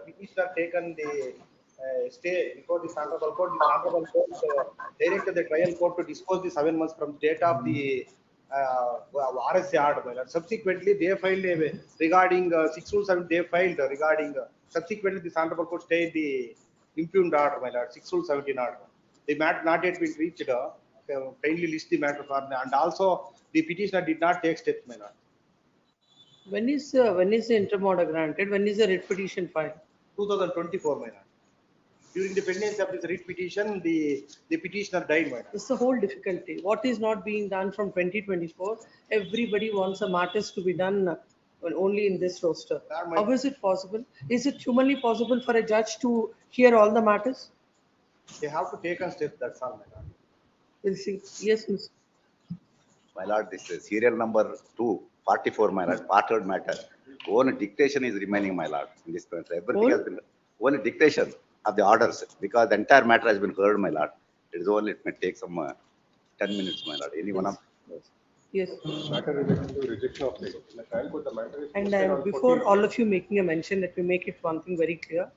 petitioner taken the stay before the Honorable Court, the Honorable Court directed the trial court to dispose the 7 months from date of the RSA order, my lord. Subsequently, they filed regarding 627. They filed regarding subsequently the Honorable Court stayed the impugned order, my lord. 617 order. The matter not yet been reached. Kindly list the matter for me, and also the petitioner did not take steps, my lord. When is the interim order granted? When is the writ petition filed? 2024, my lord. During the pendency of this writ petition, the petitioner died, my lord. It's the whole difficulty. What is not being done from 2024? Everybody wants the matters to be done only in this roster. How is it possible? Is it humanly possible for a judge to hear all the matters? They have to take a step. That's all, my lord. We'll see. Yes, Ms. My lord, this is serial number 244, my lord, parted matter. Only dictation is remaining, my lord, in this matter. Everything has been only dictation of the orders, because the entire matter has been heard, my lord. It is only, it may take some 10 minutes, my lord. Any one of. Yes. Matter related to rejection of the trial court, the matter is And before all of you making a mention, let me make it one thing very clear.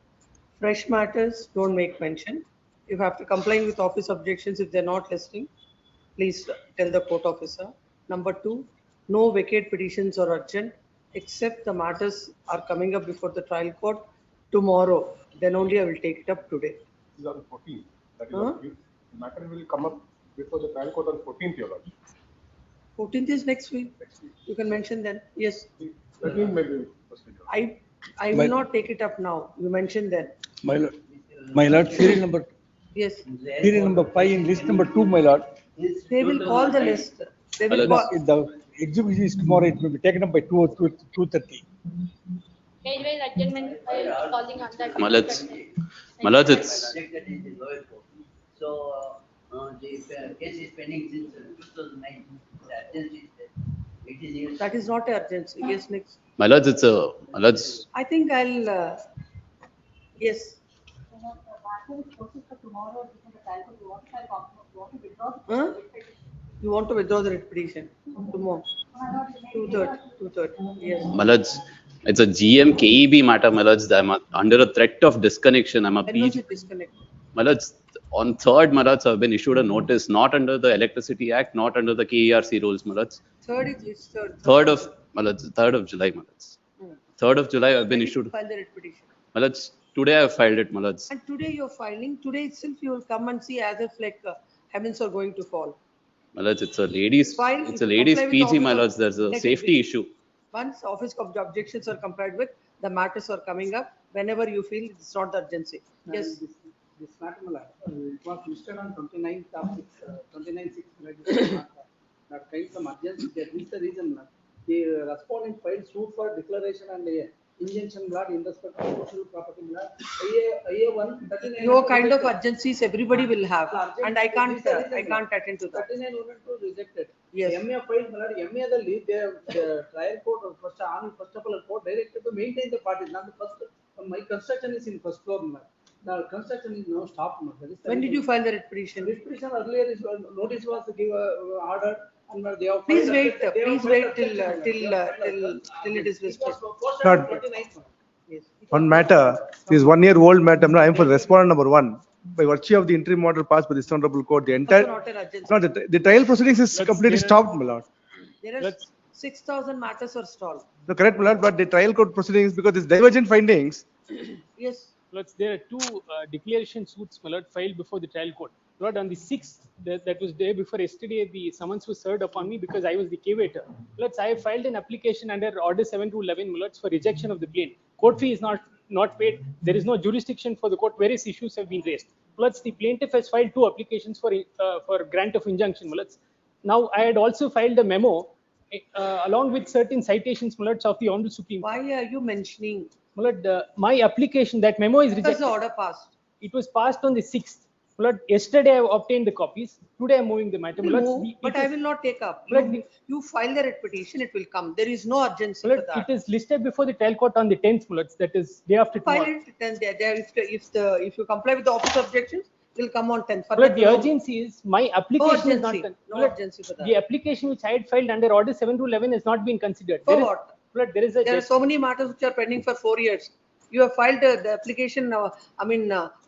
Fresh matters, don't make mention. You have to comply with office objections if they're not listing. Please tell the court officer. Number 2, no vacate petitions or urgent, except the matters are coming up before the trial court tomorrow. Then only I will take it up today. This is on 14th. That is the matter will come up before the trial court on 14th, your lord. 14th is next week. You can mention then. Yes. That means maybe procedural. I will not take it up now. You mentioned then. My lord, serial number. Yes. Serial number 5 in list number 2, my lord. They will call the list. They will call. The exhibition is tomorrow. It will be taken up by 2:30. Adjournment calling on that. Malad, it's. So the case is pending since 2009. The urgency is there. 18 years. That is not urgency. Yes, next. Malad, it's a. Malad's. I think I'll. Yes. You want to withdraw the writ petition tomorrow? 2/3. Yes. Malad's. It's a GM KEB matter, Malad's. I'm under a threat of disconnection. I'm a When was it disconnected? Malad's. On 3rd, Malad's, I've been issued a notice, not under the Electricity Act, not under the KERC rules, Malad's. 3rd is 3rd. 3rd of Malad's. 3rd of July, Malad's. 3rd of July, I've been issued. File the writ petition. Malad's. Today I've filed it, Malad's. And today you're filing. Today itself you will come and see as if like heavens are going to fall. Malad's, it's a ladies. Fine, It's if a you ladies comply with the PG, office Malad's. There's a let it safety be. issue. Once office of the objections are complied with, the matters are coming up. Whenever you feel it's not the urgency. Yes. This matter, it was listed on 29th of 29/6. That kind of emergency. That is the reason. The respondent filed suit for declaration and injunction in respect of social property. IA1. Your kind of urgencies everybody will have, and I can't attend to that. 39 rejected. Yes. MA filed, MA the trial court first appellate court directed to maintain the party. Not the first. My construction is in first floor. The construction is now stopped. When did you file the writ petition? Writ petition earlier is notice was given order. And they have Please wait till it is listed. Yes. One matter is 1 year old matter. I am for respondent number 1. By virtue of the interim order passed by this honorable court, the entire the trial proceedings is completely stopped, my lord. There are 6,000 matters are stalled. No, correct, my lord, but the trial court proceedings, because it's divergent findings. Yes. There are 2 declaration suits, my lord, filed before the trial court. Lord, on the 6th, that was day before yesterday, the summons was served upon me because I was the cavator. Lord, I have filed an application under Order 7/11, Lord, for rejection of the plaint. Court fee is not paid. There is no jurisdiction for the court. Various issues have been raised. Lord, the plaintiff has filed 2 applications for grant of injunction. Lord, now I had also filed a memo along with certain citations, Lord, of the Honorable Supreme Court. Why are you mentioning? Lord, my application, that memo is rejected. Because the order passed. It was passed on the 6th. Lord, yesterday I obtained the copies. Today I am moving the matter. But I will not take up. You file the writ petition, it will come. There is no urgency for that. It is listed before the trial court on the 10th, that is day after tomorrow. File it, then if you comply with the office objections, it will come on 10th. The urgency is my application is not no urgency for that. The application which I had filed under Order 7/11 has not been considered. For what? There are so many matters which are pending for 4 years. You have filed the application,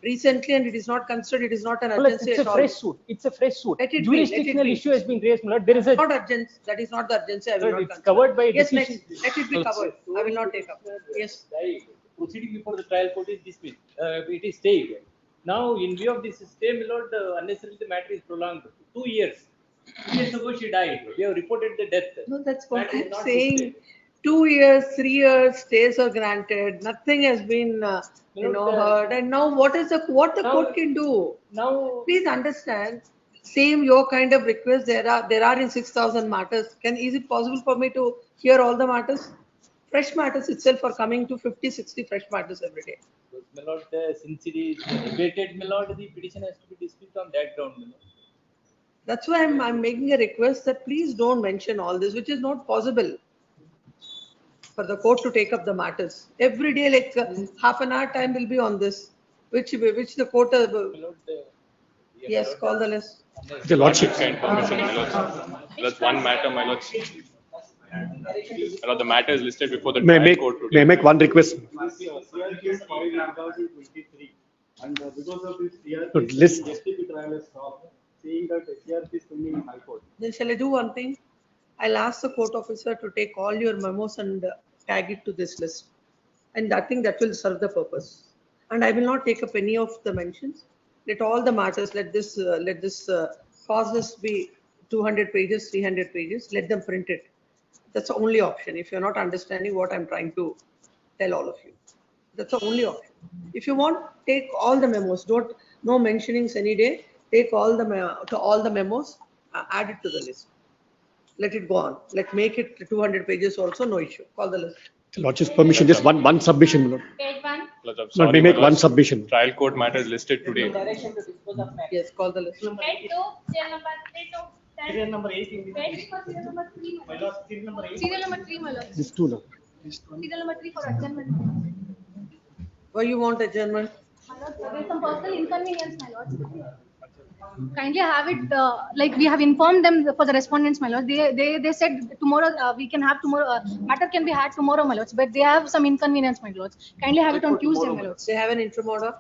recently, and it is not considered, it is not an Well, urgency it's a at all. fresh suit. It's a fresh suit. Let it be, Jurisdictional issue has been raised, my lord. There is a Not urgency, that is not the urgency, I will Sir, not it's consider. covered by Yes, decision. next, let it be covered, I will not take up. Yes. Proceeding before the trial court is dismissed. It is stayed. Now, in view of this stay, my lord, unnecessarily the matter is prolonged. 2 years. 2 years ago, she died. We have reported the death. No, that's what Matter is I'm not saying. displayed. 2 years, 3 years, stays are granted, nothing has been, heard. And now what the Now- court can do? Now, Please understand, same your kind of request, there are in 6,000 matters. Is it possible for me to hear all the matters? Fresh matters itself are coming to 50, 60 fresh matters every day. my lord, since it is debated, my lord, the petition has to be dismissed on that ground, my lord. That's why I'm making a request that please don't mention all this, which is not possible for the court to take up the matters. Every day, like half an hour time will be on this, which the court, My lord, yes, call the list. The lordship. Information, my lords. That's one matter, my lords. My lord, the matter is listed before the trial court May I today. make one request? CRT is filed in 2023, and because of this So CRT, list- STP trial has stopped, saying that CRT is pending in High Court. Then shall I do one thing? I'll ask the court officer to take all your memos and tag it to this list. And I think that will serve the purpose. And I will not take up any of the mentions. Let all the matters, let this cause list be 200 pages, 300 pages, let them print it. That's the only option. If you're not understanding what I'm trying to tell all of you. That's the only option. If you want, take all the memos, no mentionings any day. Take all the memos, add it to the list. Let it go on. Let's make it 200 pages also, no issue. Call the list. The lordship's permission, just one submission, my lord. Page 1. Lords, I'm Lord, sorry, may my make one lords. submission. Trial court matter is listed today. Direction to dispose of matter. Yes, call the list. Page 2, serial number 3 to 10. Serial number 8. Page 4, serial number 3. My lord, serial number 8. Serial number 3, my lord. These two now. Serial number 3 for adjournment. Why you want adjournment? My lord, there is some personal inconvenience, my lord. Kindly have it, like we have informed them for the respondents, my lord. They said tomorrow, we can have tomorrow, matter can be had tomorrow, my lords, but they have some inconvenience, my lords. Kindly have it on Tuesday, my lords. They have an interim order?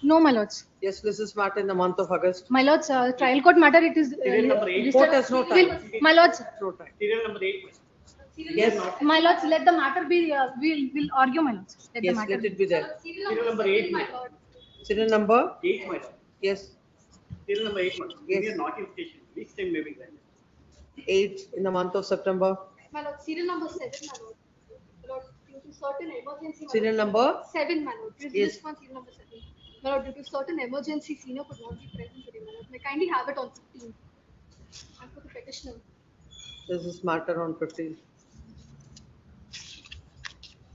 No, my lords. Yes, this is matter in the month of August. My lords, trial court matter, it is. Serial number 8. Court has no time. My lords, No time. Serial number 8. Yes, my lords, let the matter be, we'll argue, my lords. Let the yes, matter let be. it be there. Serial number 8. My lord. Serial number? 8, my lord. Yes, Serial number 8, my lord. Yes. Give me a notification. Which time may be granted? 8 in the month of September. My lord, serial number 7, my lord. My lord, due to certain emergency. my Serial lord. number? 7, my lord. This Yes. is one serial number 7. My lord, due to certain emergency, senior could not be present today, my lord. May kindly have it on 15. And for the petitioner. This is matter on 15.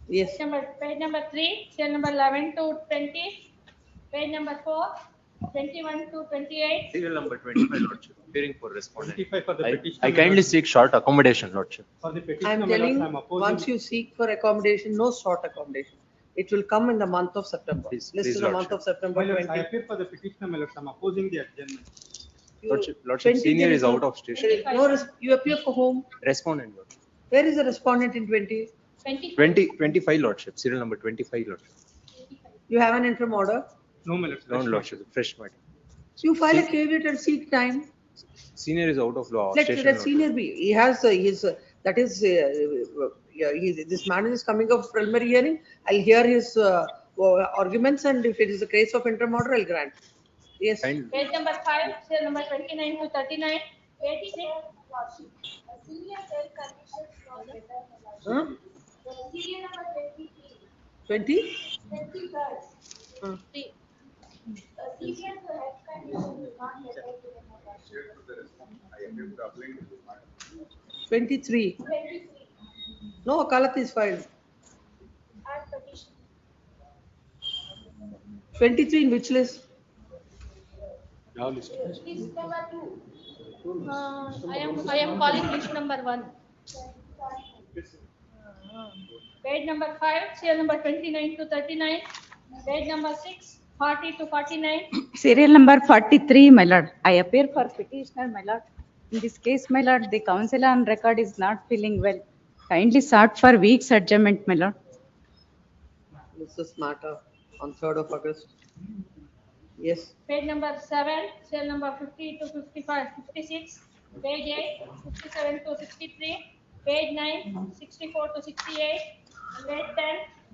Yes, Page number 3, serial number 11 to 20. Page number 4, 21 to 28. Serial number 25, Lordship, appearing for respondent. 25 for the I petitioner. kindly seek short accommodation, Lordship. For the petitioner, I'm my lords, telling, I'm opposing. once you seek for accommodation, no short accommodation. It will come in the month of September. Please, List please, in the month Lordship. of September My lords, I 20. appear for the petitioner, my lords, I'm opposing the adjournment. You- Lordship, 20 senior there is out of station. there is no you appear for whom? Respondent, Lordship. Where is the respondent in 20? 25, Lordship, serial number 25, Lordship. You have an interim order? No, my lords. No, Lordship, fresh matter. So you file a caveat and seek time. Senior is out of law. Let station, that Lordship. senior be. He has that is, this man is coming up preliminary hearing. I'll hear his arguments, and if it is a case of interim order, I'll grant. Yes. Kind- Page number 5, serial number 29 to 39. Page 6. Senior health conditions not better. Huh? Serial number 23. 20? 23rd. Huh. Serious health conditions is not better to the 23. 23. No, Akalat is filed. Add petition. 23 in which list? List number 2. I am calling list number 1. Page number 5, serial number 29 to 39. Page number 6, 40 to 49. Serial number 43, my lord. I appear for petitioner, my lord. In this case, my lord, the counsel on record is not feeling well. Kindly sought for weeks adjournment, my lord. This is matter on 3rd of August. Yes. Page number 7, cell number 50 to 55, 56, page 8, 57 to 63, page 9, 64 to 68, page 10,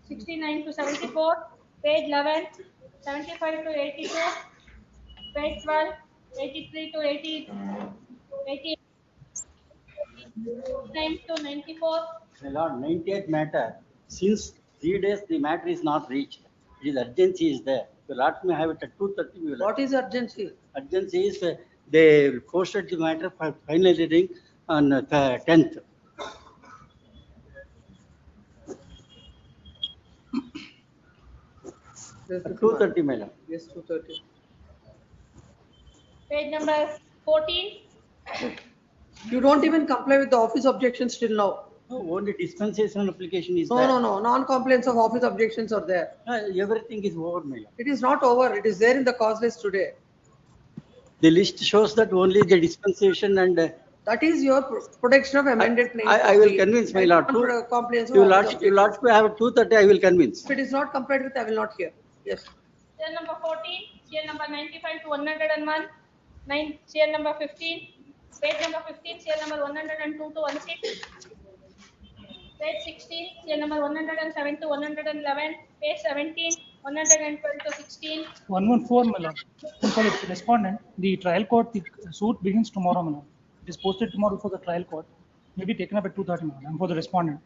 69 to 74, page 11, 75 to 82, page 12, 83 to 80, 89 to 94. My lord, 98th matter, since 3 days the matter is not reached, it is urgency is there. The lord may have it at 2:30. We will. What is urgency? Urgency is they posted the matter for final hearing on 10th. At 2:30, my lord. Yes, 2:30. Page number 14. You don't even comply with the office objections till now. No, only dispensation application is No, there. no, no. Non-compliance of office objections are there. Everything is over, my lord. It is not over. It is there in the cause list today. The list shows that only the dispensation and. That is your protection of amended claims. I will convince my lord. Compliance of You office lord to have at 2:30. I will convince. If it is not complied with, I will not hear. Yes. Serial number 14, serial number 95 to 101, serial number 15, page number 15, serial number 102 to 16, page 16, serial number 107 to 111, page 17, 112 to 16. 114, my lord. And for the respondent, the trial court, the suit begins tomorrow, my lord. It is posted tomorrow for the trial court. May be taken up at 2:30, my lord. And for the respondent,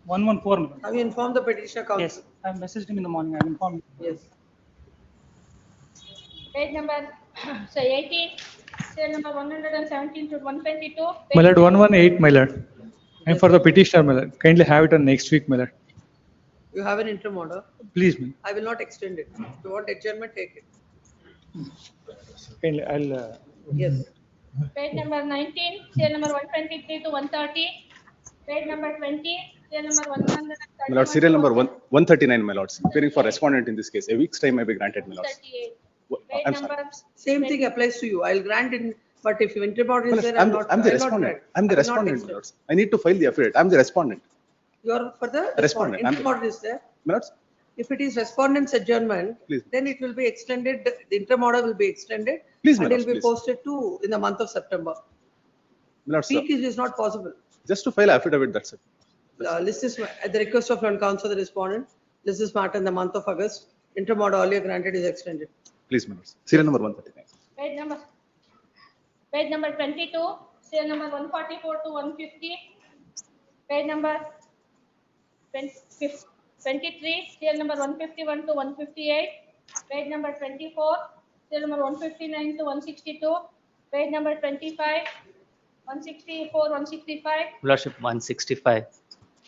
114, my lord. Have you informed the petitioner counsel? Yes, I have messaged him in the morning. I have informed him. Yes. Page number 18, serial number 117 to 122. My lord, 118, my lord. And for the petitioner, my lord, kindly have it on next week, my lord. You have an interim order. Please, ma'am. I will not extend it. If you want adjournment, take it. Kindly, I'll. Yes. Page number 19, serial number 123 to 130. Page number 20, serial number 131. My lord, serial number 139, my lords. Appearing for respondent in this case. A week's time may be granted, my lords. 38. I'm Page sorry. number Same thing applies to you. I'll grant it, but if you interim order is there, I'm not. the I'll not respondent. grant. I'm the I will not respondent, my extend. lords. I need to file the affidavit. I'm the respondent. You are for the Respondent. I'm interim order is there. My lords, If it is respondent's adjournment, Please. then it will be extended, the interim order will be extended. Please, my and it lords, will be please. posted to in the month of September. my lords, Peak is not possible. just to file affidavit, that's it. List is at the request of Land Counsel, the respondent. List is matter in the month of August. Interim order earlier granted is extended. Please, my lords. Serial number 139. Page number 22, serial number 144 to 150. Page number 23, serial number 151 to 158. Page number 24, serial number 159 to 162. Page number 25, 164, 165. Lordship, 165.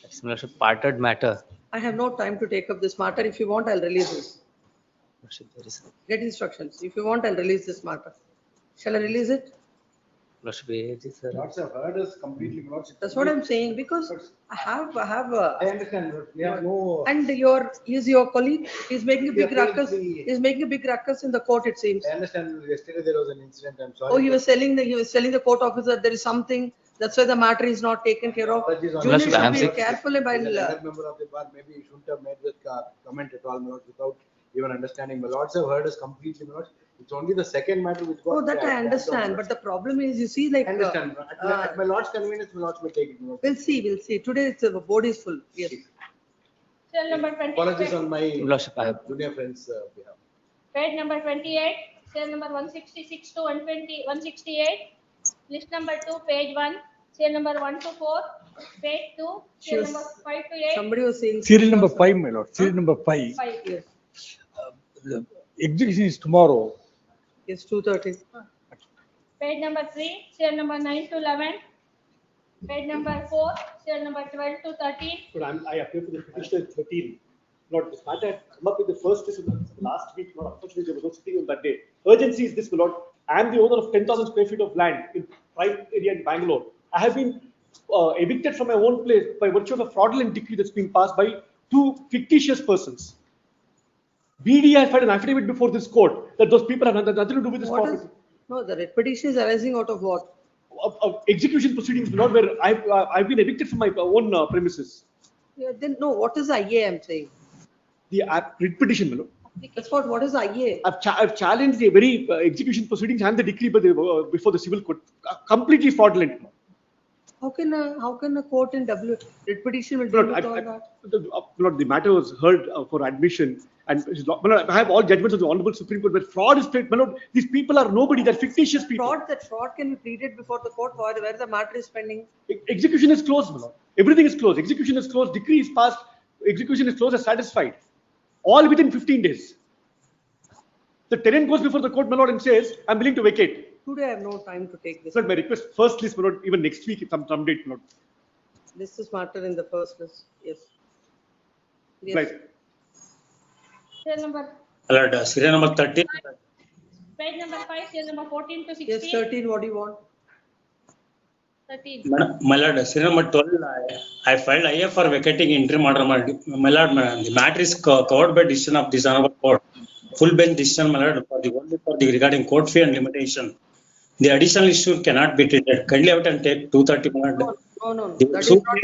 That's Lordship, parted matter. I have no time to take up this matter. If you want, I'll release this. Lordship, there is. Get instructions. If you want, I'll release this matter. Shall I release it? Lordship, it is, sir. Lots of heard us completely. That's what I'm saying, because I have. I understand, but we have no. And is your colleague, he's making a big ruckus, he's making a big ruckus in the court, it seems. I understand yesterday there was an incident, I'm sorry. Oh, he was telling the court officer there is something, that's why the matter is not taken care of. Junior should be careful As while. another member of the bar, maybe you shouldn't have made that comment at all, my lords, without even understanding. My lords have heard us completely, my lords. It's only the second matter which got. Oh, that I understand, but the problem is, you see, like. I understand. At my lord's convenience, my lords may take it. my lords. We'll see. Today the board is full, yes. Serial number 28. Apologies on my Lordship, I have. junior friends' behalf. Page number 28, serial number 166 to 168. List number 2, page 1, serial number 1 to 4, page 2, serial number 5 to 8. Somebody was saying. Serial number 5, my lord. Serial number 5. 5. Yes. The execution is tomorrow. Yes, 2:30. Page number 3, serial number 9 to 11. Page number 4, serial number 12 to 13. But I appear for the petitioner 13. Lord, this matter had come up with the first last week. Lord, unfortunately, there was no sitting on that day. Urgency is this, my lord. I am the owner of 10,000 square feet of land in prime area in Bangalore. I have been evicted from my own place by virtue of a fraudulent decree that's been passed by 2 fictitious persons. BD has filed an affidavit before this court that those people have nothing to do with this property. No, the petition is arising out of what? Execution proceedings, not where I've been evicted from my own premises. Yeah, then no, what is the IA I'm saying? the writ petition, my lord. That's what is IA? I've challenged the very execution proceedings and the decree before the civil court, completely fraudulent. How can a court in writ petition will deal with all that? The matter was heard for admission, and I have all judgments of the Honorable Supreme Court, but fraud is played. These people are nobody, they're fictitious people. Fraud can be pleaded before the court where the matter is pending. Execution is closed, my lord. Everything is closed. Execution is closed, decree is passed, execution is closed as satisfied. All within 15 days. The tenant goes before the court, my lord, and says, I'm willing to vacate. Today I have no time to take this. Sir, my request, first list, my lord, even next week, some date, my lord. This is matter in the first list, yes. Right. Serial number. Alert, serial number 13. Page number 5, serial number 14 to 16. Yes, 13, what do you want? 13. My lord, serial number 12, I filed IA for vacating interim order. My lord, the matter is covered by decision of this honorable court. Full bench decision, my lord, for the regarding court fee and limitation. The additional issue cannot be treated. Kindly have to take 2:30 minutes. No. That is not,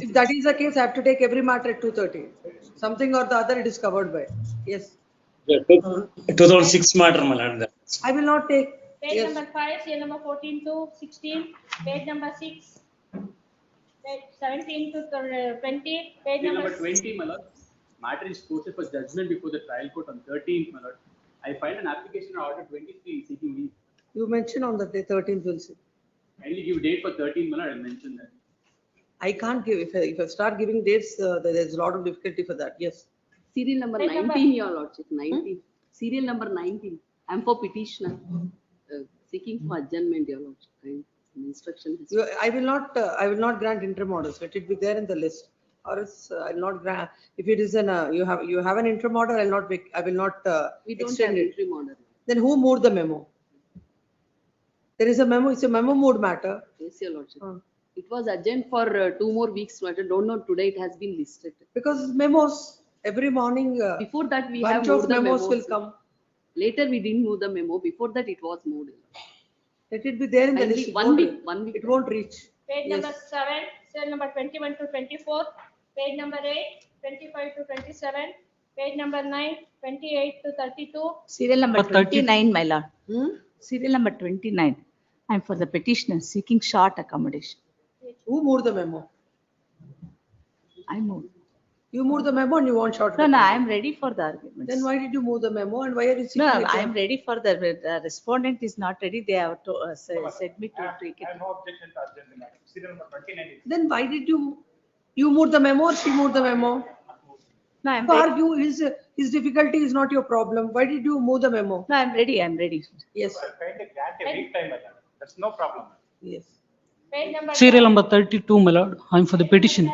if that is the case, I have to take every matter at 2:30. Something or the other it is covered by. Yes. 2006 matter, my lord. I will not take. Page number 5, serial number 14 to 16. Page number 6. Page 17 to 20. Page Number 20, my lord. Matter is posted for judgment before the trial court on 13th, my lord. I filed an application on order 23 seeking leave. You mentioned on the day 13th, will see. Kindly give date for 13th, my lord, I mentioned that. I can't give, if I start giving dates, there's a lot of difficulty for that, yes. Serial number 19, your lordship, 19. Serial number 19. I'm for petitioner, seeking for adjournment, your lordship. Instruction. I will not grant interim orders. Let it be there in the list. Or else I'll not grant. If it is you have an interim order, I will not we don't extend have it. interim order. Then who moved the memo? There is a memo. It's a memo moved matter. Yes, your lordship. It was adjourned for 2 more weeks. I don't know. Today it has been listed. Because memos every morning. Before that we bunch have of moved the memos memos. will come. Later we didn't move the memo. Before that it was moved. Let it be there in the list. 1 week. 1 week. It won't reach. Page number 7, serial number 21 to 24. Page number 8, 25 to 27. Page number 9, 28 to 32. Serial number 29, my lord. Serial number 29. I'm for the petitioner seeking short accommodation. Who moved the memo? I moved. You moved the memo and you want short. No, I am ready for the arguments. Then why did you move the memo and why are you seeking? No, it? I am ready for the respondent is not ready. They have to said me to take it. I have no objection to adjourn the matter. Serial number 29 is. Then why did you moved the memo or she moved the memo? No, I'm To ready. argue his difficulty is not your problem. Why did you move the memo? No, I'm ready. I'm ready. Yes. Kindly grant a week time, madam. That's no problem. Yes. Page number Serial number 32, my lord. I'm for the petition.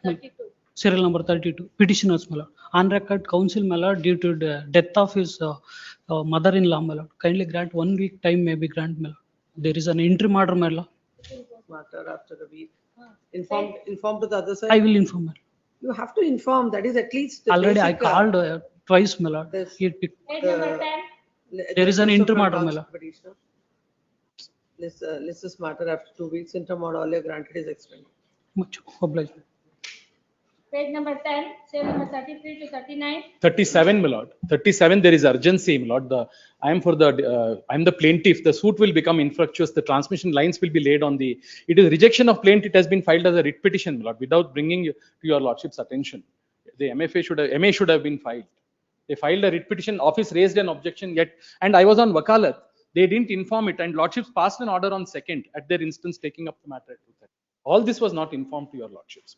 32. Serial number 32. Petitioners, my lord. On record counsel, my lord, due to the death of his mother-in-law, my lord. Kindly grant 1 week time, maybe grant, my lord. There is an interim order, my lord. Matter after a week. Inform to the other side. I will inform, my lord. You have to inform. That is at least. The Already I basic, called twice, my lord. this- He picked. Page number 10. There is an list of interim order, my advance lord. petitioner. List this matter after 2 weeks. Interim order all granted is expended. Much obliged. Page number 10, serial number 33 to 39. 37, my lord. 37, there is urgency, my lord. I am the plaintiff. The suit will become infructuous. The transmission lines will be laid on the. It is rejection of plaint. It has been filed as a writ petition, my lord, without bringing to your lordship's attention. The MA should have been filed. They filed a writ petition. Office raised an objection yet, and I was on wakalat. They didn't inform it, and lordships passed an order on 2nd at their instance, taking up the matter at 2:30. All this was not informed to your lordships.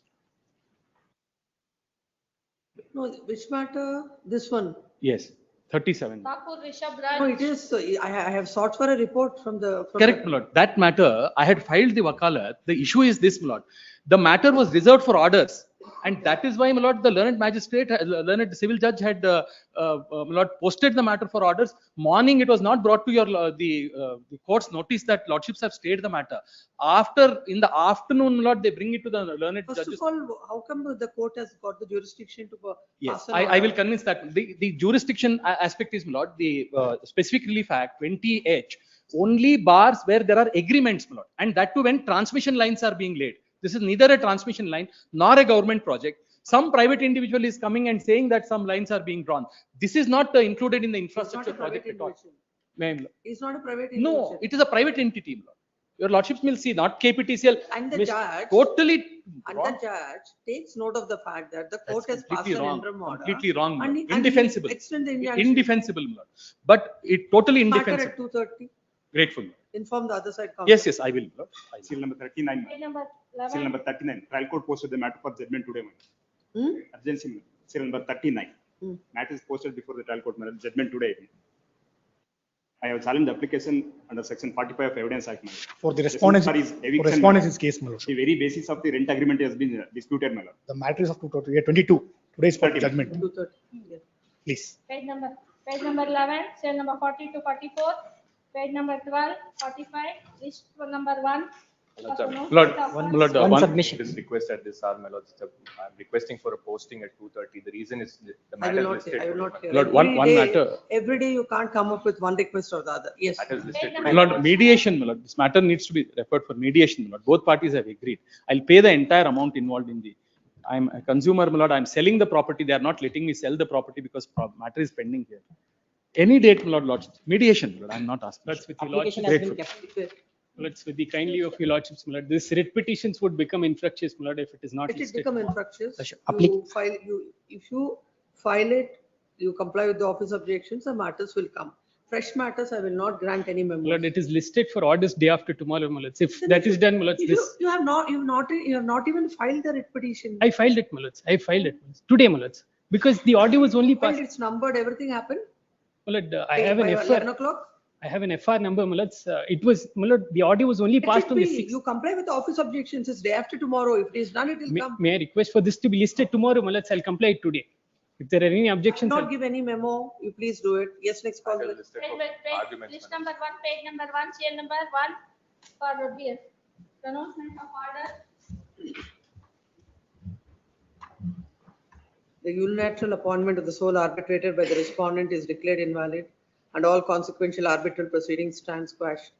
No, which matter? This one. Yes, 37. Thakur Rishabh Raj. No, it is. I have sought for a report from the. Correct, my lord. That matter, I had filed the wakalat. The issue is this, my lord. The matter was reserved for orders. And that is why, my lord, the learned magistrate, learned civil judge had, my lord, posted the matter for orders. Morning, it was not brought to your the court's notice that lordships have stayed the matter. In the afternoon, my lord, they bring it to the learned First judges. of all, how come the court has got the jurisdiction to Yes, pass an I will order? convince that. The jurisdiction aspect is, my lord, the specific relief act 20H only bars where there are agreements, my lord, and that too when transmission lines are being laid. This is neither a transmission line nor a government project. Some private individual is coming and saying that some lines are being drawn. This is not included in the infrastructure project at all. Ma'am. It's not a private No, individual. it is a private entity. Your lordships will see, not KPTCL. And the judge. Totally And wrong. the judge takes note of the fact that the court has passed Completely an wrong. interim order. Completely wrong. And he Indefensible. extend the injunction. Indefensible. But it totally Matter indefensible. at 2:30. Grateful. Inform the other side. Yes, yes, I will. Seal number 39. Page number Seal 11. number 39. Trial court posted the matter for judgment today. Urgency. Seal number 39. Matter is posted before the trial court judgment today. I have challenged the application under section 45 of Evidence Act. For the respondents, case, my lord. The very basis of the rent agreement has been disputed, my lord. The matter is of 22. Today is for judgment. 2:30. Please. Page number 11, cell number 40 to 44, page number 12, 45, list number 1. One submission is requested this hour, my lord. I'm requesting for a posting at 2:30. The reason is the matter listed. I will not hear. Lord, one matter. Every day you can't come up with one request or the other. Yes. Matter is listed. Lord, mediation, my lord. This matter needs to be referred for mediation, my lord. Both parties have agreed. I'll pay the entire amount involved in the. I'm a consumer, my lord. I'm selling the property. They are not letting me sell the property because matter is pending here. Any date, my lord, lord. Mediation, my lord. I'm not asking. That's with the lordship. Let's with the kindly of your lordships, my lord. This writ petitions would become infructuous, my lord, if it is not It will listed. become infructuous. If you file it, you comply with the office objections, the matters will come. Fresh matters, I will not grant any memo. My lord, it is listed for orders day after tomorrow, my lord. If that is done, my lord, this. You have not even filed the writ petition. I filed it, my lord. I filed it today, my lord. Because the audio was only passed. It's numbered, everything happened. My lord, I have an By FR. 11 o'clock. I have an FR number, my lord. It was, my lord, the audio was only passed on the 6th. You comply with the office objections. It's day after tomorrow. If it is done, it will come. May I request for this to be listed tomorrow, my lord? I'll comply it today. If there are any objections. Not give any memo. You please do it. Yes, next call. List number 1, page number 1, serial number 1 for the pronouncement of order. The unilateral appointment of the sole arbitrator by the respondent is declared invalid and all consequential arbitral proceedings stand quashed.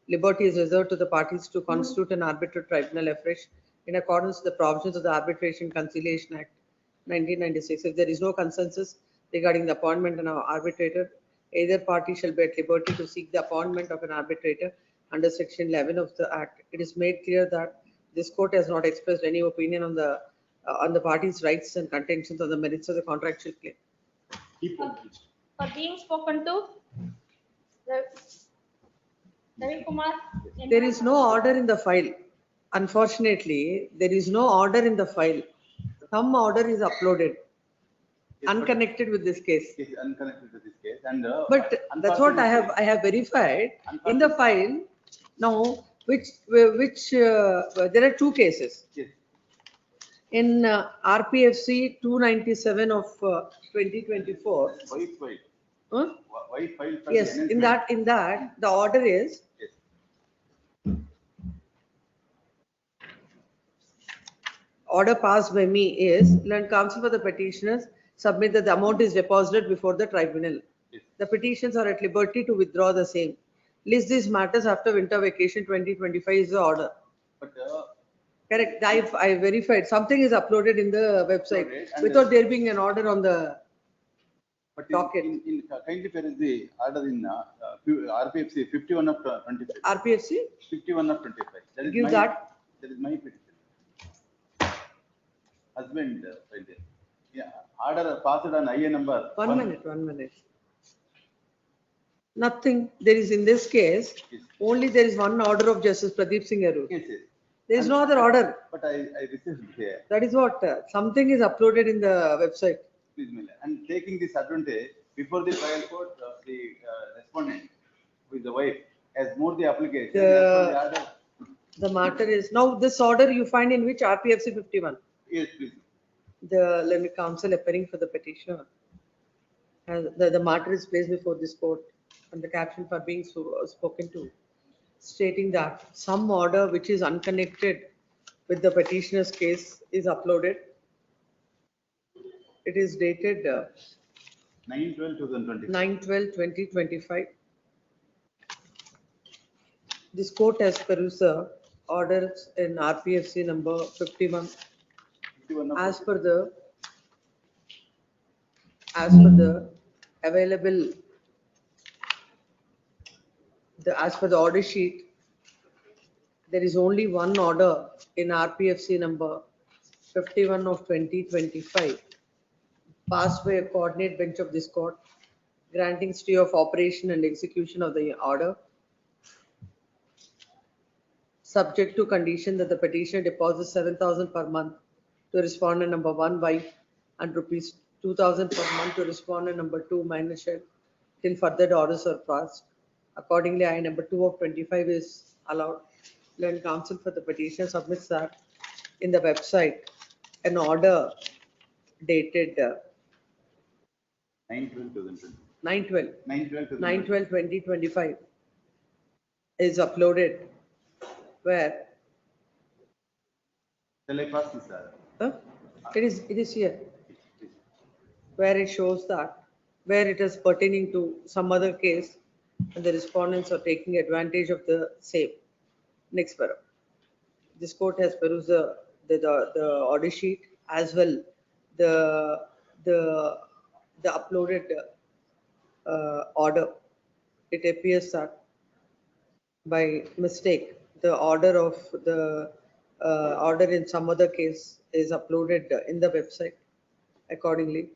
Liberty is reserved to the parties to constitute an arbitral tribunal afresh in accordance with the provisions of the Arbitration Conciliation Act 1996. If there is no consensus regarding the appointment of an arbitrator, either party shall be at liberty to seek the appointment of an arbitrator under section 11 of the Act. It is made clear that this court has not expressed any opinion on the parties' rights and contentions on the merits of the contractual claim. For being spoken to, Ravi Kumar. There is no order in the file. Unfortunately, there is no order in the file. Some order is uploaded, unconnected with this case. Unconnected with this case, and but that's what I have verified in the file. Now, which there are two cases. Yes. In RPFC 297 of 2024. Why? Huh? Why file? Yes, in that the order is. Yes. Order passed by me is, Land Counsel for the petitioners submit that the amount is deposited before the tribunal. Yes. The petitions are at liberty to withdraw the same. List these matters after winter vacation 2025 is the order. But correct. I verified. Something is uploaded in the website without there being an order on the docket. In kindly there is the order in RPFC 51 of 25. RPFC 51 of 25. That is give my, that. That is my petition. Husband, yeah, order passed on IA number. One minute. Nothing. There is in this case, only there is one order of Justice Pradeep Singh Arur. Yes. There is no other order. But I received here. That is what something is uploaded in the website. Please, and taking this advantage, before the trial court, the respondent, who is the wife, has moved the application. The matter is now this order you find in which RPFC 51. Yes, please. The Land Counsel appearing for the petitioner. The matter is placed before this court and the caption for being spoken to, stating that some order which is unconnected with the petitioner's case is uploaded. It is dated 9/12/2025. 9/12/2025. This court has perused orders in RPFC number 51. as per the available, as per the order sheet, there is only one order in RPFC number 51 of 2025, passed by a coordinate bench of this court, granting stay of operation and execution of the order, subject to condition that the petitioner deposits 7,000 per month to respondent number 1 wife and rupees 2,000 per month to respondent number 2 minor child till further orders are passed. Accordingly, I number 2 of 25 is allowed. Learned counsel for the petitioner submits that in the website an order dated 9/12/2025 is uploaded where Telecast is there. it is here, where it shows that where it is pertaining to some other case and the respondents are taking advantage of the same. Next paragraph. This court has perused the order sheet as well the uploaded order. It appears that by mistake the order of the order in some other case is uploaded in the website. Accordingly,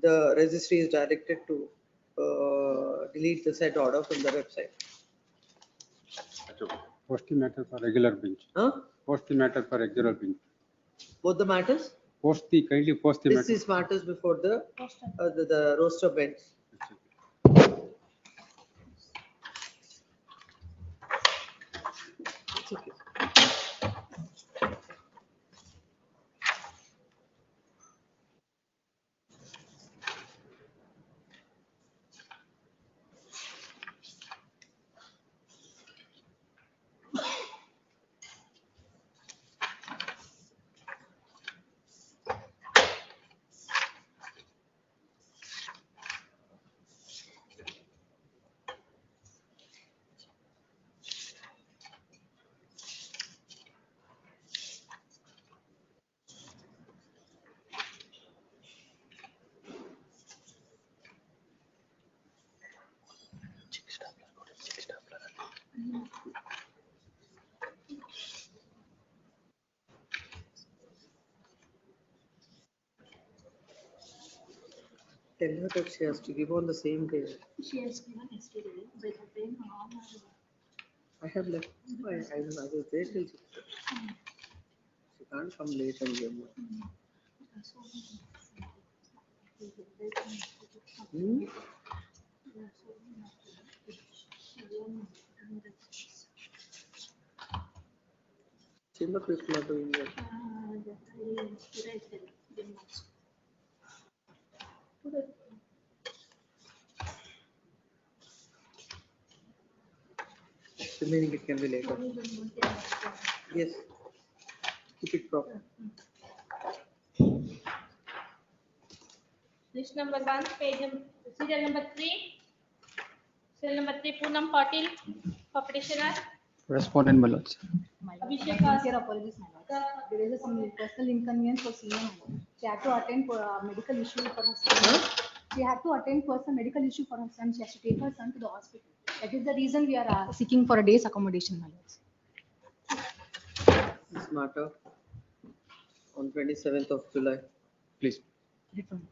the registry is directed to delete the said order from the website. Post the matter for regular bench. Post the matter for regular bench. Both the matters? Kindly post the matter. This is matters before the roster bench. It's okay. Tell her that she has to give on the same day. She has given yesterday, but the pain on I have left. I was there till 6. She can't come late and give me. Chamber people are doing it. Remaining it can be later. Yes. Keep it proper. List number 1, page serial number 3. Serial number 3, Poonam Patil, for petitioner. Respondent, my lords. Abhishek Sincere apologies, my lord. There is some personal inconvenience for senior, my lord. She had to attend for a medical issue for her son. She had to attend for some medical issue for her son. She has to take her son to the hospital. That is the reason we are seeking for a day's accommodation, my lords. This matter on 27th of July. Please.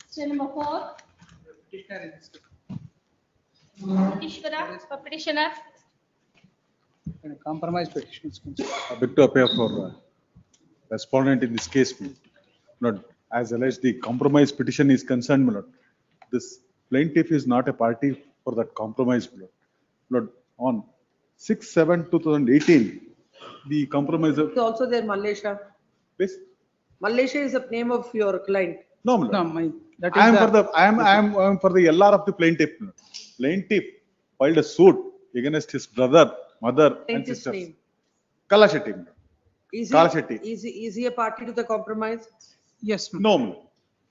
Serial number 4. Ishvara, for petitioner. Compromise petitions. I beg to appear for respondent in this case. Not as alleged, the compromise petition is concerned, my lord. This plaintiff is not a party for that compromise, my lord. Lord, on 6/7/2018, the compromise of. It's also there, Malaysia. Please. Malaysia is the name of your client. No, my lord. No, that is I am for the LR of the plaintiff. My lord. Plaintiff filed a suit against his brother, mother, and Plaintiff's sisters. name. Kala Shetty, my lord. Kala Shetty. Is he a party to the compromise? Yes. No, my lord.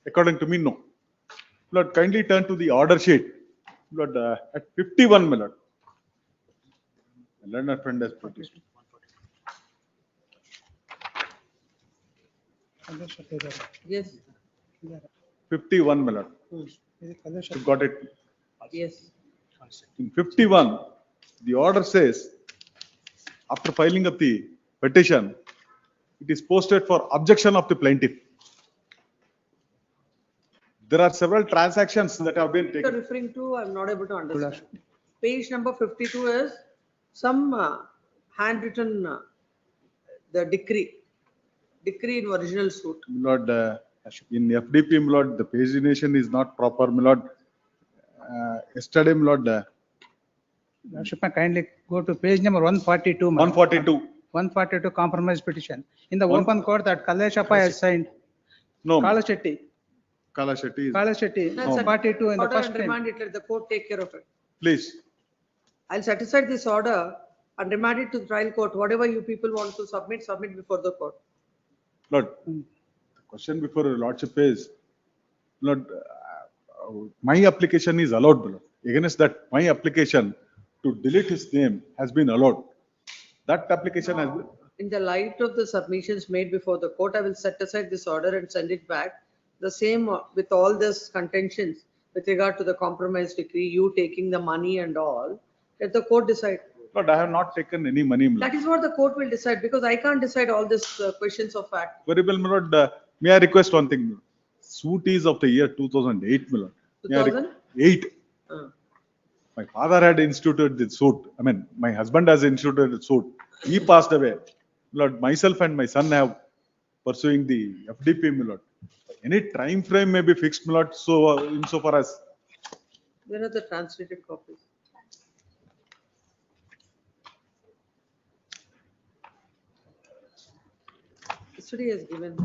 According to me, no. Lord, kindly turn to the order sheet. Lord, at 51, my lord. Learner friend has produced. Yes. 51, my lord. Hmm. You got it. Yes. In 51, the order says, after filing of the petition, it is posted for objection of the plaintiff. There are several transactions that have been You're taken. referring to, I'm not able to understand. Page number 52 is some handwritten, the decree in original suit. Lord, in FDP, my lord, the pagination is not proper, my lord. Yesterday, my lord, Lordship, may kindly go to page number 142. 142. 142 compromise petition. In the One- open court that Kaleshappa has signed. No. Kalashetty. Kala Shetty is. Kalashetty, That's a 42 in the order first and frame. remand it, let the court take care of it. Please. I'll set aside this order and remand it to the trial court. Whatever you people want to submit before the court. Lord, the question before your lordship is, Lord, my application is allowed, my lord. Against that, my application to delete his name has been allowed. That application has been. In the light of the submissions made before the court, I will set aside this order and send it back. The same with all this contentions with regard to the compromise decree, you taking the money and all, let the court decide. Lord, I have not taken any money, my lord. That is what the court will decide, because I can't decide all these questions of fact. Very well, my lord. May I request one thing? My lord? Suit is of the year 2008, my lord. May I 2008? My father had instituted the suit. I mean, my husband has instituted the suit. He passed away. Lord, myself and my son have pursuing the FDP, my lord. Any time frame may be fixed, my lord. So, insofar as. Where are the translated copies? Yesterday has given.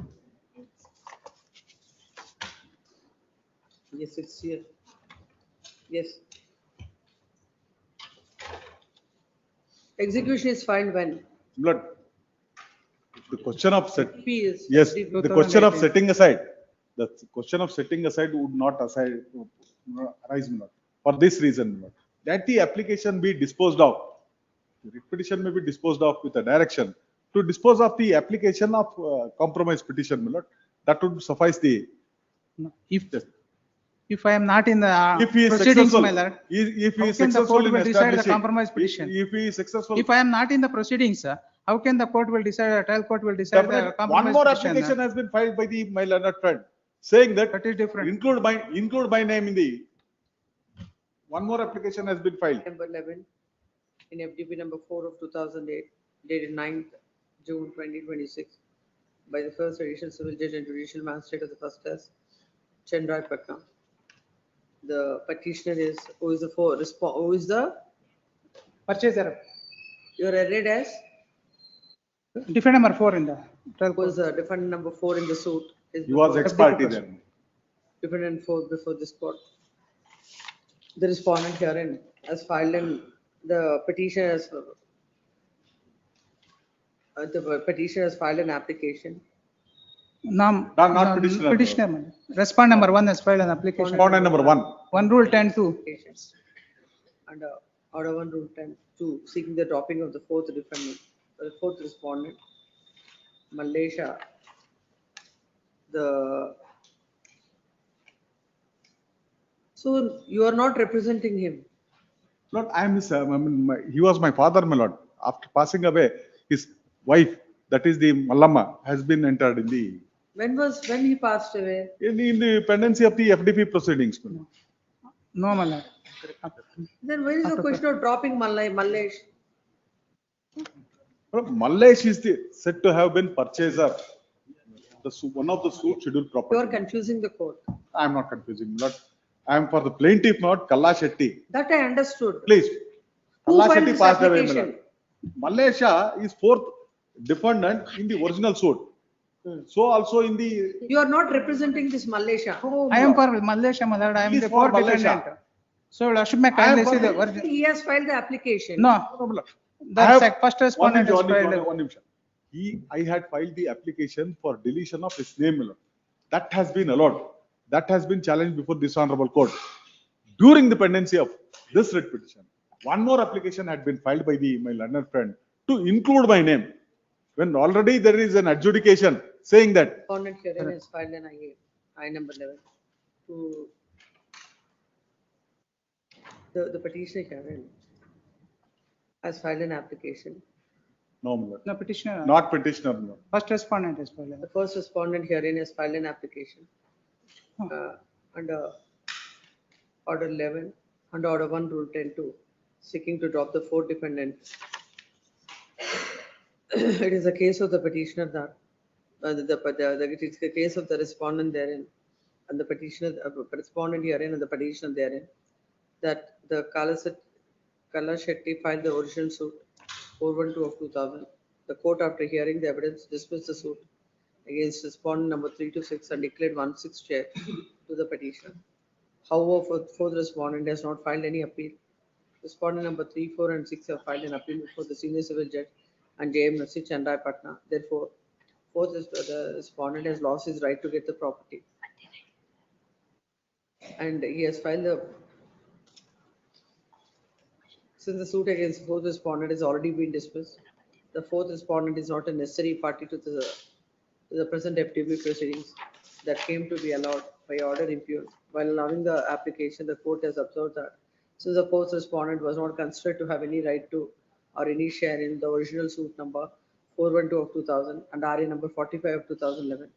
Yes, it's here. Yes. Execution is filed when? Lord, the question of is yes, the question of 2018. setting aside, the question of setting aside would not arise, my lord. For this reason, my lord, that the application be disposed of. The writ petition may be disposed of with a direction to dispose of the application of compromise petition, my lord. That would suffice the. If I am not in the If he is proceedings, successful, my lord, if he how is can the successful court in will decide the establishing, compromise petition? if he is successful. If I am not in the proceedings, how can the court will decide, the trial court will decide the Separate, compromise one more petition? application has been filed by my learned friend, saying that is different. include my name in the. One more application has been filed. Number 11 in FDP number 4 of 2008, dated 9th June 2026, by the first edition civil judge and judicial magistrate of the first class, Chandra Patna. The petitioner is who is the Purchaser. You are read as Defendant number 4 in the trial who is the defendant number 4 in the suit. He was ex parte then. Defendant 4 before this court. The respondent herein has filed in the petitioner has filed an application. Not petitioner. Petitioner. Respondent number 1 has filed an application. Respondent number 1. 1 rule 10-2. And order 1 rule 10-2 seeking the dropping of the fourth defendant, the fourth respondent, Malaysia. So you are not representing him. Lord, I am his, he was my father, my lord. After passing away, his wife, that is the Mallamma, has been entered in the. When he passed away? In the pendency of the FDP proceedings. No, my lord. Then where is the question of dropping Mallesh? Mallesh is said to have been purchaser. One of the suit scheduled property. You are confusing the court. I am not confusing, Lord. I am for the plaintiff, not Kalla Shetty. That I understood. Please. Who Kalla filed Shetty this passed away, my application? lord. Malaysia is fourth defendant in the original suit. So also in the. You are not representing this Malaysia. I am for Malaysia, my lord. I am He is the for court Malaysia. defendant. So, Lordship, may kindly see the version. He has filed the application. No. The first respondent has filed. One nimsham. I had filed the application for deletion of his name, my lord. That has been allowed. That has been challenged before this honorable court. During the pendency of this writ petition, one more application had been filed by my learned friend to include my name. When already there is an adjudication saying that. Respondent herein has filed an IA, I number 11. To the petitioner herein has filed an application. No, my lord. No, petitioner. Not petitioner, my lord. First respondent is filed. The first respondent herein has filed an application under Order 11, under Order 1, Rule 10(2), seeking to drop the 4 defendants. It is a case of the petitioner that it is the case of the respondent therein and the petitioner, respondent herein and the petitioner therein, that the Kala Shetty filed the original suit 412 of 2000. The court, after hearing the evidence, dismissed the suit against respondent number 3 to 6 and declared 1/6 chair to the petitioner. However, fourth respondent has not filed any appeal. Respondent number 3, 4, and 6 have filed an appeal before the senior civil judge and JM Nasi Chandrai Patna. Therefore, the respondent has lost his right to get the property. And he has filed since the suit against fourth respondent has already been dismissed, the fourth respondent is not a necessary party to the present FTB proceedings that came to be allowed by order impugned. While allowing the application, the court has observed that since the fourth respondent was not considered to have any right to or any share in the original suit number 412 of 2000 and RA number 45 of 2011,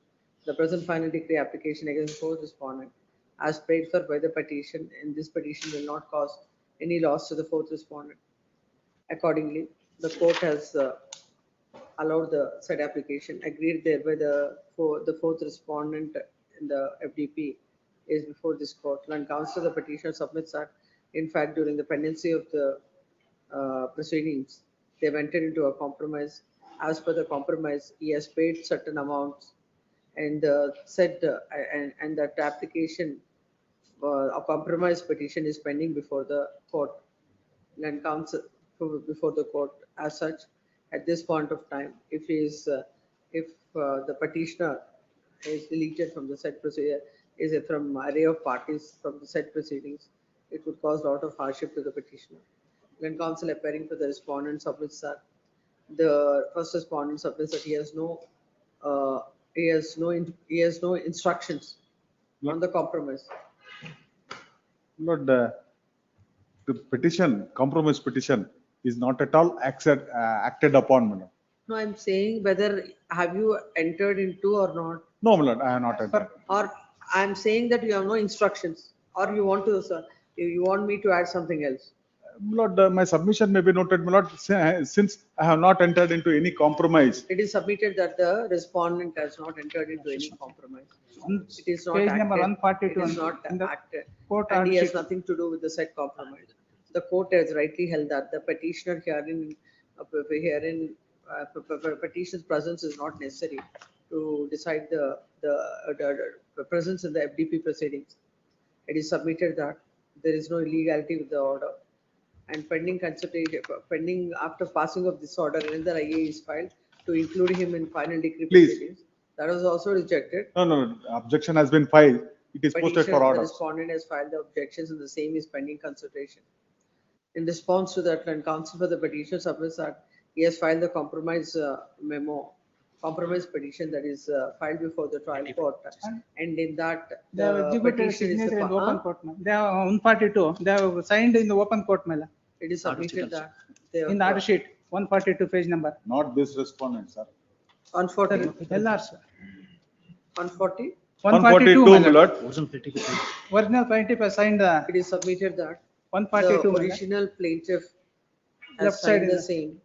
the present final decree application against the fourth respondent, as paid for by the petition, in this petition will not cause any loss to the fourth respondent. Accordingly, the court has allowed the said application, agreed thereby the fourth respondent in the FDP is before this court. And counsel the petitioner submits that, in fact, during the pendency of the proceedings, they have entered into a compromise. As per the compromise, he has paid certain amounts, and said and that application, a compromise petition is pending before the court. And counsel before the court. As such, at this point of time, if the petitioner is deleted from the said procedure, is from array of parties from the said proceedings, it would cause a lot of hardship to the petitioner. When counsel appearing for the respondent submits that, the first respondent submits that he has no instructions on the compromise. Lord, the petition, compromise petition is not at all acted upon, my lord. No, I'm saying whether have you entered into or not. No, my lord, I have not entered. Or I'm saying that you have no instructions, or you want to, sir, you want me to add something else. Lord, my submission may be noted, my lord, since I have not entered into any compromise. It is submitted that the respondent has not entered into any compromise. It is not Page acted. number 142 It is not in the acted. court And he has sheet. nothing to do with the said compromise. The court has rightly held that the petitioner petition's presence is not necessary to decide the presence in the FDP proceedings. It is submitted that there is no illegality with the order, and pending after passing of this order, another IA is filed to include him in final decree proceedings. That was also rejected. No, objection has been filed. It is posted for The order. respondent has filed the objections and the same is pending consideration. In response to that, when counsel for the petitioner submits that he has filed the compromise compromise petition that is filed before the trial court, and in that They have the executed petition is signature in the the open court. Ma'am. They have 142. They have signed in the open court. Ma'am. it is submitted that they In the order sheet, 142 page number. Not this respondent, sir. 140. LR, sir. 140. 142, my my lord. Original plaintiff has signed the It is submitted that 142. the my lord. original plaintiff has Left side signed in the the- same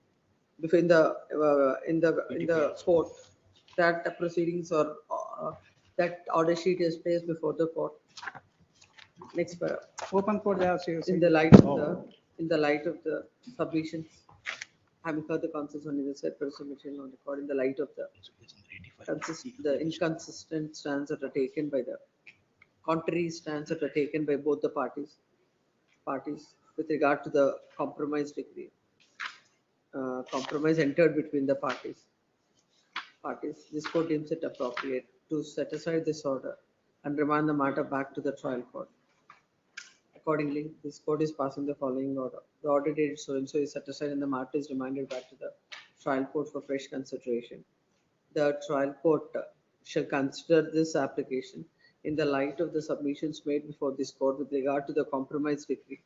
in the court that the proceedings or that order sheet is placed before the court. Next paragraph. Open court, they have signed. In the light of the submissions, having heard the concerns on the said submission on record, in the light of the inconsistent stands that are taken by the contrary stands that are taken by both the parties with regard to the compromise decree, compromise entered between the parties. This court deems it appropriate to set aside this order and remand the matter back to the trial court. Accordingly, this court is passing the following order. The order dated so and so is set aside and the matter is remanded back to the trial court for fresh consideration. The trial court shall consider this application in the light of the submissions made before this court with regard to the compromise decree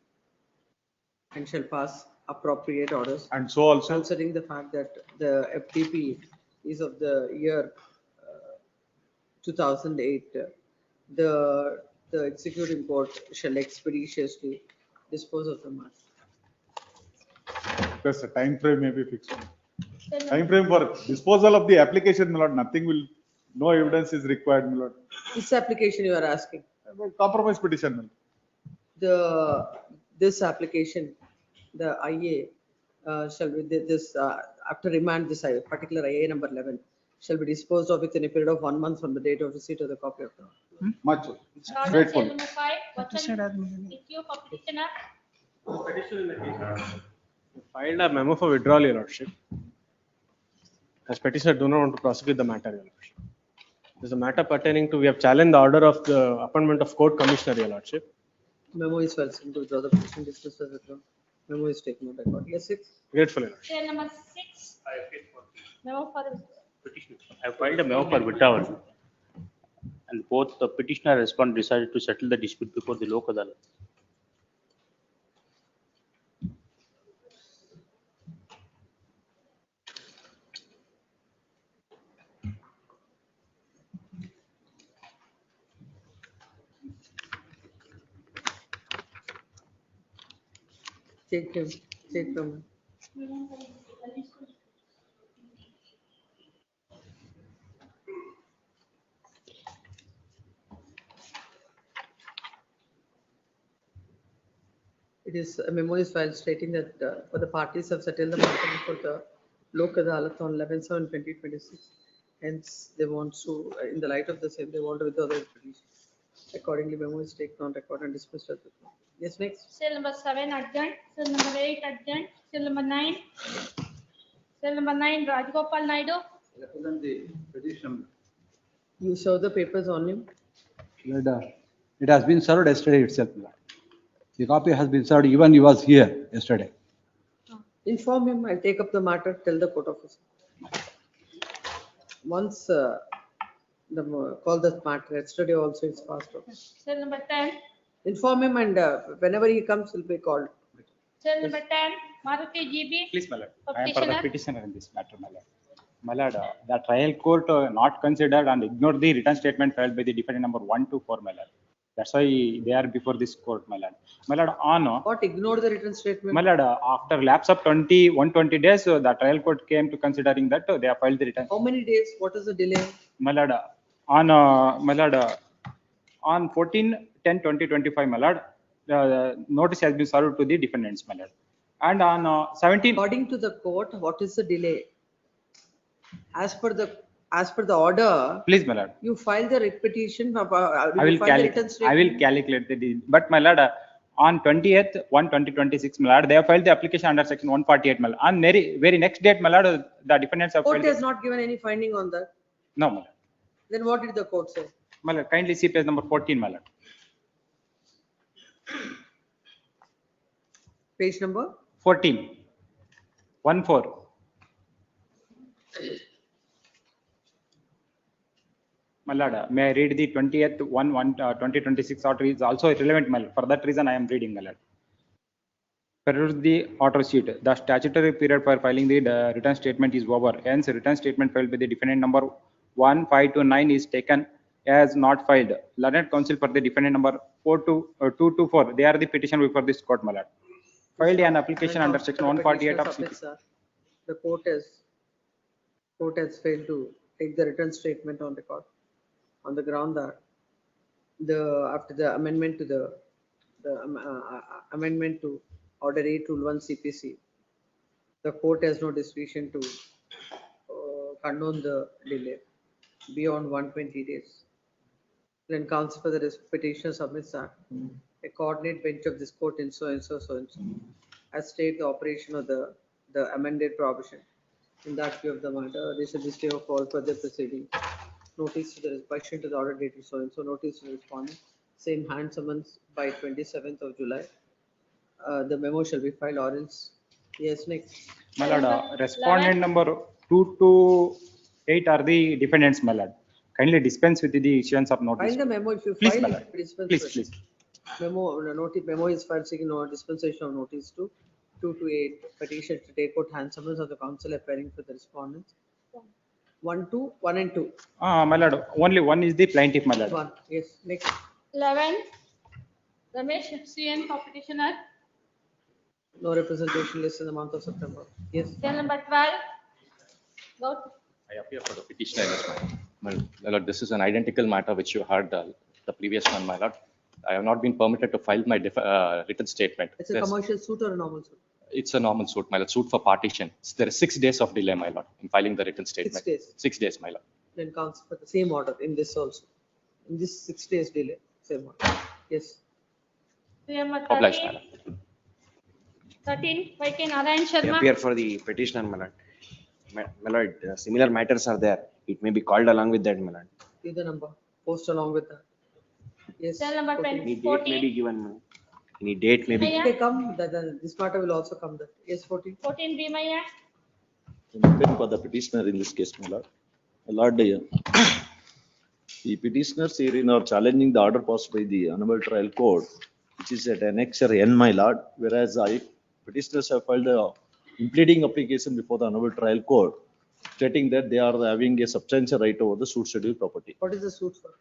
and shall pass appropriate orders. And so also, considering the fact that the FTP is of the year 2008, the executing court shall expeditiously dispose of the matter. there's a time frame may be fixed. Time frame for disposal of the application, my lord, nothing will, no evidence is required, my lord. This application you are asking, Compromise petition, my lord. this application, the IA shall be this after remand, this particular IA number 11 shall be disposed of within a period of 1 month from the date of receipt of the copy of the order. Much Order grateful. number 5, what's issue for petitioner? Filed a memo for withdrawal, Your Lordship. As petitioner do not want to prosecute the matter, Your Lordship. This is a matter pertaining to, we have challenged the order of the appointment of court commissioner, Your Lordship. Memo is filed to withdraw the petition dismissed as withdrawn. Memo is taken on record. Yes, 6. Grateful, Your Lordship. Cell number 6. Memo for the Petitioner. I have filed a memo for withdrawal, and both the petitioner and respondent decided to settle the dispute before the Lok Adalat. Take him. Take them. It is a memo is filed stating that for the parties have settled the matter before the Lok Adalat on 11/7/2026. Hence, they want to, in the light of the same, they want to withdraw the petition. Accordingly, memo is taken on record and dismissed as withdrawn. Yes, next. cell number 7 adjourned, cell number 8 adjourned, cell number 9. Cell number 9 Rajgopal Naidu. Represent the petition. You show the papers on him. It has been served yesterday itself. The copy has been served, even he was here yesterday. Inform him. I'll take up the matter. Tell the court officer. Once call the matter. Yesterday also it's passed off. Cell number 10. Inform him and whenever he comes, he'll be called. Cell number 10 Maruti GB. Please, my lord. For I am for the petitioner. petitioner in this matter, my lord. My lord, the trial court not considered and ignored the written statement filed by the defendant number 1 to 4, my lord. That's why they are before this court, my lord. My lord, on What? Ignore the written statement? my lord, after lapse of 120 days, the trial court came to considering that they have filed the written. How many days? What is the delay? My lord, on my lord, on 14/10/2025, my lord, notice has been served to the defendants, my lord. And on 17. According to the court, what is the delay? As per the order. Please, my lord. You file the writ petition. I will calculate the deal. But my lord, on 20th 1/2026, my lord, they have filed the application under section 148, my lord. On very next date, my lord, the defendants have Court filed. has not given any finding on that. No, my lord. Then what did the court say? My lord, kindly see page number 14, my lord. Page number? 14. 1/4. My lord, may I read the 20th 1/1/2026 order is also relevant, my lord. For that reason, I am reading, my lord. Peruse the order sheet. The statutory period for filing the written statement is over. Hence, written statement filed by the defendant number 1, 5 to 9 is taken as not filed. Learned counsel for the defendant number 2 to 4. They are the petition before this court, my lord. Filed an application under section 148 of CP. The court has failed to take the written statement on record on the ground that after the amendment to amendment to order 8 rule 1 CPC, the court has no discretion to condone the delay beyond 120 days. Then counsel for the petitioner submits that a coordinate bench of this court in so and so has stated the operation of the amended provision. In that view of the matter, this is the stay of all further proceedings. Notice to the respondent to the order dated so and so. Notice to the respondent. Same hand summons by 27th of July. The memo shall be filed or else. Yes, next. My lord, respondent number 2 to 8 are the defendants, my lord. kindly dispense with the issuance of notice. File the memo if you Please, file. my lord. Dispense Please, with- please. Memo is filed seeking no dispensation of notice to 2 to 8 petition to take out handsomeness of the council appearing for the respondents. 1 and 2. My lord, only one is the plaintiff, my lord. 1, yes, next. 11, Ramesh CN for petitioner. No representation list in the month of September. Yes. Cell number 12, Gautam. I appear for the petitioner in this matter. My lord, this is an identical matter which you heard the previous one, my lord. I have not been permitted to file my written statement. It's a commercial suit or a normal suit? It's a normal suit, my lord, suit for partition. There is 6 days of delay, my lord, in filing the written statement. 6 days. 6 days, my lord. Then counts for the same order in this also. In this 6 days delay, same order. Yes. Cell number Obliged, 13, my lord. 13, YK Narayan I Sharma. appear for the petitioner, my lord. My lord, similar matters are there. It may be called along with that, my lord. Give the number, post along with that. Yes. Cell number 14. Any date may be given, my lord. Any date may be. Bhimaya. They come, then this matter will also come there. Yes, 14. 14, Bhimaya. For the petitioner in this case, my lord. My lord, the petitioners herein are challenging the order passed by the Honorable Trial Court, which is at Annexure N, my lord, whereas petitioners have filed a impleading application before the Honorable Trial Court, stating that they are having a substantial right over the suit schedule property. What is the suit for?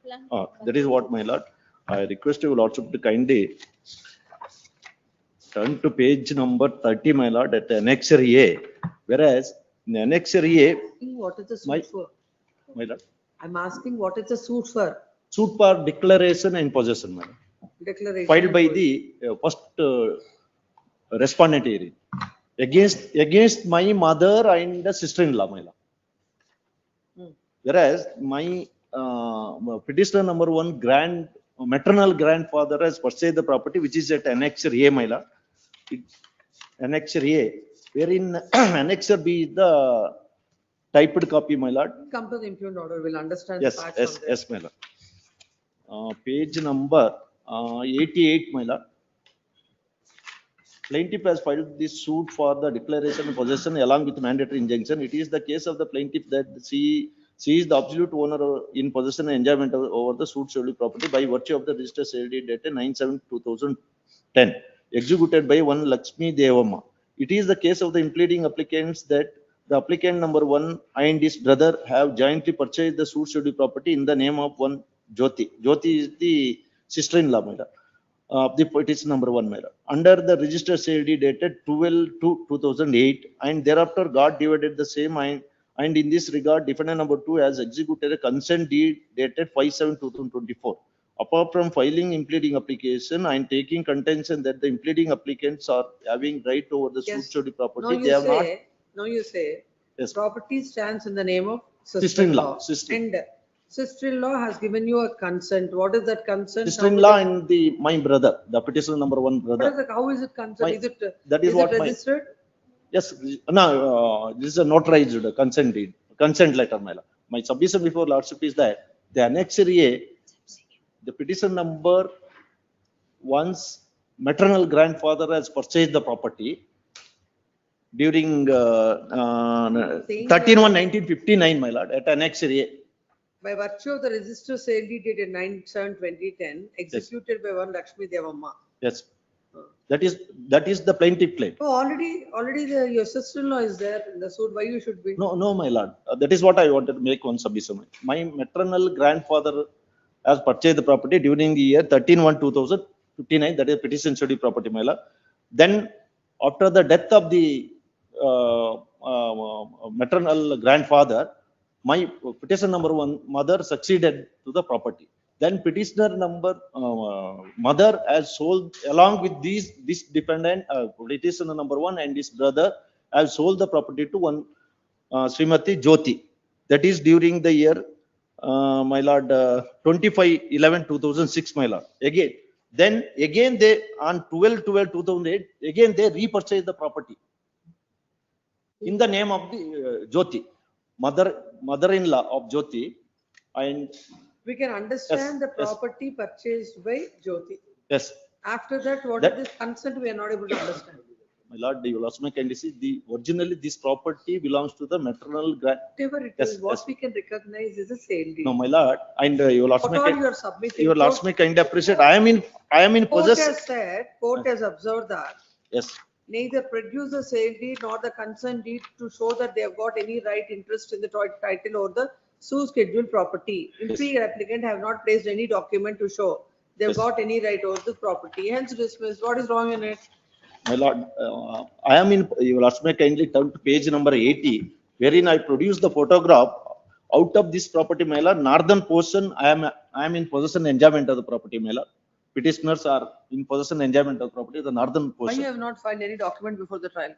That is what, my lord. I request your lordship to kindly turn to page number 30, my lord, at Annexure A, whereas in Annexure A, What is the suit for? my lord, I'm asking what is the suit for? suit for declaration and possession, my lord, Declaration. filed by the first respondent herein against my mother and the sister-in-law, my lord. Whereas my petitioner number 1 maternal grandfather has purchased the property, which is at Annexure A, my lord. Annexure A, wherein Annexure B is the typed copy, my lord. Come to the impugned order, we'll understand. Yes, the facts yes, from there. yes, my lord. Page number 88, my lord. Plaintiff has filed this suit for the declaration and possession along with mandatory injunction. It is the case of the plaintiff that she is the absolute owner in possession and enjoyment over the suit schedule property by virtue of the registered sale deed dated 9/7/2010, executed by one Lakshmi Devamma. It is the case of the impleading applicants that the applicant number 1 and his brother have jointly purchased the suit schedule property in the name of one Jyoti. Jyoti is the sister-in-law, my lord. The petition number 1, my lord, under the registered sale deed dated 12/2/2008, and thereafter got divided the same, and in this regard defendant number 2 has executed a consent deed dated 5/7/2024. Apart from filing impleading application and taking contention that the impleading applicants are having right over the suit schedule property, they have not. Now you say, Yes. property stands in the name of Sister-in-law. sister-in-law. And sister-in-law has given you a consent. What is that consent? Sister-in-law and my brother, the petitioner number 1 brother. How is it consent? Is it, that is is what it my- registered? Yes, no, this is a notarized consent deed, consent letter, my lord. My submission before lordship is that the Annexure A, the petition number 1's maternal grandfather has purchased the property during 13/1/1959, my lord, at Annexure A. By virtue of the register sale deed dated 9/7/2010, executed by one Lakshmi Devamma. Yes, that is the plaintiff claim. Oh, already your sister-in-law is there in the suit. Why you should be? No, my lord. That is what I wanted to make one submission. My maternal grandfather has purchased the property during the year 13/1/2059. That is petition schedule property, my lord. Then, after the death of the maternal grandfather, my petition number 1 mother succeeded to the property. Then petitioner number mother has sold along with this dependent petitioner number 1 and his brother have sold the property to one Srimati Jyoti. That is during the year my lord 25/11/2006, my lord. Again they on 12/12/2008 again they repurchased the property in the name of the Jyoti, mother-in-law of Jyoti, and We can understand Yes, the property purchased by Jyoti. yes. After that, what That- is this consent? We are not able to understand. My lord, you will also make kindly see the originally this property belongs to the maternal grand. Whatever it Yes, is, what yes. we can recognize is a sale deed. No, my lord, and you will also What make. all you are submitting? You will also make kindly appreciate. I am in Court possess. has said, court has observed that Yes. neither produce the sale deed nor the consent deed to show that they have got any right interest in the title or the sue scheduled property. Impleading applicant have not placed any document to show they've Yes. got any right over the property, hence dismissed. What is wrong in it? My lord, I am in, you will also make kindly turn to page number 80, wherein I produce the photograph out of this property, my lord, northern portion, I am in possession and enjoyment of the property, my lord. Petitioners are in possession and enjoyment of property, the northern Why portion. you have not filed any document before the trial?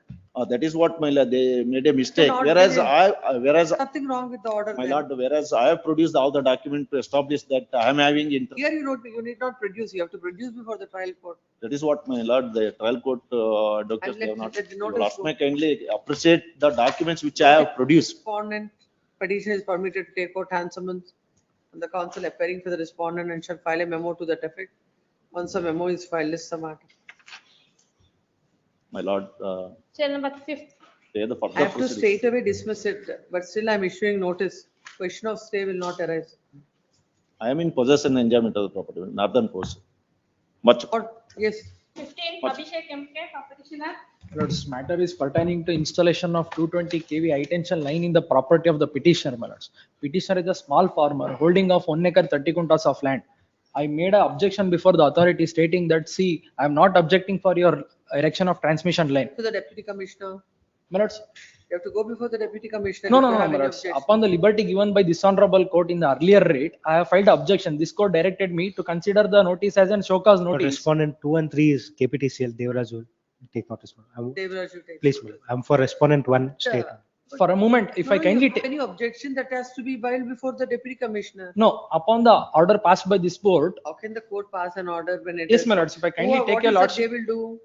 That is what, my lord, they made a mistake, Not whereas really. whereas, Nothing wrong with the order my then. lord, whereas I have produced all the document to establish that I am having interest. Here you need not produce, you have to produce before the trial court. That is what, my lord, the trial court doctors, they have not. let the You will notice also go. may kindly appreciate the documents which I have produced. Respondent petition is permitted to take out hand summons and the counsel appearing for the respondent and shall file a memo to that effect. Once a memo is filed, list the matter. My lord, Cell number 5. they are the I further have to proceedings. straight away dismiss it, but still I am issuing notice. Question of stay will not arise. I am in possession and enjoyment of the property, northern portion. Much. Yes. 15, Much. Abhishek MK, petitioner. Lords, matter is pertaining to installation of 220 kV high tension line in the property of the petitioner, my lords. Petitioner is a small farmer holding of 1 acre 30 quintals of land. I made an objection before the authority stating that, see, I am not objecting for your erection of transmission line. To the deputy commissioner. My lords, You have to go before the deputy commissioner. no, if no, you no, have my any lords. objection. Upon the liberty given by this honorable court in the earlier rate, I have filed objection. This court directed me to consider the notice as an show cause But notice. respondent 2 and 3 is KPTCL, Devraj will take notice. Devraj, you take. Please, madam. I'm for respondent 1 state. For a moment, if I kindly take. Any objection that has to be filed before the deputy commissioner? no, upon the order passed by this board, How can the court pass an order when it yes, is- my lords, if I kindly What take is your that lordship, they will do?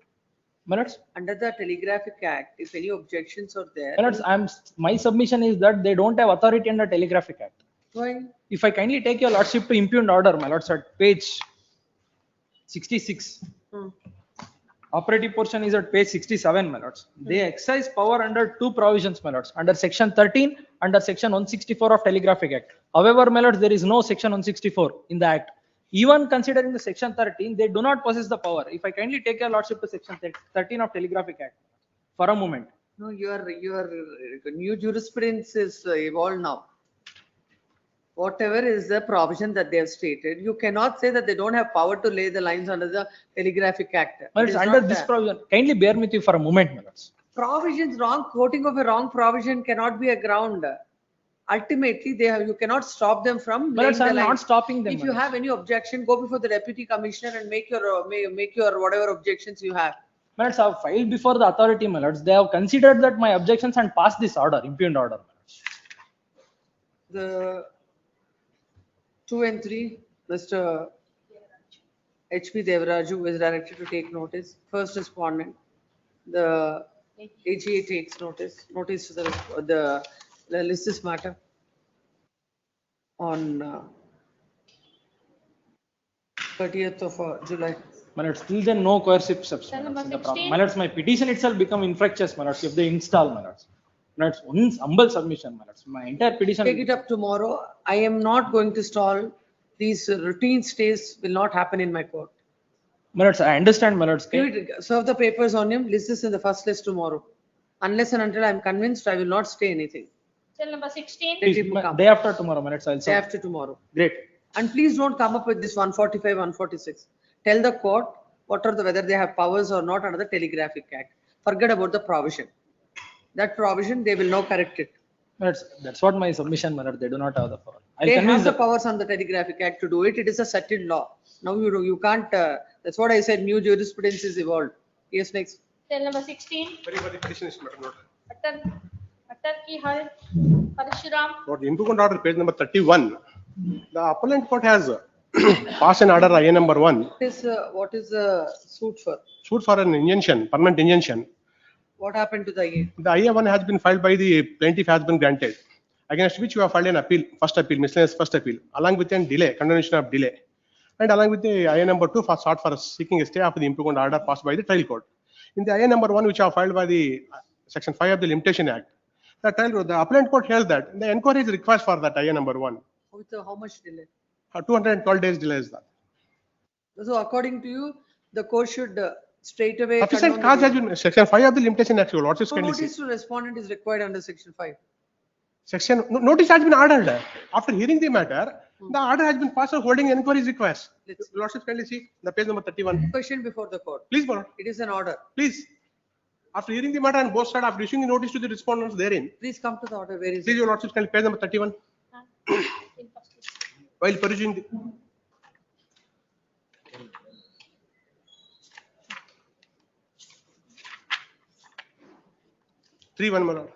my lords, Under the Telegraphic Act, if any objections are there. my lords, my submission is that they don't have authority under Telegraphic Act. Why? If I kindly take your lordship to impugn order, my lords, at page 66. Hmm. Operative portion is at page 67, my lords. They exercise power under two provisions, my lords, under section 13, under section 164 of Telegraphic Act. However, my lords, there is no section 164 in the act. Even considering the section 13, they do not possess the power. If I kindly take your lordship to section 13 of Telegraphic Act for a moment. No, your new jurisprudence is evolved now. Whatever is the provision that they have stated, you cannot say that they don't have power to lay the lines under the Telegraphic Act. My It lords, is under not this there. provision, kindly bear with you for a moment, my lords. Provisions wrong, quoting of a wrong provision cannot be a ground. Ultimately, you cannot stop them from My laying lords, the I am lines. not stopping them. If my you lords. have any objection, go before the deputy commissioner and make your whatever objections you have. My lords, I have filed before the authority, my lords. They have considered that my objections and passed this order, impugned order. The 2 and 3, Mr. H.P. Devraju is directed to take notice. First respondent, the AGA takes notice to the list this matter on 30th of July. My lords, still then no coercive steps. My lords, in the problem. My lords, my petition itself become infractious, my lords, if they install, my lords. My lords, one humble submission, my lords. My entire petition. Take it up tomorrow. I am not going to stall. These routine stays will not happen in my court. My lords, I understand, my lords. Serve the papers on him. List this in the first list tomorrow. Unless and until I am convinced, I will not stay anything. Cell number 16. Please, day after tomorrow, my lords, I'll Day serve. after tomorrow. Great. And please don't come up with this 145, 146. Tell the court whether they have powers or not under the Telegraphic Act. Forget about the provision. That provision, they will now correct it. That's what my submission, my lord. They do not have the power. I'll They have convince the the powers on the Telegraphic Act to do it. It is a settled law. Now you can't, that's what I said, new jurisprudence is evolved. Yes, next. Cell number 16. Very petition is matter note. Attarki Hal, Parishuram. For the impugned order, page number 31, the appellant court has passed an order IA number 1. What is the suit for? Suit for an injunction, permanent injunction. What happened to the IA? The IA 1 has been filed by the plaintiff, has been granted, against which you have filed an appeal, first appeal, miscellaneous first appeal, along with a delay, condemnation of delay, and along with the IA number 2 for sought for seeking a stay of the impugned order passed by the trial court. in the IA number 1, which are filed by the section 5 of the Limitation Act, the appellant court held that the inquiry is required for that IA number 1. With how much delay? 212 days delay is that. So according to you, the court should straight away. Sufficient cause has been, section 5 of the Limitation Act, your lordship So kindly see. notice to respondent is required under section 5. Notice has been ordered. After hearing the matter, the order has been passed for holding inquiry request. Lordship kindly see the page number 31. Question before the court. Please, Lord. It is an order. Please. After hearing the matter on both sides, after issuing the notice to the respondents therein. Please come to the order. Where is Please, it? your lordship kindly page number 31. While perusing the. Three one, my lord.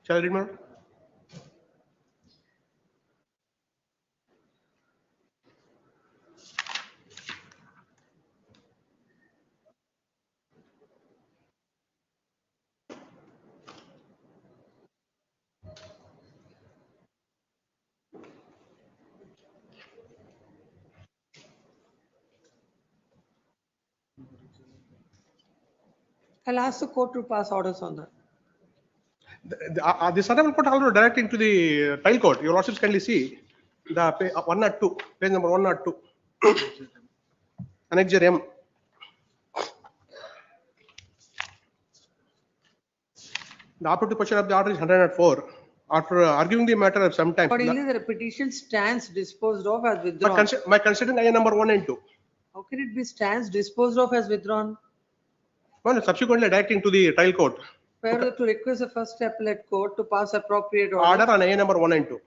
Shall I read, my lord? I'll ask the court to pass orders on that. The Honorable Court also directing to the trial court. Your lordships kindly see the 102, page number 102. Annexure M. The operative portion of the order is 104. After arguing the matter of some time. Accordingly, the petition stands disposed of as withdrawn. My considering IA number 1 and 2. How can it be stands disposed of as withdrawn? Well, subsequently directing to the trial court. Further to request the first appellate court to pass appropriate Order on IA number 1 and 2.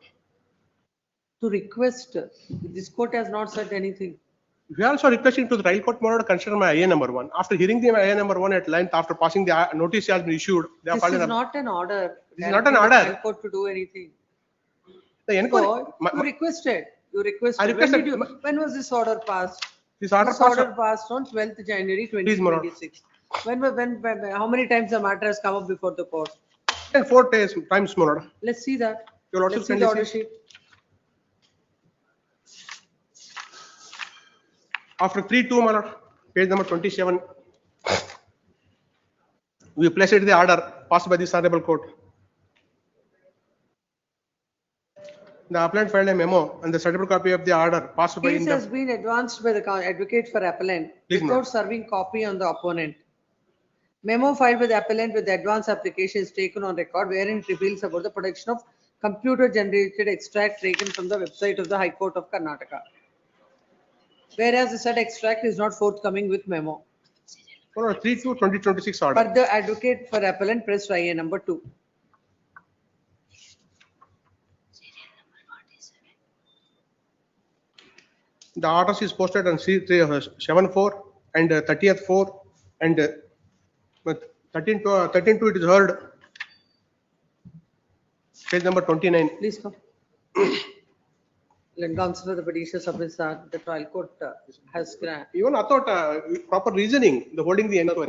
To request, this court has not said anything. We are also requesting to the trial court more to consider my IA number 1. After hearing the IA number 1 at length, after passing the notice has been issued. This is not an order. This is not an order. Trial court to do anything. The inquiry. So, you requested. You requested. I requested. When was this order passed? This order passed on 12th January 2026. How many times the matter has come up before the court? And 4 times, my lord. Let's see that. Your lordship Let's see the order sheet. After 3-2, my lord, page number 27, we placed the order passed by this honorable court. The appellant filed a memo and the certificate copy of the order passed by. Case has been advanced by the advocate for appellant without serving copy on the opponent. Memo filed by the appellant with the advance application is taken on record wherein it reveals about the production of computer generated extract taken from the website of the High Court of Karnataka. Whereas the said extract is not forthcoming with memo. 3/2/2026 order. But the advocate for appellant pressed IA number 2. The orders is posted on C7/4 and 30th/4 and 13/2 it is heard. Page number 29. Please come. Let consider the petition submits that the trial court has granted. Even I thought proper reasoning, the holding the inquiry.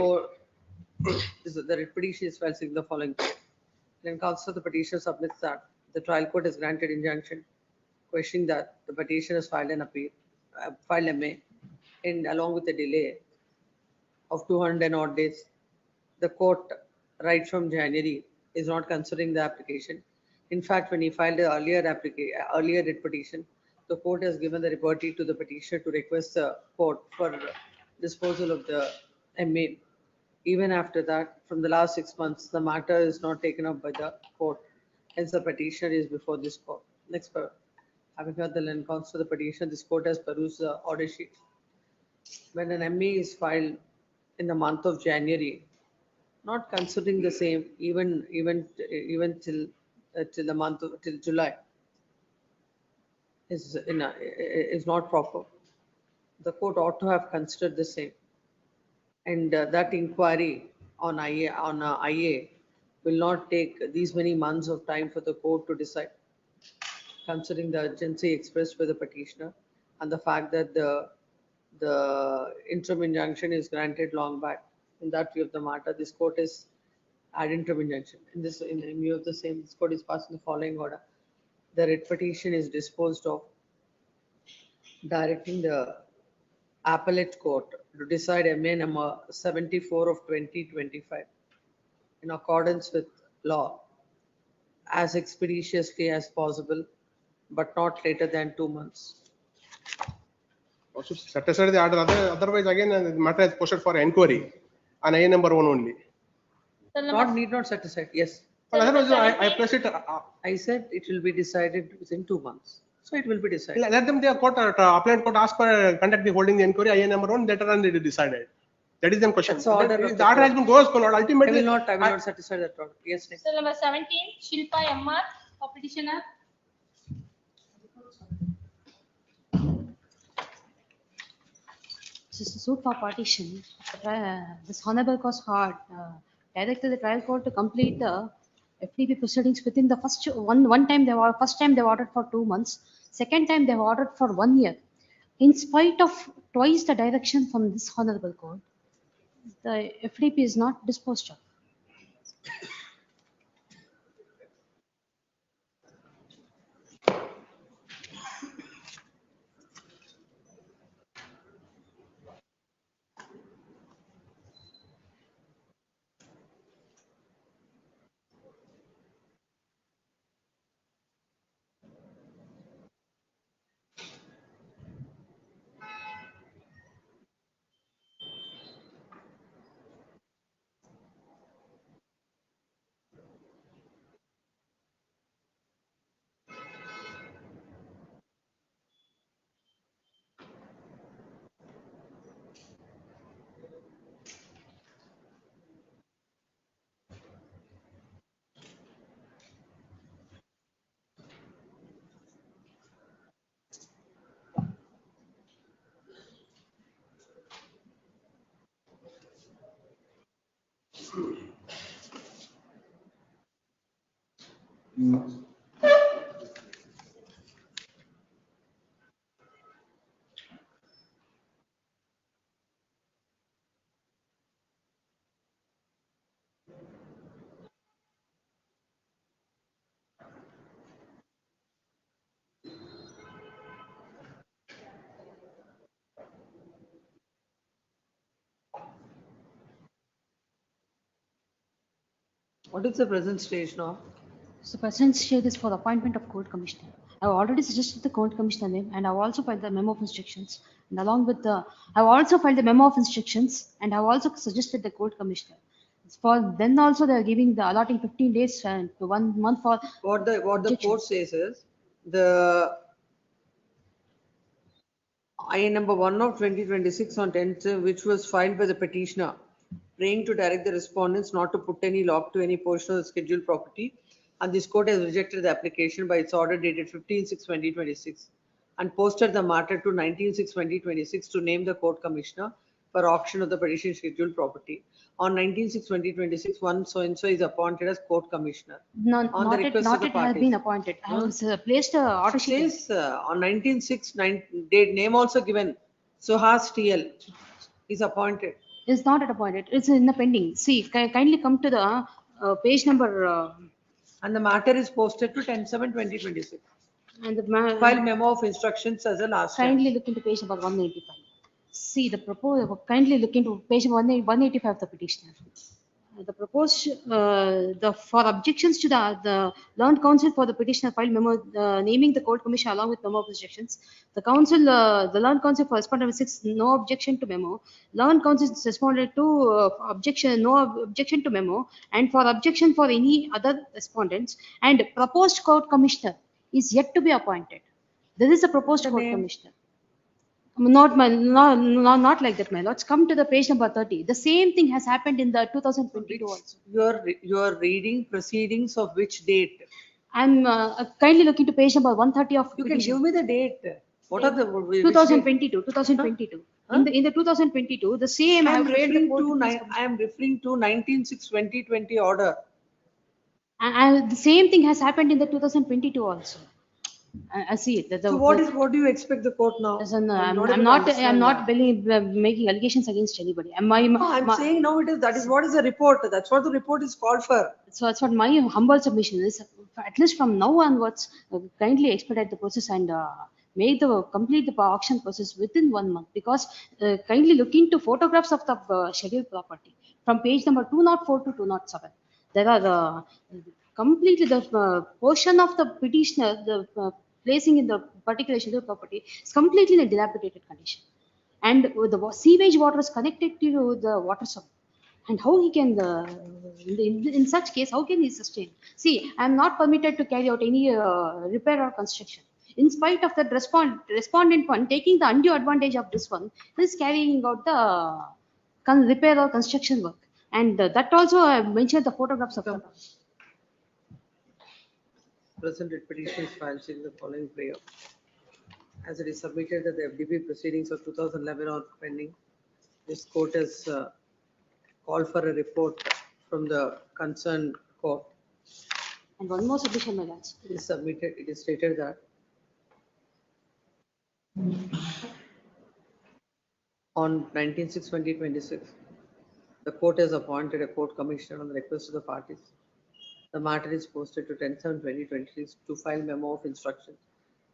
The petition is filed in the following. Then consider the petition submits that the trial court has granted injunction, questioning that the petition has filed an appeal, filed MA, and along with the delay of 200 odd days, the court right from January is not considering the application. In fact, when he filed the earlier writ petition, the court has given the liberty to the petitioner to request the court for disposal of the MA. Even after that, from the last 6 months, the matter is not taken up by the court. Hence, the petitioner is before this court. Next, having heard the land counsel the petition, this court has perused the order sheet. When an MA is filed in the month of January, not considering the same, even till the month of till July, is not proper. The court ought to have considered the same, and that inquiry on IA will not take these many months of time for the court to decide, considering the urgency expressed by the petitioner and the fact that the interim injunction is granted long back. In that view of the matter, this court is ad interim injunction. In view of the same, this court is passing the following order. The writ petition is disposed of directing the Appellate Court to decide MA number 74 of 2025 in accordance with law as expeditiously as possible, but not later than 2 months. Also set aside the order, otherwise again the matter is posted for inquiry on IA number 1 only. Need not set aside, yes. Well, otherwise I press it. I said it will be decided within 2 months. So it will be decided. Let them, the court, appellate court ask for conduct the holding the inquiry, IA number 1, later on they decided. That is the question. That's the order of The order has been goes, but ultimately. I will not set aside that order. Yes, next. Cell number 17, Shilpa MR, for petitioner. This is a suit for partition. This honorable cause had directed the trial court to complete the FTP proceedings within the first time they ordered for 2 months. Second time they ordered for 1 year. In spite of twice the direction from this honorable court, the FTP is not disposed of. What is the present stage now? So present state is for the appointment of court commissioner. I have already suggested the court commissioner name and I have also filed the memo of instructions. And along with the, I have also filed the memo of instructions and I have also suggested the court commissioner. For then also they are giving the allotting 15 days and to 1 month for. What the court says is the IA number 1 of 2026 on 10th, which was filed by the petitioner, praying to direct the respondents not to put any lock to any portion of the scheduled property, and this court has rejected the application by its order dated 15/6/2026 and posted the matter to 19/6/2026 to name the court commissioner for auction of the petition scheduled property. On 19/6/2026, one so and so is appointed as court commissioner. No, on the request of the has parties. been appointed. I have placed a order sheet. Says on 19/6, date name also given. Suhas TL is appointed. Is not appointed. It's in the pending. See, kindly come to the page number. And the matter is posted to 10/7/2026. And the file memo of instructions as a last. Kindly look into page number 185. See the proposal. Kindly look into page 185 of the petitioner. The proposed for objections to the learned counsel for the petitioner file memo naming the court commissioner along with memo of instructions. The counsel, the learned counsel for respondent 6, no objection to memo. Learned counsel responded to no objection to memo, and for objection for any other respondents. And proposed court commissioner is yet to be appointed. There is a proposed court commissioner. Not like that, my lords. Come to the page number 30. The same thing has happened in the 2022 also. You are reading proceedings of which date? I'm kindly looking to page number 130 of. You can give me the date. What are the 2022? 2022. Huh? In the 2022, the same. I am referring to 19/6/2020 order. And the same thing has happened in the 2022 also. I see it. So what do you expect the court now? I'm not making allegations against anybody. I'm saying now that is what is the report. That's what the report is called for. So that's what my humble submission is. At least from now onwards, kindly expedite the process and make the complete the auction process within 1 month, because kindly look into photographs of the scheduled property from page number 204 to 207. There are completely the portion of the petitioner, the placing in the particular scheduled property is completely in a dilapidated condition, and the sewage water is connected to the water supply. And how he can, in such case, how can he sustain? See, I am not permitted to carry out any repair or construction. In spite of that respondent one taking the undue advantage of this one, is carrying out the repair or construction work. And that also I mentioned the photographs of the. Presented petition is filed seeking the following prayer. As it is submitted that the FDP proceedings of 2011 are pending, this court has called for a report from the concerned court. And one more submission, my lords. It is submitted, it is stated that on 19/6/2026, the court has appointed a court commissioner on the request of the parties. The matter is posted to 10/7/2026 to file memo of instruction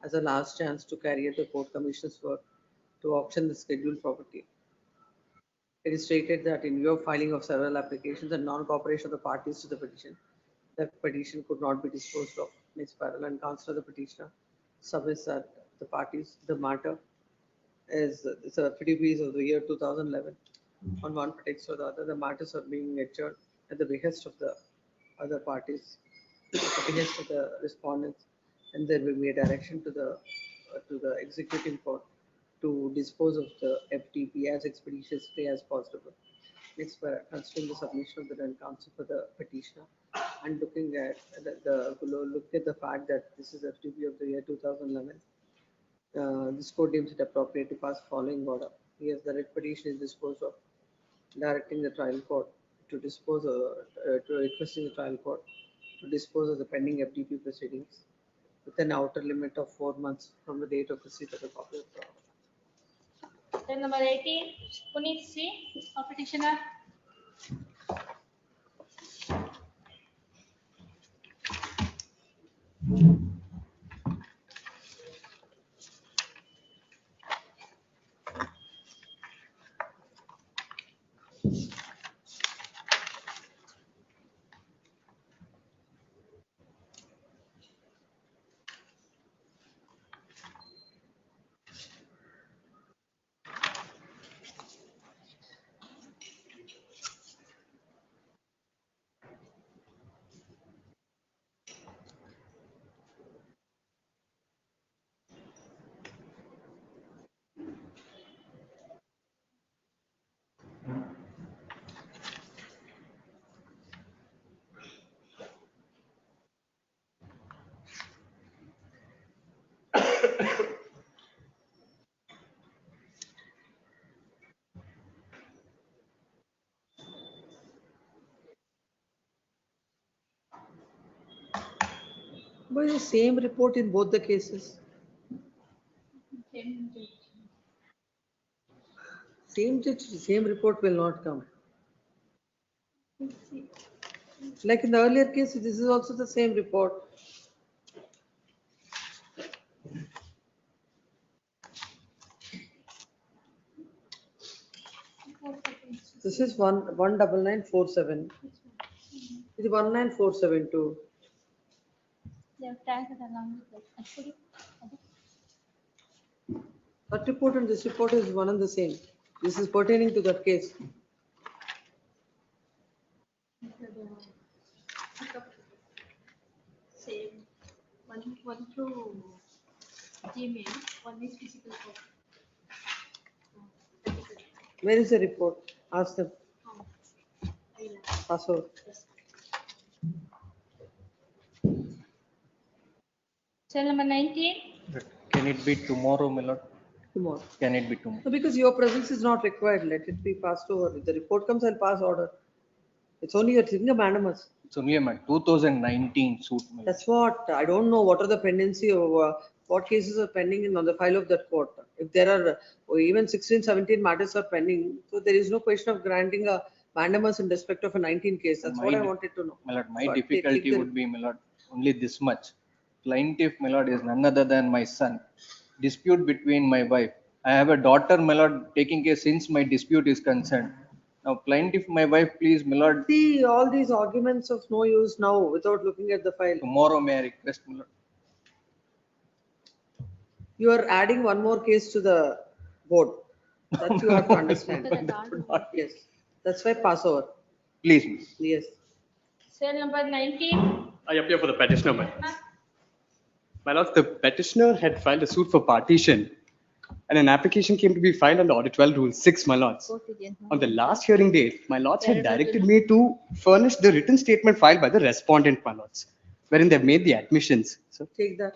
as a last chance to carry out the court commissioner's work to auction the scheduled property. It is stated that in view of filing of several applications and non-cooperation of the parties to the petition, the petition could not be disposed of. Ms. Parallel and counsel of the petitioner submits that the parties, the matter is a FDPs of the year 2011. On one pretext or the other, the matters are being adjourned at the behest of the other parties, at the behest of the respondents, and there will be a direction to the executive court to dispose of the FTP as expeditiously as possible. Next, considering the submission of the then counsel for the petitioner and looking at the fact that this is FTP of the year 2011, this court deems it appropriate to pass following order. Yes, the writ petition is disposed of, directing the trial court to dispose of, to requesting the trial court to dispose of the pending FTP proceedings with an outer limit of 4 months from the date of receipt of the copy of the order. Then number 18, Puneet C, a petitioner. But the same report in both the cases. Same judge, same report will not come. Like in the earlier case, this is also the same report. This is 19947. It is 19472. They have tagged it along with it. Actually, That report and this report is one and the same. This is pertaining to that case. same. One through Gmail, one is physical copy. Where is the report? Ask them. Password. Cell number 19. Can it be tomorrow, my lord? Tomorrow. Can it be tomorrow? No, because your presence is not required. Let it be passed over. If the report comes, I'll pass order. It's only a thing of mandamus. It's only a 2019 suit. my lord. That's what, I don't know what are the pendency of what cases are pending on the file of that court. If there are, or even 16, 17 matters are pending, so there is no question of granting a mandamus in respect of a 19 case. That's what I wanted to know. My lord, my But difficulty would be, my lord, only this much. Plaintiff, my lord, is none other than my son. dispute between my wife. I have a daughter, my lord, taking case since my dispute is concerned. Now plaintiff, my wife, please, my lord, See, all these arguments of no use now without looking at the file. tomorrow may I request, my lord. You are adding one more case to the board. That you have to understand. Yes, that's why pass over. Please. Yes. Cell number 19. I appear for the petitioner, my lords. My lords, the petitioner had filed a suit for partition and an application came to be filed under Order 12 Rule 6, my lords. On the last hearing date, my lords had directed me to furnish the written statement filed by the respondent, my lords, wherein they have made the admissions. So, Take that.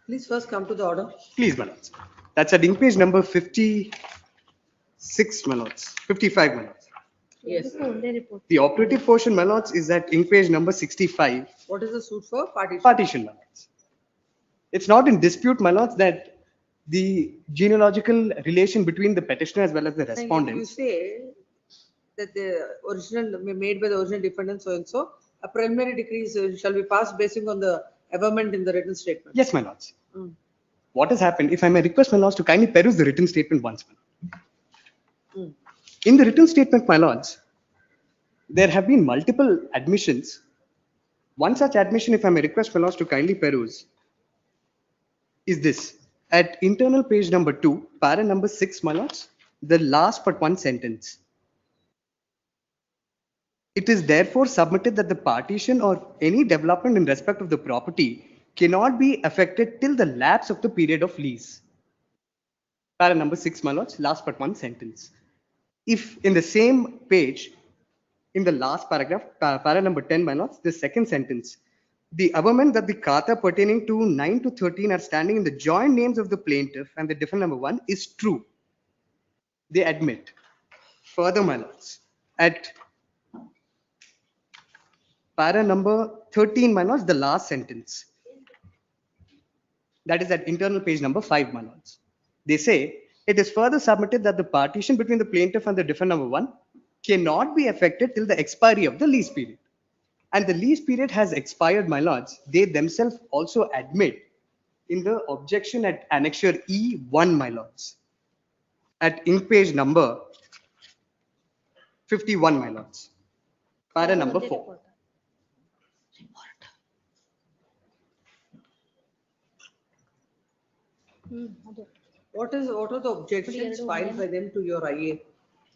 Please first come to the order. please, my lords. That's at ink page number 56, my lords, 55, my lords. Yes. The operative portion, my lords, is at ink page number 65. What is the suit for? Partition. Partition, my lords. It's not in dispute, my lords, that the genealogical relation between the petitioner as well as the You respondents. say that the original, made by the original defendant so and so, a preliminary decree shall be passed basing on the averment in the written statement. Yes, my lords. Mm. What has happened, if I may request my lords to kindly peruse the written statement once, my lord. Mm. In the written statement, my lords, there have been multiple admissions. One such admission, if I may request my lords to kindly peruse, is this. At internal page number 2, para number 6, my lords, the last but one sentence. It is therefore submitted that the partition or any development in respect of the property cannot be affected till the lapse of the period of lease. Para number 6, my lords, last but one sentence. If in the same page, in the last paragraph, para number 10, my lords, the second sentence, the averment that the kata pertaining to 9 to 13 are standing in the joint names of the plaintiff and the defendant number 1 is true. They admit. Further, my lords, at para number 13, my lords, the last sentence. That is at internal page number 5, my lords. They say, it is further submitted that the partition between the plaintiff and the defendant number 1 cannot be affected till the expiry of the lease period. And the lease period has expired, my lords. They themselves also admit in the objection at annexure E1, my lords, at ink page number 51, my lords, para number 4. What are the objections filed by them to your IA?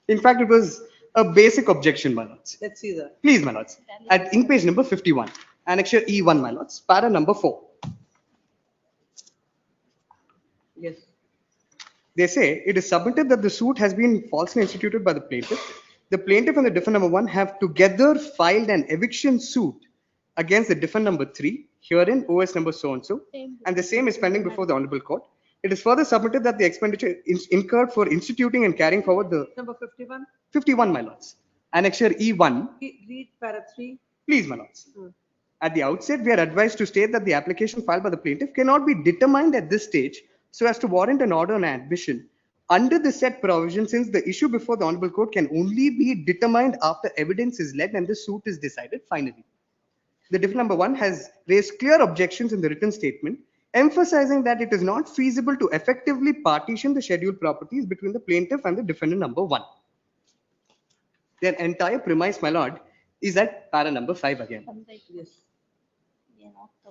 In fact, it was a basic objection, my lords. Let's see that. Please, my lords, at ink page number 51, annexure E1, my lords, para number 4. Yes. They say it is submitted that the suit has been falsely instituted by the plaintiff. The plaintiff and the defendant number 1 have together filed an eviction suit against the defendant number 3, herein OS number so and so, and the same is pending before the Honorable Court. It is further submitted that the expenditure is incurred for instituting and carrying forward the Number 51. 51, my lords, annexure E1. Read para 3. Please, my lords. At the outset, we are advised to state that the application filed by the plaintiff cannot be determined at this stage so as to warrant an order on admission under the said provision, since the issue before the Honorable Court can only be determined after evidence is led and the suit is decided finally. The defendant number 1 has raised clear objections in the written statement, emphasizing that it is not feasible to effectively partition the scheduled properties between the plaintiff and the defendant number 1. Their entire premise, my lord, is at para number 5 again. Yes.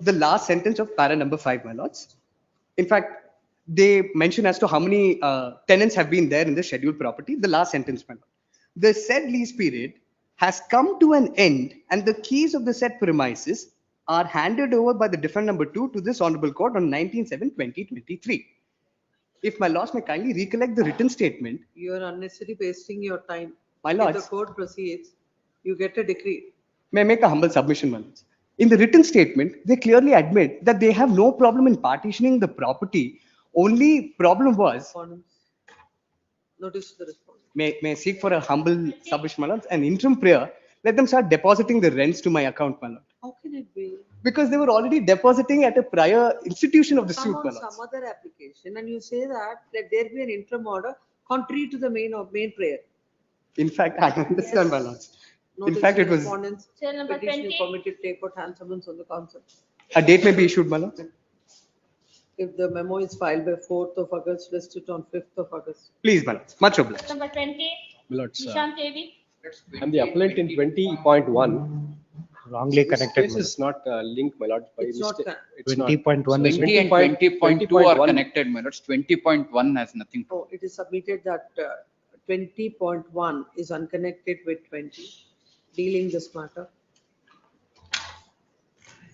The last sentence of para number 5, my lords. In fact, they mention as to how many tenants have been there in the scheduled property. The last sentence, my lord. The said lease period has come to an end and the keys of the said premises are handed over by the defendant number 2 to this Honorable Court on 19/7/2023. If my lords may kindly recollect the written statement. You are unnecessarily wasting your time. My If lords. the court proceeds, you get a decree. May I make a humble submission, my lords? In the written statement, they clearly admit that they have no problem in partitioning the property. Only problem was, Notice the response. may I seek for a humble submission, my lords, an interim prayer, let them start depositing the rents to my account, my lord. How can it be? Because they were already depositing at a prior institution of the Come suit, on my lords. some other application and you say that let there be an interim order contrary to the main prayer. In fact, I understand, my lords. In Notice fact, the it was, respondents, Cell number petitioner 20. permitted take out hand summons on the counsel. A date may be issued, my lord. If the memo is filed by 4th of August, list it on 5th of August. Please, my lord. Much obliged. Number 20, Milords, Nishant AV. I'm the appellant in 20.1. Wrongly This connected. case is not linked, my lord, by It's not mistake. con- It's not. 20.1 is 20 and 20.2 are connected, my lords. 20.1 has nothing. Oh, it is submitted that 20.1 is unconnected with 20, dealing this matter.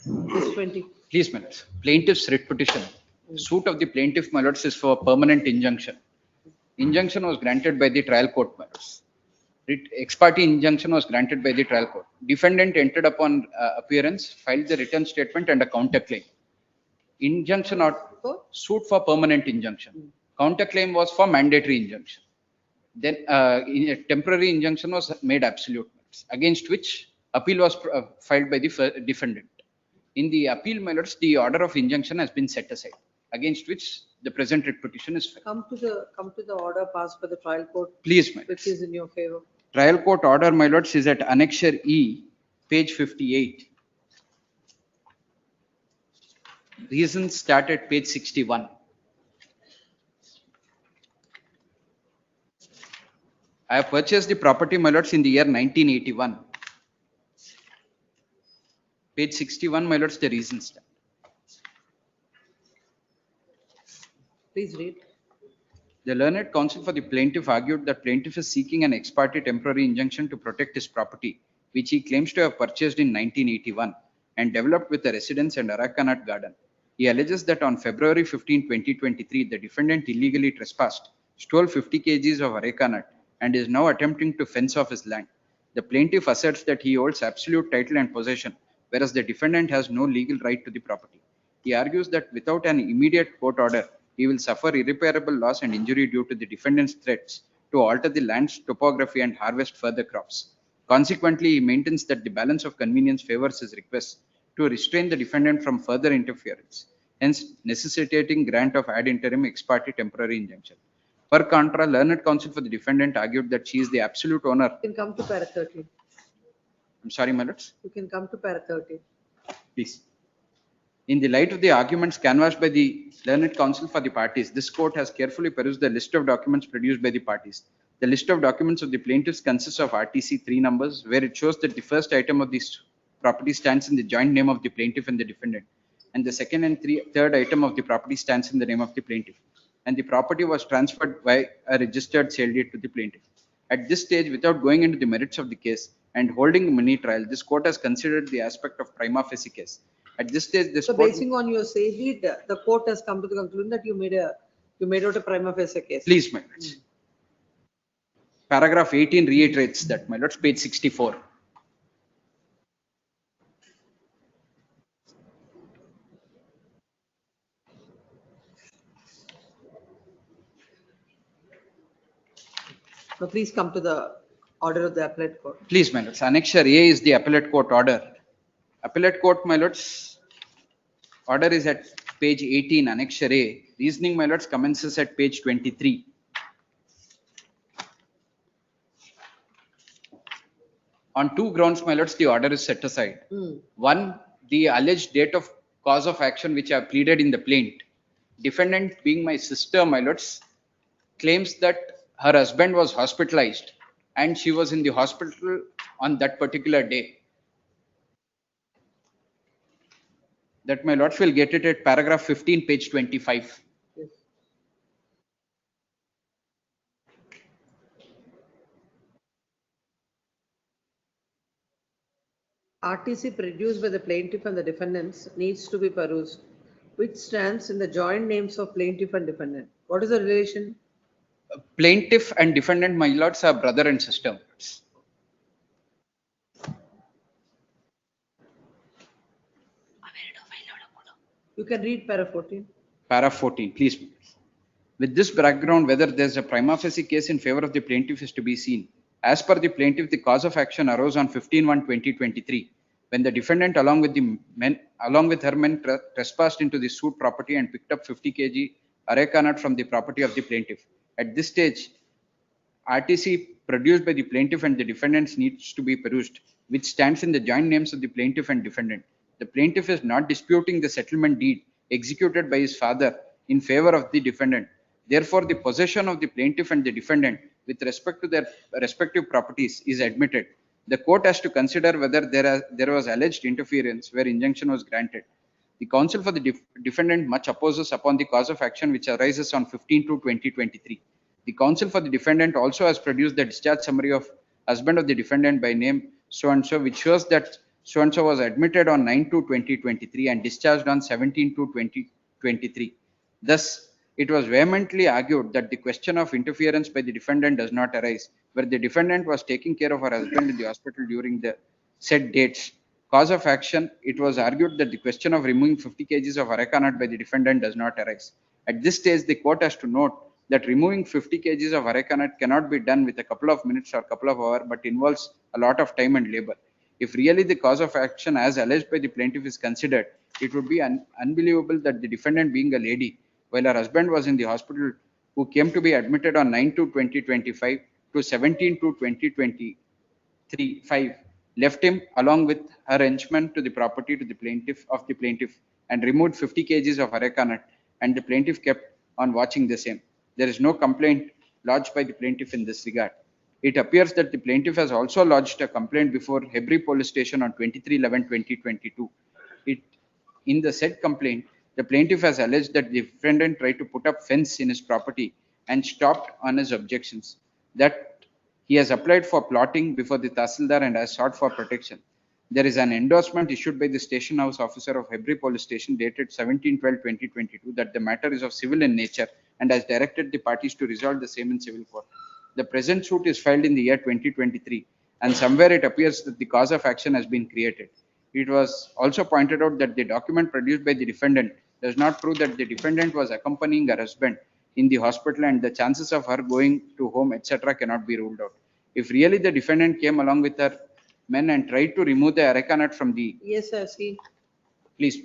It's 20. Please, my lords. Plaintiff's writ petition. Suit of the plaintiff, my lords, is for permanent injunction. Injunction was granted by the trial court, my lords. Ex parte injunction was granted by the trial court. Defendant entered upon appearance, filed the written statement and a counterclaim. Injunction or suit for permanent injunction. Counterclaim was for mandatory injunction. Then a temporary injunction was made absolute, against which appeal was filed by the defendant. In the appeal, my lords, the order of injunction has been set aside, against which the present writ petition is filed. Come to the order passed by the trial court. Please, my Which is in your favor. Trial court order, my lords, is at Annexure E, page 58. Reasons start at page 61. I have purchased the property, my lords, in the year 1981. Page 61, my lords, the reasons start. Please read. The learned counsel for the plaintiff argued that plaintiff is seeking an ex parte temporary injunction to protect his property, which he claims to have purchased in 1981 and developed with a residence and areca nut garden. He alleges that on February 15, 2023, the defendant illegally trespassed, stole 50 kgs of areca nut, and is now attempting to fence off his land. The plaintiff asserts that he holds absolute title and possession, whereas the defendant has no legal right to the property. He argues that without an immediate court order, he will suffer irreparable loss and injury due to the defendant's threats to alter the land's topography and harvest further crops. Consequently, he maintains that the balance of convenience favors his request to restrain the defendant from further interference, hence necessitating grant of ad interim ex parte temporary injunction. Per contra, learned counsel for the defendant argued that she is the absolute owner. You can come to para 13. I'm sorry, my lords. You can come to para 13. Please. In the light of the arguments canvassed by the learned counsel for the parties, this court has carefully perused the list of documents produced by the parties. The list of documents of the plaintiffs consists of RTC 3 numbers, where it shows that the first item of this property stands in the joint name of the plaintiff and the defendant, and the second and third item of the property stands in the name of the plaintiff, and the property was transferred by a registered sale deed to the plaintiff. At this stage, without going into the merits of the case and holding a mini trial, this court has considered the aspect of prima facie case. At this stage, this So court, basing on your say deed, the court has come to the conclusion that you made out a prima facie case. please, my lords. Paragraph 18 reiterates that, my lords, page 64. Now please come to the order of the appellate court. Please, my lords. Annexure A is the appellate court order. Appellate court, my lords, order is at page 18, Annexure A. Reasoning, my lords, commences at page 23. On two grounds, my lords, the order is set aside. One, the alleged date of cause of action which I have pleaded in the plaint. Defendant, being my sister, my lords, claims that her husband was hospitalized and she was in the hospital on that particular day. That, my lords, will get it at paragraph 15, page 25. RTC produced by the plaintiff and the defendants needs to be perused, which stands in the joint names of plaintiff and defendant. What is the relation? Plaintiff and defendant, my lords, are brother and sister. You can read para 14. Para 14, please. With this background, whether there is a prima facie case in favor of the plaintiff is to be seen. As per the plaintiff, the cause of action arose on 15/1/2023, when the defendant, along with her men, trespassed into the suit property and picked up 50 kg areca nut from the property of the plaintiff. At this stage, RTC produced by the plaintiff and the defendants needs to be perused, which stands in the joint names of the plaintiff and defendant. the plaintiff is not disputing the settlement deed executed by his father in favor of the defendant. Therefore, the possession of the plaintiff and the defendant with respect to their respective properties is admitted. The court has to consider whether there was alleged interference where injunction was granted. The counsel for the defendant much opposes upon the cause of action which arises on 15/2/2023. The counsel for the defendant also has produced the discharge summary of husband of the defendant by name so and so, which shows that so and so was admitted on 9/2/2023 and discharged on 17/2/2023. Thus, it was vehemently argued that the question of interference by the defendant does not arise, where the defendant was taking care of her husband in the hospital during the said dates. Cause of action, it was argued that the question of removing 50 kgs of areca nut by the defendant does not arise. At this stage, the court has to note that removing 50 kgs of areca nut cannot be done with a couple of minutes or couple of hours, but involves a lot of time and labor. If really the cause of action as alleged by the plaintiff is considered, it would be unbelievable that the defendant, being a lady, while her husband was in the hospital, who came to be admitted on 9/2/2025 to 17/2/2023, left him along with arrangement to the property to the plaintiff and removed 50 kgs of areca nut, and the plaintiff kept on watching the same. There is no complaint lodged by the plaintiff in this regard. It appears that the plaintiff has also lodged a complaint before Hebri Police Station on 23/11/2022. In the said complaint, the plaintiff has alleged that the defendant tried to put up fence in his property and stopped on his objections, that he has applied for plotting before the Tahsildar and has sought for protection. There is an endorsement issued by the station house officer of Hebri Police Station dated 17/12/2022 that the matter is of civil in nature and has directed the parties to resolve the same in civil court. The present suit is filed in the year 2023, and somewhere it appears that the cause of action has been created. It was also pointed out that the document produced by the defendant does not prove that the defendant was accompanying her husband in the hospital, and the chances of her going to home, etc. cannot be ruled out. If really the defendant came along with her men and tried to remove the areca nut from the... Yes, sir, see. Please.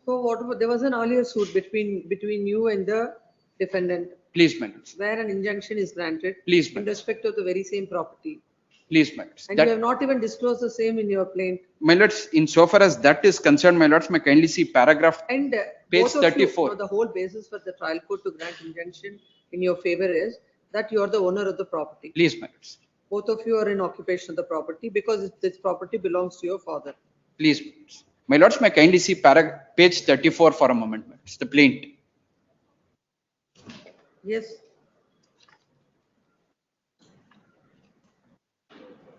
So what, there was an earlier suit between you and the defendant. Please, madam. Where an injunction is granted. Please, in respect of the very same property. Please, madam. And you have not even disclosed the same in your plaint. My lords, insofar as that is concerned, my lords, may kindly see paragraph And page both of you, 34. the whole basis for the trial court to grant injunction in your favor is that you are the owner of the property. Please, my lords. Both of you are in occupation of the property because this property belongs to your father. Please, my lords. My lords, may kindly see page 34 for a moment, my lords. The plaint. Yes.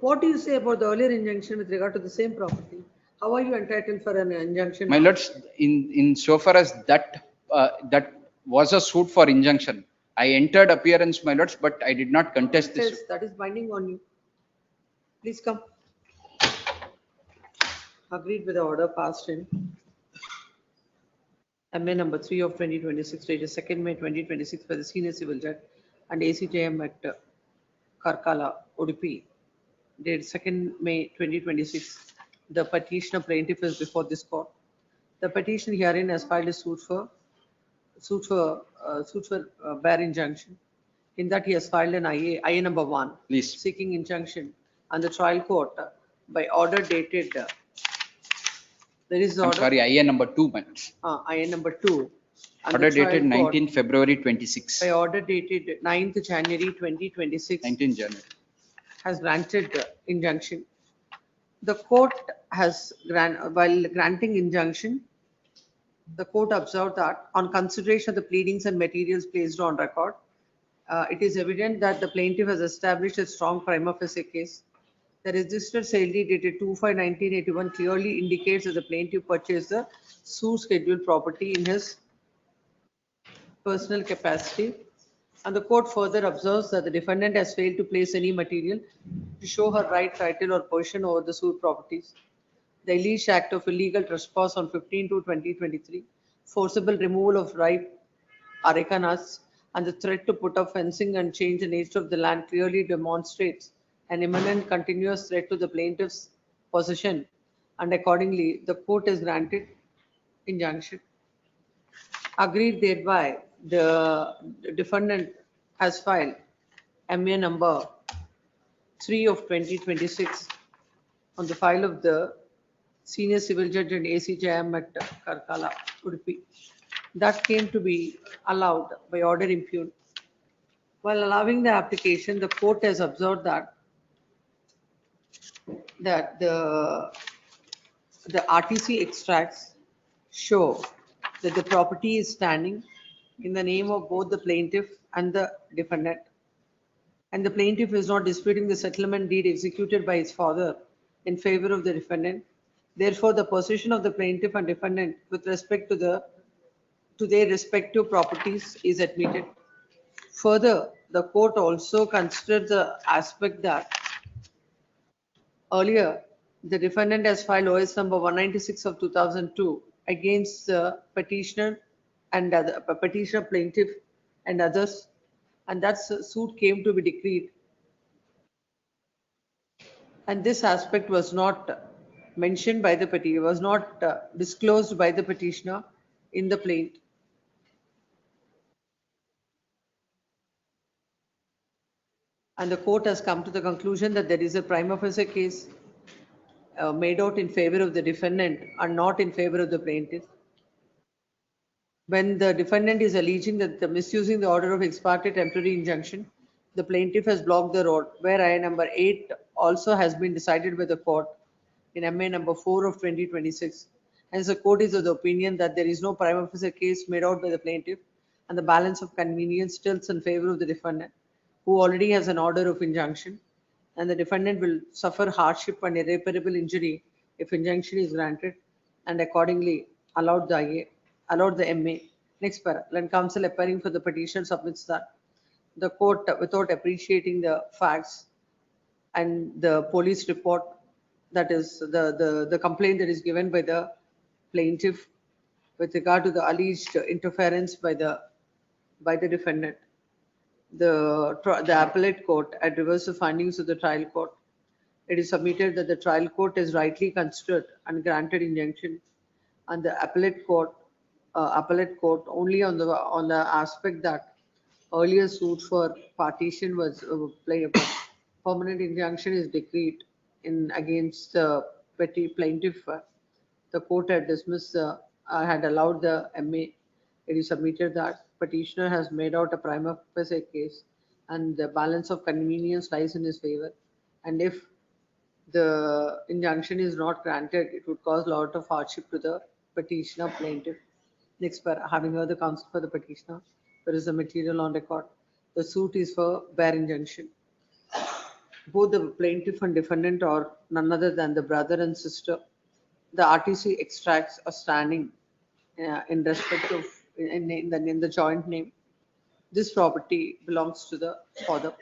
What do you say about the earlier injunction with regard to the same property? How are you entitled for an injunction? My lords, in so far as that was a suit for injunction, I entered appearance, my lords, but I did not contest this. Yes, that is binding on you. Please come. Agreed with the order passed in. MA number 3 of 2026, dated 2nd May 2026 by the senior civil judge and ACJM at Karkala, Udupi. Dated 2nd May 2026. The petitioner plaintiff is before this court. The petition herein has filed a suit for bare injunction. In that he has filed an IA number 1, please, seeking injunction, and the trial court by order dated. There is order. I'm sorry, IA number 2, my lords. IA number 2. And Order the trial dated court 19 February 26. by order dated 9th January 2026. 19 January. Has granted injunction. The court has while granting injunction, the court observed that on consideration of the pleadings and materials placed on record, it is evident that the plaintiff has established a strong prima facie case. The registered sale deed dated 2/5/1981 clearly indicates that the plaintiff purchased the suit scheduled property in his personal capacity. And the court further observes that the defendant has failed to place any material to show her right, title or possession over the suit properties. The alleged act of illegal trespass on 15/2/2023, forcible removal of ripe areca nuts, and the threat to put up fencing and change the nature of the land clearly demonstrates an imminent continuous threat to the plaintiff's possession, and accordingly the court has granted injunction. Agreed thereby, the defendant has filed MA number 3 of 2026 on the file of the Senior Civil Judge and ACJM at Karkala, Udupi. That came to be allowed by order impugned. While allowing the application, the court has observed that the RTC extracts show that the property is standing in the name of both the plaintiff and the defendant. And the plaintiff is not disputing the settlement deed executed by his father in favor of the defendant. Therefore, the possession of the plaintiff and defendant with respect to their respective properties is admitted. Further, the court also considered the aspect that earlier, the defendant has filed OS number 196 of 2002 against the petitioner and petitioner plaintiff and others, and that suit came to be decreed. And this aspect was not mentioned by the petitioner, was not disclosed by the petitioner in the plaint. And the court has come to the conclusion that there is a prima facie case made out in favor of the defendant and not in favor of the plaintiff. When the defendant is alleging that the misusing the order of ex parte temporary injunction, the plaintiff has blocked the road, where IA number 8 also has been decided by the court in MA number 4 of 2026. Hence, the court is of the opinion that there is no prima facie case made out by the plaintiff, and the balance of convenience tilts in favor of the defendant, who already has an order of injunction, and the defendant will suffer hardship and irreparable injury if injunction is granted, and accordingly allowed the MA. Next para. When counsel appearing for the petition submits that the court, without appreciating the facts and the police report, that is the complaint that is given by the plaintiff with regard to the alleged interference by the defendant, the appellate court had reversed the findings of the trial court. It is submitted that the trial court has rightly considered and granted injunction, and the appellate court only on the aspect that earlier suit for partition was permanent injunction is decreed in against the plaintiff. The court had dismissed had allowed the MA. It is submitted that petitioner has made out a prima facie case and the balance of convenience lies in his favor, and if the injunction is not granted, it would cause a lot of hardship to the petitioner plaintiff. Next, having heard the counsel for the petitioner, there is a material on record. The suit is for bare injunction. Both the plaintiff and defendant are none other than the brother and sister. The RTC extracts are standing in respect of in the joint name. This property belongs to the father.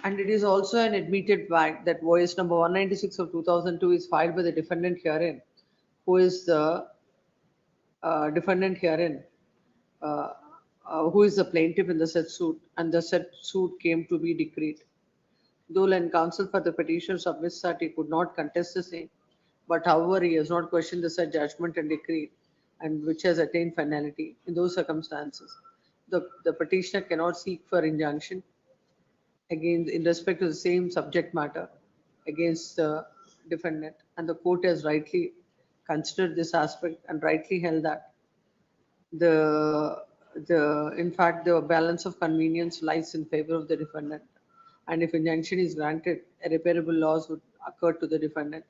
And it is also an admitted fact that OS number 196 of 2002 is filed by the defendant herein, who is the defendant herein, who is the plaintiff in the said suit, and the said suit came to be decreed. Though and counsel for the petitioner submits that he could not contest the same, but however he has not questioned the said judgment and decree, and which has attained finality. In those circumstances, the petitioner cannot seek for injunction again in respect to the same subject matter against the defendant, and the court has rightly considered this aspect and rightly held that in fact the balance of convenience lies in favor of the defendant, and if injunction is granted, irreparable loss would occur to the defendant.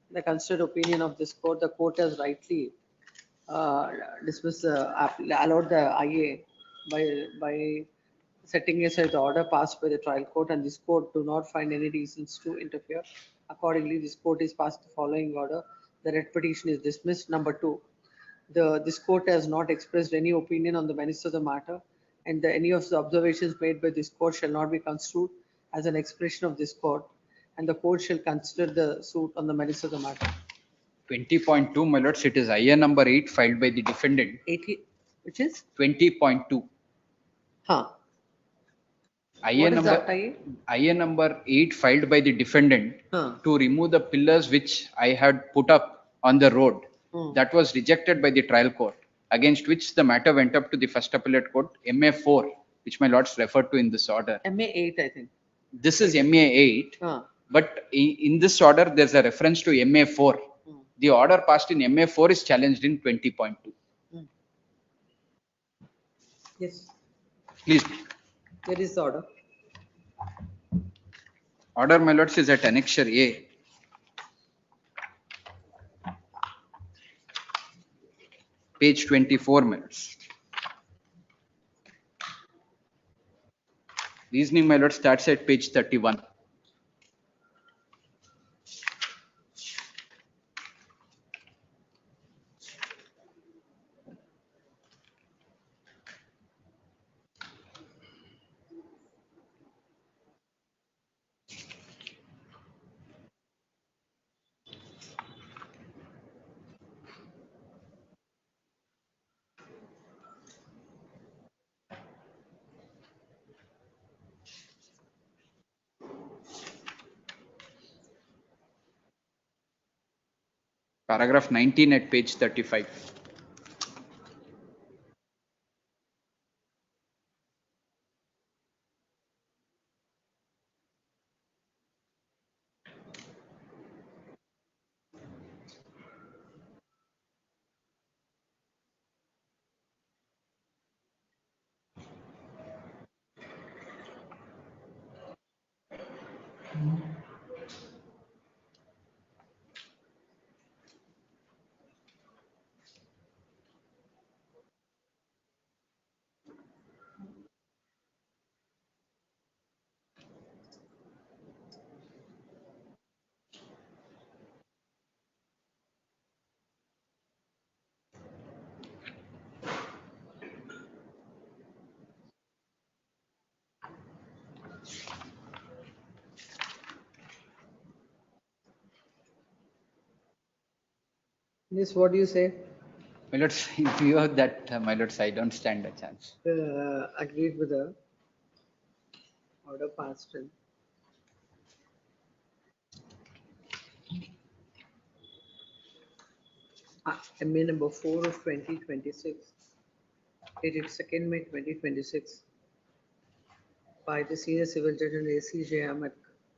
In the considered opinion of this court, the court has rightly dismissed allowed the IA by setting aside the order passed by the trial court, and this court do not find any reasons to interfere. Accordingly, this court is passed the following order: the writ petition is dismissed. Number 2, this court has not expressed any opinion on the merits of the matter, and any of the observations made by this court shall not be construed as an expression of this court, and the court shall consider the suit on the merits of the matter. 20.2, my lords, it is IA number 8 filed by the defendant. 80, which is? 20.2. Huh. IA number 8 filed by the defendant to remove the pillars which I had put up on the road. That was rejected by the trial court, against which the matter went up to the first appellate court, MA 4, which my lords referred to in this order. MA 8, I think. This is MA 8, But in this order, there's a reference to MA4. The order passed in MA4 is challenged in 20.2. Yes, Please. there is the order. Order, my lords, is at Annexure A. Page 24, my lords. Reasoning, my lord, starts at page 31. Paragraph 19 at page 35. Yes, what do you say? My lords, in view of that, my lords, I don't stand a chance. Agreed with the order passed in. MA number 4 of 2026, dated 2nd May 2026, by the senior civil judge and ACJ Ahmed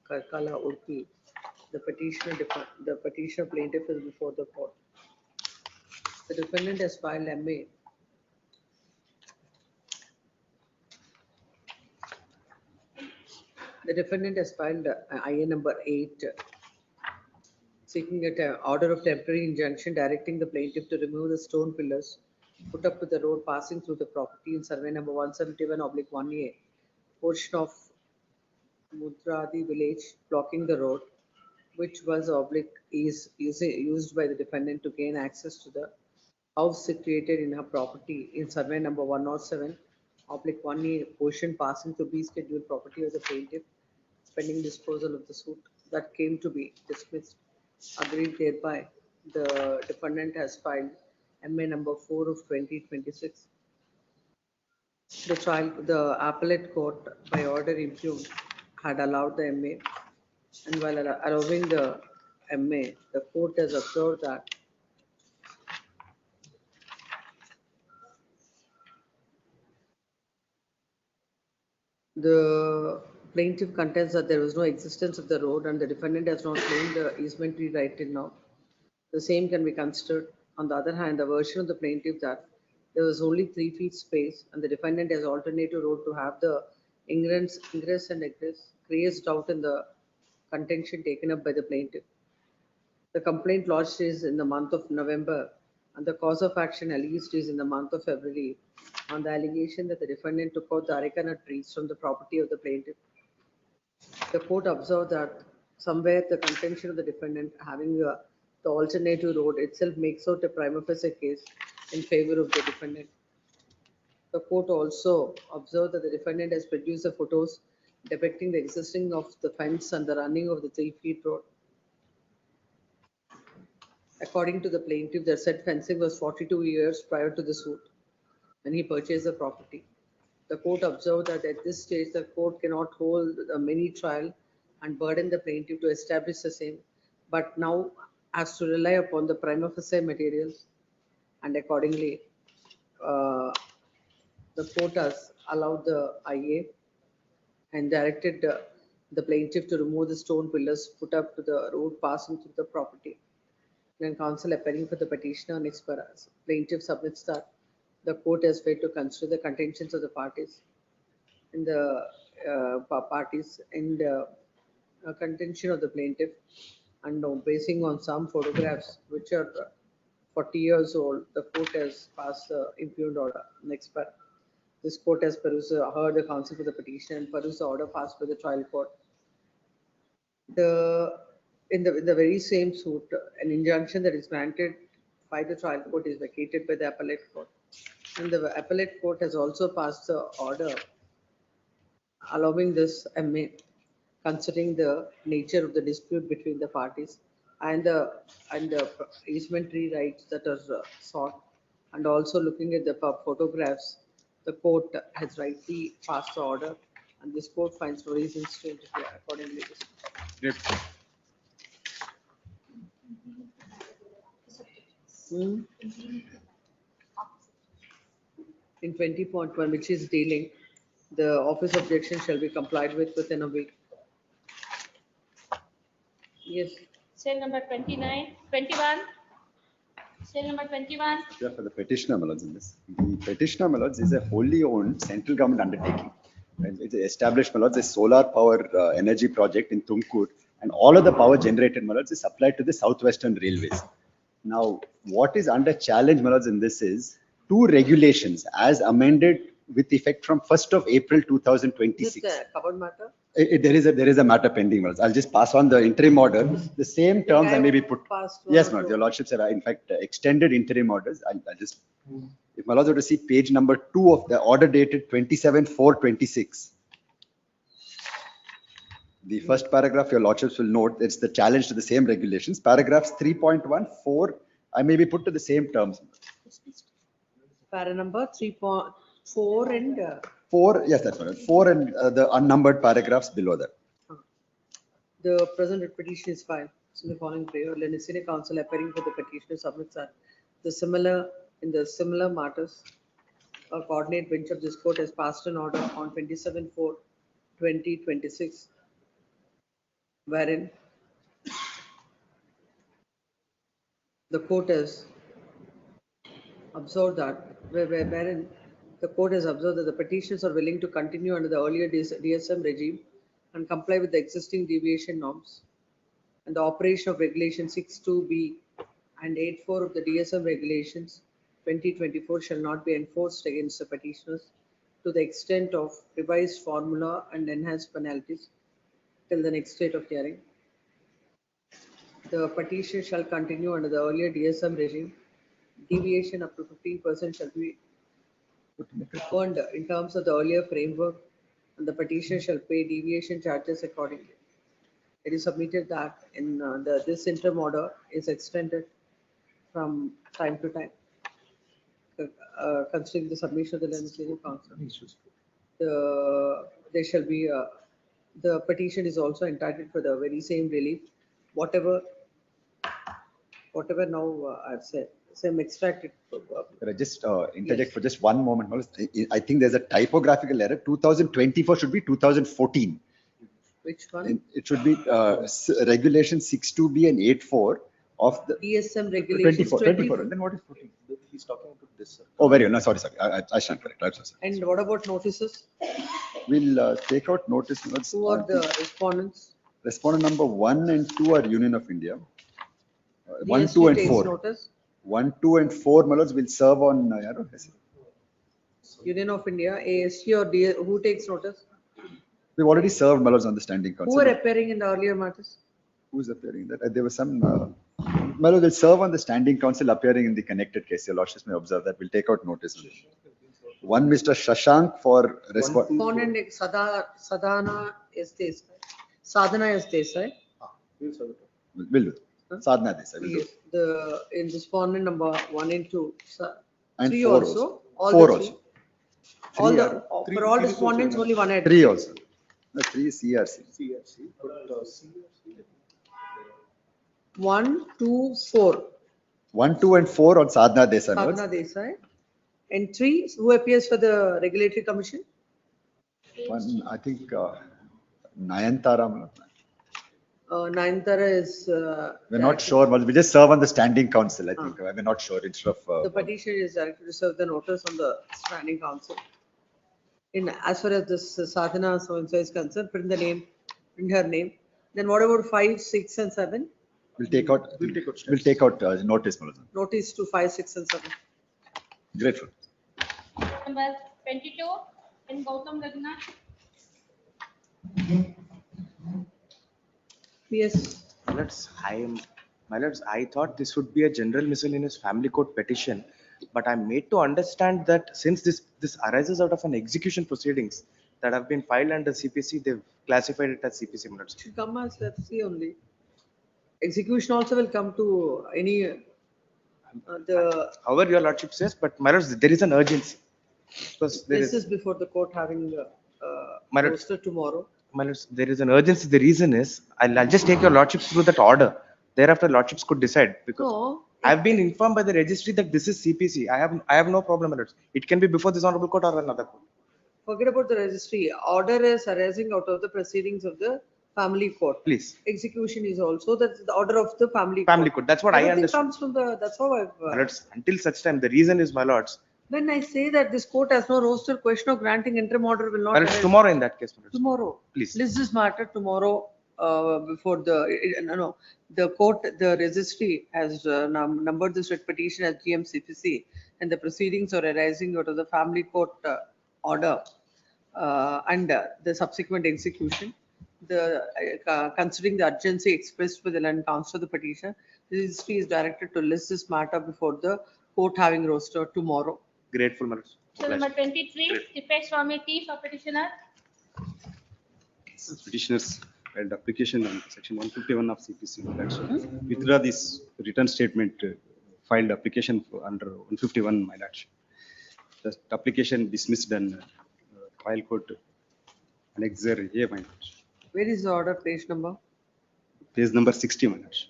Karkala Urpi. The petitioner plaintiff is before the court. The defendant has filed MA. The defendant has filed IA number 8, seeking an order of temporary injunction directing the plaintiff to remove the stone pillars put up with the road passing through the property in survey number 171/1A, portion of Mudradi village blocking the road, which was used by the defendant to gain access to the house situated in her property in survey number 107/1A, portion passing to be scheduled property of the plaintiff, pending disposal of the suit that came to be dismissed. Agreed thereby, the defendant has filed MA number 4 of 2026. The appellate court, by order impugned, had allowed the MA, and while allowing the MA, the court has observed that the plaintiff contends that there was no existence of the road and the defendant has not claimed the easement right till now. The same can be considered. On the other hand, the version of the plaintiff that there was only 3 feet space and the defendant has alternative road to have the ingress and egress creates doubt in the contention taken up by the plaintiff. The complaint lodged is in the month of November and the cause of action alleged is in the month of February on the allegation that the defendant took out the areca trees from the property of the plaintiff. The court observed that somewhere the contention of the defendant having the alternative road itself makes out a prima facie case in favor of the defendant. The court also observed that the defendant has produced the photos depicting the existing of the fence and the running of the 3 feet road. According to the plaintiff, the said fencing was 42 years prior to the suit when he purchased the property. The court observed that at this stage, the court cannot hold a mini trial and burden the plaintiff to establish the same, but now has to rely upon the prima facie materials, and accordingly, the court has allowed the IA and directed the plaintiff to remove the stone pillars put up to the road passing through the property. Then counsel appearing for the petitioner on expiras. Plaintiff submits that the court has failed to consider the contentions of the parties in the contention of the plaintiff, and basing on some photographs which are 40 years old, the court has passed the impugned order. Next part. This court has heard the counsel for the petition and perused the order passed by the trial court. In the very same suit, an injunction that is granted by the trial court is vacated by the appellate court. And the appellate court has also passed the order allowing this MA, considering the nature of the dispute between the parties and the easementary rights that are sought, and also looking at the photographs, the court has rightly passed the order, and this court finds no reasons to interfere accordingly. Great. In 20.1, which is dealing, the office objection shall be complied with within a week. Yes. Sale number 21. Sale number 21. Yeah, for the petitioner, my lords, in this. The petitioner, my lords, is a wholly owned central government undertaking. And it's established, my lords, a solar power energy project in Tumkur, and all of the power generated, my lords, is supplied to the Southwestern Railways. Now, what is under challenge, my lords, in this is two regulations as amended with effect from 1st of April 2026. Is this a covered matter? There is a matter pending, my lords. I'll just pass on the interim order. The same terms I may be put. Yes, my lords. Your lordships have in fact extended interim orders. I'll just, if my lords were to see page number 2 of the order dated 27/4/26. The first paragraph, your lordships will note, it's the challenge to the same regulations. Paragraphs 3.1, 4, I may be put to the same terms. Para number 3.4 and 4, yes, that's right. 4 and the unnumbered paragraphs below that. the present petition is filed. So the following prayer, Lenisine Council appearing for the petitioner submits that the similar matters, a coordinate bench of this court has passed an order on 27/4/2026, wherein the court has observed that, wherein the court has observed that the petitioners are willing to continue under the earlier DSM regime and comply with the existing deviation norms, and the operation of regulation 6(2)(b) and 8(4) of the DSM regulations 2024 shall not be enforced against the petitioners to the extent of revised formula and enhanced penalties till the next date of hearing. The petition shall continue under the earlier DSM regime. Deviation up to 15% shall be earned in terms of the earlier framework, and the petitioner shall pay deviation charges accordingly. It is submitted that in this interim order is extended from time to time, considering the submission of the legislative council. There shall be the petition is also entitled for the very same relief, whatever now I've said. Same extracted. Can I just interject for just one moment? I think there's a typographical error. 2024 should be 2014. Which one? It should be regulation 6(2)(b) and 8(4) of the DSM regulations 24. Then what is 14? He's talking about this. Sir. Oh, very well. No, sorry. I stand correct. I'm so sorry. And what about notices? We'll take out notice. Who are the respondents? Respondent number 1 and 2 are Union of India. 1, 2 and 4. Notice. 1, 2 and 4, my lords, will serve on Union of India, AST or who takes notice? We've already served, my lords, on the standing council. Who are appearing in the earlier matters? Who's appearing there? There was some, my lords, will serve on the standing council appearing in the connected case. Your lordships may observe that. We'll take out notice. One, Mr. Shashank for Respondent Sadhana is Desai. Sadhana is Desai. Will do. Sadhana Desai. Will do. In respondent number 1 and 2, and 3 4 also. All 4 also. For all respondents, only 1 had 3 also. No, 3 is CRC. 1, 2, 4. 1, 2 and 4 on Sadhana Desai. Sadhana Desai. And 3, who appears for the Regulatory Commission? One, I think Nayantara, my lord. Nayantara is. We're not sure, my lord. We just serve on the standing council, I think. We're not sure instead of. The petition is directed to serve the notice on the standing council. As far as this Sadhana so and so is concerned, print the name, print her name. Then what about 5, 6 and 7? We'll take out notice, my lord. Notice to 5, 6 and 7. Grateful. Number 22 in Gautam Lagna. Yes. My lords, I thought this would be a general miscellaneous family court petition, but I'm made to understand that since this arises out of an execution proceedings that have been filed under CPC, they've classified it as CPC, my lords. Should come as FC only. Execution also will come to any However your lordship says, but my lords, there is an urgency. Because this is before the court having posted tomorrow. My lords, there is an urgency. The reason is, I'll just take your lordships through that order. Thereafter, lordships could decide because I've been informed by the registry that this is CPC. I have no problem, my lords. It can be before this honorable court or another court. Forget about the registry. Order is arising out of the proceedings of the family court. Please. Execution is also the order of the family court. That's what I understand. Comes from the. That's how I've. My lords, until such time, the reason is, my lords. When I say that this court has no roster, question of granting interim order will not. My lords, tomorrow in that case, my lords. Tomorrow. Please. List this matter tomorrow before the court, the registry has numbered this petition as GMCPC and the proceedings are arising out of the family court order and the subsequent execution. Considering the urgency expressed by the land counsel of the petition, the registry is directed to list this matter before the court having roster tomorrow. Grateful, my lords. So number 23, Tipesh Swami T for petitioner. Petitioners filed application on section 151 of CPC. Withdraw this return statement filed application under 151, my lordship. The application dismissed and trial court annexure A, my lordship. Where is the order page number? Page number 60, my lordship.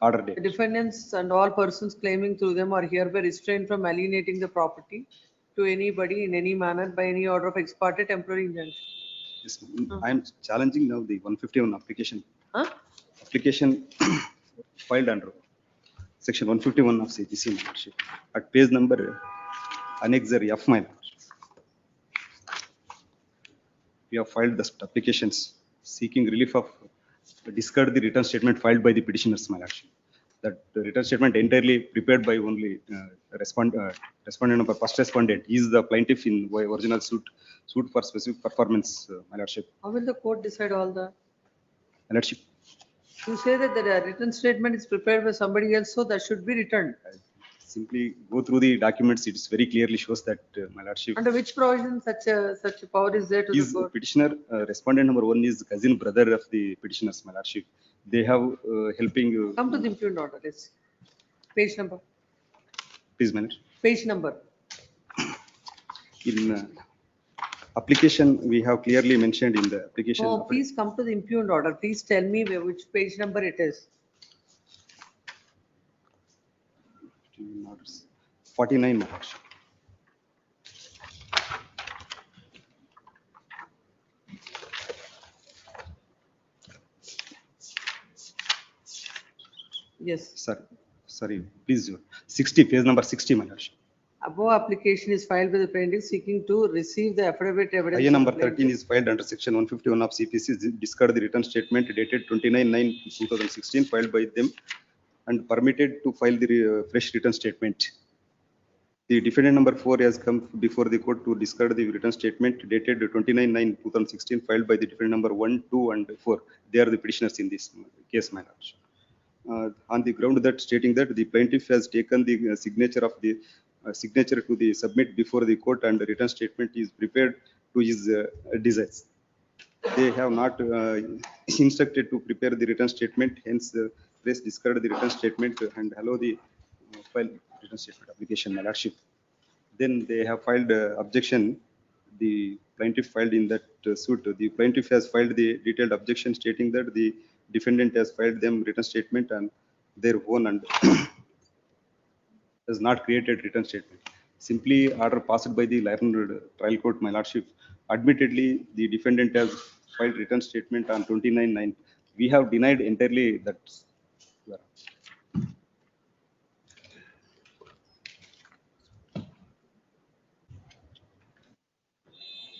Order date. The defendants and all persons claiming through them are hereby restrained from alienating the property to anybody in any manner by any order of ex parte temporary injunction. Yes, I am challenging now the 151 application. Application filed under section 151 of CPC, my lordship. At page number annexure F, my lordship. We have filed the applications seeking relief of discard the return statement filed by the petitioners, my lordship. That the return statement entirely prepared by only respondent number first respondent. He is the plaintiff in original suit for specific performance, my lordship. How will the court decide all that? My lordship. You say that the written statement is prepared by somebody else, so that should be returned. Simply go through the documents. It very clearly shows that, my lordship. Under which provision such a power is there to the court? Petitioner, respondent number 1 is cousin brother of the petitioners, my lordship. They have helping. Come to the impugned order. Let's page number. Please, my lordship. Page number. In application, we have clearly mentioned in the application. Oh, please come to the impugned order. Please tell me which page number it is. 49, my lordship. Yes. Sorry, please. 60, page number 60, my lordship. Above application is filed by the plaintiff seeking to receive the affidavit evidence. IA number 13 is filed under section 151 of CPC. Discard the return statement dated 29/9/2016 filed by them and permitted to file the fresh return statement. The defendant number 4 has come before the court to discard the return statement dated 29/9/2016 filed by the defendant number 1, 2 and 4. They are the petitioners in this case, my lordship. On the ground that stating that the plaintiff has taken the signature of the signature to the submit before the court and the return statement is prepared to his desires. They have not instructed to prepare the return statement, hence please discard the return statement and allow the file return statement application, my lordship. Then they have filed objection. The plaintiff filed in that suit. The plaintiff has filed the detailed objection stating that the defendant has filed them return statement and their own and has not created return statement. Simply order passed by the Landlord trial court, my lordship. Admittedly, the defendant has filed written statement on 29/9. We have denied entirely that.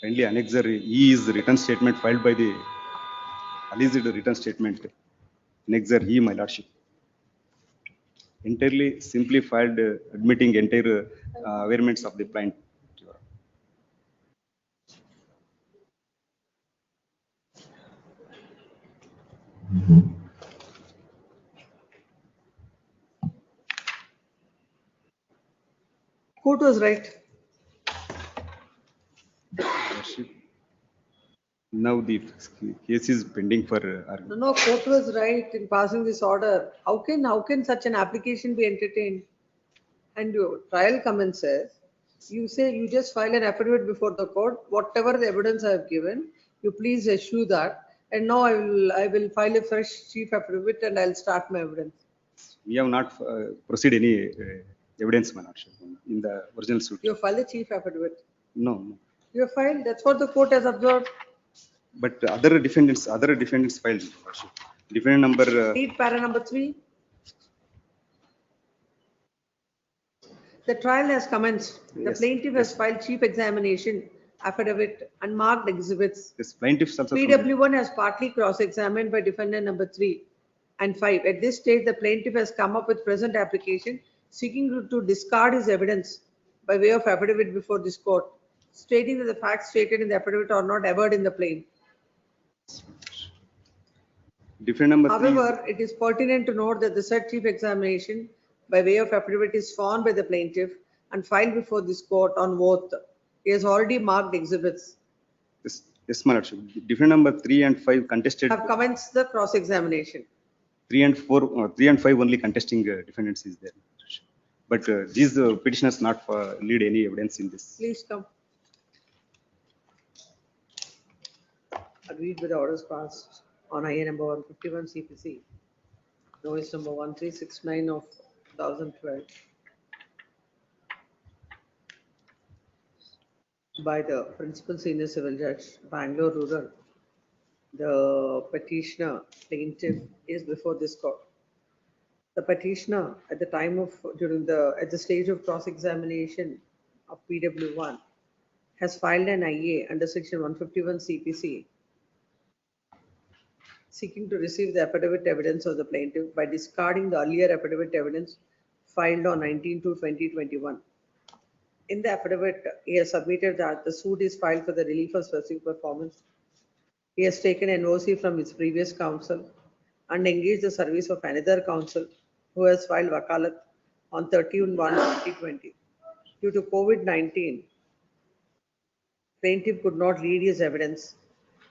Kindly annexure E is the written statement filed by the alleged written statement. Annexure E, my lordship. Entirely simply filed admitting entire averments of the plaintiff. Court was right. Lordship. Now the case is pending for No, no, court was right in passing this order. How can such an application be entertained? And your trial commences, you say you just file an affidavit before the court, whatever the evidence I have given, you please eschew that. And now I will file a fresh chief affidavit and I'll start my evidence. we have not proceed any evidence, my lordship, in the original suit. You file a chief affidavit. No, no. You have filed, that's what the court has observed. But other defendants filed, my lordship. Defendant number. Read para number 3. The trial has commenced. The Yes, plaintiff has filed chief examination affidavit and marked exhibits. This plaintiff also. PW1 has partly cross-examined by defendant number 3 and 5. At this stage, the plaintiff has come up with present application seeking to discard his evidence by way of affidavit before this court, stating that the facts stated in the affidavit are not averred in the plain. Defendant number 3. However, it is pertinent to note that the said chief examination by way of affidavit is sworn by the plaintiff and filed before this court on oath. He has already marked exhibits. Yes, my lordship. Defendant number 3 and 5 contested. Have commenced the cross-examination. 3 and 5 only contesting defendants is there. But these petitioners not lead any evidence in this. Please come. Agreed with the orders passed on IA number 151 CPC. Notice number 1369 of 2012. By the Principal Senior Civil Judge, Bangalore Rural. The petitioner plaintiff is before this court. The petitioner at the time of at the stage of cross-examination of PW1 has filed an IA under section 151 CPC seeking to receive the affidavit evidence of the plaintiff by discarding the earlier affidavit evidence filed on 19/2/2021. In the affidavit, he has submitted that the suit is filed for the relief of specific performance. He has taken NOC from his previous counsel and engaged the service of another counsel who has filed wakalat on 31/1/2020. Due to COVID-19, plaintiff could not read his evidence.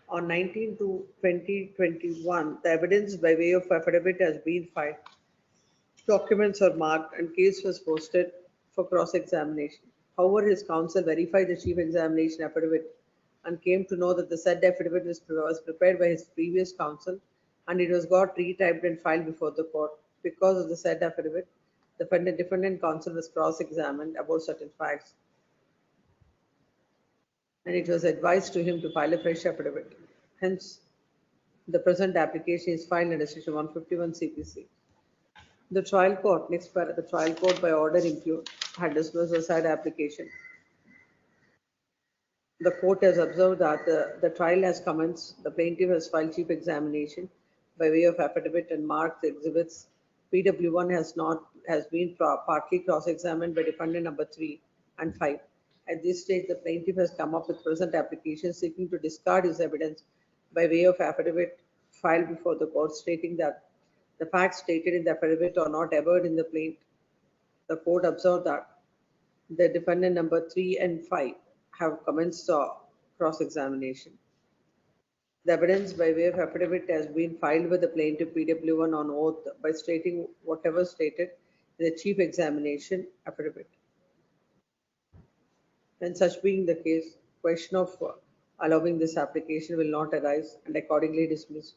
On 19/2/2021, the evidence by way of affidavit has been filed. Documents are marked and case was posted for cross-examination. However, his counsel verified the chief examination affidavit and came to know that the said affidavit was prepared by his previous counsel and it was got retyped and filed before the court. Because of the said affidavit, the defendant counsel was cross-examined about certain facts and it was advised to him to file a fresh affidavit. Hence, the present application is filed under section 151 CPC. The trial court, next part, the trial court by order impute had dismissed the said application. The court has observed that the trial has commenced. The plaintiff has filed chief examination by way of affidavit and marked the exhibits. PW1 has been partly cross-examined by defendant number 3 and 5. At this stage, the plaintiff has come up with present application seeking to discard his evidence by way of affidavit filed before the court, stating that the facts stated in the affidavit are not averred in the plaint. The court observed that the defendant number 3 and 5 have commenced cross-examination. The evidence by way of affidavit has been filed with the plaintiff PW1 on oath by stating whatever stated in the chief examination affidavit. And such being the case, question of allowing this application will not arise and accordingly dismissed.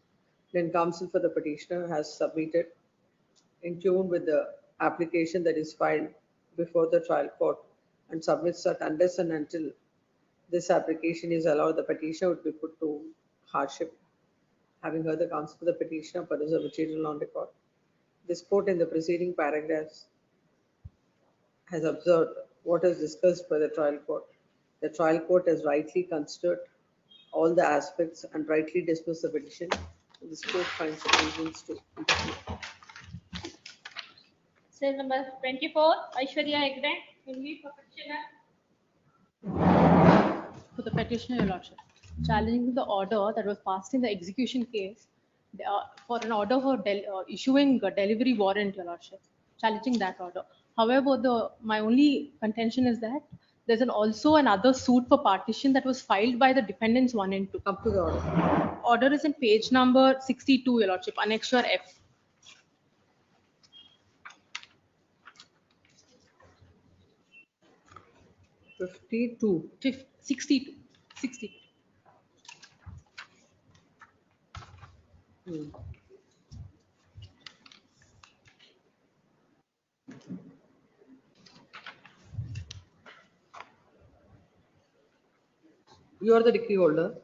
Then counsel for the petitioner has submitted in tune with the application that is filed before the trial court and submits that unless and until this application is allowed, the petitioner would be put to hardship. Having heard the counsel for the petitioner, producer material on record. This court in the preceding paragraphs has observed what is discussed by the trial court. The trial court has rightly considered all the aspects and rightly dismissed the petition. This court finds reasons to interpret. Cell number 24, Aishwarya Hegde, only for petitioner. For the petitioner, Your Lordship, challenging the order that was passed in the execution case for an order for issuing a delivery warrant, Your Lordship, challenging that order. However, my only contention is that there's also another suit for partition that was filed by the defendants 1 and 2. Up to the order. Order is in page number 62, Your Lordship, annexure F. 52. 62. 60. You are the decree holder.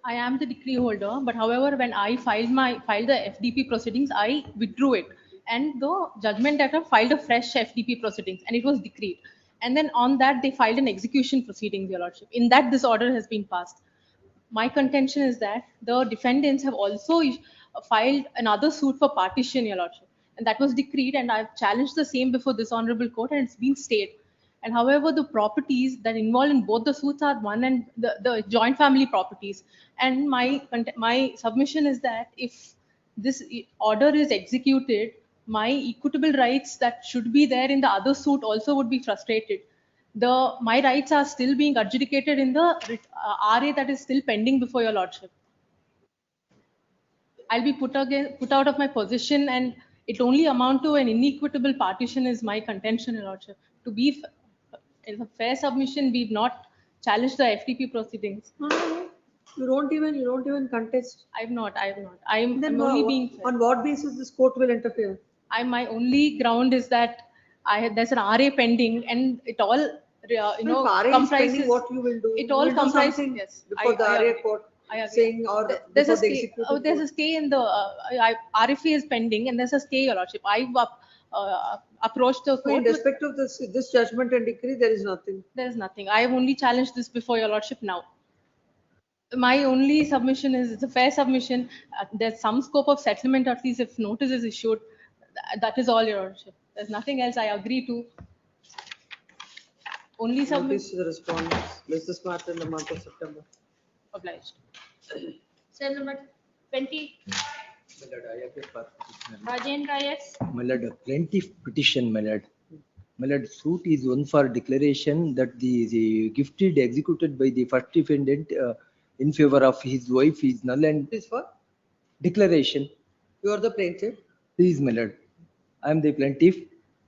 I am the decree holder, but however, when I filed the FDP proceedings, I withdrew it, and the judgment debtor filed a fresh FDP proceedings, and it was decreed. And then on that, they filed an execution proceedings, Your Lordship. In that, this order has been passed. My contention is that the defendants have also filed another suit for partition, Your Lordship, and that was decreed, and I've challenged the same before this honorable court, and it's been stayed. And however, the properties that involved in both the suits are one and the joint family properties. And my submission is that if this order is executed, my equitable rights that should be there in the other suit also would be frustrated. My rights are still being adjudicated in the RA that is still pending before Your Lordship. I'll be put out of my position, and it only amount to an inequitable partition is my contention, Your Lordship. To be in a fair submission, we've not challenged the FTP proceedings. You don't even contest. I'm only being fair. On what basis this court will interfere? My only ground is that there's an RA pending, and it all comprises what you will do. It all comprises. Yes, before the RA court saying or there's a stay. There's a stay in the RFA is pending, and there's a stay, Your Lordship. I've approached the court. In respect of this judgment and decree, there is nothing. There is nothing. I have only challenged this before Your Lordship now. My only submission is it's a fair submission. There's some scope of settlement, at least if notice is issued. That is all, Your Lordship. There's nothing else I agree to. Only submission. Notice to the respondents. List this matter in the month of September. Obliged. Cell number 20. Rajendra, yes. My lord, plaintiff petition, my lord. My lord, suit is one for declaration that the gift deed executed by the first defendant in favor of his wife is null and. This for? Declaration. You are the plaintiff? Please, my lord. I am the plaintiff.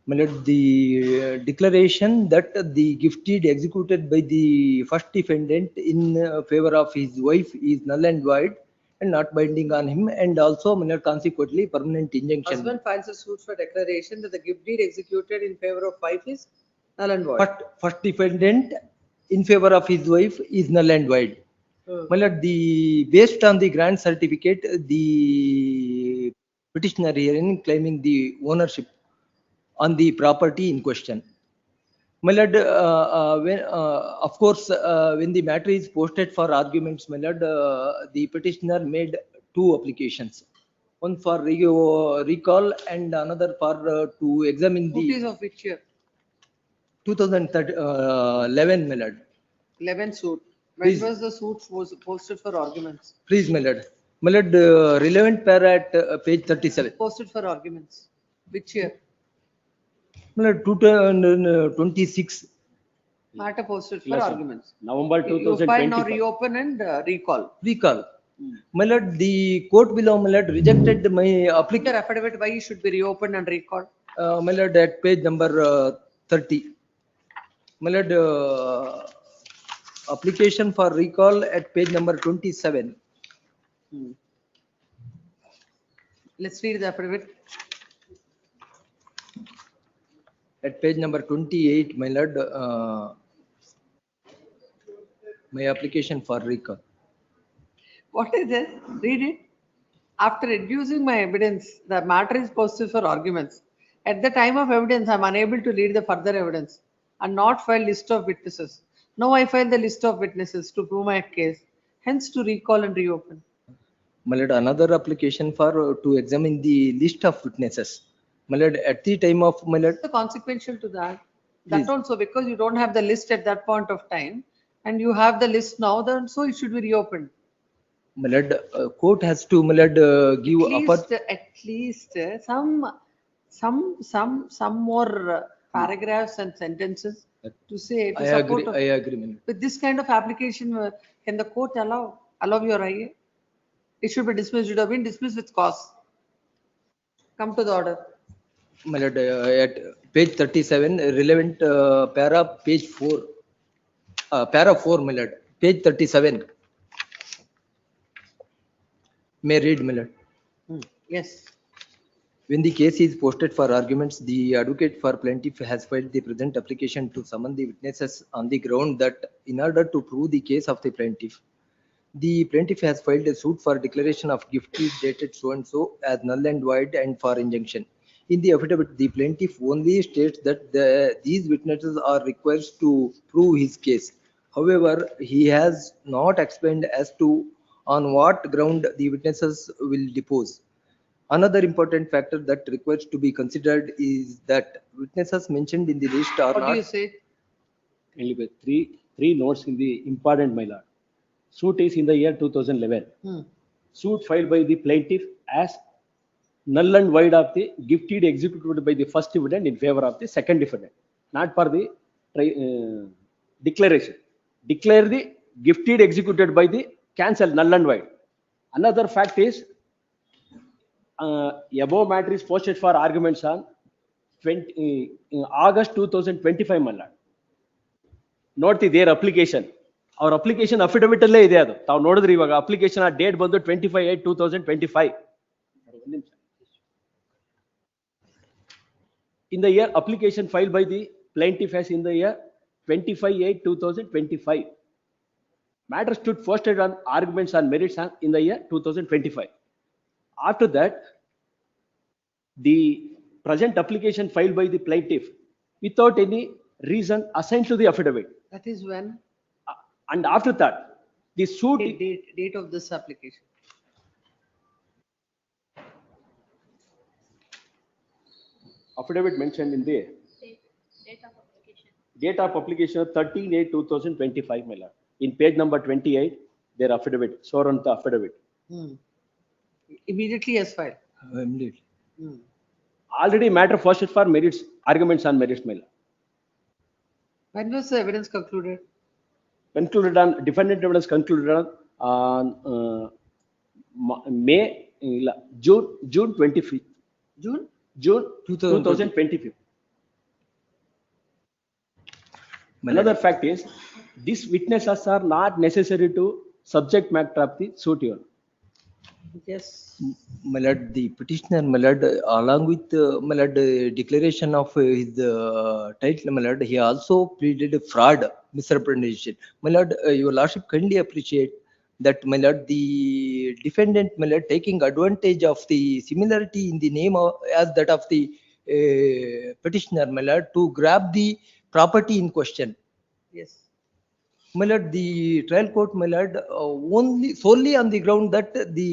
My lord, the declaration that the gift deed executed by the first defendant in favor of his wife is null and void and not binding on him, and also, my lord, consequently permanent injunction. Husband files a suit for declaration that the gift deed executed in favor of wife is null and void. But first defendant in favor of his wife is null and void. My lord, based on the grant certificate, the petitioner herein claiming the ownership on the property in question. My lord, of course, when the matter is posted for arguments, my lord, the petitioner made two applications. One for recall and another for to examine the. Suit is of which year? 2011, my lord. 11 suit. When was the suit was posted for arguments? Please, my lord. My lord, relevant para at page 37. Posted for arguments. Which year? My lord, 2026. Matter posted for arguments. November You file now reopen and recall. Recall. My lord, the court below, my lord, rejected my application. Affidavit why it should be reopened and recalled. My lord, at page number 30. My lord, application for recall at page number 27. Let's read the affidavit. At page number 28, my lord, my application for recall. What is this? Read it. After reducing my evidence, the matter is posted for arguments. At the time of evidence, I am unable to read the further evidence and not file list of witnesses. Now I file the list of witnesses to prove my case, hence to recall and reopen. My lord, another application for to examine the list of witnesses. My lord, at the time of my lord, The consequential to that. Please. That also because you don't have the list at that point of time and you have the list now, then so it should be reopened. my lord, court has to my lord, give At least some more paragraphs and sentences to say to I support agree. of- I agree. My lord. with this kind of application, can the court allow your IA? It should be dismissed. It should have been dismissed with cause. Come to the order. My lord, at page 37, relevant para, page 4, para 4, my lord, page 37. May I read, my lord. Yes. When the case is posted for arguments, the advocate for plaintiff has filed the present application to summon the witnesses on the ground that in order to prove the case of the plaintiff has filed a suit for declaration of gift deed dated so and so as null and void and for injunction. In the affidavit, the plaintiff only states that these witnesses are required to prove his case. However, he has not explained as to on what ground the witnesses will depose. Another important factor that requires to be considered is that witnesses mentioned in the list are What not. do you say? Anyway, three notes in the important, my lord. Suit is in the year 2011. Suit filed by the plaintiff as null and void of the gift deed executed by the first defendant in favor of the second defendant, not for the declaration. Declare the gift deed executed by the cancel null and void. Another fact is above matter is posted for arguments on August 2025, my lord. Note their application. Our application affidavit ಅಲ್ಲೇ ಇದೆ ಅದು. ತಾವು ನೋಡಿದ್ರಿ ಇವಾಗ application ಆ date ಬಂದು 25/8/2025. In the year application filed by the plaintiff as in the year 25/8/2025. Matter stood posted on arguments on merits in the year 2025. After that, the present application filed by the plaintiff without any reason assigned to the affidavit. That is when? And after that, the suit. Date of this application. Affidavit mentioned in the date of application 13/8/2025, my lord. In page number 28, their affidavit, sworn to affidavit. Immediately as filed. Immediately. Already matter posted for merits, arguments on merits, my lord. When was the evidence concluded? Concluded on defendant evidence concluded on June 25th. June 2025. Another fact is these witnesses are not necessary to subject matter of the suit. Yes. My lord, the petitioner, my lord, along with my lord, declaration of his title, my lord, he also pleaded fraud, misrepresentation. My lord, your lordship kindly appreciate that, my lord, the defendant, my lord, taking advantage of the similarity in the name of, as that of the petitioner, my lord, to grab the property in question. Yes. My lord, the trial court, my lord, solely on the ground that the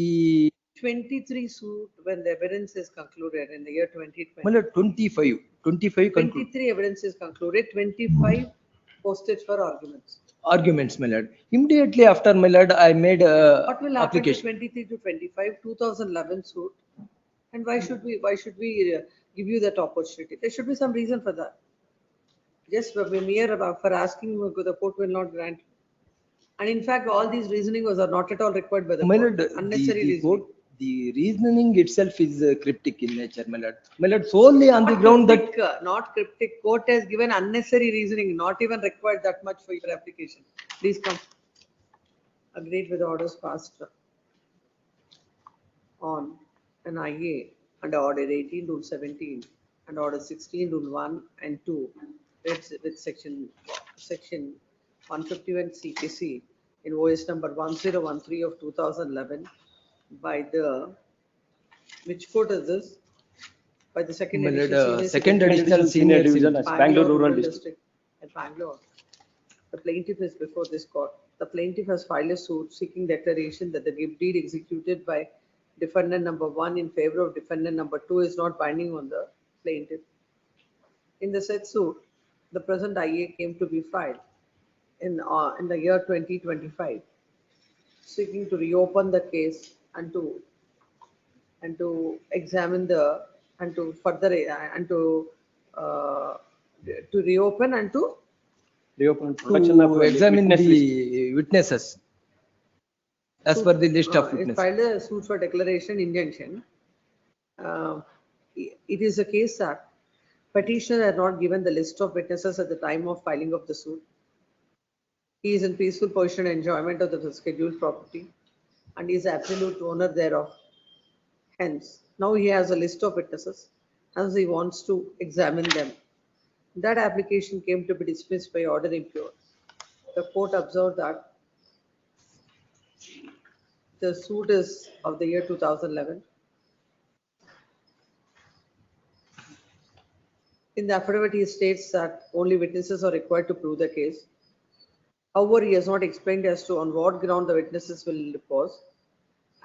23 suit when the evidence is concluded in the year 2020. My lord, 25 concluded. 23 evidence is concluded, 25 posted for arguments. Arguments, my lord. Immediately after, my lord, I made What will happen to application. 23 to 25, 2011 suit? And why should we give you that opportunity? There should be some reason for that. Just mere for asking, the court will not grant. And in fact, all these reasoning was not at all required by the My court. lord, Unnecessary the reasoning. court, the reasoning itself is cryptic in nature, my lord. My lord, solely on the ground that Not cryptic. Court has given unnecessary reasoning, not even required that much for your application. Please come. Agreed with orders passed on an IA under order 18 rule 17 and order 16 rule 1 and 2 with section 151 CKC in OS number 1013 of 2011 by the, which court is this? By the second My lord, edition. Senior second Civil additional senior division civil. as Bangalore Rural District. At Bangalore. The plaintiff is before this court. The plaintiff has filed a suit seeking declaration that the gift deed executed by defendant number 1 in favor of defendant number 2 is not binding on the plaintiff. In the said suit, the present IA came to be filed in the year 2025, seeking to reopen the case and to examine the and to further and to reopen and to production of To examine witness list. the witnesses as per the list of It witnesses. filed a suit for declaration injunction. It is a case that petitioner had not given the list of witnesses at the time of filing of the suit. He is in peaceful possession and enjoyment of the scheduled property and is absolute owner thereof. Hence, now he has a list of witnesses as he wants to examine them. That application came to be dismissed by order impure. The court observed that the suit is of the year 2011. In the affidavit, he states that only witnesses are required to prove the case. However, he has not explained as to on what ground the witnesses will depose.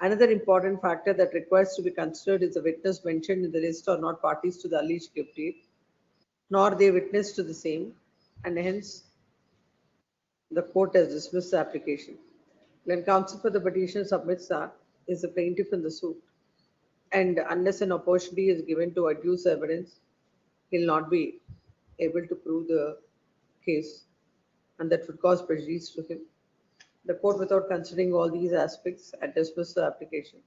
Another important factor that requires to be considered is the witness mentioned in the list are not parties to the alleged gift deed, nor they witness to the same, and hence the court has dismissed the application. When counsel for the petition submits that is the plaintiff in the suit, and unless an opportunity is given to adduce evidence, he will not be able to prove the case, and that would cause prejudice to him. The court, without considering all these aspects, had dismissed the application.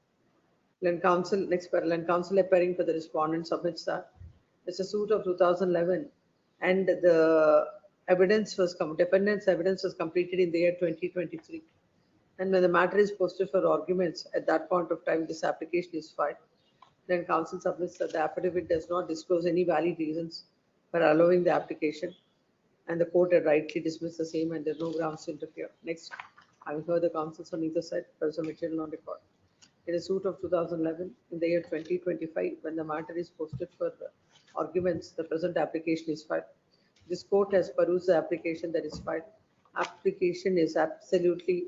When counsel appearing for the respondent submits that it's a suit of 2011, and the defendant's evidence was completed in the year 2023. And when the matter is posted for arguments, at that point of time, this application is filed. Then counsel submits that the affidavit does not disclose any valid reasons for allowing the application, and the court had rightly dismissed the same, and there are no grounds to interfere. Next, I will hear the counsels on either side. There is a material on record. In a suit of 2011, in the year 2025, when the matter is posted for arguments, the present application is filed. This court has perused the application that is filed. Application is absolutely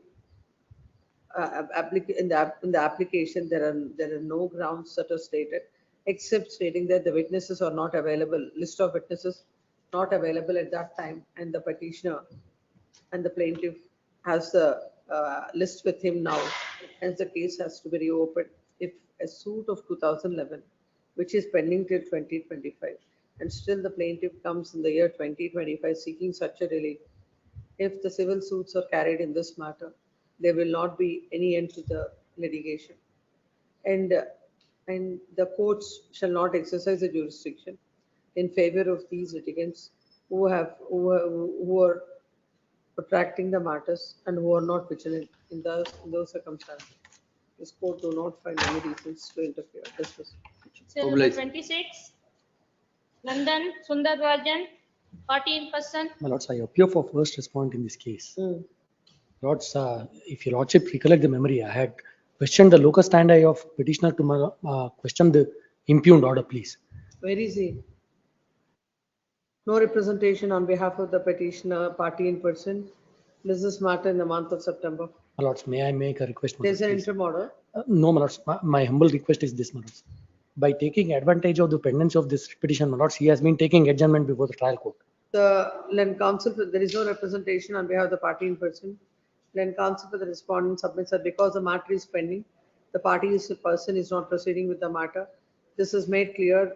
in the application. There are no grounds that are stated, except stating that the witnesses are not available. List of witnesses not available at that time, and the petitioner and the plaintiff has the list with him now, hence the case has to be reopened. If a suit of 2011, which is pending till 2025, and still the plaintiff comes in the year 2025 seeking such a relief, if the civil suits are carried in this matter, there will not be any end to the litigation, and the courts shall not exercise a jurisdiction in favor of these litigants who are protracting the matters and who are not vigilant in those circumstances. This court do not find any reasons to interfere. Cell number 26, London, Sundararajan, party in person. My lords, I appear for first respondent in this case. Lords, if your lordship recollect the memory, I had questioned the locus standi of petitioner to question the impugned order, please. Where is he? No representation on behalf of the petitioner, party in person. This matter in the month of September. My lords, may I make a request? There's an interim order. No, my lords. My humble request is this, my lords. By taking advantage of the pendency of this petition, my lords, he has been taking adjournment before the trial court. The counsel, there is no representation on behalf of the party in person. Then counsel for the respondent submits that because the matter is pending, the person is not proceeding with the matter. This is made clear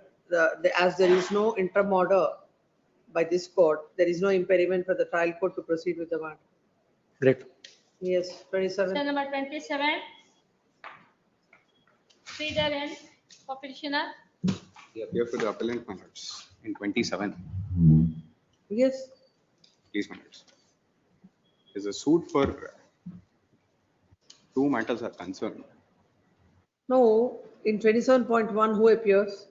as there is no interim order by this court, there is no impediment for the trial court to proceed with the matter. Great. Yes, 27. Cell number 27, Sridharan, for petitioner. We appear for the appellant, my lords, in 27. Yes. Please, my lords. There's a suit for two matters are concerned. No, in 27.1, who appears?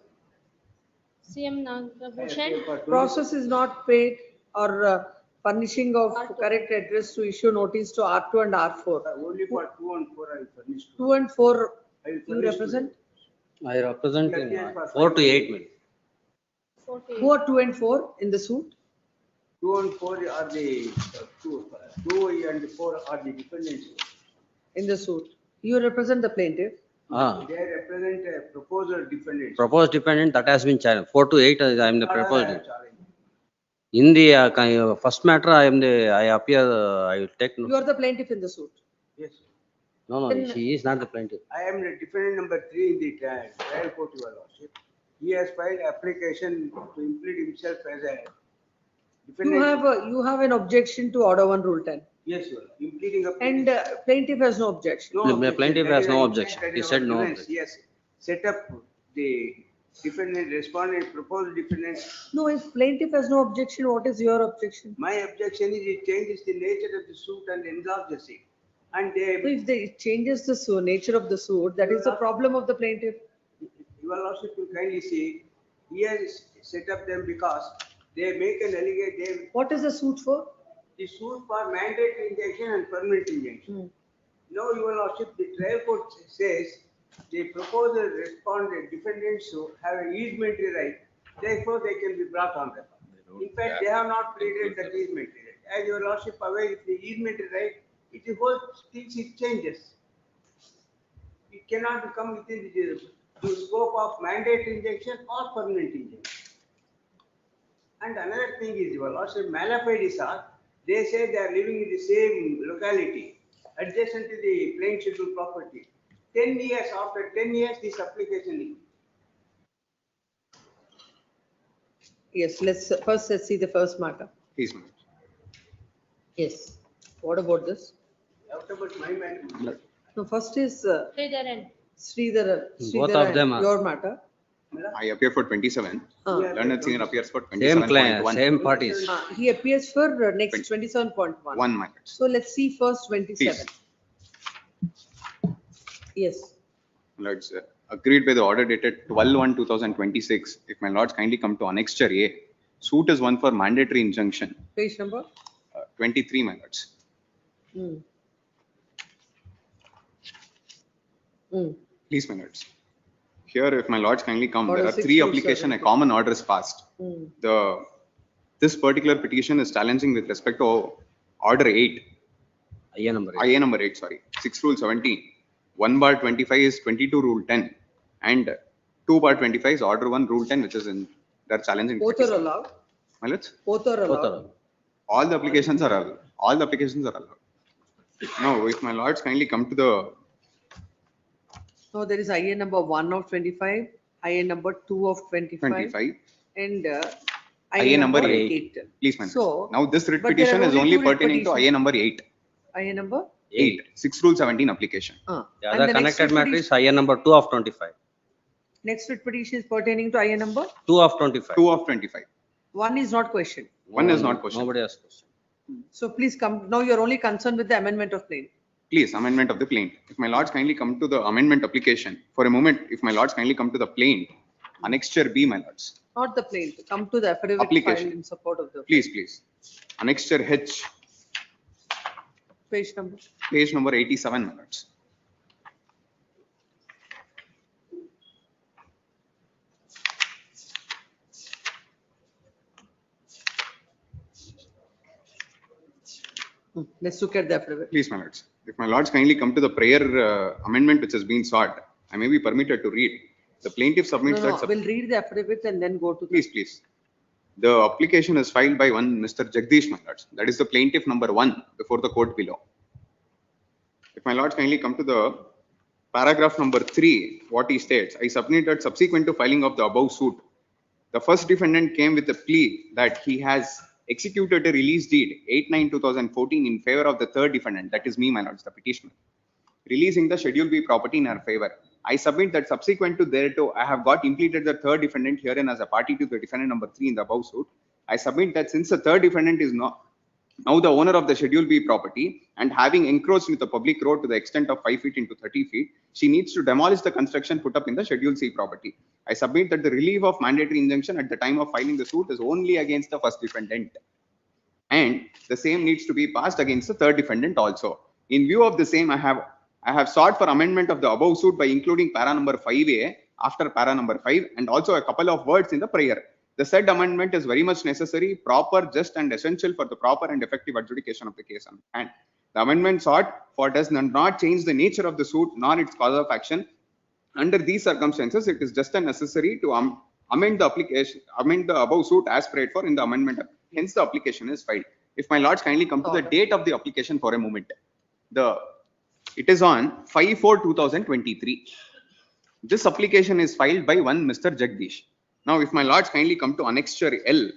CM Nagarabhushan. Process is not paid or furnishing of correct address to issue notice to R2 and R4. Only for 2 and 4 I will furnish. 2 and 4 I will you furnish represent? I represent in Yes, for 4 to 8 million. 4, 2 and 4 in the suit? 2 and 4 are the 2 and 4 are the defendants. In the suit. You represent the plaintiff? They represent a proposer defendant. Proposed defendant that has been challenged. 4 to 8 I am the proposed. In the first matter I appear, I will take. You are the plaintiff in the suit? Yes. No, Then- she is not the plaintiff. I am the defendant number 3 in the trial court, Your Lordship. He has filed application to implead himself as a defendant. You have an objection to order 1 rule 10 Yes, Your Lord. Impleading a and plaintiff has no objection. No The objection. plaintiff That has is no an objection. intent that He is said no defense. objection. Yes, set up the defendant, respondent, proposed defendant. No, if plaintiff has no objection, what is your objection? My objection is it changes the nature of the suit and enlarges it. And they, If it changes the nature of the suit, that is the problem of the plaintiff. Your Lordship will kindly see, he has set up them because they make an allegation. What is the suit for? The suit for mandatory injunction and permanent injunction. Now, Your Lordship, the trial court says the proposer, respondent, defendants who have an easementary right, therefore they can be brought on record. In fact, they have not pleaded that easementary right. As Your Lordship aware, if the easementary right, it whole things it changes. It cannot come within the scope of mandatory injunction or permanent injunction. And another thing is, Your Lordship, malafide are, they say they are living in the same locality, adjacent to the plain scheduled property. 10 years, after 10 years, this application is. Yes, let's see the first matter. Please, ma'am. Yes. What about this? What about my matter? No, first is Sridharan. Both of them are. Your matter. I appear for 27. Ah. Learned Senior appears for Same client, 27.1. same parties. He appears for next 27.1. 1 minute. So let's see first 27. Please. Yes. Lords, agreed by the order dated 12/1/2026. If my lords kindly come to annexure A, suit is one for mandatory injunction. Page number? 23, my lords. Hmm. Please, my lords. Here, if my lords kindly come, Order there are 6 three to applications, a 7. common order is passed. Hmm. This particular petition is challenging with respect to order 8. IA number 8. IA number 8, sorry. 6 rule 17. 1/25 is 22 rule 10. And 2/25 is order 1 rule 10, which is in, they're challenging. Both are allowed. My lords? Both are allowed. All the applications are allowed. All the applications are allowed. Now, if my lords kindly come to the So there is IA number 1 of 25, IA number 2 of 25. 25. And IA number 8. 8. Please, my lords. So, Now, this writ but there petition are is only only two writ pertaining to petitions. IA number 8. IA number? 8. 6 rule 17 application. The And other the next connected matter petition- is IA number 2 of 25. Next writ petition is pertaining to IA number? 2 of 25. 2 of 25. 1 is not questioned. One is not questioned. Nobody has questioned. So please come, now you're only concerned with the amendment of plaintiff. Please, amendment of the plaint. If my lords kindly come to the amendment application, for a moment, if my lords kindly come to the plaint, annexure B, my lords. Not the plaintiff, come to the affidavit Application. filed in support of the. Please, please. Annexure H, Page number. page number 87, my lords. Let's look at the affidavit. Please, my lords. If my lords kindly come to the prayer amendment which has been sought, I may be permitted to read. The plaintiff submits No, that. we'll read the affidavit and then go to. the- Please, please. The application is filed by one Mr. Jagdish, my lords. That is the plaintiff number 1 before the court below. If my lords kindly come to the paragraph number 3, what he states, I submit that subsequent to filing of the above suit, the first defendant came with a plea that he has executed a release deed 8/9/2014 in favor of the third defendant, that is me, my lords, the petitioner, releasing the Schedule B property in our favor. I submit that subsequent to thereto, I have got impleaded the third defendant herein as a party to the defendant number 3 in the above suit. I submit that since the third defendant is now the owner of the Schedule B property and having encroached with the public road to the extent of 5 feet into 30 feet, she needs to demolish the construction put up in the Schedule C property. I submit that the relief of mandatory injunction at the time of filing the suit is only against the first defendant. and the same needs to be passed against the third defendant also. In view of the same, I have sought for amendment of the above suit by including para number 5A after para number 5 and also a couple of words in the prayer. The said amendment is very much necessary, proper, just and essential for the proper and effective adjudication of the case on hand. The amendment sought for does not change the nature of the suit nor its cause of action. Under these circumstances, it is just and necessary to amend the above suit as prayed for in the amendment. Hence, the application is filed. If my lords kindly come to the date of the application for a moment. It is on 5/4/2023. This application is filed by one Mr. Jagdish. Now, if my lords kindly come to annexure L,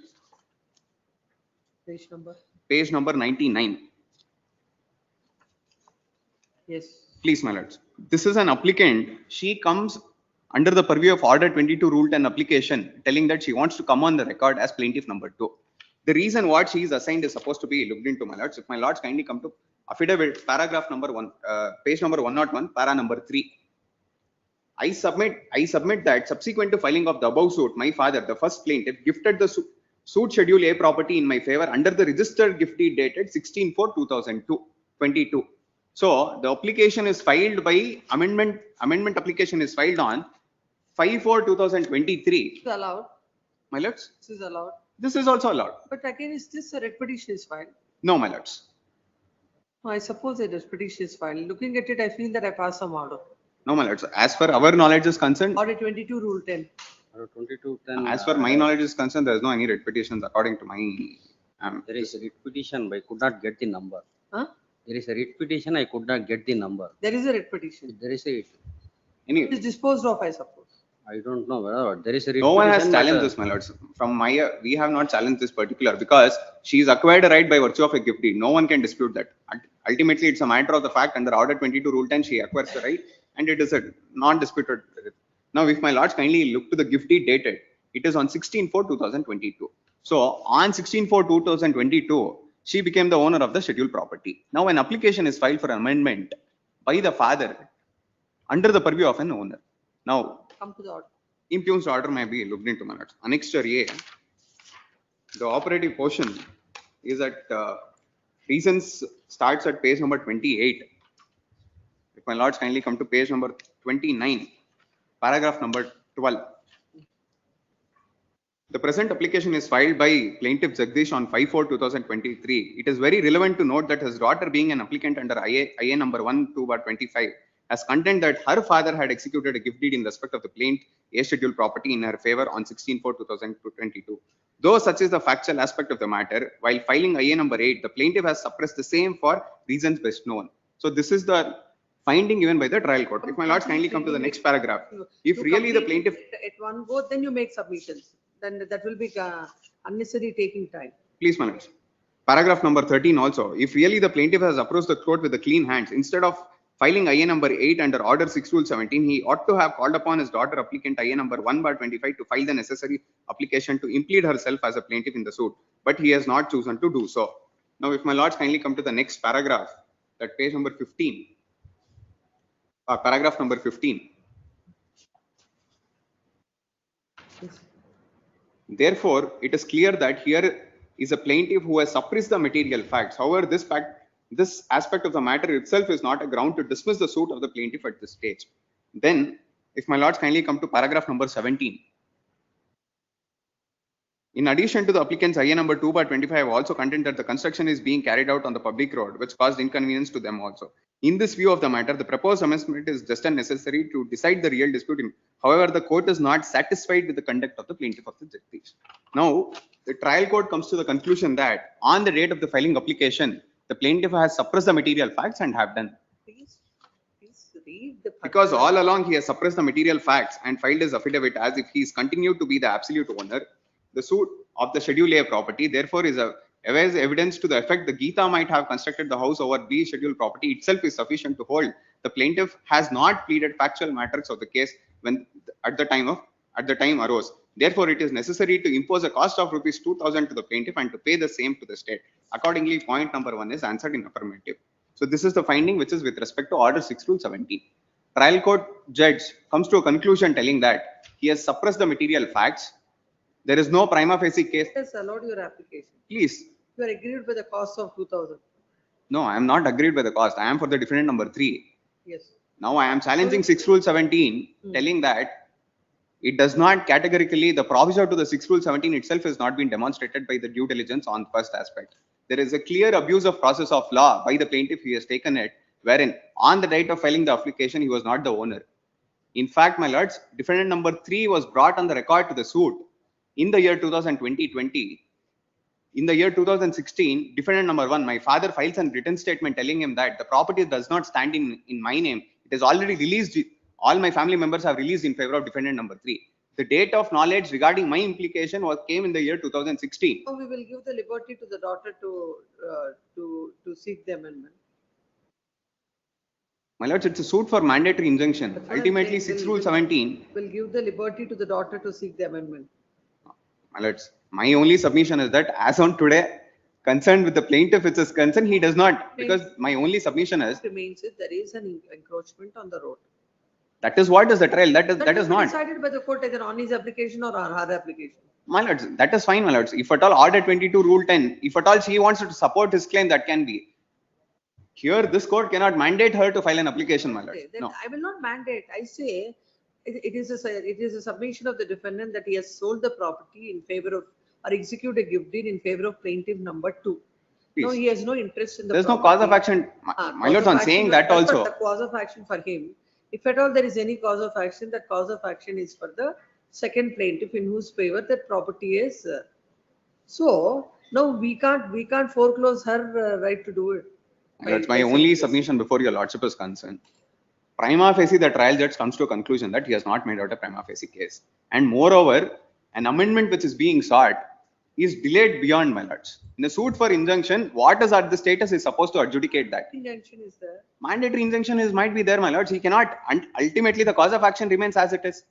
page number 99. Yes. Please, my lords. This is an applicant. She comes under the purview of Order 22 Rule 10 application, telling that she wants to come on the record as plaintiff number 2. The reason what she is assigned is supposed to be looked into, my lords. If my lords kindly come to affidavit, paragraph number 1, page number 101, para number 3. I submit that subsequent to filing of the above suit, my father, the first plaintiff, gifted the suit schedule A property in my favor under the registered giftee dated 16/4/2022. So the application is filed by amendment application is filed on 5/4/2023. It's allowed. My lords, This is allowed. this is also allowed. But again, is this a writ petition is filed? No, my lords. I suppose it is petition is filed. Looking at it, I feel that I passed some order. No, my lords. As far our knowledge is concerned, Order 22 Rule 10. 2210. as far my knowledge is concerned, there is no any writ petitions according to my. There is a writ petition, but I could not get the number. Huh? There is a writ petition, I could not get the number. There is a writ petition. There is a. Any. It is disposed of, I suppose. I don't know whether there is a writ No one has petition, challenged this, my lords. From my, we have not challenged this particular because she is acquired a right by virtue of a gift deed. No one can dispute that. Ultimately, it's a matter of the fact under Order 22 Rule 10, she acquires the right and it is a non-disputed. Now, if my lords kindly look to the gift deed dated, it is on 16/4/2022. So, on 16/4/2022, she became the owner of the scheduled property. Now, an application is filed for amendment by the father under the purview of an owner. Now, Come to the order. impugned order may be looked into, my lords. Annexure A, the operative portion is at reasons starts at page number 28. If my lords kindly come to page number 29, paragraph number 12. The present application is filed by plaintiff Jagdish on 5/4/2023. It is very relevant to note that his daughter, being an applicant under IA number 1/2/25, has contended that her father had executed a gift deed in respect of the plaintiff A scheduled property in her favor on 16/4/2022. Though such is the factual aspect of the matter, while filing IA number 8, the plaintiff has suppressed the same for reasons best known. So this is the finding given by the trial court. If my lords kindly come to the next paragraph, if You really the complete plaintiff, it at one go, then you make submissions. Then that will be unnecessary taking time. please, my lords. Paragraph number 13 also, if really the plaintiff has approached the court with the clean hands, instead of filing IA number 8 under Order 6/17, he ought to have called upon his daughter applicant IA number 1/25 to file the necessary application to implead herself as a plaintiff in the suit, but he has not chosen to do so. Now, if my lords kindly come to the next paragraph, that page number 15, paragraph number 15. Therefore, it is clear that here is a plaintiff who has suppressed the material facts. However, this aspect of the matter itself is not a ground to dismiss the suit of the plaintiff at this stage. Then, if my lords kindly come to paragraph number 17. In addition to the applicant's IA number 2/25, I have also contended that the construction is being carried out on the public road, which caused inconvenience to them also. In this view of the matter, the proposed amendment is just and necessary to decide the real dispute. However, the court is not satisfied with the conduct of the plaintiff of the Jagdish. Now, the trial court comes to the conclusion that on the date of the filing application, the plaintiff has suppressed the material facts and have done. Please read the. Because all along he has suppressed the material facts and filed his affidavit as if he is continued to be the absolute owner. The suit of the Schedule A property, therefore, is evidence to the effect the Gita might have constructed the house over B scheduled property itself is sufficient to hold. The plaintiff has not pleaded factual matters of the case when at the time arose. Therefore, it is necessary to impose a cost of rupees 2,000 to the plaintiff and to pay the same to the state. Accordingly, point number 1 is answered in affirmative. So this is the finding which is with respect to Order 6/17. Trial court judge comes to a conclusion telling that he has suppressed the material facts. There is no prima facie case. Has allowed your application. Please. You are agreed with the cost of 2000. No, I am not agreed by the cost. I am for the defendant number 3. Yes. Now I am challenging 6 rule 17, telling that it does not categorically, the proviso to the 6 rule 17 itself has not been demonstrated by the due diligence on the first aspect. There is a clear abuse of process of law by the plaintiff. He has taken it, wherein on the date of filing the application, he was not the owner. In fact, my lords, defendant number 3 was brought on the record to the suit in the year 2020. In the year 2016, defendant number 1, my father files a written statement telling him that the property does not stand in my name. It is already released. All my family members have released in favor of defendant number 3. The date of knowledge regarding my implication came in the year 2016. So we will give the liberty to the daughter to seek the amendment. My lords, it's a suit for mandatory injunction. Ultimately, 6 rule 17. Will give the liberty to the daughter to seek the amendment. My lords, my only submission is that as on today, concerned with the plaintiff, it's his concern, he does not, because my only submission is Remains if there is an encroachment on the road. that is what is the trial. That is not decided by the court either on his application or on her application. My lords. That is fine, my lords. If at all order 22 rule 10, if at all she wants to support his claim, that can be. Here, this court cannot mandate her to file an application, my lords. Okay, then No. I will not mandate. I say it is a submission of the defendant that he has sold the property in favor of or execute a gift deed in favor of plaintiff number 2. No, Please. he has no interest in the There's no property. cause of action. My Cause lords, of on action saying was- that but also. The cause of action for him, if at all there is any cause of action, that cause of action is for the second plaintiff in whose favor that property is. So no, we can't foreclose her right to do it. That's my only submission before your lordship is concerned. Prima facie, the trial judge comes to a conclusion that he has not made out a prima facie case. And moreover, an amendment which is being sought is delayed beyond, my lords. In the suit for injunction, what is at the status is supposed to adjudicate that. Injunction is there. Mandatory injunction might be there, my lords. He cannot, and ultimately the cause of action remains as it is.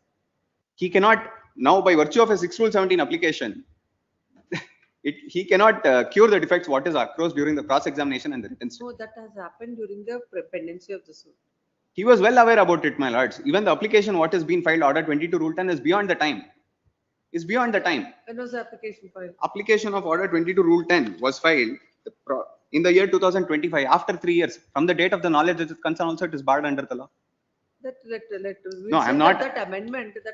He cannot, now by virtue of a 6 rule 17 application, he cannot cure the defects what is occurs during the cross-examination and the written statement. No, that has happened during the pendency of the suit. He was well aware about it, my lords. Even the application what is being filed, order 22 rule 10 is beyond the time. Is beyond the time. When was the application filed? Application of order 22 rule 10 was filed in the year 2025, after 3 years. From the date of the knowledge that is concerned also, it is barred under the law. We'll No, say I'm not. That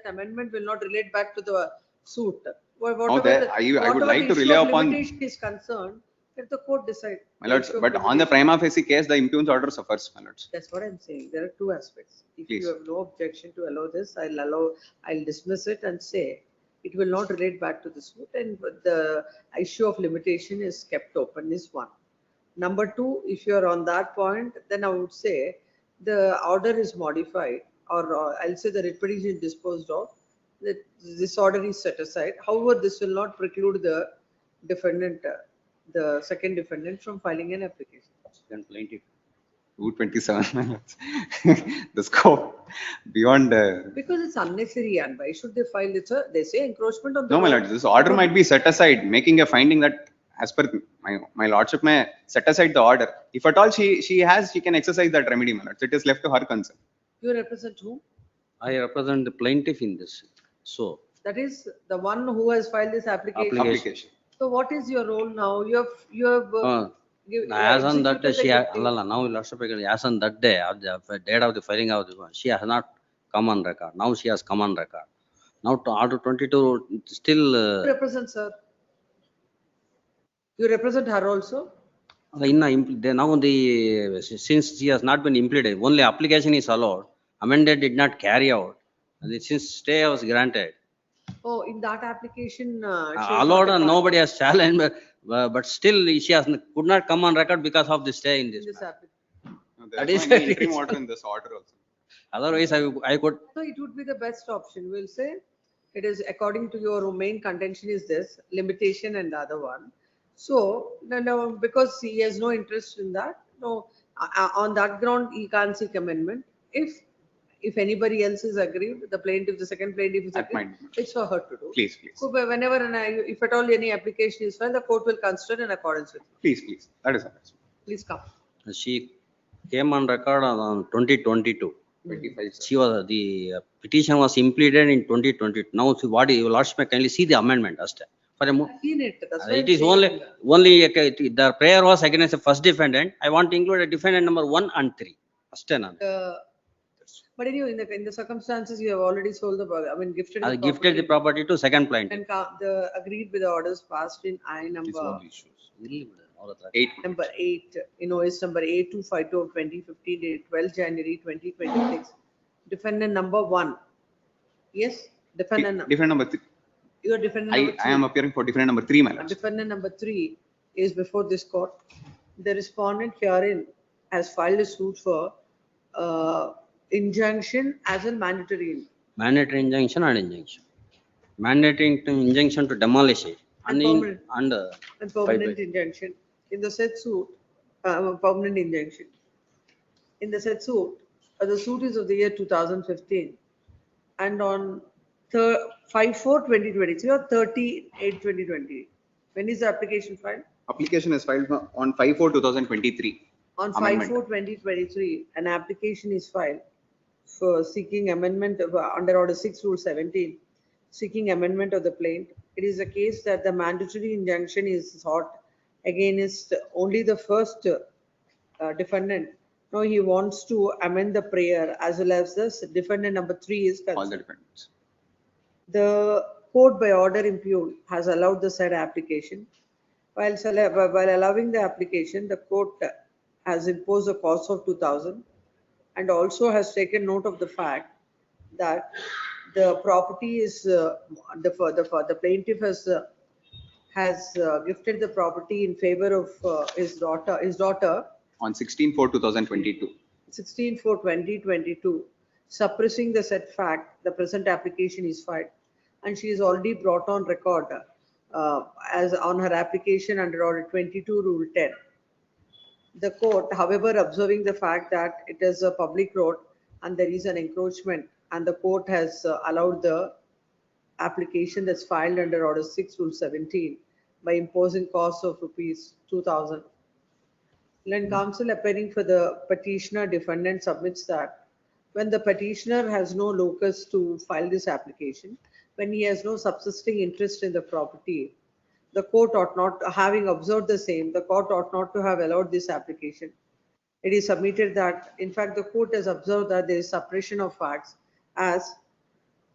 amendment will not relate back to the suit. Whatever I would like to the issue rely of upon, limitation is concerned, let the court decide. my lords, The issue of but on the limitation. prima facie case, the impugned order suffers, my lords. That's what I'm saying. There are two aspects. If Please. you have no objection to allow this, I'll dismiss it and say it will not relate back to the suit, and the issue of limitation is kept open is one. Number two, if you're on that point, then I would say the order is modified, or I'll say the writ petition is disposed of, that this order is set aside. However, this will not preclude the defendant, the second defendant from filing an application. Then plaintiff. 227, my lords. The scope beyond. Because it's unnecessary, and why should they file it? They say encroachment on the No, my road. lords, this order might be set aside, making a finding that as per my lordship may set aside the order. If at all she can exercise that remedy, my lords. It is left to her concern. You represent whom? I represent the plaintiff in this. So That is the one who has filed this application. Application. So what is your role now? You have as on that day, executed the she gift deed. now lordship, as on that day, of the date of the filing of this one, she has not come on record. Now she has come on record. Now to order 22 still. You represent her. You represent her also. Now since she has not been implemented, only application is allowed. Amended did not carry out. And since stay was granted, Oh, in that application, she is allowed not a and part nobody has challenged, but still she has could not come on record because of the stay in this. in this application. That There is is no the interim reason. order in this order also. Otherwise, I could. So it would be the best option. We'll say it is according to your main contention is this limitation and the other one. So no, because he has no interest in that. No, on that ground he can't seek amendment. If anybody else is aggrieved, the plaintiff, the second plaintiff is That aggrieved, might be. it's for her to do. Please. So whenever if at all any application is filed, the court will consider in accordance with it. Please. That is all. Please come. She came on record on 2022. 25. She was the petition was impleaded in 2020. Now, what your lordship may kindly see the amendment. for a I've seen it, that's why it I'm is saying. the prayer was against the first defendant. I want to include a defendant number 1 and 3. But anyway, in the circumstances, you have already sold the, gifted the Gifted the property to second plaintiff. And the agreed with the orders passed in I number 8. number 8, invoice number 8252 of 2015, dated 12 January 2026. Defendant number 1. Yes, defendant. Defendant number 3. You are defendant number 3. I am appearing for defendant number 3, my lord. Defendant number 3 is before this court. The respondent herein has filed a suit for injunction as a mandatory. Mandatory injunction and injunction. Mandatory injunction to demolish it. And permanent. And permanent 5/5. injunction. In the said suit, permanent injunction. In the said suit, the suit is of the year 2015. And on 5/4/2023 or 30/8/2020. When is the application filed? Application is filed on 5/4/2023. On Amendment. 5/4/2023, an application is filed for seeking amendment of, under Order 6 Rule 17, seeking amendment of the plaint. It is a case that the mandatory injunction is sought against only the first defendant. Now he wants to amend the prayer as well as the defendant number 3 is concerned. All the defendants. The court by order impugned has allowed the said application. While allowing the application, the court has imposed a cost of 2,000 and also has taken note of the fact that the property is the plaintiff has gifted the property in favor of his daughter On 16/4/2022. 16/4/2022. Suppressing the said fact, the present application is filed and she is already brought on record as on her application under Order 22 Rule 10. The court, however, observing the fact that it is a public road and there is an encroachment, and the court has allowed the application that's filed under Order 6 Rule 17 by imposing cost of ₹2,000. When counsel appearing for the petitioner defendant submits that when the petitioner has no locus to file this application, when he has no subsisting interest in the property, the court ought not, having observed the same, the court ought not to have allowed this application. It is submitted that, in fact, the court has observed that there is suppression of facts as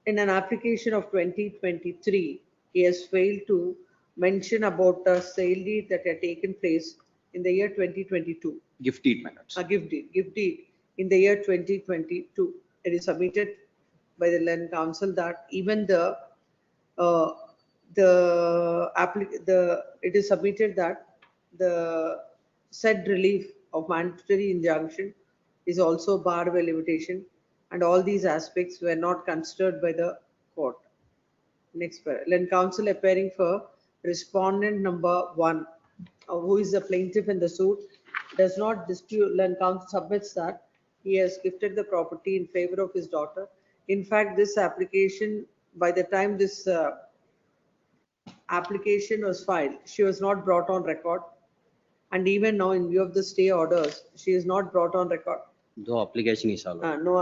in an application of 2023, he has failed to mention about a sale deed that had taken place in the year 2022. Gift deed, my lords. A gift deed in the year 2022. It is submitted by the land council that even it is submitted that the said relief of mandatory injunction is also barred by limitation, and all these aspects were not considered by the court. Next, land council appearing for respondent number 1, who is the plaintiff in the suit, does not dispute. Land council submits that he has gifted the property in favor of his daughter. In fact, this application, by the time this application was filed, she was not brought on record, and even now, in view of the stay orders, she is not brought on record. Though application is allowed. Though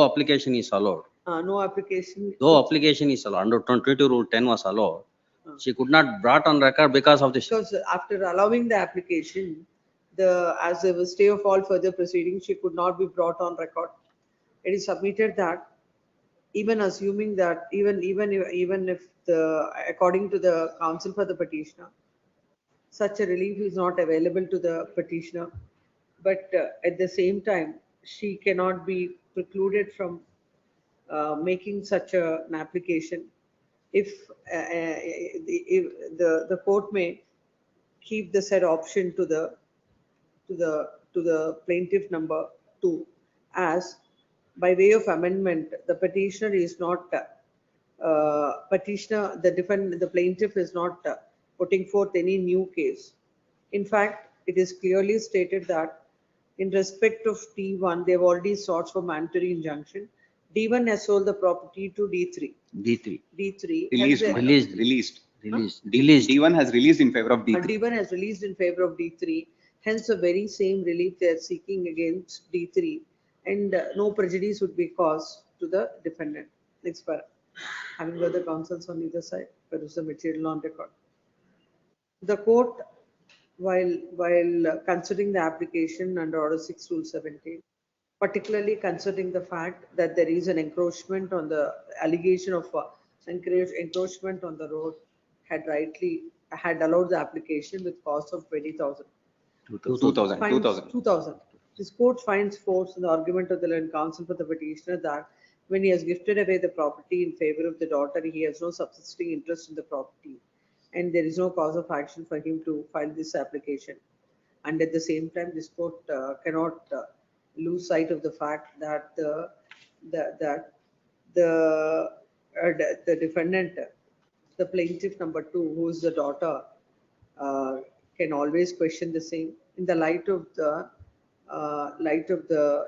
application is allowed. No application. Though application is allowed. Under 22 Rule 10 was allowed. She could not brought on record because of this. Because after allowing the application, as there was stay of all further proceedings, she could not be brought on record. It is submitted that even assuming that even if according to the counsel for the petitioner, such a relief is not available to the petitioner, but at the same time, she cannot be precluded from making such an application if the court may keep the said option to the plaintiff number 2, as by way of amendment, the petitioner is not the plaintiff is not putting forth any new case. In fact, it is clearly stated that in respect of T1, they've already sought for mandatory injunction. D1 has sold the property to D3. D3. Released. D1 has released in favor of D3. D1 has released in favor of D3. Hence, the very same relief they are seeking against D3, and no prejudice would be caused to the defendant. Next para. Having got the counsels on either side, peruse the material on record. The court, while considering the application under Order 6 Rule 17, particularly considering the fact that there is an encroachment on the allegation of encroachment on the road, had allowed the application with cost of 20,000. 2,000. This court finds force in the argument of the learned counsel for the petitioner that when he has gifted away the property in favor of the daughter, he has no subsisting interest in the property, and there is no cause of action for him to file this application. And at the same time, this court cannot lose sight of the fact that the defendant, the plaintiff number 2, who is the daughter, can always question the same in the light of the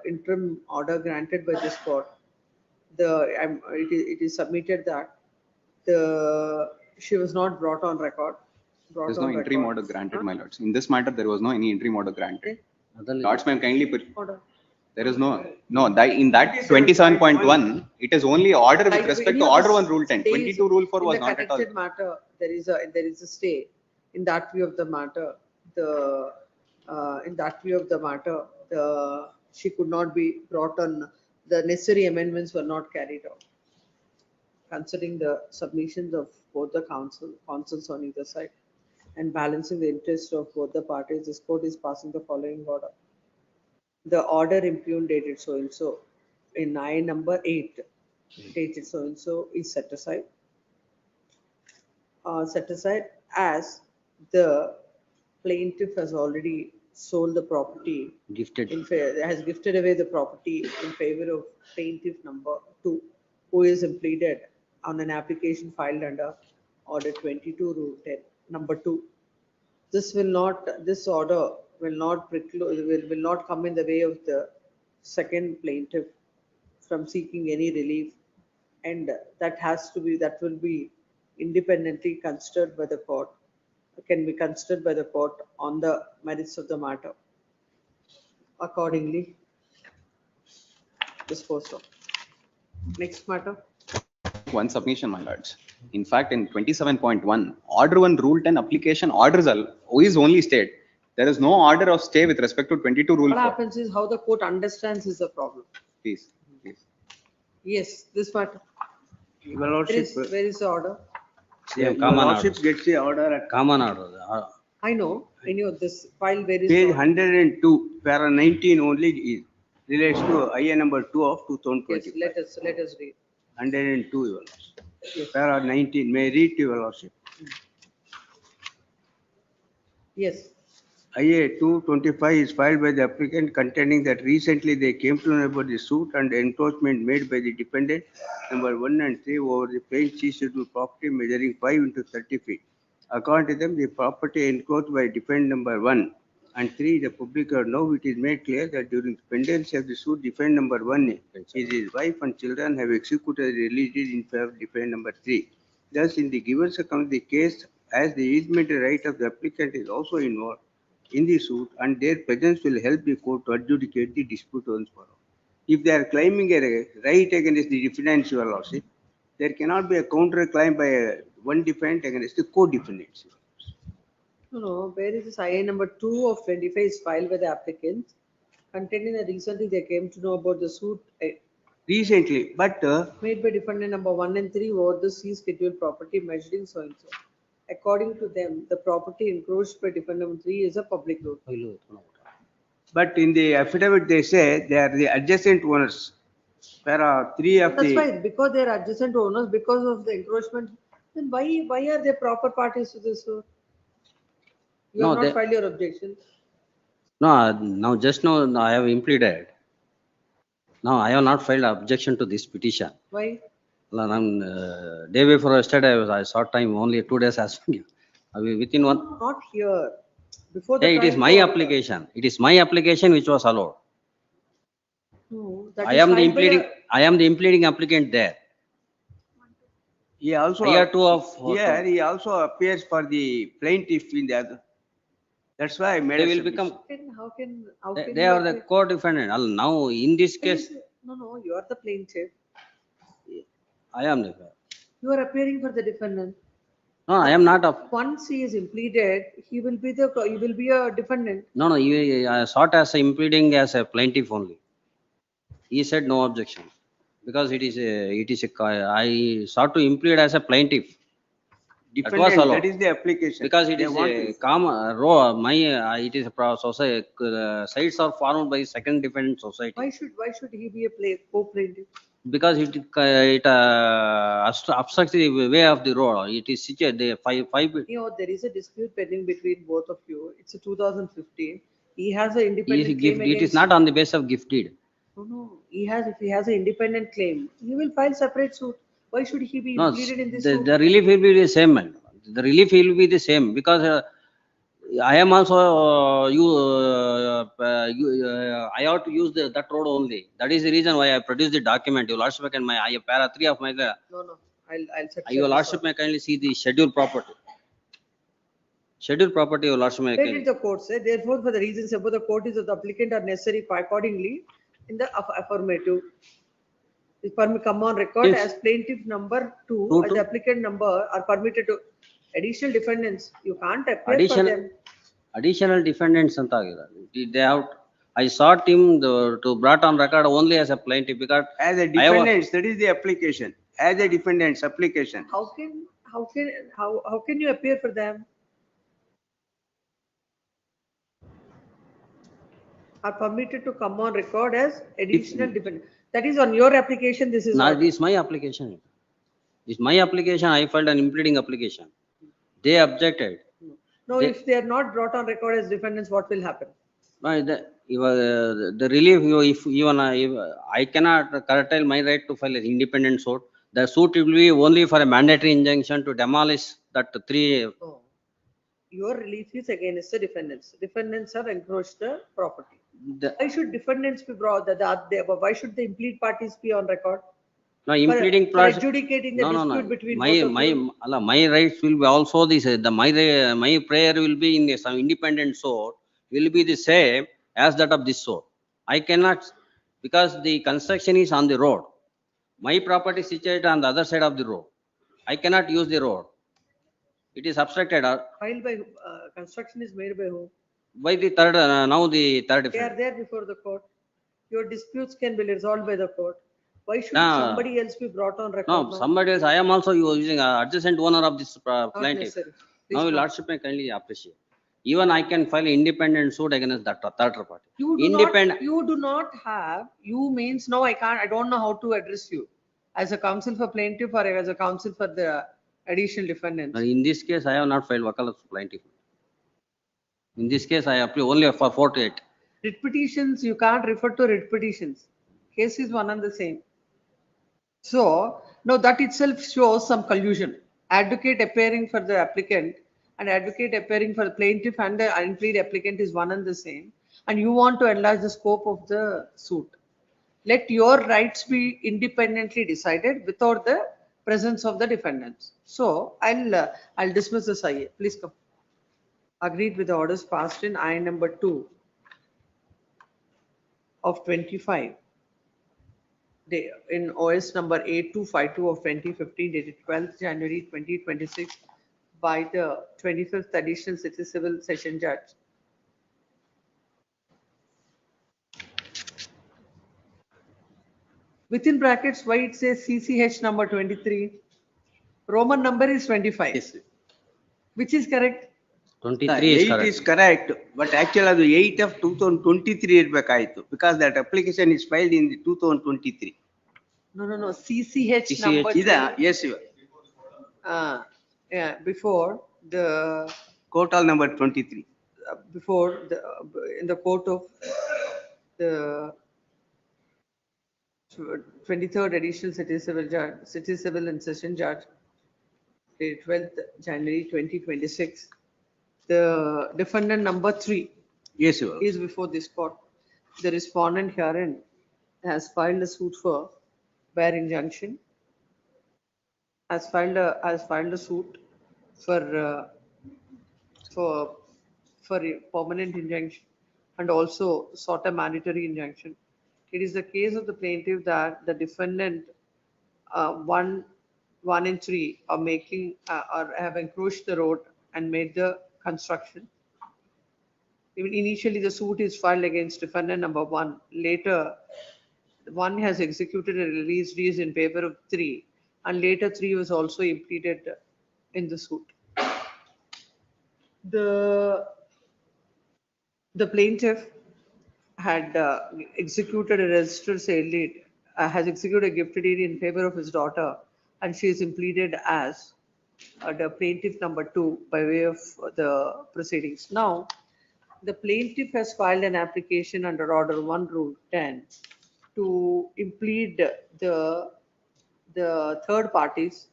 interim order granted by this court. It is submitted that she was not brought on record. There's no interim order granted, my lords. In this matter, there was no any interim order granted. Lords, ma'am, kindly put. There is no in that 27.1, it is only order with respect to Order 1 Rule 10. 22 Rule 4 was not at all. In the matter, there is a stay. In that view of the matter, she could not be brought on. The necessary amendments were not carried out. Considering the submissions of both the counsels on either side, and balancing the interests of both the parties, this court is passing the following order. The order impugned dated so and so in I number 8 dated so and so is set aside. As the plaintiff has already sold the property, has gifted away the property in favor of plaintiff number 2, who is impleaded on an application filed under Order 22 Rule 10 number 2. This order will not come in the way of the second plaintiff from seeking any relief, and that will be independently considered by the court, can be considered by the court on the merits of the matter. Accordingly disposed of. Next matter. One submission, my lords. In fact, in 27.1, Order 1 Rule 10 application orders is only stayed. There is no order of stay with respect to 22 Rule 4. What happens is how the court understands is the problem. Please. Yes, this matter. Your Lordship, Where is the order? Your Lordship gets the order at Common order. I know. This file, where is page the 102, para 19 only is relates to IA number 2 of 2020. Yes, let us read. 102, Your Lordship. Para 19, may I read to Your Lordship? Yes. IA 225 is filed by the applicant contending that recently they came to know about the suit and encroachment made by the defendant number 1 and 3 over the plain seizable property measuring 5 into 30 feet. According to them, the property encroached by defendant number 1 and 3, the public are now it is made clear that during the pendency of the suit, defendant number 1, his wife and children have executed the releases in favor of defendant number 3. Thus, in the given circumstance, the case as the easement right of the applicant is also involved in the suit, and their presence will help the court to adjudicate the dispute once for all. If they are claiming a right against the defendants, Your Lordship, there cannot be a counter claim by one defendant against the co-defendants. No, where is this IA number 2 of 25 is filed by the applicant containing that recently they came to know about the suit Recently, but made by defendant number 1 and 3 over the seized scheduled property measuring so and so. According to them, the property encroached by defendant number 3 is a public road. But in the affidavit, they say they are the adjacent owners. Para 3 of That's the. why, because they are adjacent owners, because of the encroachment, then why are they proper parties to this suit? You No, have not filed your objection. No, now just now I have impleaded. No, I have not filed objection to this petition. Why? Day before yesterday, I saw time only 2 days as within one. Not here. Before the It is trial my court. application. It is my application which was allowed. No, that I is am the filed by impleading. I am the impleading applicant there. He also. Year 2 of. Here he also appears for the plaintiff in the other. That's why I made They a will submission. become. How can They you are the appear- co-defendant. Now in this case, No, you are the plaintiff. I am the. You are appearing for the defendant. No, I am not up. Once he is impleaded, he will be a defendant. No, I sought as a impleading as a plaintiff only. He said no objection because it is I sought to implead as a plaintiff. That was Defendant, allowed. that is the application. Because it They is want a to- common row, it is a society, sites are formed by second defendant society. Why should he be a co-plaintiff? Because it obstructs the way of the road. It is situated, You know, there is a dispute pending between both of you. It's a 2015. He has an independent claim it is against. not on the basis of gift deed. No. If he has an independent claim, he will file separate suit. Why should he be No, included in this the, suit? the relief will be the same. Man. The relief will be the same because I am also I have to use that road only. That is the reason why I produced the document. You lordship and my para 3 of my. No. I'll set Your lordship may kindly see the schedule property. Schedule property, your lordship may Where kindly. did the court say? Therefore, for the reasons above, the court is that the applicant are necessary accordingly in the affirmative. Is come on record Yes. as plaintiff number 2 Two, and two. the applicant number are permitted to additional defendants. You can't appear for them. Additional defendants ಅಂತ ಆಗಿದೆ. They have. I sought him to brought on record only as a plaintiff because As a defendant, that is the application. As a defendant's application. How can you appear for them? Are permitted to come on record as additional defendant. That is on your application. This is No, not. this is my application. It's my application. I filed an impleading application. They objected. No, They- if they are not brought on record as defendants, what will happen? No, the relief, if I cannot curtail my right to file an independent suit. The suit will be only for a mandatory injunction to demolish that 3. No. Your relief is against the defendants. Defendants have encroached the property. Why should defendants be brought? Why should the implead parties be on record? No, impleading For process. adjudicating the dispute between My both of you. my rights will be also this. My prayer will be in some independent suit will be the same as that of this suit. I cannot because the construction is on the road. My property is situated on the other side of the road. I cannot use the road. It is obstructed Filed by, construction is made by who? by the third, now the third. They are there before the court. Your disputes can be resolved by the court. Why should No. somebody else be brought on record No, now? somebody else. I am also using adjacent owner of this plaintiff. necessary. Now, Please your go. lordship may kindly appreciate. Even I can file independent suit against that third party. You do not have, you means no, I can't, I don't know how to address you. As a counsel for plaintiff or as a counsel for the additional defendants. But in this case, I have not filed wakalat plaintiff. In this case, I apply only for 4 to 8. Writ petitions, you can't refer to writ petitions. Case is one and the same. So, no, that itself shows some collusion. Advocate appearing for the applicant and advocate appearing for the plaintiff and the unplead applicant is one and the same. And you want to enlarge the scope of the suit. Let your rights be independently decided without the presence of the defendants. So, I'll dismiss this IA. Please come. Agreed with the orders passed in I number 2 of 25. In OS number 8252 of 2015 dated 12th January 2026 by the 25th additional civil session judge. Within brackets, why it says CCH number 23? Roman number is 25. Yes. Which is correct? 23 is 8 correct. is correct, but actually ಅದು 8 of 2023 ಇರ್ಬೇಕಾಯ್ತು because that application is filed in the 2023. No. CCH number. Yes, yeah, before the court hall number 23. Before the in the court of the 23rd additional city civil and session judge, dated 12th January 2026. The defendant number 3 Yes, is before this court. The respondent herein has filed a suit for bare injunction, has filed a suit for a permanent injunction and also sought a mandatory injunction. It is the case of the plaintiff that the defendant 1 and 3 are making or have encroached the road and made the construction. Even initially, the suit is filed against defendant number 1. Later, 1 has executed a release deed in favor of 3, and later 3 was also impleaded in the suit. The plaintiff had executed a registered sale deed, has executed a gift deed in favor of his daughter, and she is impleaded as the plaintiff number 2 by way of the proceedings. Now, the plaintiff has filed an application under Order 1 Rule 10 to implead the third parties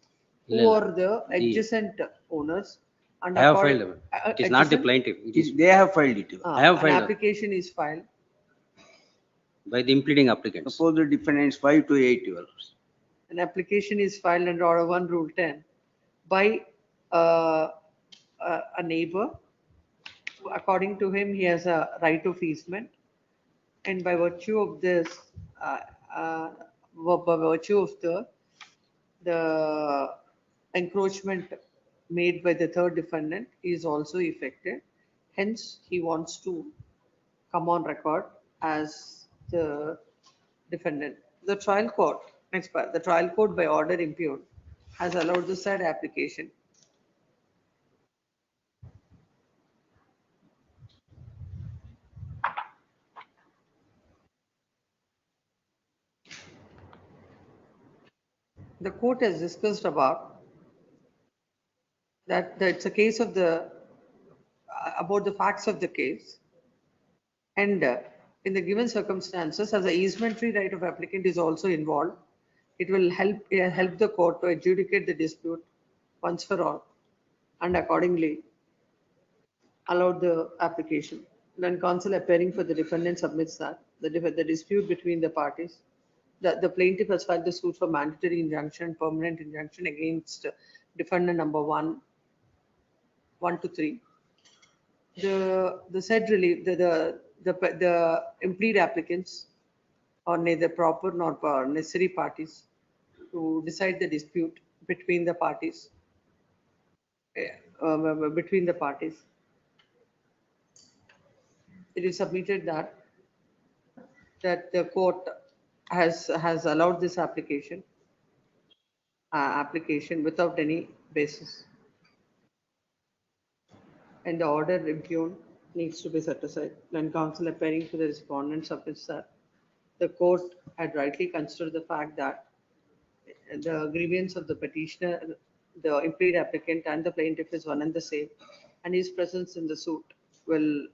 who are the adjacent owners. And I have according- filed it. It is not the adjacent- plaintiff. It is They have filed it. I have An filed it application is filed. by the impleading applicants. Suppose the defendants 5 to 8 years. An application is filed under Order 1 Rule 10 by a neighbor. According to him, he has a right of easement, and by virtue of this, by virtue of the encroachment made by the third defendant is also effected. Hence, he wants to come on record as the defendant. The trial court, next part, the trial court by order impugned has allowed the said application. The court has discussed about that it's a case of about the facts of the case, and in the given circumstances, as the easementary right of applicant is also involved, it will help the court to adjudicate the dispute once for all, and accordingly allowed the application. Then counsel appearing for the defendant submits that the dispute between the parties, the plaintiff has filed the suit for mandatory injunction, permanent injunction against defendant number 1 to 3. The said relief, the implead applicants are neither proper nor necessary parties to decide the dispute between the parties. It is submitted that the court has allowed this application without any basis, and the order impugned needs to be set aside. When counsel appearing for the respondent submits that the court had rightly considered the fact that the grievance of the petitioner, the implead applicant, and the plaintiff is one and the same, and his presence in the suit will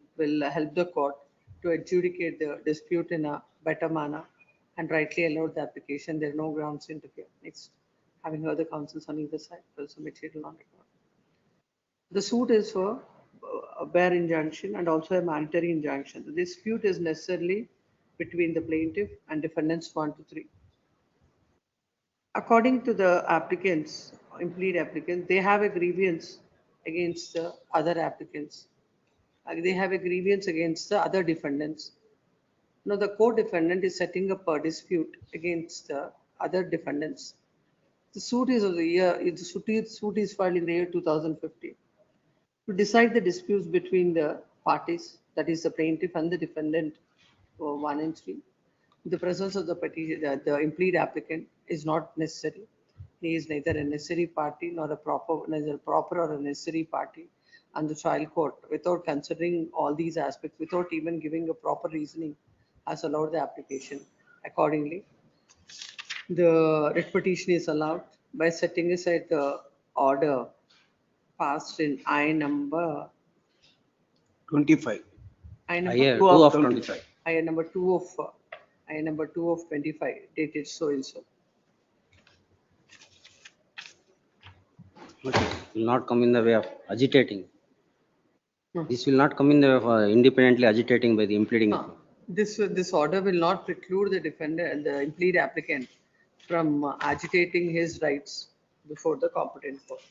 help the court to adjudicate the dispute in a better manner and rightly allowed the application. There are no grounds to interfere. Next, having heard the counsels on either side, will submit it on record. The suit is for a bare injunction and also a mandatory injunction. The dispute is necessarily between the plaintiff and defendants 1 to 3. According to the applicants, implead applicants, they have a grievance against the other applicants. They have a grievance against the other defendants. Now, the co-defendant is setting up a dispute against the other defendants. The suit is of the year. The suit is filed in the year 2015 to decide the disputes between the parties, that is the plaintiff and the defendant 1 and 3. The presence of the petition, the implead applicant is not necessary. He is neither a necessary party nor neither proper or a necessary party. And the trial court, without considering all these aspects, without even giving a proper reasoning, has allowed the application. Accordingly, the writ petition is allowed by setting aside the order passed in I number 25. I number Year 2 2 of of 25. I number 2 of 25 dated so and so. Will not come in the way of agitating. Hmm. This will not come in the way of independently agitating by the impleading. This order will not preclude the defendant, the implead applicant, from agitating his rights before the competent court.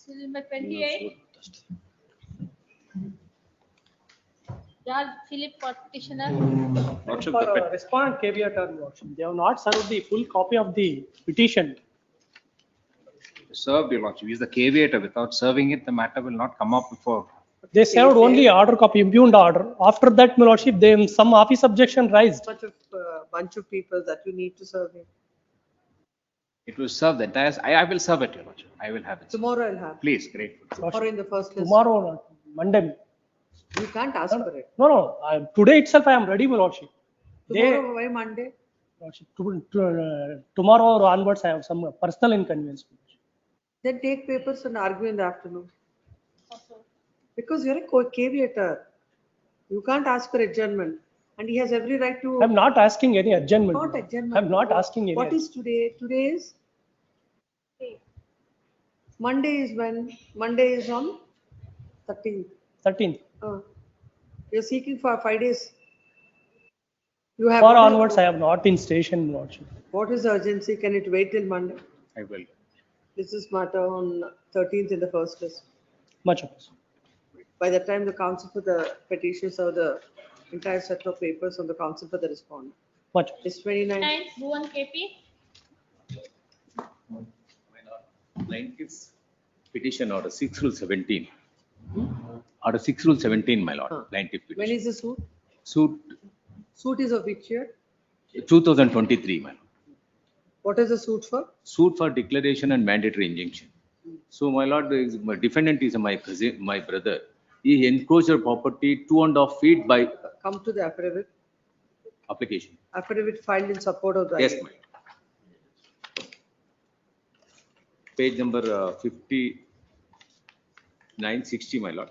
Number 28. George Philip for petitioner. For respondent caveat or motion, they have not served the full copy of the petition served, your lordship. He's the caveator. Without serving it, the matter will not come up before. They served only order copy, impugned order. After that, my lordship, then some office objection raised. Bunch of people that you need to serve him. It will serve the entire, I will serve it, your lordship. I will have it. Tomorrow I'll have. Please, grateful. Tomorrow in the first list. Tomorrow, Monday. You can't ask for it. No, today itself I am ready, my lordship. Tomorrow, why Monday? Lordship, tomorrow onwards I have some personal inconvenience. Then take papers and argue in the afternoon. Because you're a caveator. You can't ask for adjournment. And he has every right to. I'm not asking any adjournment. Not adjournment. I'm not asking any. What is today? Today is? Monday is when? Monday is on 13th. 13th. You're seeking for 5 days. You have. For onwards, I have not in station, lordship. What is the urgency? Can it wait till Monday? I will. This is matter on 13th in the first list. Much appreciated. By the time the counsel for the petitions or the entire set of papers on the counsel for the respondent. Much. It's 29. 9, Bhuvan KP. Plaintiff's petition order 6 rule 17. Order 6 rule 17, my lord. Plaintiff petition. When is the suit? Suit Suit is of which year? 2023, my lord. What is the suit for? Suit for declaration and mandatory injunction. So, my lord, my defendant is my cousin, my brother. He encroached the property 2.5 feet by Come to the affidavit. application. Affidavit filed in support of the. Yes, my lord. Page number 5960, my lord.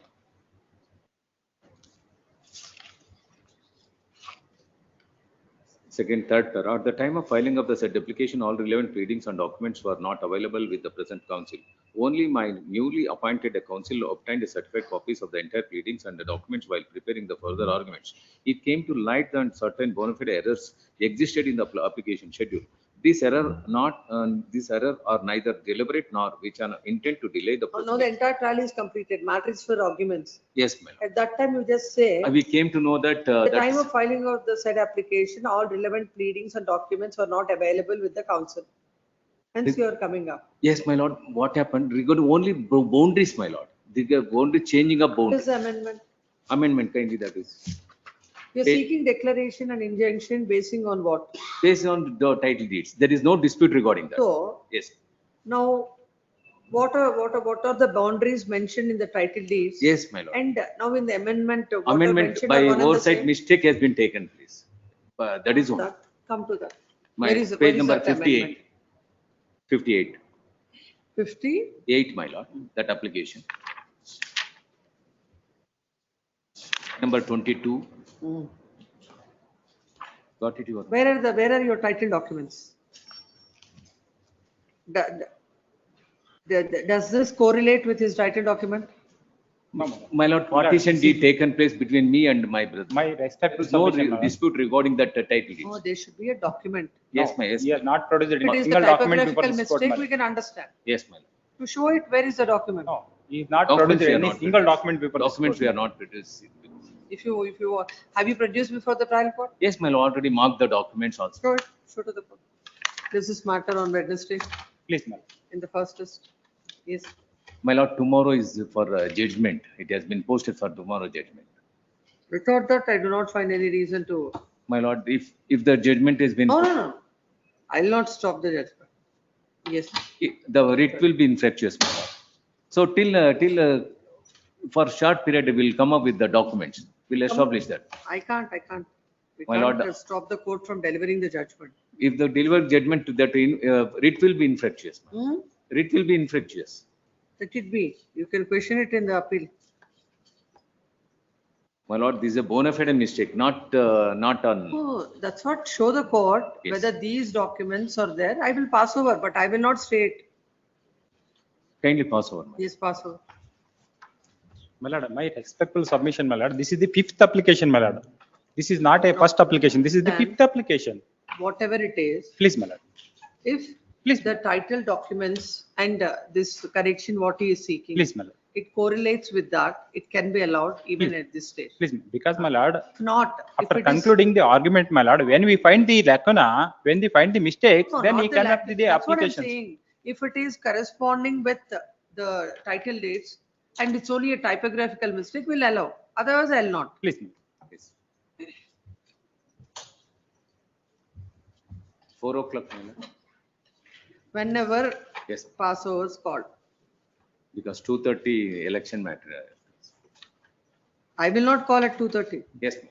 Second, third, at the time of filing of the said application, all relevant pleadings and documents were not available with the present counsel. Only my newly appointed counsel obtained certified copies of the entire pleadings and the documents while preparing the further arguments. It came to light that certain bona fide errors existed in the application schedule. This error are neither deliberate nor which are intent to delay the process. Now the entire trial is completed. Matter is for arguments. Yes, ma'am. At that time, you just say. We came to know that At the time of filing of the said application, all relevant pleadings and documents were not available with the counsel. Hence, you are coming up. Yes, my lord. What happened? Regarding only boundaries, my lord. The boundary changing of What boundaries. is the amendment? Amendment, kindly, that is. You are seeking declaration and injunction basing on what? Based on the title deeds. There is no dispute regarding that. So, yes. Now, what are the boundaries mentioned in the title deeds? Yes, my lord. And now in the amendment, what are Amendment mentioned by are one and the oversight same? mistake has been taken, please. That is one. Come to that. My Where is page number that 58. amendment? 58. 58, my lord, that application. Number 22. Got it, your Where are your title documents? Does this correlate with his title document? My lord, partition deed taken place between me and my brother. My respectful No submission, my lord. dispute regarding that title deed. Oh, there should be a document. Yes, my yes. He has not produced a If it is the single document before typographical this court. mistake, my we lord. can understand. Yes, my lord. To show it, where is the document? No, he is not Documents produced we are any not single produced. document before this Documents court. we are not produced. If you have you produced before the trial court? Yes, my lord, already marked the documents also. Show it. Show to the court. This is matter on Wednesday Please, my lord. in the first list. Yes. My lord, tomorrow is for judgment. It has been posted for tomorrow judgment. Without that, I do not find any reason to. My lord, if the judgment has been, No. I will not stop the judgment. Yes. the writ will be infructuous, my lord. So till for short period, we will come up with the documents. We'll establish that. I can't. We My can't lord, stop the court from delivering the judgment. if the delivered judgment to that writ will be infructuous. Writ will be infructuous. Let it be. You can question it in the appeal. My lord, this is a bona fide mistake, not on. Oh, that's what show the court Yes. whether these documents are there. I will pass over, but I will not state. Kindly pass over. Yes, pass over. My lord, my respectful submission, my lord. This is the fifth application, my lord. This is not a first application. This is the Then- fifth application. Whatever it is, Please, my lord. if the title documents and this correction what he is seeking, Please, my lord. it correlates with that, it can be allowed even at this stage. Please, because my lord, If not, if after it is. concluding the argument, my lord, when we find the lacuna, when we find the mistakes, No, then not we the cannot lack- do the that's what I'm applications. saying. If it is corresponding with the title dates and it's only a typographical mistake, we'll allow. Otherwise, I'll not. Please. Please. 4 o'clock, my lord. Whenever Yes, Passover is called. because 2:30 election matter. I will not call at 2:30. Yes, ma'am.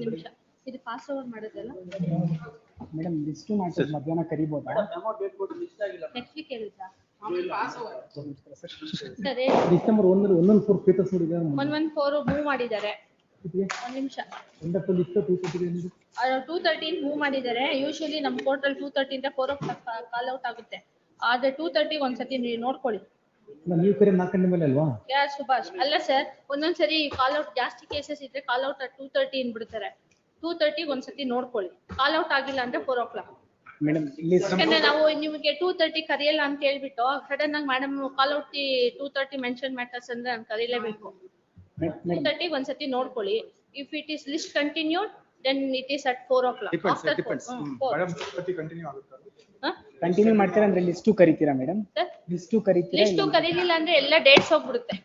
ನಿಮಿಷ ಇದು pass over ಮಾಡೋದಲ್ಲ madam list ಮಾಡ್ತಾರೆ ಮಧ್ಯಾಹ್ನ ಕರಿಬೋದಾ next week ಹೇಳಿದ್ರಾ December 1 papers ನೋಡಿದ್ರೆ 114 move ಮಾಡಿದ್ದಾರೆ ಒಂದ್ ನಿಮಿಷ 213 move ಮಾಡಿದ್ದಾರೆ. ಯೂಶಲಿ ನಮ್ಮ ಕೋರ್ಟ್ ಅಲ್ಲಿ 2:30 ಇಂದ 4 o'clock ಕಾಲ್ ಔಟ್ ಆಗುತ್ತೆ. ಆದ್ರೆ 2:30 ಒಂದ್ಸತಿ ನೀವು ನೋಡ್ಕೊಳ್ಳಿ. ನೀವು ಕರೆ ನಾಲ್ಕಂಡ ಮೇಲೆ ಅಲ್ವಾ? ಯಾರ್ ಸುಭಾಷ್? ಅಲ್ಲ ಸರ್, ಒಂದೊಂದ್ಸರಿ ಕಾಲ್ ಔಟ್ ಜಾಸ್ತಿ ಕೇಸಸ್ ಇದ್ರೆ ಕಾಲ್ ಔಟ್ 2:30 ಬಿಡ್ತಾರೆ. 2:30 ಒಂದ್ಸತಿ ನೋಡ್ಕೊಳ್ಳಿ. ಕಾಲ್ ಔಟ್ ಆಗಿಲ್ಲ ಅಂದ್ರೆ 4 o'clock. ಯಾಕಂದ್ರೆ ನಾವು ನಿಮಗೆ 2:30 ಕರೆಯಲ್ಲ ಅಂತ ಹೇಳ್ಬಿಟ್ಟು ಸಡನ್ ಆಗಿ ಮೇಡಮ್ ಕಾಲ್ ಔಟ್ 2:30 ಮೆನ್ಷನ್ ಮ್ಯಾಟರ್ಸ್ ಅಂದ್ರೆ ನಾನು ಕರೀಲೇಬೇಕು. 2:30 ಒಂದ್ಸತಿ ನೋಡ್ಕೊಳ್ಳಿ. If it is list continued, then it is at 4 o'clock. Continue ಮಾಡ್ತೀರಾ ಅಂದ್ರೆ ಲಿಸ್ಟು ಕರಿತೀರಾ ಮೇಡಮ್? ಲಿಸ್ಟು ಕರಿತೀರಾ? ಲಿಸ್ಟ್ ಕರೀಲಿಲ್ಲ ಅಂದ್ರೆ ಎಲ್ಲ ಡೇಟ್ಸ್ ಹೋಗ್ಬಿಡುತ್ತೆ.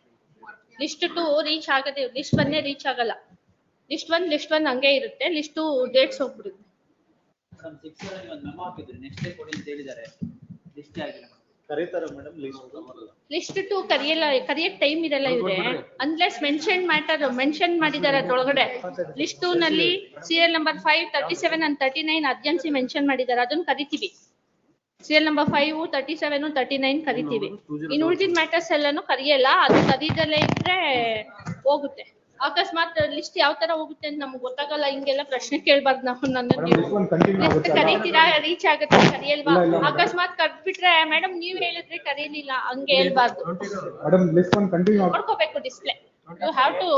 ಲಿಸ್ಟ್ 2 ರೀಚ್ ಆಗದೆ, ಲಿಸ್ಟ್ 1 ರೀಚ್ ಆಗಲ್ಲ. ಲಿಸ್ಟ್ 1 ಹಂಗೆ ಇರುತ್ತೆ. ಲಿಸ್ಟ್ 2 ಡೇಟ್ಸ್ ಹೋಗ್ಬಿಡುತ್ತೆ. ಲಿಸ್ಟ್ 2 ಕರಿಯಕ್ ಟೈಮ್ ಇರಲ್ಲ ಇವ್ರೆ. ಅನ್ಲೆಸ್ ಮೆನ್ಷನ್ ಮಾಡಿದ್ದಾರೆ ಅದ್ರೊಳಗಡೆ. ಲಿಸ್ಟ್ 2 ನಲ್ಲಿ serial number 5, 37 and 39 urgency mention ಮಾಡಿದ್ದಾರೆ. ಅದನ್ನ ಕರಿತೀವಿ. serial number 5, 37, 39 ಕರಿತೀವಿ. ಇನ್ನು ಉಳಿದಿದ್ದ ಮ್ಯಾಟರ್ಸ್ ಎಲ್ಲಾನು ಕರಿಯಲ್ಲ. ಅದು ಕರೀದಲ್ಲೇ ಇದ್ರೆ ಹೋಗುತ್ತೆ. ಅಕಸ್ಮಾತ್ ಲಿಸ್ಟ್ ಯಾವ ತರ ಹೋಗುತ್ತೆ ಅಂತ ನಮ್ಗೆ ಗೊತ್ತಾಗಲ್ಲ. ಹಿಂಗೆಲ್ಲ ಪ್ರಶ್ನೆ ಕೇಳ್ಬಾರ್ದು ನಾವು. ಲಿಸ್ಟ್ ಕರೀತೀರಾ, ರೀಚ್ ಆಗುತ್ತೆ, ಕರಿಯಲ್ವಾ? ಅಕಸ್ಮಾತ್ ಕರ್ದ್ಬಿಟ್ರೆ ಮೇಡಮ್ ನೀವ್ ಹೇಳಿದ್ರೆ ಕರೀಲಿಲ್ಲ ಹಂಗೆ ಹೇಳ್ಬಾರ್ದು. ನೋಡ್ಕೋಬೇಕು display. You have to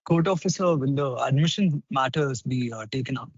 court officer, will the admission matters be taken up?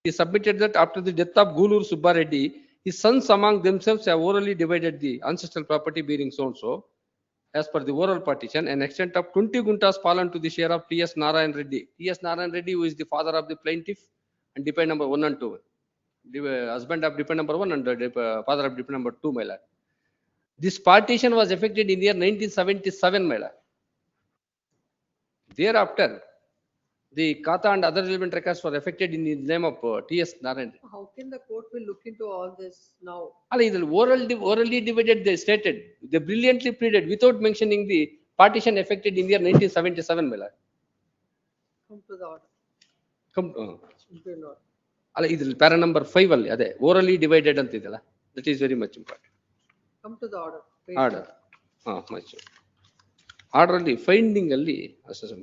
he submitted that after the death of Gulur Subba Reddy, his sons among themselves have orally divided the ancestral property bearing so and so, as per the oral partition, an extent of 20 guntas fallen to the share of T.S. Narayan Reddy. T.S. Narayan Reddy, who is the father of the plaintiff and dependent number 1 and 2. The husband of dependent number 1 and father of dependent number 2, my lord. This partition was effected in the year 1977, my lord. Thereafter, the Kata and other relevant records were effected in the name of T.S. Narayan. How can the court will look into all this now? Orally divided, they stated. They brilliantly pleaded without mentioning the partition effected in the year 1977, my lord. Come to the order. Come, Impleading order. para number 5 ಅಲ್ಲಿ ಅದೇ orally divided ಅಂತಿದೆಲ್ಲ, that is very much important. Come to the order. Order. Much. Order ಅಲ್ಲಿ finding ಅಲ್ಲಿ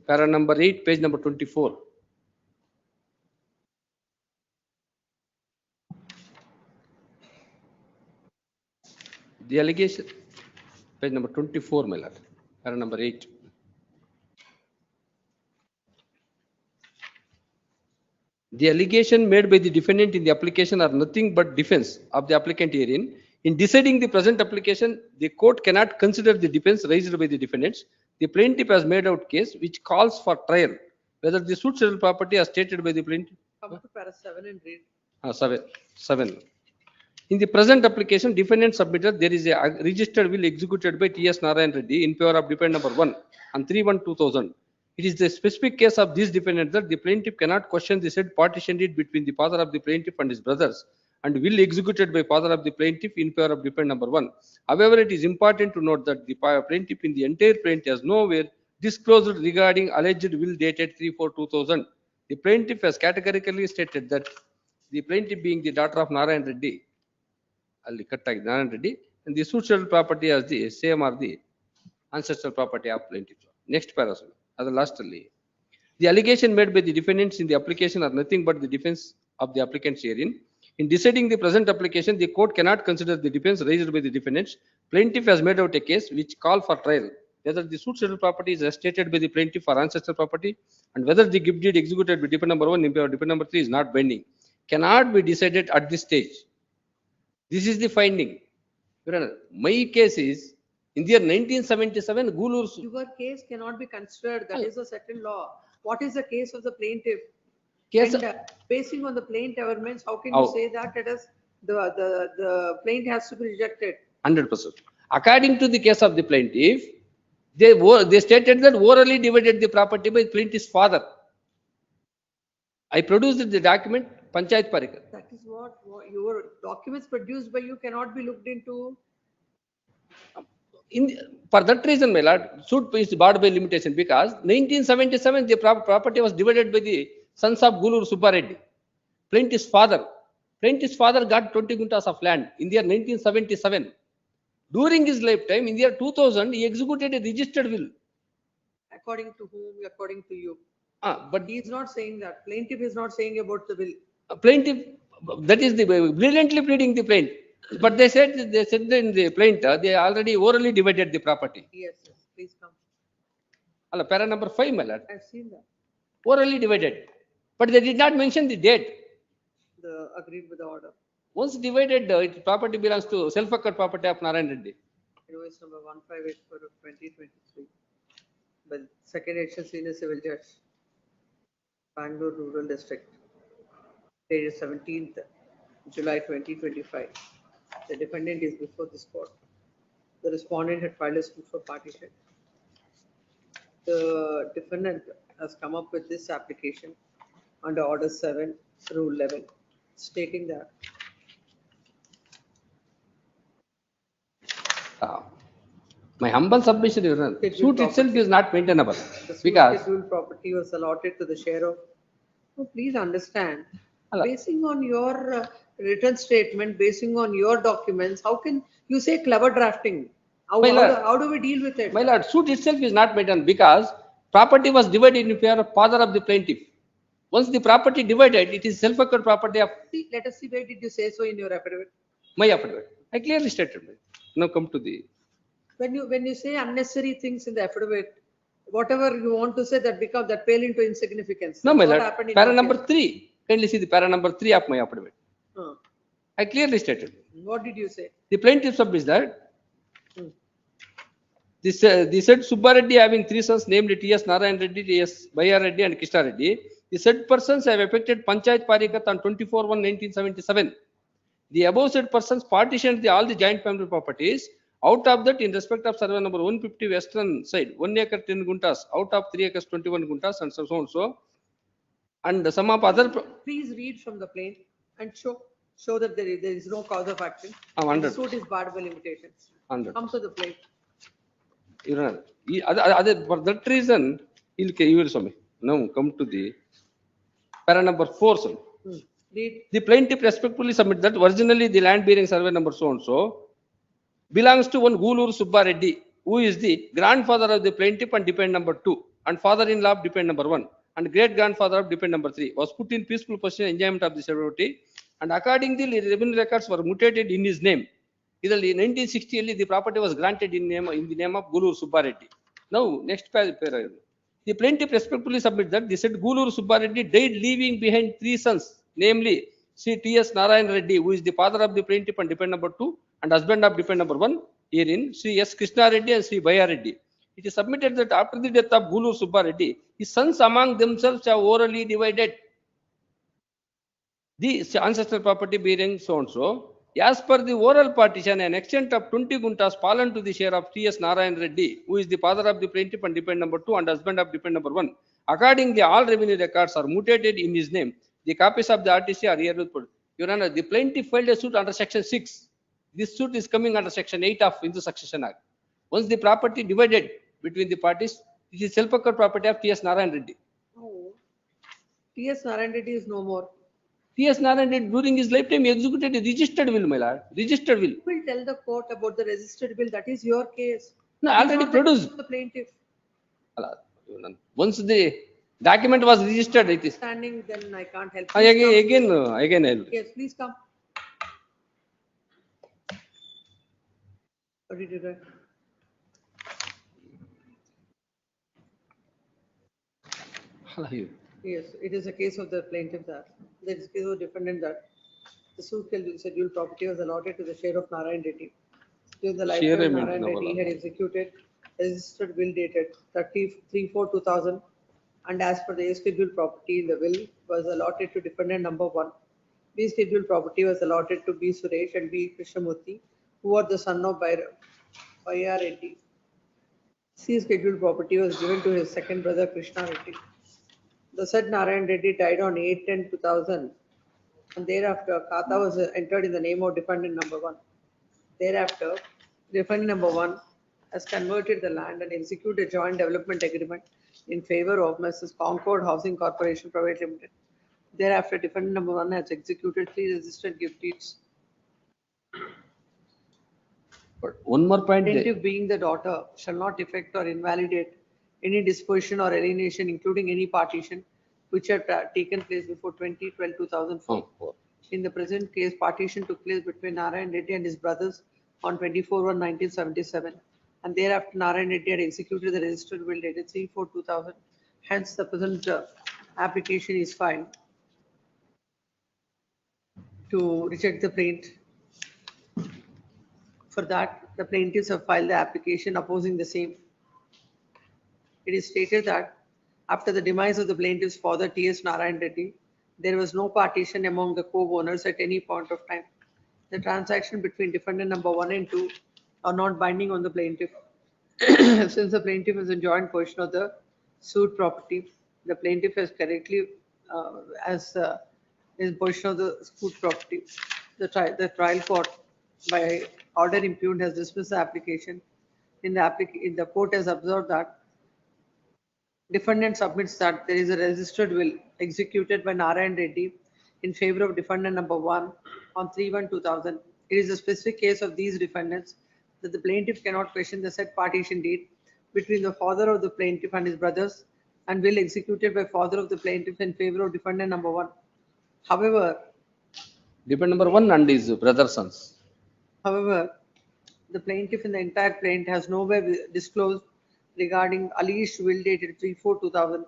para number 8, page number 24. The allegation, page number 24, my lord, para number 8. The allegation made by the defendant in the application are nothing but defense of the applicant herein. In deciding the present application, the court cannot consider the defense raised by the defendants. The plaintiff has made out case which calls for trial, whether the suitable property as stated by the plaintiff. Come to para 7 and read. 7. In the present application, defendant submitted there is a registered will executed by T.S. Narayan Reddy in favor of dependent number 1 on 3/1/2000. It is the specific case of this defendant that the plaintiff cannot question the said partition deed between the father of the plaintiff and his brothers and will executed by father of the plaintiff in favor of dependent number 1. However, it is important to note that the plaintiff in the entire plaint has nowhere disclosed regarding alleged will dated 3/4/2000. The plaintiff has categorically stated that the plaintiff being the daughter of Narayan Reddy, Narayan Reddy, and the suitable property as the same are the ancestral property of plaintiff. Next paragraph. Lastly, the allegation made by the defendants in the application are nothing but the defense of the applicants herein. In deciding the present application, the court cannot consider the defense raised by the defendants. Plaintiff has made out a case which call for trial, whether the suitable property is as stated by the plaintiff or ancestral property, and whether the gift deed executed by dependent number 1 in favor of dependent number 3 is not binding, cannot be decided at this stage. This is the finding. Your Honor, my case is in the year 1977, Gulur. Your case cannot be considered. That is a certain law. What is the case of the plaintiff? Case And basing on the plaint averments, how can Oh. you say that it is the plaint has to be rejected? 100%. According to the case of the plaintiff, they stated that orally divided the property by plaintiff's father. I produced the document, Panchayat Parikar. That is what your documents produced by you cannot be looked into. For that reason, my lord, suit is barred by limitation because 1977 the property was divided by the sons of Gulur Subba Reddy. Plaintiff's father got 20 guntas of land in the year 1977. During his lifetime, in the year 2000, he executed a registered will. According to whom? According to you. But he is not saying that. Plaintiff is not saying about the will. Plaintiff, that is the brilliantly pleading the plaint. But they said in the plaint, they already orally divided the property. Yes, please come. Para number 5, my lord. I've seen that. Orally divided. But they did not mention the date. Agreed with the order. Once divided, property belongs to self-acquired property of Narayan Reddy. Invoice number 1584 of 2023. By Second Edition Senior Civil Judge, Bangalore Rural District, dated 17th July 2025. The defendant is before this court. The respondent had filed a suit for partition. The defendant has come up with this application under Order 7, Rule 11, stating that my humble submission, Your Honor, suit itself is not maintainable because scheduled property was allotted to the share of. Oh, please understand, basing on your written statement, basing on your documents, how can you say clever drafting? How do we deal with it? My lord, suit itself is not maintained because property was divided in favor of father of the plaintiff. Once the property divided, it is self-acquired property of. See, let us see, where did you say so in your affidavit? My affidavit. I clearly stated. Now come to the. When you say unnecessary things in the affidavit, whatever you want to say that pale into insignificance. No, my lord. Para number 3. Kindly see the para number 3 of my affidavit. I clearly stated. What did you say? The plaintiff submits that Hmm. the said Subba Reddy having 3 sons, namely T.S. Narayan Reddy, T.S. Bayar Reddy and Krishna Reddy. The said persons have effected Panchayat Parikat on 24/1/1977. The above said persons partitioned all the joint family properties. Out of that, in respect of survey number 150 western side, 1 acre 10 guntas, out of 3 acres 21 guntas, and so on so. And some of other. Please read from the plain and show that there is no cause of action. I'm And the 100. suit is barred by limitations. 100. Come to the plain. Your Honor, for that reason, you will show me. Now come to the para number 4. Sir. Read. The plaintiff respectfully submit that originally the land bearing survey number so and so belongs to one Gulur Subba Reddy, who is the grandfather of the plaintiff and dependent number 2, and father-in-law of dependent number 1, and great-grandfather of dependent number 3, was put in peaceful possession enjoyment of the property, and accordingly the revenue records were mutated in his name. In 1960, the property was granted in the name of Gulur Subba Reddy. Now, next paragraph. The plaintiff respectfully submit that the said Gulur Subba Reddy died leaving behind 3 sons, namely C. T.S. Narayan Reddy, who is the father of the plaintiff and dependent number 2, and husband of dependent number 1, herein Sri S. Krishna Reddy and Sri Baya Reddy. It is submitted that after the death of Gulur Subba Reddy, his sons among themselves have orally divided the ancestral property bearing so and so. As per the oral partition, an extent of 20 guntas fallen to the share of T.S. Narayan Reddy, who is the father of the plaintiff and dependent number 2 and husband of dependent number 1. Accordingly, all revenue records are mutated in his name. The copies of the RTC are herewith put. Your Honor, the plaintiff filed a suit under section 6. This suit is coming under section 8 of Hindu Succession Act. Once the property divided between the parties, it is self-acquired property of T.S. Narayan Reddy. Oh. T.S. Narayan Reddy is no more. T.S. Narayan Reddy during his lifetime executed a registered will, my lord. Registered will. You will tell the court about the registered will. That is your case. No, It is already not the produced. case of the plaintiff. Once the document was registered, it is. Standing, then I can't help. Please Again, come. I'll. Yes, please come. What did you write? Yes, it is a case of the plaintiff that there is a case of defendant that the suit scheduled property was allotted to the share of Narayan Reddy. During the lifetime of Narayan Reddy, he had executed registered will dated 30/3/4/2000, and as per the A scheduled property in the will was allotted to defendant number 1. B scheduled property was allotted to B Suresh and B Krishnamurthy, who are the son of Baya Reddy. C scheduled property was given to his second brother Krishna Reddy. The said Narayan Reddy died on 8/10/2000, and thereafter Khata was entered in the name of defendant number 1. Thereafter, defendant number 1 has converted the land and executed a joint development agreement in favor of Mrs. Concord Housing Corporation Private Limited. Thereafter, defendant number 1 has executed 3 registered gift deeds. But one more point. Plaintiff being the daughter shall not effect or invalidate any disposition or alienation, including any partition, which had taken place before 2012-2004. In the present case, partition took place between Narayan Reddy and his brothers on 24/1/1977, and thereafter Narayan Reddy had executed the registered will dated 3/4/2000. Hence, the present application is filed to reject the plaint. For that, the plaintiffs have filed the application opposing the same. It is stated that after the demise of the plaintiff's father, T.S. Narayan Reddy, there was no partition among the co-owners at any point of time. The transaction between defendant number 1 and 2 are not binding on the plaintiff. Since the plaintiff is in joint possession of the sued property, the plaintiff has correctly in possession of the sued property. The trial court, by order impugned, has dismissed the application. In the court has observed that defendant submits that there is a registered will executed by Narayan Reddy in favor of defendant number 1 on 3/1/2000. It is a specific case of these defendants that the plaintiff cannot question the said partition deed between the father of the plaintiff and his brothers, and will executed by father of the plaintiff in favor of defendant number 1. However, Defendant number 1 and his brother sons. However, the plaintiff in the entire plaint has nowhere disclosed regarding alleged will dated 3/4/2000.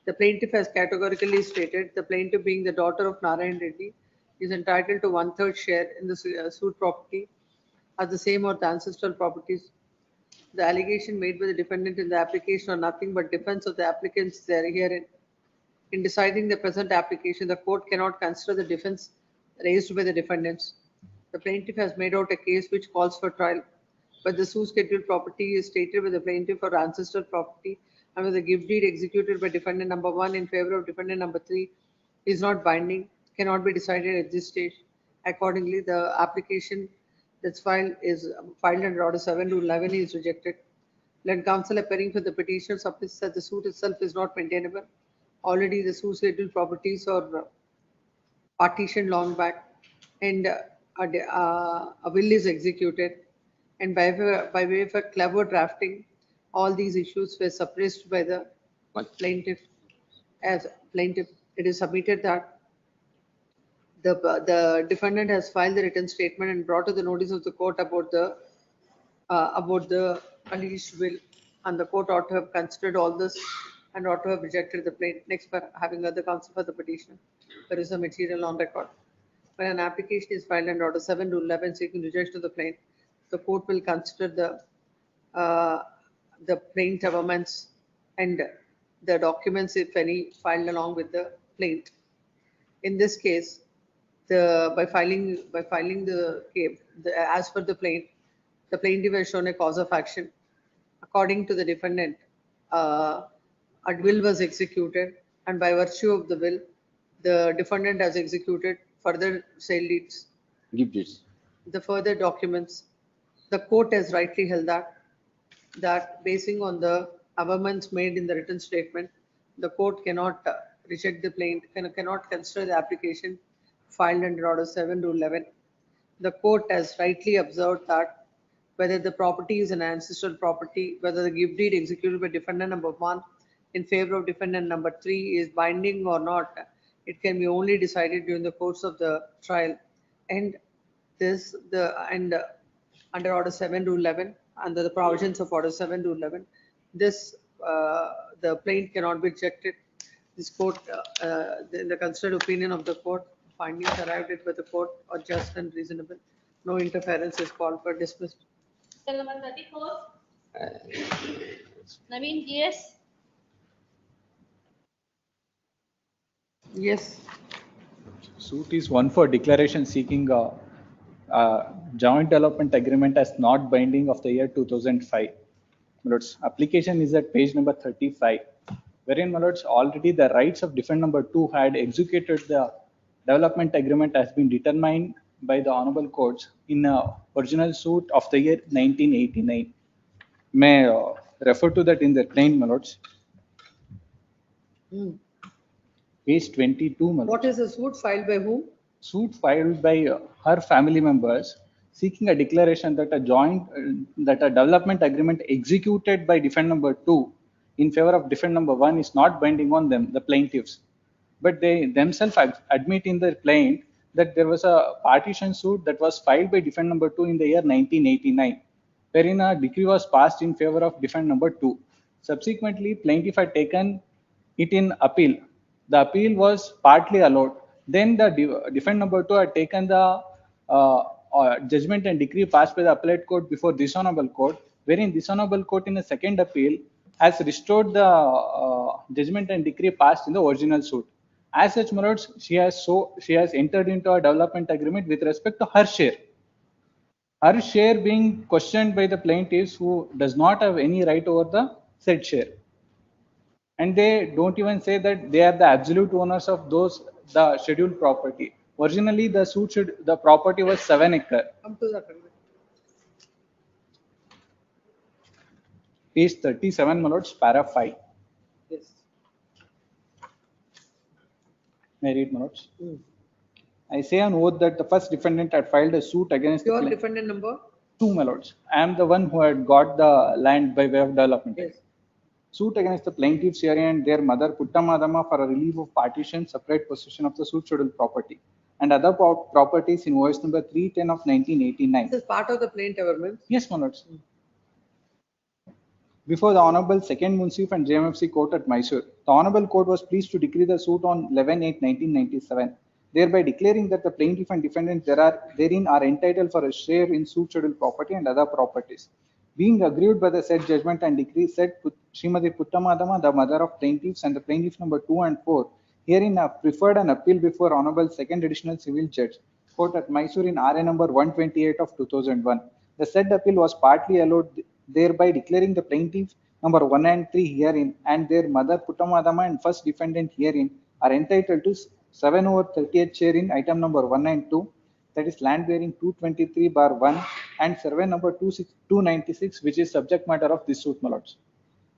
The plaintiff has categorically stated the plaintiff, being the daughter of Narayan Reddy, is entitled to 1/3 share in the suit property as the same or the ancestral properties. The allegation made by the defendant in the application are nothing but defense of the applicants there herein. In deciding the present application, the court cannot consider the defense raised by the defendants. The plaintiff has made out a case which calls for trial, but the suit scheduled property is stated by the plaintiff for ancestral property, and with the gift deed executed by defendant number 1 in favor of defendant number 3 is not binding, cannot be decided at this stage. Accordingly, the application that's filed under Order 7 to 11 is rejected. Let counsel appearing for the petitioner submits that the suit itself is not maintainable. Already the suit scheduled properties are partitioned long back, and a will is executed. And by way of a clever drafting, all these issues were suppressed by the plaintiff. As plaintiff, it is submitted that the defendant has filed the written statement and brought to the notice of the court about the alleged will, and the court ought to have considered all this and ought to have rejected the plaintiff. Next, for having other counsel for the petitioner, there is a material on record. When an application is filed under Order 7 to 11 seeking rejection of the plaintiff, the court will consider the plaintiff governments and the documents, if any, filed along with the plaintiff. In this case, by filing as per the plaintiff has shown a cause of action. According to the defendant, a will was executed, and by virtue of the will, the defendant has executed further sale deeds, Give this. the further documents. The court has rightly held that basing on the amendments made in the written statement, the court cannot reject the plaintiff, cannot consider the application filed under Order 7 to 11. The court has rightly observed that whether the property is an ancestral property, whether the gift deed executed by defendant number 1 in favor of defendant number 3 is binding or not, it can be only decided during the course of the trial. And under Order 7 to 11, under the provisions of Order 7 to 11, the plaintiff cannot be rejected. This court, in the considered opinion of the court, findings arrived at by the court are just and reasonable. No interference is called for, dismissed. Cell number 34. Naveen GS. Yes. Suit is one for declaration seeking joint development agreement as not binding of the year 2005. Lords, application is at page number 35, wherein, my lords, already the rights of defendant number 2 had executed the development agreement has been determined by the honorable courts in original suit of the year 1989. May refer to that in the plain, my lords. Page 22, my lords. What is the suit filed by whom? Suit filed by her family members seeking a declaration that a development agreement executed by defendant number 2 in favor of defendant number 1 is not binding on them, the plaintiffs. But they themselves admit in their plaint that there was a partition suit that was filed by defendant number 2 in the year 1989, wherein a decree was passed in favor of defendant number 2. Subsequently, plaintiff had taken it in appeal. The appeal was partly allowed. Then the defendant number 2 had taken the judgment and decree passed by the appellate court before this honorable court, wherein this honorable court in a second appeal has restored the judgment and decree passed in the original suit. As such, my lords, she has entered into a development agreement with respect to her share. Her share being questioned by the plaintiffs who does not have any right over the said share. And they don't even say that they are the absolute owners of the scheduled property. Originally, the property was 7 acres. Come to that. Page 37, my lords, para 5. Yes. May I read, my lords? I say on oath that the first defendant had filed a suit against Your the defendant number? 2, my lords. I am the one who had got the land by way of development. Yes. Suit against the plaintiffs here and their mother Puttamadama for a relief of partition, separate possession of the suit scheduled property and other properties in OS number 310 of 1989. This is part of the plaintiff government. Yes, my lords. before the Honorable Second Munsif and JMFC Court at Mysore. The Honorable Court was pleased to decree the suit on 11/8/1997, thereby declaring that the plaintiff and defendant therein are entitled for a share in suit scheduled property and other properties. Being aggrieved by the said judgment and decree, said Srimati Puttamadama, the mother of plaintiffs, and the plaintiff number 2 and 4, herein have preferred an appeal before Honorable Second Additional Civil Judge, Court at Mysore in RA number 128 of 2001. The said appeal was partly allowed, thereby declaring the plaintiff number 1 and 3 herein and their mother Puttamadama and first defendant herein are entitled to 7/30th share in item number 1 and 2, that is land bearing 223/1 and survey number 296, which is subject matter of this suit, my lords.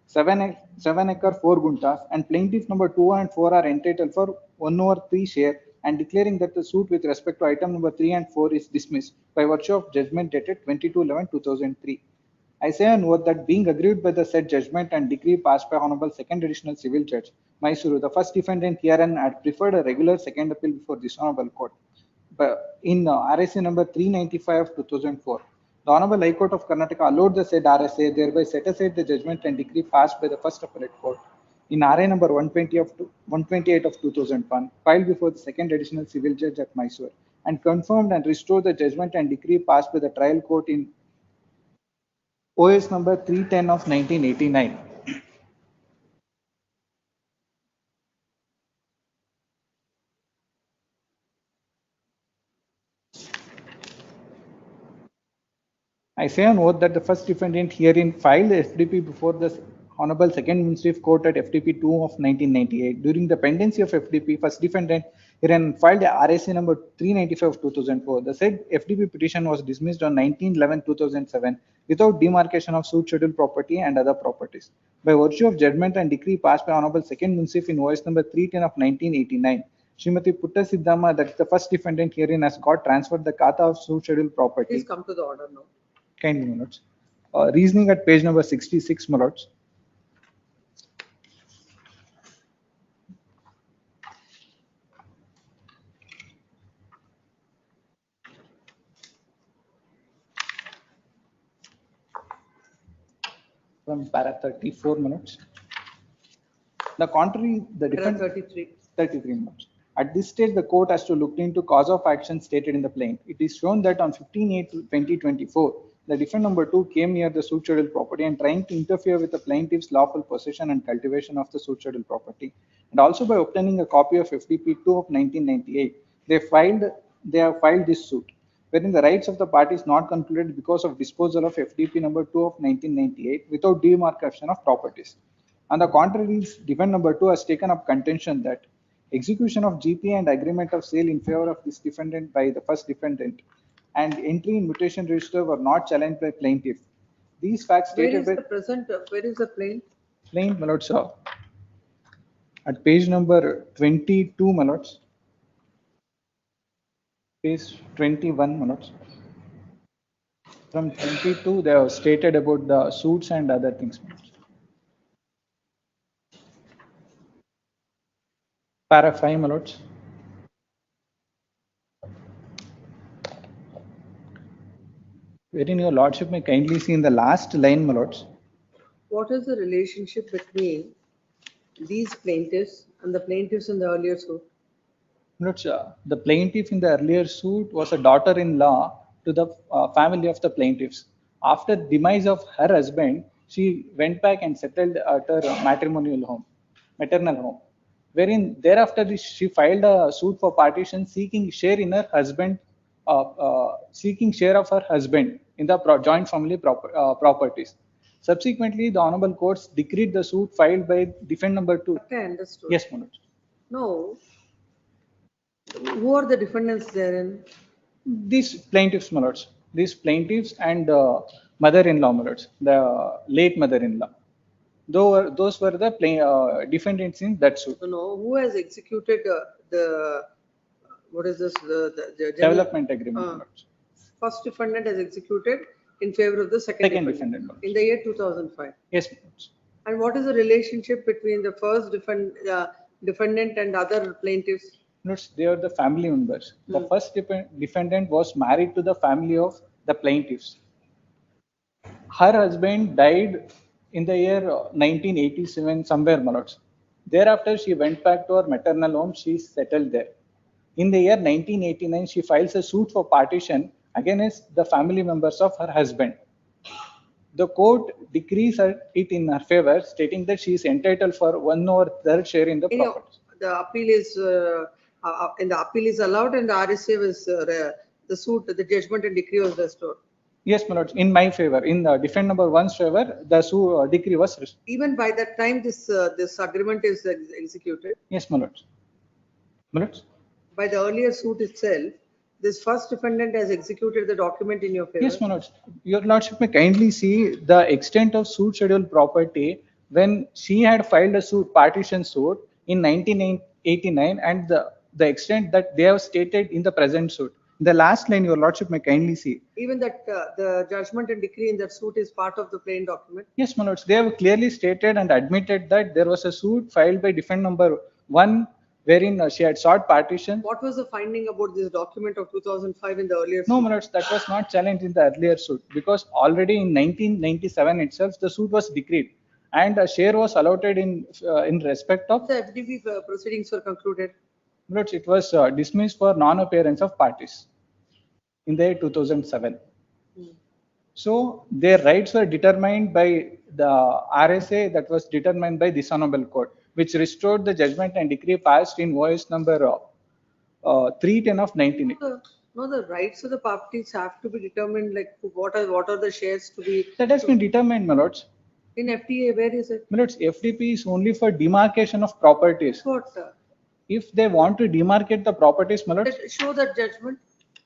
7 acre 4 guntas, and plaintiff number 2 and 4 are entitled for 1/3 share, and declaring that the suit with respect to item number 3 and 4 is dismissed by virtue of judgment dated 22/11/2003. I say on oath that being aggrieved by the said judgment and decree passed by Honorable Second Additional Civil Judge Mysuru, the first defendant herein had preferred a regular second appeal before this Honorable Court. But in RSA number 395 of 2004, the Honorable High Court of Karnataka allowed the said RSA, thereby set aside the judgment and decree passed by the First Appellate Court in RA number 128 of 2001, filed before the Second Additional Civil Judge at Mysore, and confirmed and restored the judgment and decree passed by the trial court in OS number 310 of 1989. I say on oath that the first defendant herein filed the FDP before the Honorable Second Municipal Court at FDP 2 of 1998. During the pendency of FDP, first defendant herein filed the RSA number 395 of 2004. The said FDP petition was dismissed on 19/11/2007 without demarcation of suit scheduled property and other properties. By virtue of judgment and decree passed by Honorable Second Municipal in OS number 310 of 1989, Srimati Putta Siddhama, that is the first defendant herein, has got transferred the kata of suit scheduled property. Please come to the order now. Kindly, my lords. Reasoning at page number 66, my lords. From para 34 minutes. The contrary, the defense 33 minutes. At this stage, the court has to look into cause of action stated in the plaint. It is shown that on 15/8/2024, the defendant number 2 came near the suit scheduled property and trying to interfere with the plaintiff's lawful possession and cultivation of the suit scheduled property. And also by obtaining a copy of FDP 2 of 1998, they have filed this suit, wherein the rights of the parties not concluded because of disposal of FDP number 2 of 1998 without demarcation of properties. On the contrary, defendant number 2 has taken up contention that execution of GP and agreement of sale in favor of this defendant by the first defendant and entry in mutation register were not challenged by plaintiff. These facts Where stated is by the present, where is the plaint? plaint, my lords, at page number 22, my lords. Page 21, my lords. From 22, they have stated about the suits and other things, my lords. Para 5, my lords. Wherein your lordship may kindly see in the last line, my lords. What is the relationship between these plaintiffs and the plaintiffs in the earlier suit? Lords, the plaintiff in the earlier suit was a daughter-in-law to the family of the plaintiffs. After demise of her husband, she went back and settled at her maternal home, wherein thereafter she filed a suit for partition seeking share in her husband, seeking share of her husband in the joint family properties. Subsequently, the honorable courts decreed the suit filed by defendant number 2. Okay, understood. Yes, my lords. No. Who are the defendants therein? These plaintiffs, my lords. These plaintiffs and mother-in-law, my lords. The late mother-in-law. Those were the defendants in that suit. No, who has executed the what is this? The Development agreement. First defendant has executed in favor of the second defendant in the year 2005. Yes. And what is the relationship between the first defendant and other plaintiffs? They are the family members. The first defendant was married to the family of the plaintiffs. Her husband died in the year 1987 somewhere, my lords. Thereafter, she went back to her maternal home. She settled there. In the year 1989, she files a suit for partition against the family members of her husband. The court decrees it in her favor, stating that she is entitled for 1/3 share in the property. The appeal is and the appeal is allowed, and the RSA was the suit, the judgment and decree was restored. Yes, my lords, in my favor, in the defendant number 1's favor, the decree was restored. Even by that time, this agreement is executed. Yes, my lords. My lords? By the earlier suit itself, this first defendant has executed the document in your favor. Yes, my lords. Your lordship may kindly see the extent of suit schedule property when she had filed a suit, partition suit in 1989, and the extent that they have stated in the present suit. The last line, your lordship may kindly see. Even that the judgment and decree in that suit is part of the plain document. Yes, my lords. They have clearly stated and admitted that there was a suit filed by defendant number 1 wherein she had sought partition. What was the finding about this document of 2005 in the earlier suit? No, my lords, that was not challenged in the earlier suit because already in 1997 itself, the suit was decreed and a share was allotted in respect of. The FDP proceedings were concluded. My lords, it was dismissed for non-appearance of parties in the year 2007. So their rights were determined by the RSA that was determined by this honorable court, which restored the judgment and decree passed in OS number 310 of 1980. No, the rights of the parties have to be determined, like what are the shares to be. That has been determined, my lords. In FTA, where is it? My lords, FDP is only for demarcation of properties. What? If they want to demarcate the properties, my lords. Show that judgment.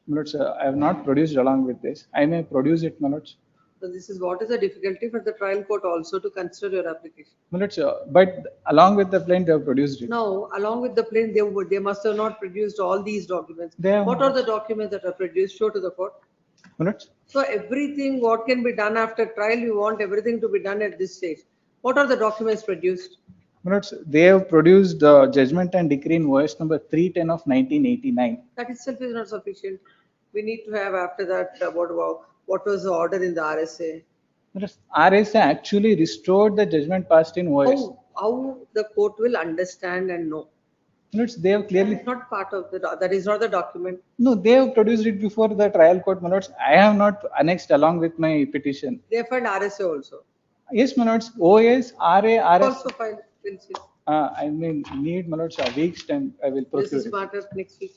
My lords, I have not produced along with this. I may produce it, my lords. So this is what is the difficulty for the trial court also to consider your application. My lords, but along with the plain, they have produced it. No, along with the plain, they must have not produced all these documents. What are the documents that are produced? Show to the court. My lords. So everything, what can be done after trial, you want everything to be done at this stage. What are the documents produced? My lords, they have produced the judgment and decree in OS number 310 of 1989. That itself is not sufficient. We need to have after that what was the order in the RSA. RSA actually restored the judgment passed in OS. How the court will understand and know. They have clearly. That is not part of that is not the document. No, they have produced it before the trial court, my lords. I have not annexed along with my petition. They have filed RSA also. Yes, my lords. OS, RA, RS. Also filed. I mean, need, my lords, a week's time. I will procure This is matter next week.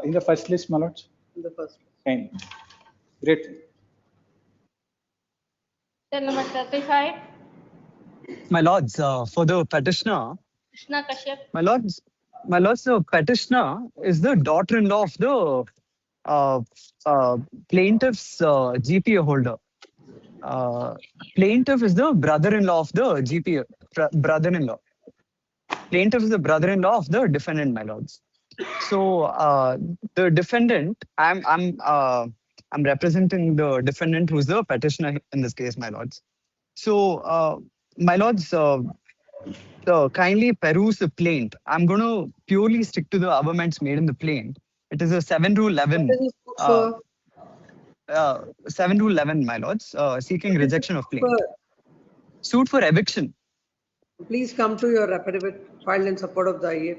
In the first list, my lords. In the first. Fine. Great. Cell number 35. My lords, for the petitioner, Krishna Kashyap. my lords, the petitioner is the daughter-in-law of the plaintiff's GPA holder. Plaintiff is the brother-in-law of the GPA, brother-in-law. Plaintiff is the brother-in-law of the defendant, my lords. So the defendant, I'm representing the defendant who's the petitioner in this case, my lords. So my lords, kindly peruse the plaint. I'm going to purely stick to the arguments made in the plaint. It is a 7 to 11. 7 to 11, my lords, seeking rejection of plaint. Suit for eviction. Please come to your affidavit filed in support of the IA.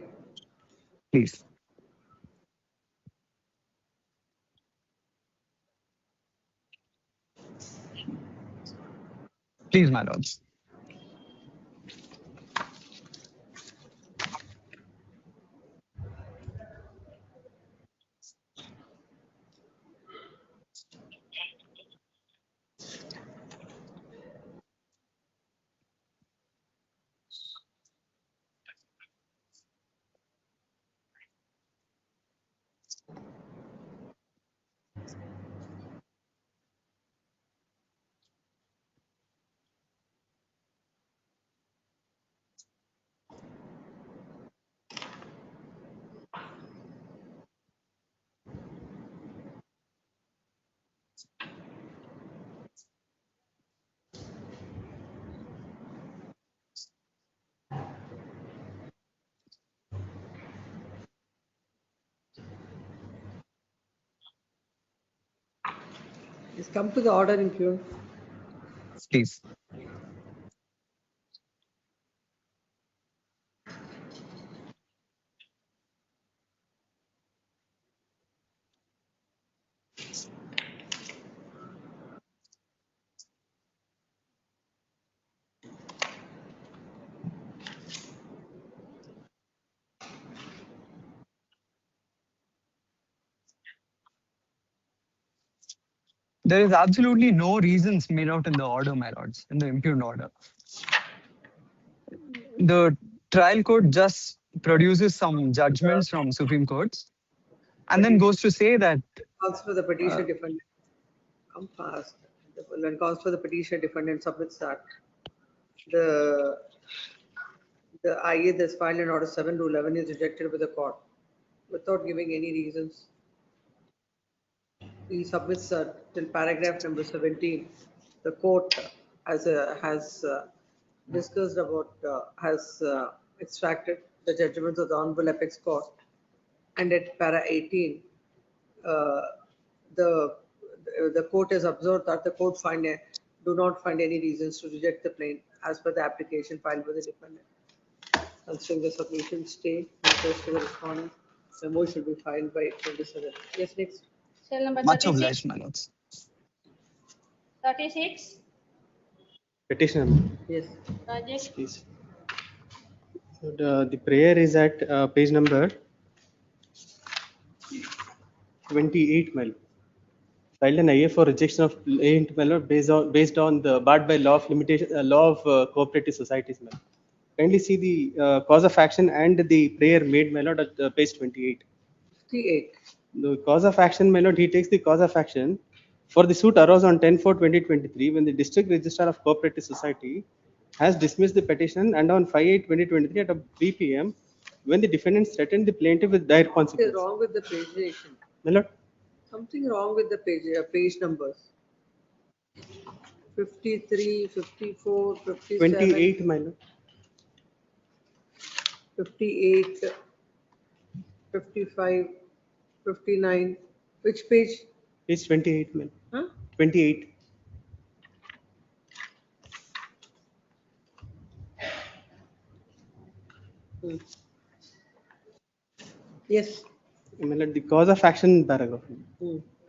Please. Please, my lords. Please come to the order in queue. Please. There is absolutely no reasons made out in the order, my lords, in the impugned order. The trial court just produces some judgments from Supreme Courts and then goes to say that Calls for the petition defendant. Come fast. When calls for the petition defendant submits that the IA that's filed in order 7 to 11 is rejected by the court without giving any reasons. He submits till paragraph number 17. The court has discussed about has extracted the judgments of the Honorable Apex Court, and at para 18, the court has observed that the court do not find any reasons to reject the plaint as per the application filed by the defendant. Considering the submission stay, request to the respondent, memo should be filed by 27. Yes, next. Cell number much 36. obliged, my lords. 36. Petitioner. Yes. Rajesh. Please. So the prayer is at page number 28, my lord. Filed an IA for rejection of plaint, my lord, based on the barred by law of limitation, law of cooperative societies, my lord. Kindly see the cause of action and the prayer made, my lord, at page 28. 58. The cause of action, my lord, he takes the cause of action for the suit arose on 10/4/2023 when the district registrar of cooperative society has dismissed the petition, and on 5/8/2023 at 3 p.m. when the defendants threatened the plaintiff with dire Something consequences. wrong with the pagination. My lord, Something wrong with the page numbers. 53, 54, 57. 28, my lord. 58, 55, 59. Which page? Page 28, my lord. Huh? 28. Yes. My lord, the cause of action paragraph.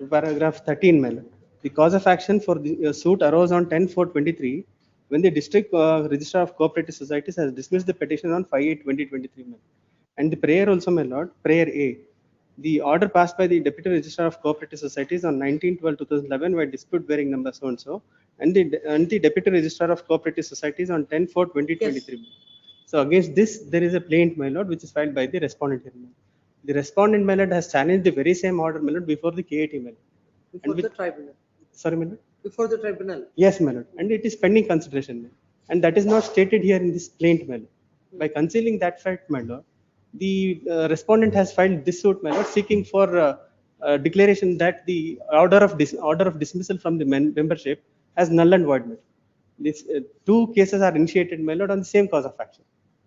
Paragraph 13, my lord. The cause of action for the suit arose on 10/4/23 when the district registrar of cooperative societies has dismissed the petition on 5/8/2023, my lord. And the prayer also, my lord, prayer A. The order passed by the deputy registrar of cooperative societies on 19/12/2011 by dispute bearing number so and so, and the deputy registrar of cooperative societies on 10/4/2023. So against this, there is a plaint, my lord, which is filed by the respondent here, my lord. The respondent, my lord, has challenged the very same order, my lord, before the KAT, my lord. Before the tribunal. Sorry, my lord. Before the tribunal. Yes, my lord, and it is pending consideration, my lord. And that is not stated here in this plaint, my lord. By concealing that fact, my lord, the respondent has filed this suit, my lord, seeking for declaration that the order of dismissal from the membership has null and void, my lord. These two cases are initiated, my lord, on the same cause of action.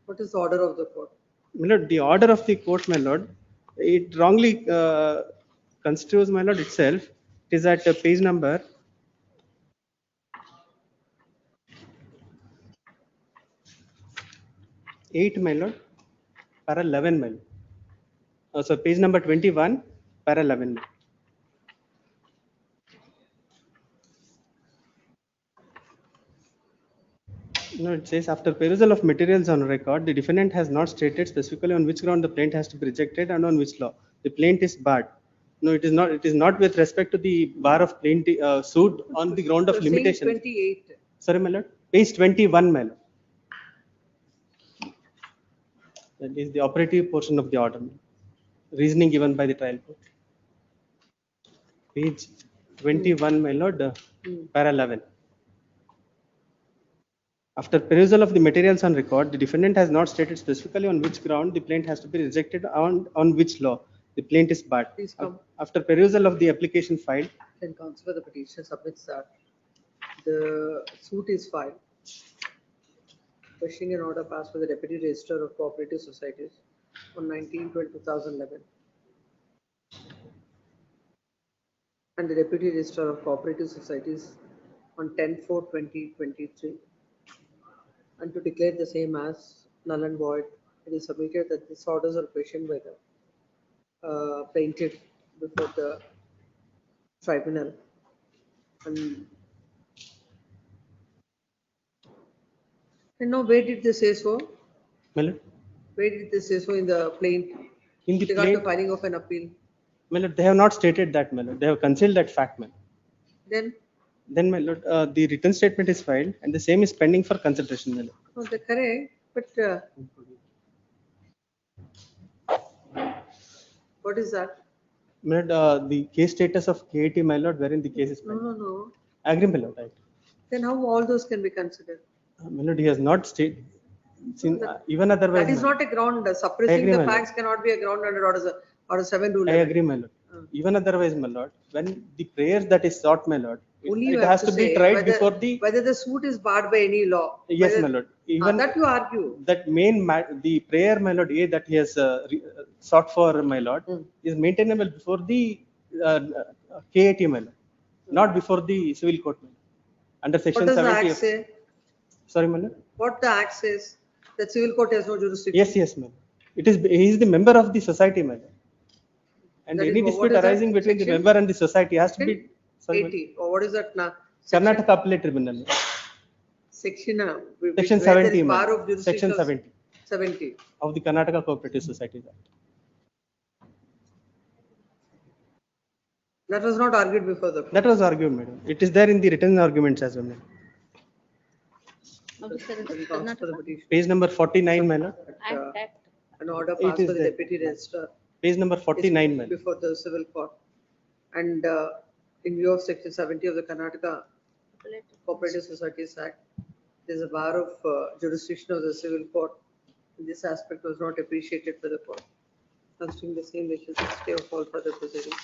What is the order of the court? My lord, the order of the court, my lord, it wrongly construes, my lord, itself. It is at page number 8, my lord, para 11, my lord. So page number 21, para 11. No, it says after perusal of materials on record, the defendant has not stated specifically on which ground the plaint has to be rejected and on which law. The plaint is barred. No, it is not. It is not with respect to the bar of plaint suit on the ground of You're saying limitation. 28. Sorry, my lord. Page 21, my lord. That is the operative portion of the order. Reasoning given by the trial court. Page 21, my lord, para 11. After perusal of the materials on record, the defendant has not stated specifically on which ground the plaint has to be rejected on which law the plaint is barred. Please come. After perusal of the application filed, Then counsel for the petitioner submits that the suit is filed, questioning an order passed by the Deputy Registrar of Cooperative Societies on 19/12/2011 and the Deputy Registrar of Cooperative Societies on 10/4/2023, and to declare the same as null and void, it is submitted that these orders are questioned by the plaintiff before the tribunal. And now where did they say so? my lord, Where did they say so in the plaint? in the They got the plaint, filing of an appeal. my lord, they have not stated that, my lord. They have concealed that fact, my lord. Then, my lord, the written statement is filed and the same is pending for consideration, my lord. Oh, they're correct, but what is that? My lord, the case status of KAT, my lord, wherein the case is No, pending. no. Agree, my lord. Right. Then how all those can be considered? My lord, he has not stated, That- even otherwise. That is my lord. not a ground. I Suppressing agree, the my lord. facts cannot be a ground under order 7 rule. I agree, my lord. Even otherwise, my lord, when the prayers that is sought, my lord, Only you it have has to be say tried whether- before the. Whether the suit is barred by any law. Yes, Whether- my lord. Even that you argue. that the prayer, my lord, A, that he has sought for, my lord, is maintainable before the KAT, my lord, not before the civil court, my lord. Under What section does the 70 act of. say? Sorry, my lord. What the act says? That civil court has no jurisdiction. Yes, yes, my lord. He is the member of the society, my lord. And That is any what dispute is that? arising between the Section? member and the society has to be. Sorry, my lord. 80, or what is that now? Karnataka Appellate Tribunal. Section, Section where there 70, is my bar lord. of jurisdiction. Section of 70 70. of the Karnataka Cooperative Societies Act. That was not argued before the court. That was argued, madam. It is there in the written arguments as well, madam. Page number 49, my lord. An order It passed is by the there. deputy registrar. Page number 49, madam. Before the civil court. And in view of section 70 of the Karnataka Cooperative Societies Act, there is a bar of jurisdiction of the civil court. This aspect was not appreciated by the court. Considering the same wishes, stay of all further proceedings.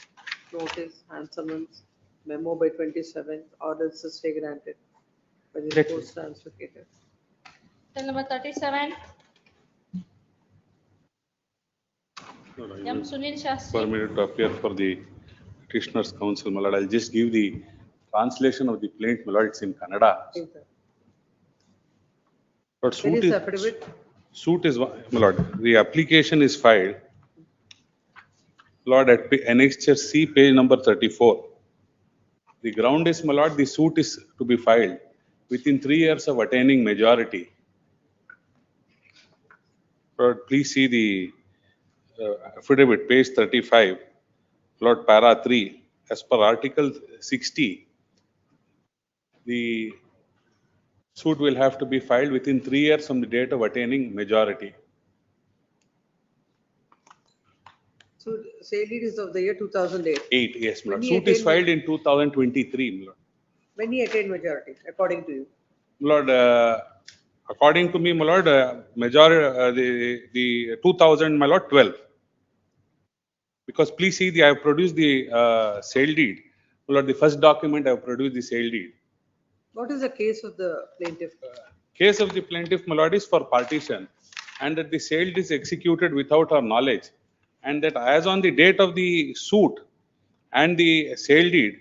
Notice, answerments, memo by 27th, orders to stay granted. By the Great. court stands vacated. Cell number 37. M. Sunil Shastri. Permitted to appear for the petitioner's counsel, my lord. I'll just give the translation of the plaint, my lord. It's in Kannada. But Where is the affidavit? suit is, my lord, the application is filed, Lord, at Annexure C, page number 34. The ground is, my lord, the suit is to be filed within 3 years of attaining majority. Lord, please see the affidavit, page 35, Lord, para 3. As per Article 60, the suit will have to be filed within 3 years from the date of attaining majority. So, say it is of the year 2008. 8, yes, my lord. When he Suit is attained filed in 2023, my lord. When he attained majority, according to you? Lord, according to me, my lord, majority, the 2000, my lord, 12. Because please see, I have produced the sale deed. My lord, the first document I have produced the sale deed. What is the case of the plaintiff? Case of the plaintiff, my lord, is for partition, and that the sale deed is executed without her knowledge, and that as on the date of the suit and the sale deed,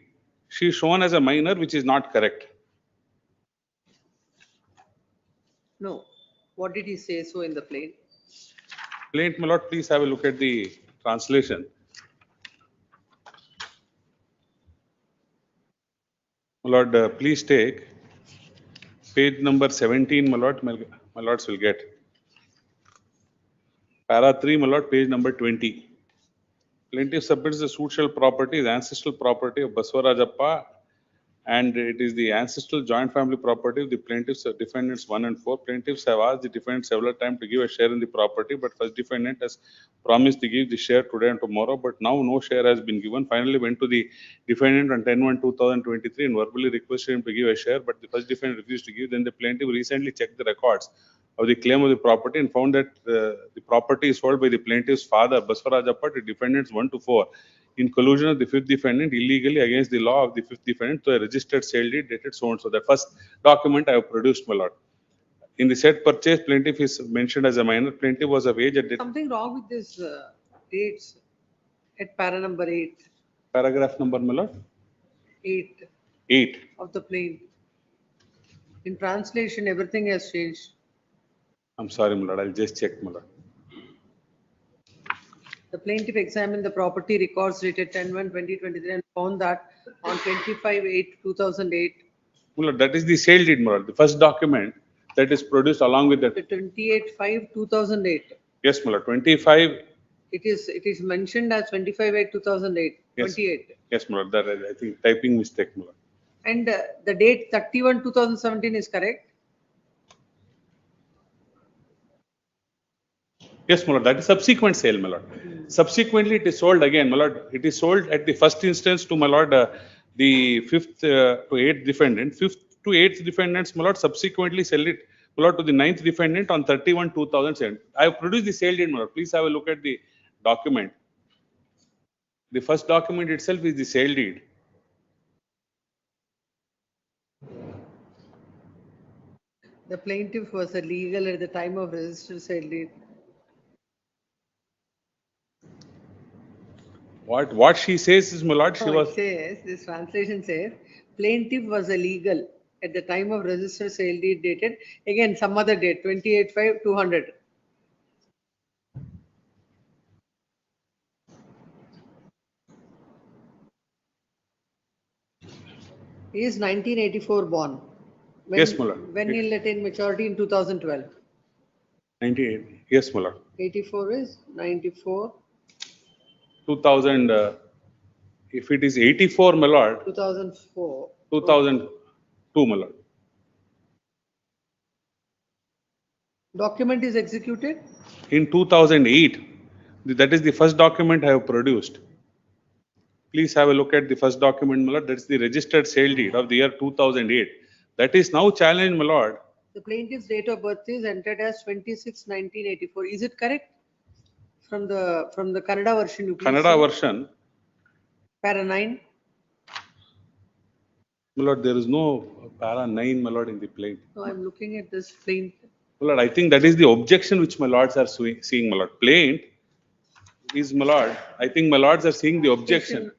she is shown as a minor, which is not correct. No. What did he say so in the plaint? Plaint, my lord, please have a look at the translation. My lord, please take page number 17, my lord, my lords will get. Para 3, my lord, page number 20. Plaintiff submits the suit shall property is ancestral property of Baswarajappa, and it is the ancestral joint family property of the plaintiffs, defendants 1 and 4. Plaintiffs have asked the defendant several times to give a share in the property, but first defendant has promised to give the share today and tomorrow, but now no share has been given. Finally went to the defendant on 10/1/2023 and verbally requested him to give a share, but the first defendant refused to give. Then the plaintiff recently checked the records of the claim of the property and found that the property is sold by the plaintiff's father, Baswarajappa, to defendants 1 to 4. In collusion of the fifth defendant illegally against the law of the fifth defendant to a registered sale deed dated so and so. The first document I have produced, my lord. In the said purchase, plaintiff is mentioned as a minor. Plaintiff was of age at Something wrong with this dates at para number 8. paragraph number, my lord. 8 8. of the plaint. In translation, everything has changed. I'm sorry, my lord. I'll just check, my lord. The plaintiff examined the property records dated 10/1/2023 and found that on 25/8/2008, My lord, that is the sale deed, my lord. The first document that is produced along with that. 28/5/2008. Yes, my lord. 25. It is mentioned as 25/8/2008. Yes. 28. Yes, my lord. That I think typing mistake, my lord. And the date 31/2017 is correct? Yes, my lord, that is subsequent sale, my lord. Subsequently, it is sold again, my lord. It is sold at the first instance to my lord, the fifth to eighth defendant. Fifth to eighth defendants, my lord, subsequently sell it, my lord, to the ninth defendant on 31/2007. I have produced the sale deed, my lord. Please have a look at the document. The first document itself is the sale deed. The plaintiff was a legal at the time of registered sale deed. What she says is, my lord, she No, was. it says, this translation says, plaintiff was a legal at the time of registered sale deed dated, again, some other date, 28/5/200. He is 1984 born. Yes, my lord. When he'll attain maturity in 2012. 98. Yes, my lord. 84 is 94. 2000. If it is 84, my lord. 2004. 2002, my lord. Document is executed? In 2008. That is the first document I have produced. Please have a look at the first document, my lord. That's the registered sale deed of the year 2008. That is now challenged, my lord. The plaintiff's date of birth is entered as 26/1984. Is it correct? From the Kannada version, you please. Kannada version. Para 9. My lord, there is no para 9, my lord, in the plaint. So I'm looking at this plaint. My lord, I think that is the objection which my lords are seeing, my lord. Plaint is, my lord. I think my lords are seeing the objection.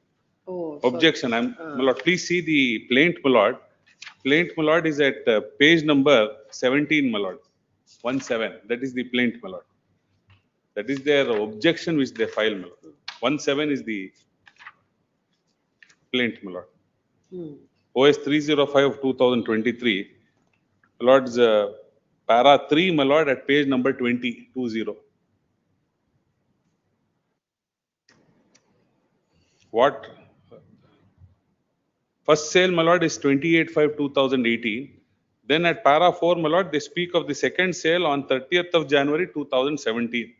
Oh, Objection. My lord, please see the plaint, my lord. Plaint, my lord, is at page number 17, my lord. 17. That is the plaint, my lord. That is their objection which they file, my lord. 17 is the plaint, my lord. OS 305 of 2023. My lord's para 3, my lord, at page number 20. What? First sale, my lord, is 28/5/2018. Then at para 4, my lord, they speak of the second sale on 30th of January 2017.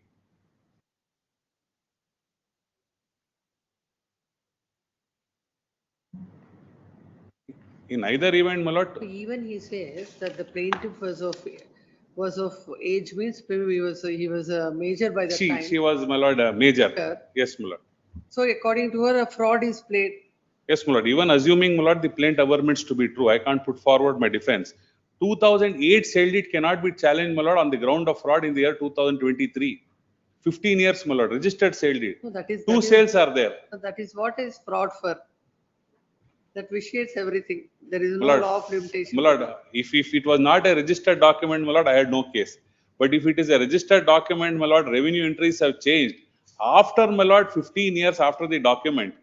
In either event, my lord. Even he says that the plaintiff was of age, means maybe he was a major by that time. She was, my lord, a major. Yes, my lord. So according to her, a fraud is played. Yes, my lord. Even assuming, my lord, the plaint averments to be true, I can't put forward my defense. 2008 sale deed cannot be challenged, my lord, on the ground of fraud in the year 2023. 15 years, my lord, registered sale deed. No, Two sales are there. That is what is fraud for. That vitiates everything. There is no My lord, law of limitation. my lord, if it was not a registered document, my lord, I had no case. But if it is a registered document, my lord, revenue entries have changed. After, my lord, 15 years after the document.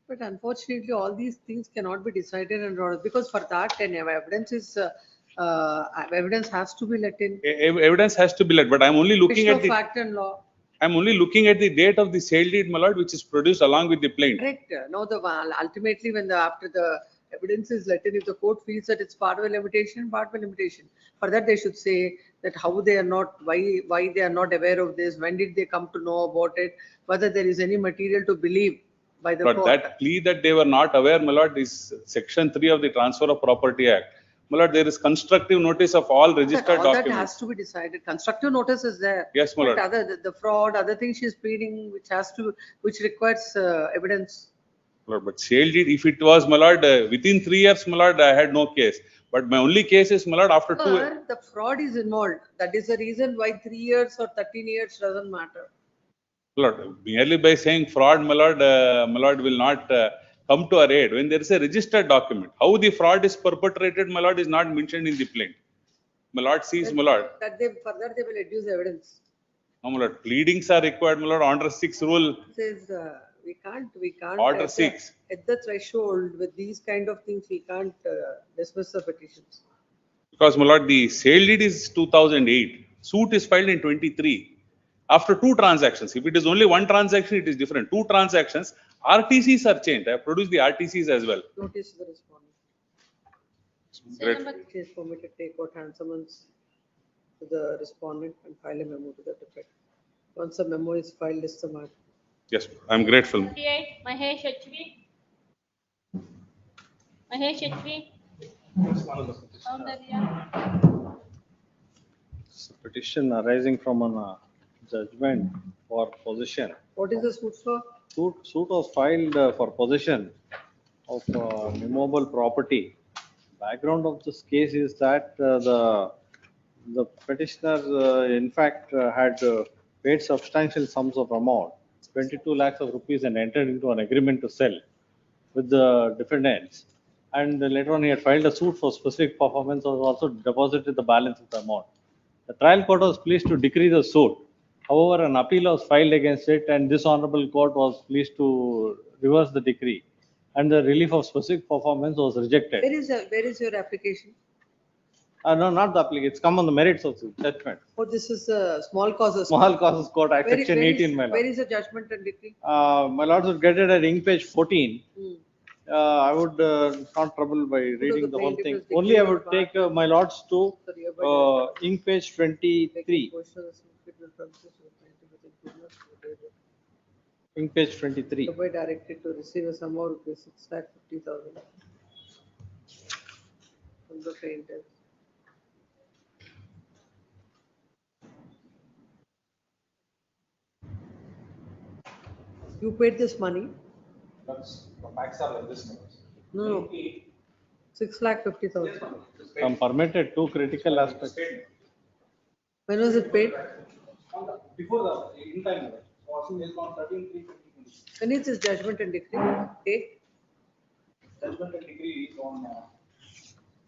But unfortunately, all these things cannot be decided and ordered, because for that, and evidence is evidence has to be let in. Evidence has to be let, but I'm only looking Question at of the. fact and law. I'm only looking at the date of the sale deed, my lord, which is produced along with the plaint. Correct. No, ultimately when after the evidence is let in, if the court feels that it's part of a limitation, For that, they should say that how they are not, why they are not aware of this, when did they come to know about it, whether there is any material to believe by the But court. that plea that they were not aware, my lord, is Section 3 of the Transfer of Property Act. My lord, there is constructive notice of all registered all documents. that has to be decided. Constructive notice is there. Yes, my lord. But the fraud, other things she is pleading, which requires evidence. Lord, but sale deed, if it was, my lord, within 3 years, my lord, I had no case. But my only case is, my lord, after 2 years. The fraud is involved. That is the reason why 3 years or 13 years doesn't matter. Lord, merely by saying fraud, my lord will not come to our aid when there is a registered document. How the fraud is perpetrated, my lord, is not mentioned in the plaint. My lord sees, my lord. That further they will adduce evidence. No, my lord, pleadings are required, my lord. Order 6 rule. Says we can't. Order 6. At the threshold with these kind of things, we can't dismiss the petitions. Because, my lord, the sale deed is 2008. Suit is filed in 23. After 2 transactions. If it is only 1 transaction, it is different. 2 transactions, RTCs are changed. I have produced the RTCs as well. Notice the respondent. Great. She is permitted to take out hand summons to the respondent and file a memo to that effect. Once a memo is filed, list the matter. Yes, I'm grateful. 38, Mahesh HV. Mahesh HV. Soundarya. Petition arising from a judgment for possession. What is the suit for? Suit was filed for possession of immovable property. Background of this case is that the petitioner in fact had paid substantial sums of amount, 22 lakhs of rupees, and entered into an agreement to sell with the defendants. And later on he had filed a suit for specific performance, was also deposited the balance of the amount. The trial court was pleased to decree the suit. However, an appeal was filed against it, and this honorable court was pleased to reverse the decree, and the relief of specific performance was rejected. Where is your application? No, not the application. It's come on the merits of the judgment. Oh, this is small causes. Small causes court, Act Section 18, my lord. Where is the judgment and decree? My lords would get it at ink page 14. I would not trouble by reading the whole thing. Only I would take my lords to ink page 23. Ink page 23. Hereby directed to receive a sum of rupees 6,50,000 from the plaintiff. You paid this money? That's the facts are like this. No. 6,50,000. I'm permitted two critical aspects. When was it paid? Before the in time. When is this judgment and decree? Date? Judgment and decree is on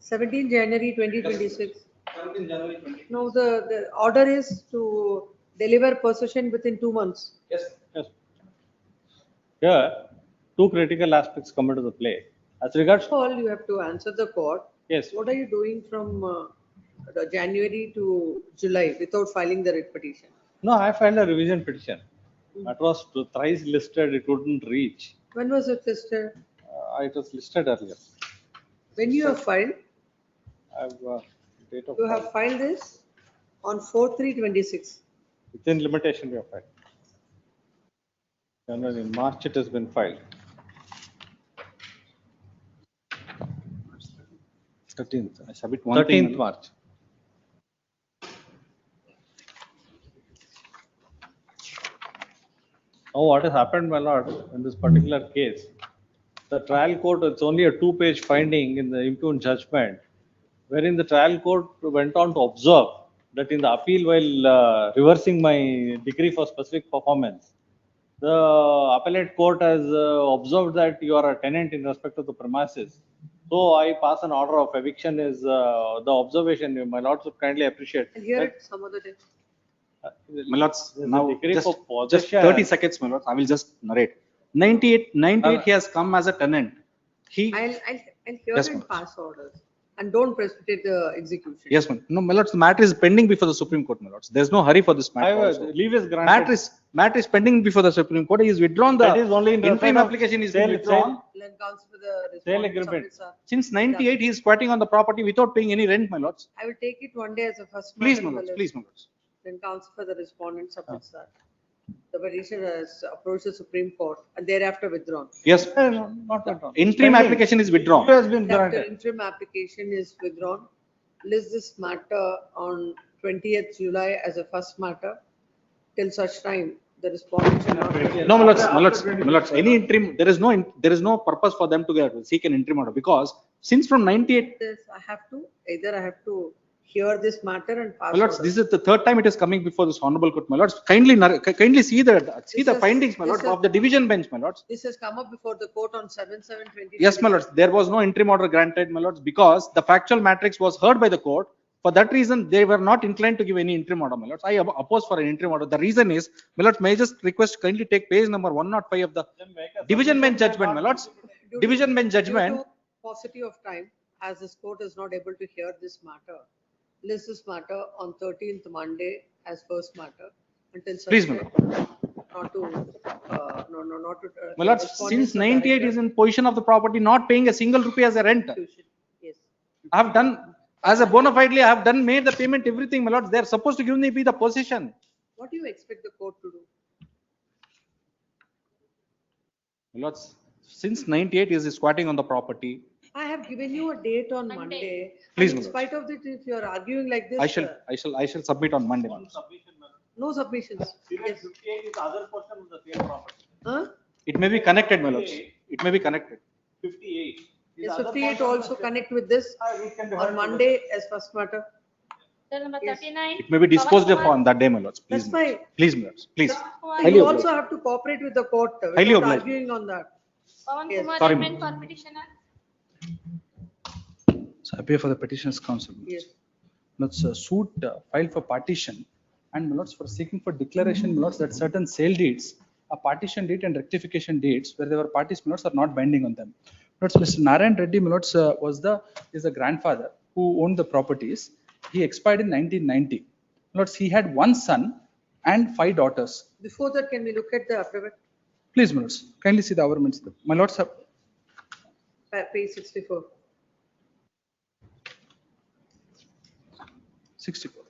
17 January 2026. 17 January 2026. No, the order is to deliver possession within 2 months. Yes. Here, two critical aspects come into the play. As regards All you have to answer the court. Yes. What are you doing from the January to July without filing the writ petition? No, I filed a revision petition. That was thrice listed, it wouldn't reach. When was it listed? It was listed earlier. When you have filed? I have date of You have filed this on 4/3/26. within limitation we have filed. January, in March it has been filed. 13th. I submit one thing. 13th March. Now what has happened, my lord, in this particular case, the trial court, it's only a two-page finding in the impugned judgment, wherein the trial court went on to observe that in the appeal while reversing my decree for specific performance, the appellate court has observed that you are a tenant in respect of the premises. So I pass an order of eviction is the observation. My lords would kindly appreciate. I'll hear it some other day. My lords, There's a now decree just, for just possession. 30 seconds, my lords. I will just narrate. 98 he has come as a tenant. I'll hear Yes, and ma'am. pass orders. And don't precipitate the execution. Yes, ma'am. No, my lords, the matter is pending before the Supreme Court, my lords. There's no hurry for this matter. also. Leave is granted. Matter is pending before the Supreme Court. He is withdrawn. The That is only in interim respect of application is sale- withdrawn. Then counsel for the Sale respondent agreement. submits a- Since 98, he is squatting on the property without paying any rent, my lords. I will take it one day as a first. Please, matter my on the lords. list. Please, my lords. Then counsel for the respondent submits that. The petition has approached the Supreme Court and thereafter withdrawn. Yes. Not at all. Interim application is withdrawn. Has been After granted. interim application is withdrawn, list this matter on 20th July as a first matter. Till such time, the respondent shall not. No, my lords, any interim, there is no purpose for them to seek an interim order because since from 98, This I have to, either I have to hear this matter and pass. my lords, order. this is the third time it is coming before this honorable court, my lords. Kindly see the is- findings, my this lords, is- of the division bench, my lords. This has come up before the court on 7/7/20. Yes, my lords, there was no interim order granted, my lords, because the factual matrix was heard by the court. For that reason, they were not inclined to give any interim order, my lords. I oppose for an interim order. The reason is, my lords, may I just request kindly take page number 105 of the division bench judgment, my lords. Division bench judgment. Due to paucity of time, as this court is not able to hear this matter, list this matter on 13th Monday as first matter until. such Please, my time Not to, not to. My lords, respondents since are 98 directed is in position of the property, not paying a single rupee as a rent. to- Yes. I have done, as a bona fidely, I have done, made the payment, everything, my lords. They are supposed to give me the possession. What do you expect the court to do? My lords, since 98 he is squatting on the property. I have given you a date on Monday. Please, In Manoj. spite of it, if you are arguing like this. I shall submit on Monday. No submissions. Yes. 58 is the other portion of the same property. Huh? It may be connected, my lords. It may be connected. 58. Yes, 58 also connect with this on Monday as first matter. Cell number Yes. 39. It may be disposed of on that day, my lords. Please, That's my lords. fine. Please, my lords. Please. Highly You obliged. also have to cooperate with the court Highly without obliged. arguing on that. Pawan Yes. Kumar Sorry, amend for petitioner. So I appear for the petitioners counsel. Yes. Let's suit filed for partition and my lords for seeking for declaration, my lords, that certain sale deeds, a partition deed and rectification deeds where there were parties, my lords, are not binding on them. Lords, Mr. Narayan Reddy, my lords, is the grandfather who owned the properties. He expired in 1990. Lords, he had one son and 5 daughters. Before that, can we look at the affidavit? Please, my lords, kindly see the averments. My lords have Page 64. 64.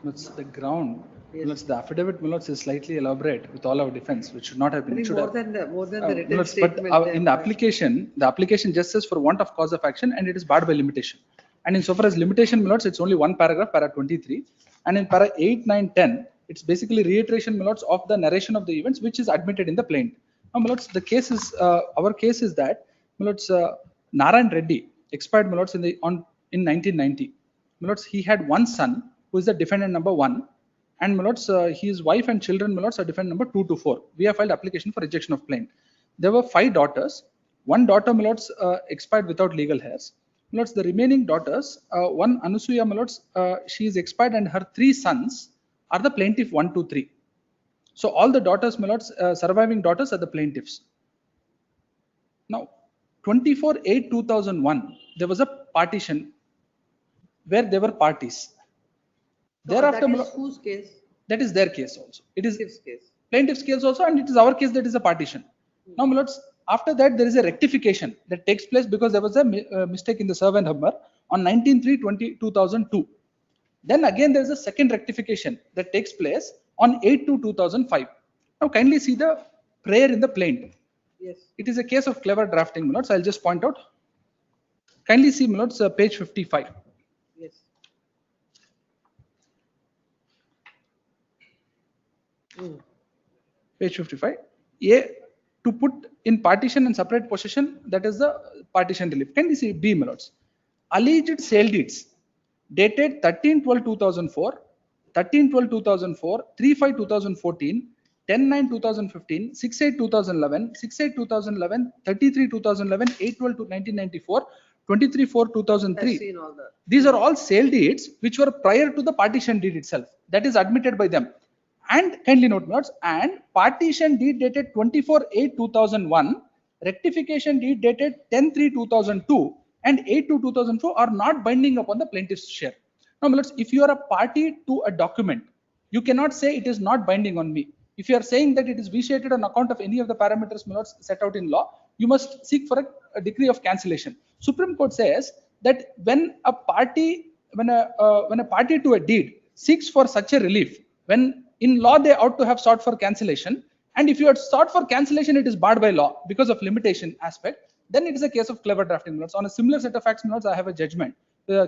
Lords, the ground, Yes. Lords, the affidavit, my lords, is slightly elaborate with all our defense, which should not have I been. It think should more have- than the My written lords, but statement. in the application just says for want of cause of action and it is barred by limitation. And in so far as limitation, my lords, it's only one paragraph, para 23. And in para 8, 9, 10, it's basically reiteration, my lords, of the narration of the events, which is admitted in the plaint. Now, my lords, the case is, our case is that, my lords, Narayan Reddy expired, my lords, in 1990. My lords, he had one son who is the defendant number 1. And my lords, his wife and children, my lords, are defendant number 2 to 4. We have filed application for rejection of plaint. There were 5 daughters. One daughter, my lords, expired without legal heirs. My lords, the remaining daughters, one Anusuya, my lords, she is expired and her 3 sons are the plaintiff 1, 2, 3. So all the daughters, my lords, surviving daughters are the plaintiffs. Now, 24/8/2001, there was a partition where there were parties. Thereafter, That is whose case? that is their case also. It is Plaintiff's case. plaintiff's case also, and it is our case that is a partition. Now, my lords, after that, there is a rectification that takes place because there was a mistake in the servant number on 19/3/2002. Then again, there is a second rectification that takes place on 8/2/2005. Now, kindly see the prayer in the plaint. Yes. It is a case of clever drafting, my lords. I'll just point out. Kindly see, my lords, page 55. Yes. Page 55. A, to put in partition and separate possession, that is the partition relief. Can you see B, my lords? Alleged sale deeds dated 13/12/2004, 13/12/2004, 3/5/2014, 10/9/2015, 6/8/2011, 6/8/2011, 33/2011, 8/12/1994, 23/4/2003. I've seen all that. These are all sale deeds which were prior to the partition deed itself. That is admitted by them. And kindly note notes, and partition deed dated 24/8/2001, rectification deed dated 10/3/2002 and 8/2/2004 are not binding upon the plaintiff's share. Now, my lords, if you are a party to a document, you cannot say it is not binding on me. If you are saying that it is vitiated on account of any of the parameters, my lords, set out in law, you must seek for a decree of cancellation. Supreme Court says that when a party to a deed seeks for such a relief, when in law they ought to have sought for cancellation, and if you had sought for cancellation, it is barred by law because of limitation aspect, then it is a case of clever drafting, my lords. On a similar set of facts, my lords, I have a judgment.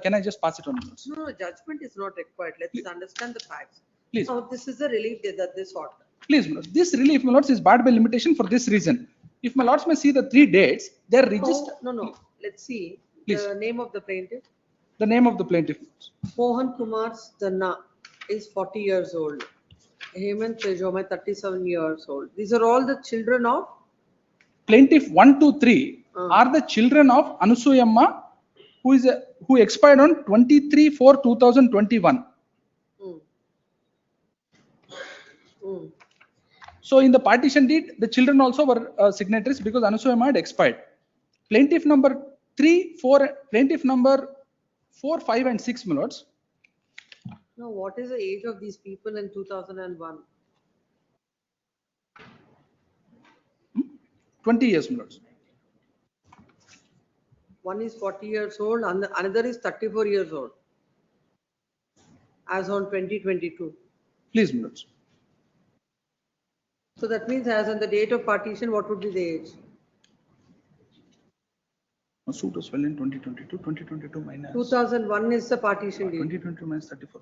Can I just pass it on, my lords? No, judgment is not required. Let's understand the facts. Please. Now, this is the relief that they sought. Please, my lords. This relief, my lords, is barred by limitation for this reason. If my lords may see the 3 dates, they are registered. No. Let's see. Please. The name of the plaintiff. The name of the plaintiff. Mohan Kumar Stanna is 40 years old. Hemant Tejomai, 37 years old. These are all the children of? Plaintiff 1, 2, 3 are the children of Anusuyamma, who expired on 23/4/2021. So in the partition deed, the children also were signatories because Anusuyamma had expired. Plaintiff number 3, 4, plaintiff number 4, 5, and 6, my lords. Now, what is the age of these people in 2001? 20 years, my lords. One is 40 years old, and another is 34 years old. As on 2022. Please, my lords. So that means as on the date of partition, what would be the age? A suit was filed in 2022, 2022 minus. 2001 is the partition date. 2022 minus 34.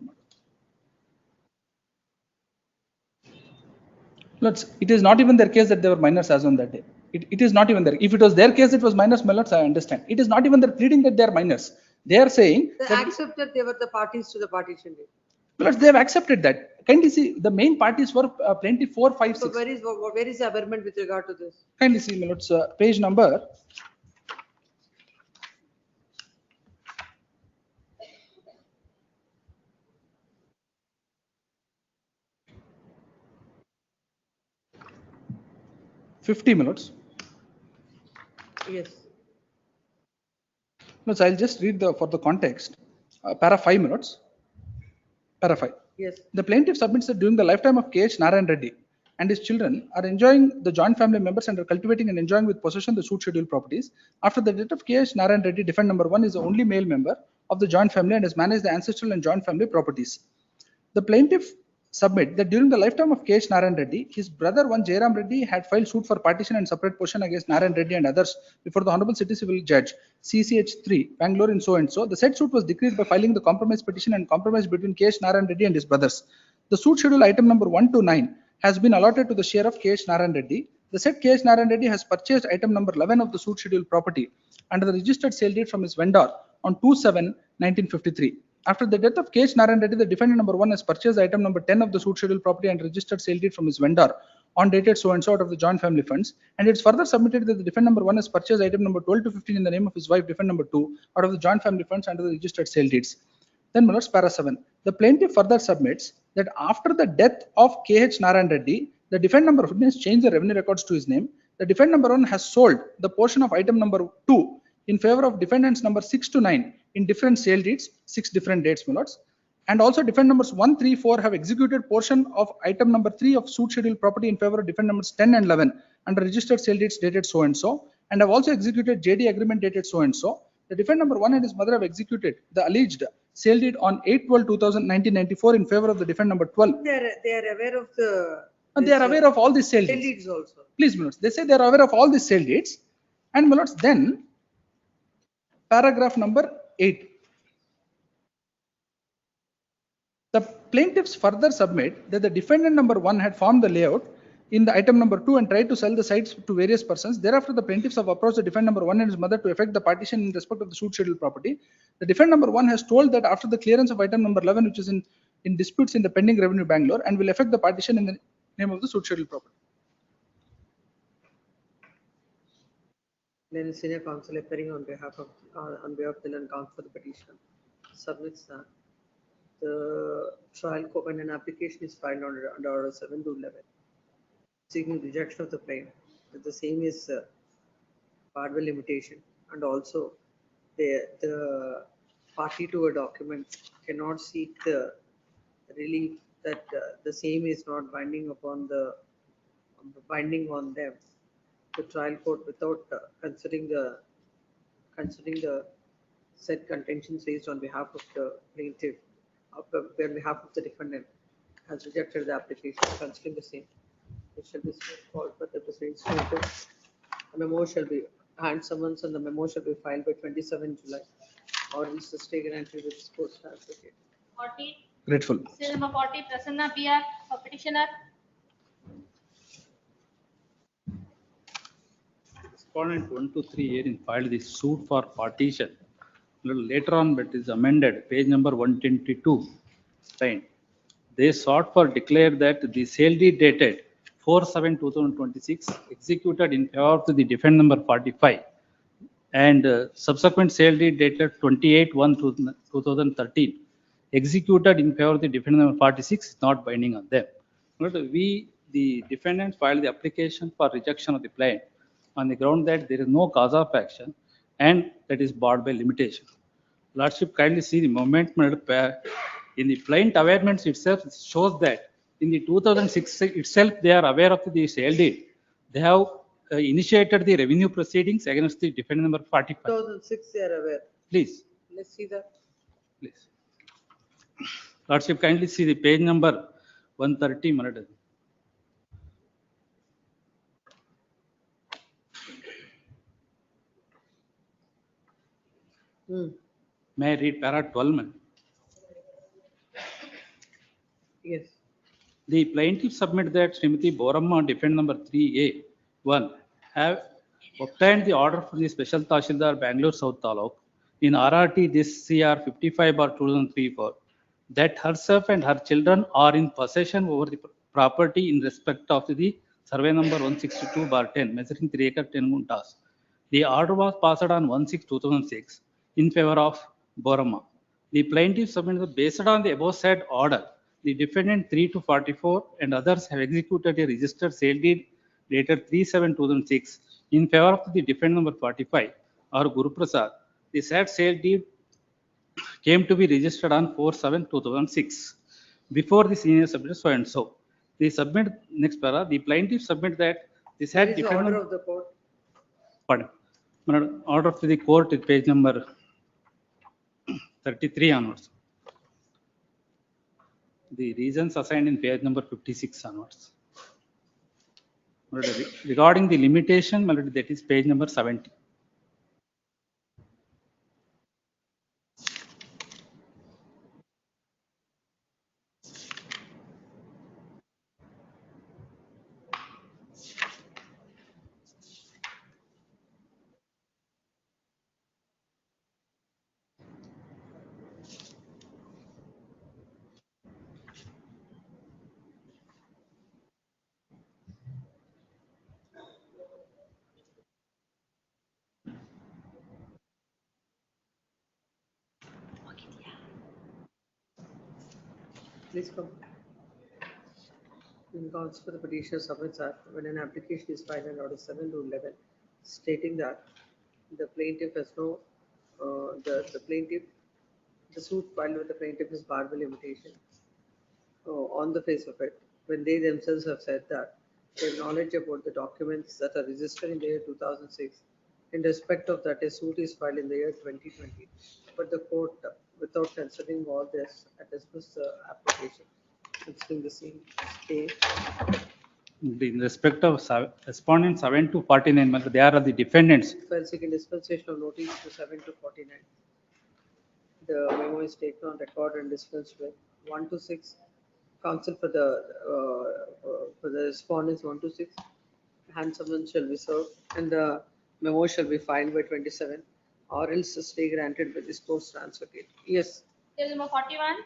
Lords, it is not even their case that they were minors as on that day. It is not even there. If it was their case, it was minors, my lords, I understand. It is not even their pleading that they are minors. They are saying They accept that they were the parties to the partition date. Lords, they have accepted that. Kindly see, the main parties were plaintiff 4, 5, 6. So where is the aberrament with regard to this? Kindly see, my lords, page number 50 minutes. Yes. No, so I'll just read for the context. Para 5 minutes. Para 5. Yes. The plaintiff submits that during the lifetime of KH Narayan Reddy and his children are enjoying the joint family members and are cultivating and enjoying with possession the suit schedule properties. After the death of KH Narayan Reddy, defendant number 1 is the only male member of the joint family and has managed the ancestral and joint family properties. The plaintiff submit that during the lifetime of KH Narayan Reddy, his brother one Jairam Reddy had filed suit for partition and separate portion against Narayan Reddy and others before the Honorable City Civil Judge CCH3 Bangalore in so and so. The said suit was decreed by filing the compromise petition and compromise between KH Narayan Reddy and his brothers. The suit schedule item number 1 to 9 has been allotted to the share of KH Narayan Reddy. The said KH Narayan Reddy has purchased item number 11 of the suit schedule property under the registered sale deed from his vendor on 2/7/1953. After the death of KH Narayan Reddy, the defendant number 1 has purchased item number 10 of the suit schedule property and registered sale deed from his vendor on dated so and so out of the joint family funds. And it's further submitted that the defendant number 1 has purchased item number 12 to 15 in the name of his wife, defendant number 2, out of the joint family funds under the registered sale deeds. Then, my lords, para 7. The plaintiff further submits that after the death of KH Narayan Reddy, the defendant number 1 has changed the revenue records to his name. The defendant number 1 has sold the portion of item number 2 in favor of defendants number 6 to 9 in different sale deeds, 6 different dates, my lords. And also defendant numbers 1, 3, 4 have executed portion of item number 3 of suit schedule property in favor of defendant numbers 10 and 11 under registered sale deeds dated so and so, and have also executed JD agreement dated so and so. The defendant number 1 and his mother have executed the alleged sale deed on 8/12/1994 in favor of the defendant number 12. They are aware of the. And they are aware of all these sale deeds. Deeds also. Please, my lords, they say they are aware of all these sale deeds. And my lords, then paragraph number 8. The plaintiffs further submit that the defendant number 1 had formed the layout in the item number 2 and tried to sell the sites to various persons. Thereafter, the plaintiffs have approached the defendant number 1 and his mother to effect the partition in respect of the suit schedule property. The defendant number 1 has told that after the clearance of item number 11, which is in disputes in the pending revenue Bangalore, and will effect the partition in the name of the suit schedule property. Then senior counsel appearing on behalf of the non-counsel for the petition submits that the trial court, when an application is filed under order 7 to 11, seeking rejection of the claim, that the same is barred by limitation, and also the party to a document cannot seek the relief that the same is not binding upon binding on them. The trial court, without considering the said contentions raised on behalf of the plaintiff, on behalf of the defendant, has rejected the application, considering the same. It shall be called for the proceedings. A memo shall be hand summons and the memo shall be filed by 27 July, or else the stay granted with post advocate. 40. Grateful. Case number 40, Prasanna PR for petitioner. Respondent 1 to 3 herein filed the suit for partition. Little later on, but is amended, page number 122. Fine. They sought for declare that the sale deed dated 4/7/2026 executed in favor of the defendant number 45 and subsequent sale deed dated 28/1/2013 executed in favor of the defendant number 46 is not binding on them. But we, the defendant, filed the application for rejection of the claim on the ground that there is no cause of action and that is barred by limitation. Lordship, kindly see the moment in the plaint awareness itself. It shows that in the 2006 itself they are aware of the sale deed. They have initiated the revenue proceedings against the defendant number 45. 2006 they are aware. Please. Let's see that. Please. Lordship, kindly see the page number 130. Madam. May I read para 12? Man? Yes. The plaintiff submit that Srimati Boramma, defendant number 3A1, have obtained the order from the Special Tahsildar, Bangalore South Taluk, in RRT this CR 55/2003 that herself and her children are in possession over the property in respect of the survey number 162/10, measuring 3 acres 10 guntas. The order was passed on 1/6/2006 in favor of Boramma. The plaintiff submitted based on the above said order. The defendant 3 to 44 and others have executed a registered sale deed dated 3/7/2006 in favor of the defendant number 45 or Guru Prasad. The said sale deed came to be registered on 4/7/2006 before the senior subject so and so. The submit next para. The plaintiff submit that the said What is the defendant. order of the court? Pardon. Order of the court is page number 33 onwards. The reasons assigned in page number 56 onwards. Regarding the limitation, that is page number 70. Please come. In calls for the petitioner submits that when an application is filed in order 7 to 11, stating that the plaintiff has no, the suit filed with the plaintiff is barred by limitation. On the face of it, when they themselves have said that their knowledge about the documents that are registered in the year 2006, in respect of that, a suit is filed in the year 2020. But the court, without considering all this, dismissed the application, considering the same stay. In respect of respondent 7 to 49, they are the defendants. File seeking dispensation of notice to 7 to 49. The memo is taken on record and dispensed with 1 to 6. Counsel for the respondents 1 to 6. Hand summons shall be served and the memo shall be filed by 27, or else the stay granted by this court's transfer date. Yes. Case number 41,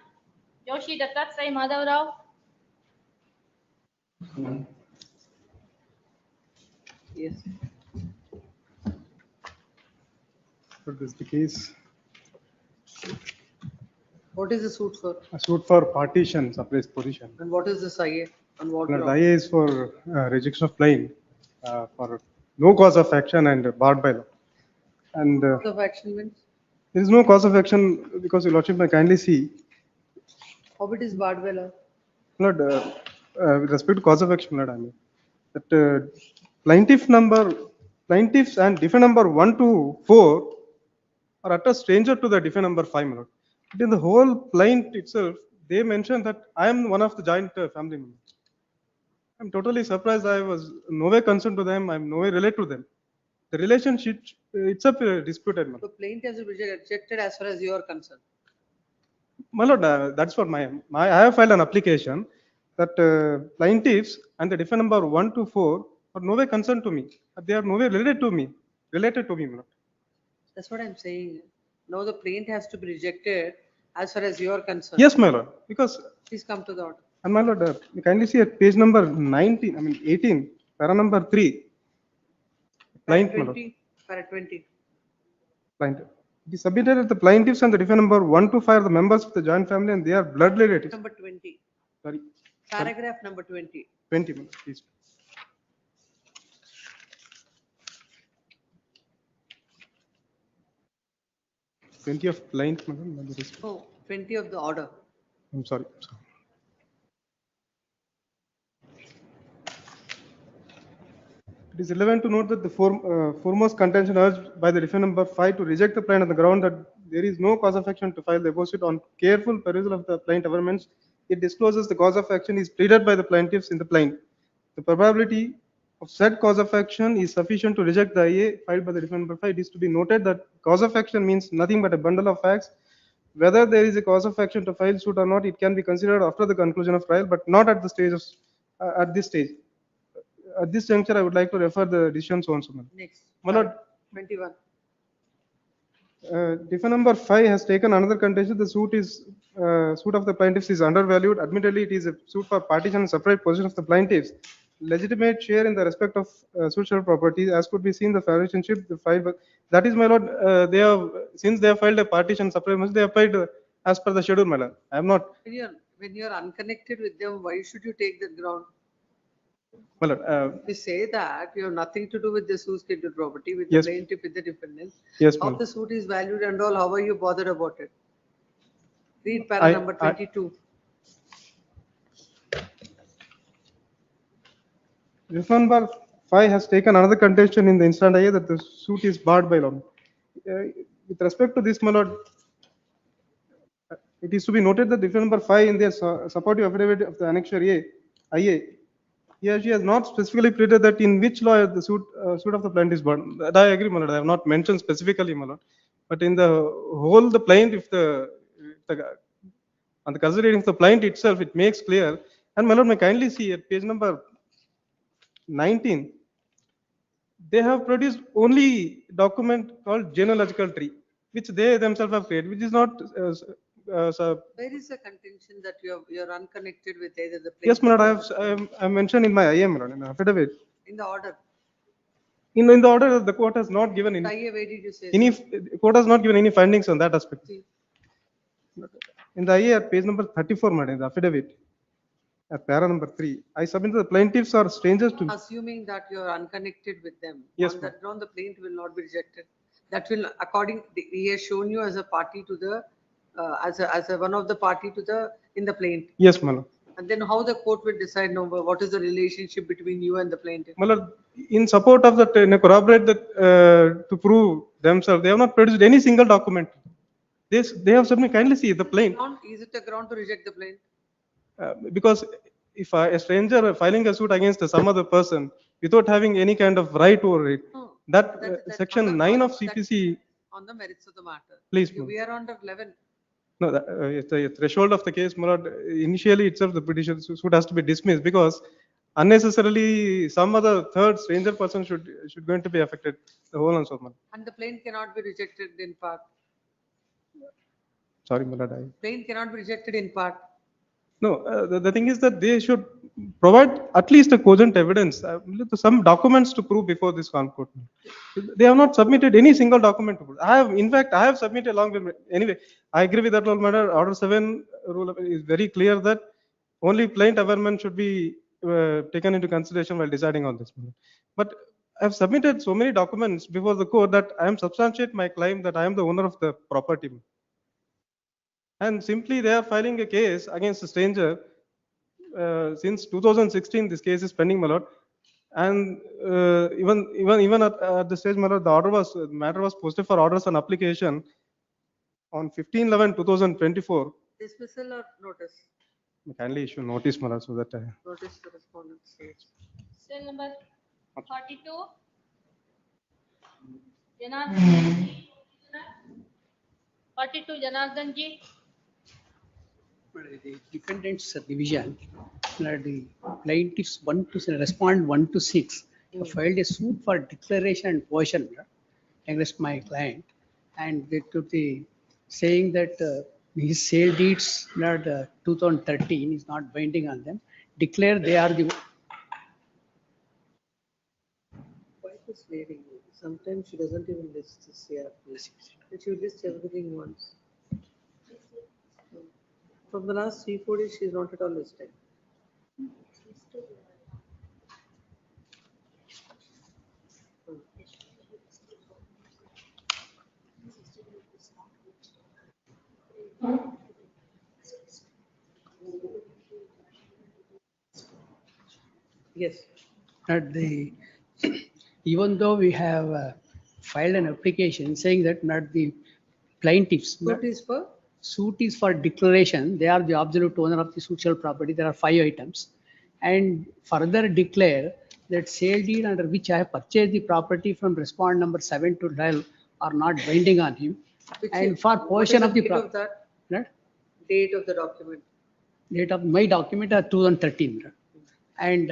Joshi Dattat Sai Madhav Rao. Yes. What is the case? What is the suit for? A suit for partition, suppressed position. And what is this IA? And what The law? IA is for rejection of claim for no cause of action and barred by law. And Cause of action means? there is no cause of action because your lordship may kindly see. How it is barred by law? Lord, with respect to cause of action, Lord, I mean that plaintiffs and defendant number 1 to 4 are utter stranger to the defendant number 5, my lord. But in the whole plaint itself, they mentioned that I am one of the joint family members. I'm totally surprised. I was no way concerned to them. I'm no way related to them. The relationship itself disputed, my lord. The plaintiff has rejected as far as you are concerned. My lord, that's what I have filed an application that plaintiffs and the defendant number 1 to 4 are no way concerned to me. They are no way related to me, my lord. That's what I'm saying. Now the plaint has to be rejected as far as you are concerned. Yes, my lord, because. Please come to the order. And my lord, kindly see at page number 19, 18, para number 3. Plaint, my lord. 20, para 20. Plaintiff. It is submitted that the plaintiffs and the defendant number 1 to 5 are the members of the joint family and they are blood relatives. Number 20. Sorry. Paragraph number 20. 20, please. Plenty of plaint, madam. Oh, 20 of the order. I'm sorry. It is relevant to note that the foremost contention urged by the defendant number 5 to reject the plaint on the ground that there is no cause of action to file the opposite on careful perusal of the plaint averments. It discloses the cause of action is pleaded by the plaintiffs in the plaint. The probability of said cause of action is sufficient to reject the IA filed by the defendant number 5. It is to be noted that cause of action means nothing but a bundle of facts. Whether there is a cause of action to file suit or not, it can be considered after the conclusion of trial, but not at the stage of at this stage. At this juncture, I would like to refer the decisions also. Next. My lord, 21. Defendant number 5 has taken another contention. The suit of the plaintiffs is undervalued. Admittedly, it is a suit for partition and separate position of the plaintiffs. Legitimate share in the respect of social property, as could be seen the relationship the file. That is, my lord, they have since they have filed a partition separate, they have paid as per the schedule, my lord. I am not. When you are unconnected with them, why should you take that ground? My lord, we say that you have nothing to do with the suit scheduled property, with yes, the plaintiff, with the defendant. Yes, how the suit is valued and all, how are you bothered about it? Read para number 22. Defendant number 5 has taken another contention in the instant IA that the suit is barred by law. With respect to this, my lord, it is to be noted that defendant number 5 in their supportive affidavit of the annexure IA, she has not specifically pleaded that in which law the suit of the plaintiff is barred. That I agree, my lord. I have not mentioned specifically, my lord. But in the whole, the plaintiff, on the consideration of the plaint itself, it makes clear. And my lord, may kindly see at page number 19, they have produced only document called genealogical tree, which they themselves have created, which is not. Where is the contention that you are unconnected with either the plaintiff? Yes, my lord, I have mentioned in my IA, my lord, in the affidavit. In the order. In the order, the court has not given any. IA, where did you say? The court has not given any findings on that aspect. See. In the IA, page number 34, madam, in the affidavit, at para number 3, I submitted the plaintiffs are strangers to. Assuming that you are unconnected with them, yes, on that ground, the plaintiff will not be rejected. That will, he has shown you as a party to the, as a one of the party to the in the plaint. Yes, madam. And then how the court will decide what is the relationship between you and the plaintiff? Madam, in support of that, corroborate that to prove themselves, they have not produced any single document. They have submitted. Kindly see the plaint. Is it a ground to reject the plaint? Because if a stranger filing a suit against some other person without having any kind of right over it, that section 9 of CPC. On the merits of the matter. Please. We are under 11. No, the threshold of the case, my lord, initially itself the petition suit has to be dismissed because unnecessarily some other third stranger person should going to be affected. The whole and so on. And the plaint cannot be rejected in part. Sorry, my lord. Plaint cannot be rejected in part. No, the thing is that they should provide at least a cogent evidence, some documents to prove before this court. They have not submitted any single document. In fact, I have submitted along with, anyway, I agree with that rule matter. Order 7 rule is very clear that only plaint averment should be taken into consideration while deciding on this matter. But I have submitted so many documents before the court that I am substantiate my claim that I am the owner of the property. And simply they are filing a case against a stranger. Since 2016, this case is pending, my lord. And even at the stage, my lord, the matter was posted for orders on application on 15/11/2024. Dismissal or notice? Kindly issue notice, my lord, so that Notice to respondents. Cell number 42. Janardhan. 42 Janardhan ji. The defendant's division, the plaintiffs respond 1 to 6 filed a suit for declaration and possession against my client, and they took the saying that his sale deeds 2013 is not binding on them. Declare they are the. Why this lady? Sometimes she doesn't even list this here. She will list everything once. From the last 3-4 days, she is not at all listed. Yes. At the even though we have filed an application saying that not the plaintiffs. Suit is for declaration. They are the absolute owner of the social property. There are 5 items, and further declare that sale deed under which I have purchased the property from respondent number 7 to 12 are not binding on him. And for possession of the property. Date of the document. Date of my document are 2013, and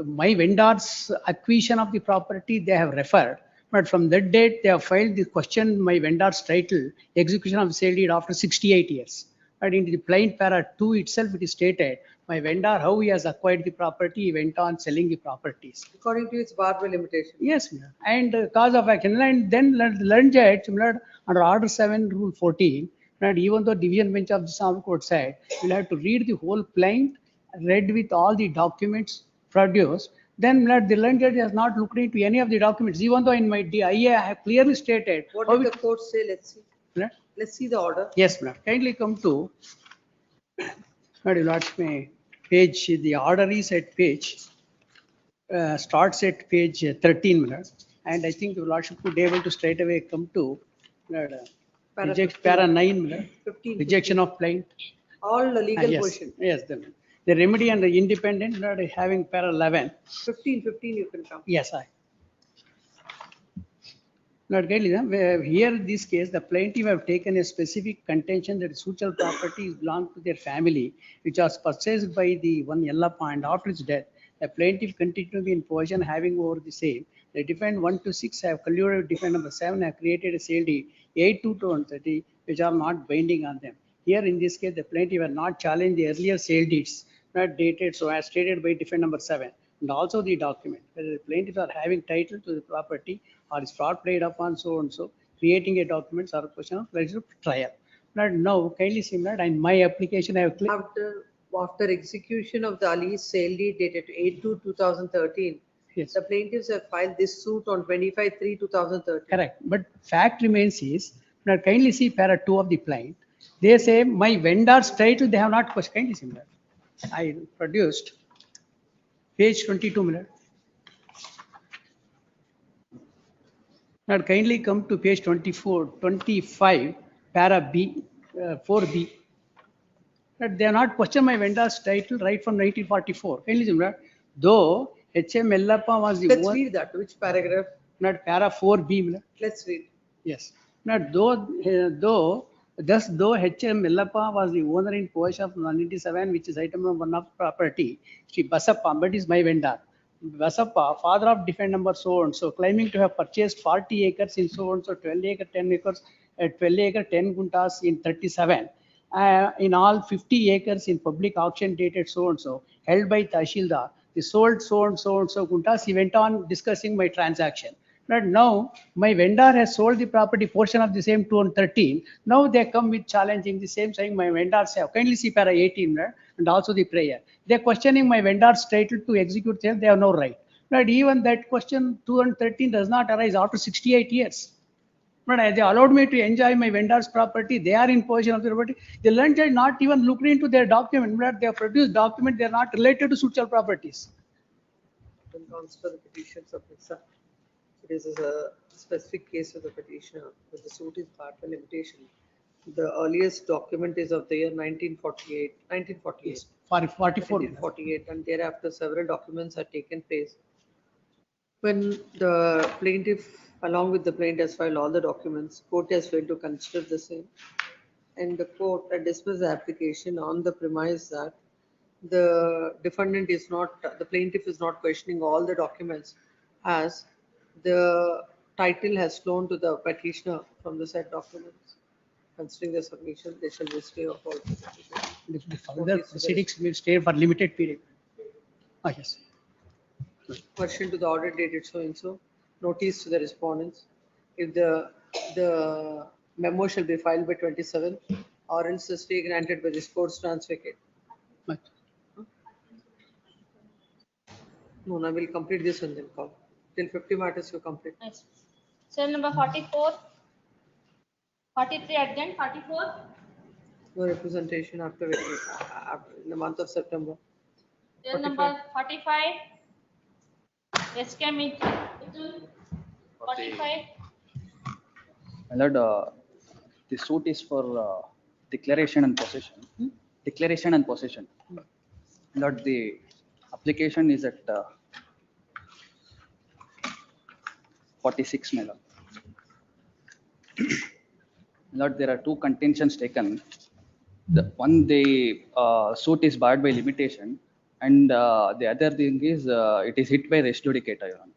my vendor's acquisition of the property they have referred. But from that date, they have filed the question, my vendor's title, execution of sale deed after 68 years. But in the plaint para 2 itself, it is stated, my vendor, how he has acquired the property, he went on selling the properties. According to its bar by limitation. Yes, ma'am. And cause of action. And then learned judge, under Order 7, Rule 14, even though division bench of the Supreme Court said, you'll have to read the whole plaint, read with all the documents produced. Then the learned judge has not looked into any of the documents, even though in my DIA I have clearly stated. What did the court say? Let's see. Let's see the order. Yes, ma'am. Kindly come to page. The order is at page, starts at page 13, madam. And I think the lordship would be able to straight away come to para 9, madam. 15. Rejection of plaint. All the legal Yes. portion. Yes, the remedy and the independent, having para 11. 15 you can come. Yes, I. Here in this case, the plaintiff have taken a specific contention that social property belongs to their family, which was purchased by the one Yellappa, and after his death, the plaintiff continued to be in possession having over the same. The defendant 1 to 6 have colluded with defendant number 7 have created a sale deed 8 to 2030, which are not binding on them. Here in this case, the plaintiff had not challenged the earlier sale deeds, not dated so as stated by defendant number 7. And also the document, whether the plaintiffs are having title to the property or is fraud played upon so and so, creating a document or a question of pleasure of trial. Now, kindly see that in my application I have clicked. After execution of the Ali's sale deed dated 8/2/2013, yes, the plaintiffs have filed this suit on 25/3/2013. Correct. But fact remains is, now kindly see para 2 of the plaint. They say my vendor's title, they have not questioned. Kindly see that. I produced page 22, minute. Now kindly come to page 25, para B, 4B. They have not questioned my vendor's title right from 1944. Kindly see that. Though H.M. Yellappa was the Let's one. read that. Which paragraph? Not para 4B. Minute. Let's read. Yes. Not though H.M. Yellappa was the owner in possession of 197, which is item number 1 of property, Sri Basappa, but is my vendor. Basappa, father of defendant number so and so, claiming to have purchased 40 acres in so and so, 12 acre, 10 acres, 12 acre, 10 guntas in 37. in all 50 acres in public auction dated so and so, held by Tahsildar, they sold so and so and so guntas. He went on discussing my transaction. But now my vendor has sold the property portion of the same 213. Now they come with challenging the same, saying my vendors have kindly see para 18, right? And also the prayer. They're questioning my vendor's title to execute sale. They have no right. But even that question 213 does not arise after 68 years. But they allowed me to enjoy my vendor's property. They are in possession of the property. The land judge not even looked into their document. But they have produced document. They are not related to suitable properties. When consider the petition submits. This is a specific case of the petitioner, but the suit is barred by limitation. The earliest document is of the year 1948, 1948. Yes, 44. 1948, and thereafter several documents are taken place. When the plaintiff, along with the plaintiff, has filed all the documents, court has failed to consider the same, and the court had dismissed the application on the premise that the defendant is not, the plaintiff is not questioning all the documents, as the title has flown to the petitioner from the said documents. Considering the submission, they shall be stay of all. The further proceedings will stay for limited period. Ah, yes. Version to the order dated so and so, notice to the respondents. If the memo shall be filed by 27, or else the stay granted by this court stands vacant. Right. No, I will complete this and then call. Till 50 matters you complete. Nice. Cell number 44, 43 adjourned, 44. No representation after in the month of September. Cell number 45. SK Mitchell, 45. My lord, the suit is for declaration and possession. Declaration and possession. My lord, the application is at 46, my lord. My lord, there are two contentions taken. The one, the suit is barred by limitation, and the other thing is it is hit by res judicata, Your Honor.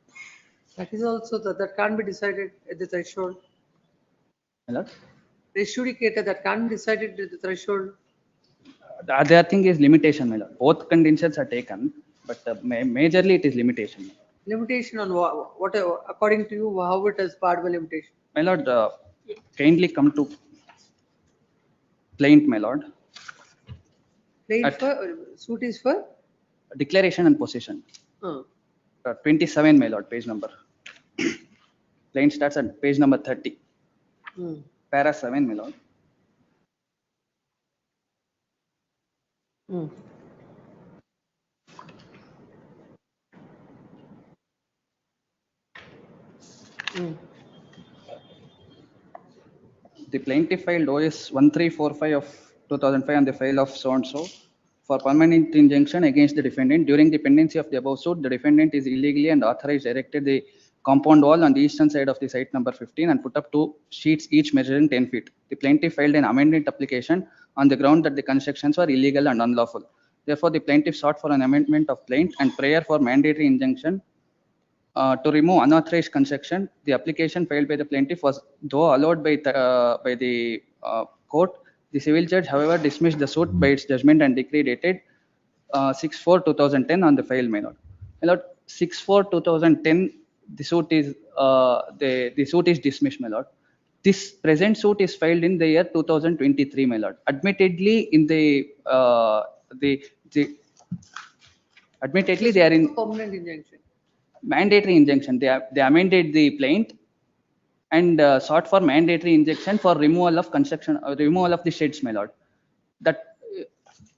That is also that can't be decided at the threshold. My lord? Res judicata that can't be decided at the threshold. The other thing is limitation, my lord. Both contentions are taken, but majorly it is limitation. Limitation on what according to you, how it is barred by limitation? My lord, kindly come to plaint, my lord. Plaint for suit is for Declaration and possession. 27, my lord, page number. Plaint starts at page number 30. Para 7, my lord. The plaintiff filed OS 1345 of 2005 on the file of so and so for permanent injunction against the defendant. During the pendency of the above suit, the defendant is illegally and authorized erected the compound wall on the eastern side of the site number 15 and put up 2 sheets each measuring 10 feet. The plaintiff filed an amendment application on the ground that the constructions were illegal and unlawful. Therefore, the plaintiff sought for an amendment of plaint and prayer for mandatory injunction to remove unauthorized construction. The application filed by the plaintiff was though allowed by the court. The civil judge, however, dismissed the suit by its judgment and decree dated 6/4/2010 on the file, my lord. My lord, 6/4/2010, the suit is the suit is dismissed, my lord. This present suit is filed in the year 2023, my lord. Admittedly, in admittedly they are in permanent injunction. Mandatory injunction. They amended the plaint and sought for mandatory injunction for removal of construction, removal of the sheds, my lord. That,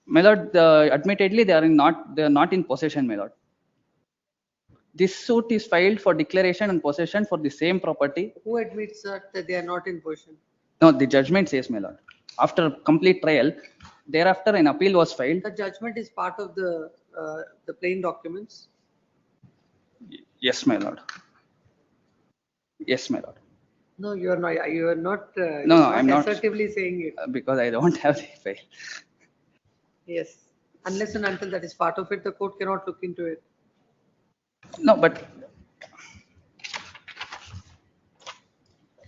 my lord, admittedly they are not in possession, my lord. This suit is filed for declaration and possession for the same property. Who admits that they are not in possession? No, the judgment says, my lord. After complete trial, thereafter an appeal was filed. The judgment is part of the plain documents. Yes, my lord. Yes, my lord. No, you are not. You are not. No, I'm not assertively saying it. Because I don't have the file. Yes, unless and until that is part of it, the court cannot look into it. No, but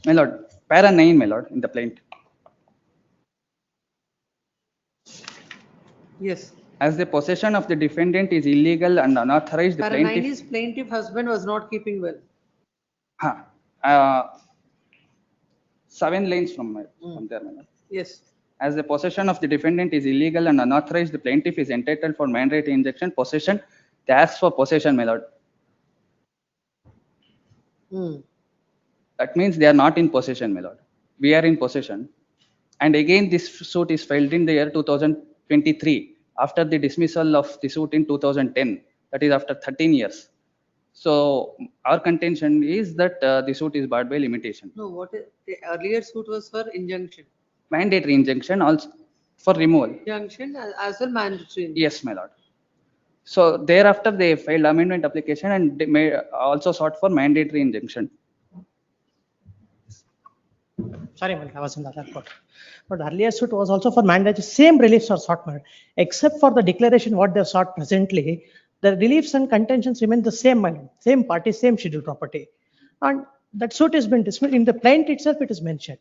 my lord, para 9, my lord, in the plaint. Yes. As the possession of the defendant is illegal and unauthorized, the Para 9 plaintiff. is plaintiff husband was not keeping well. Huh. Uh, 7 lines from there, madam. Yes. As the possession of the defendant is illegal and unauthorized, the plaintiff is entitled for mandatory injunction possession. They ask for possession, my lord. That means they are not in possession, my lord. We are in possession. And again, this suit is filed in the year 2023 after the dismissal of the suit in 2010. That is after 13 years. So our contention is that the suit is barred by limitation. No, what is, the earlier suit was for injunction. Mandatory injunction also for removal. Injunction as well mandatory. Yes, my lord. So thereafter they filed amendment application and they may also sought for mandatory injunction. Sorry, I was in the other court. But the earlier suit was also for mandatory, same reliefs are sought, except for the declaration what they have sought presently, the reliefs and contentions remain the same, same party, same scheduled property. And that suit has been dismissed. In the plaint itself, it is mentioned.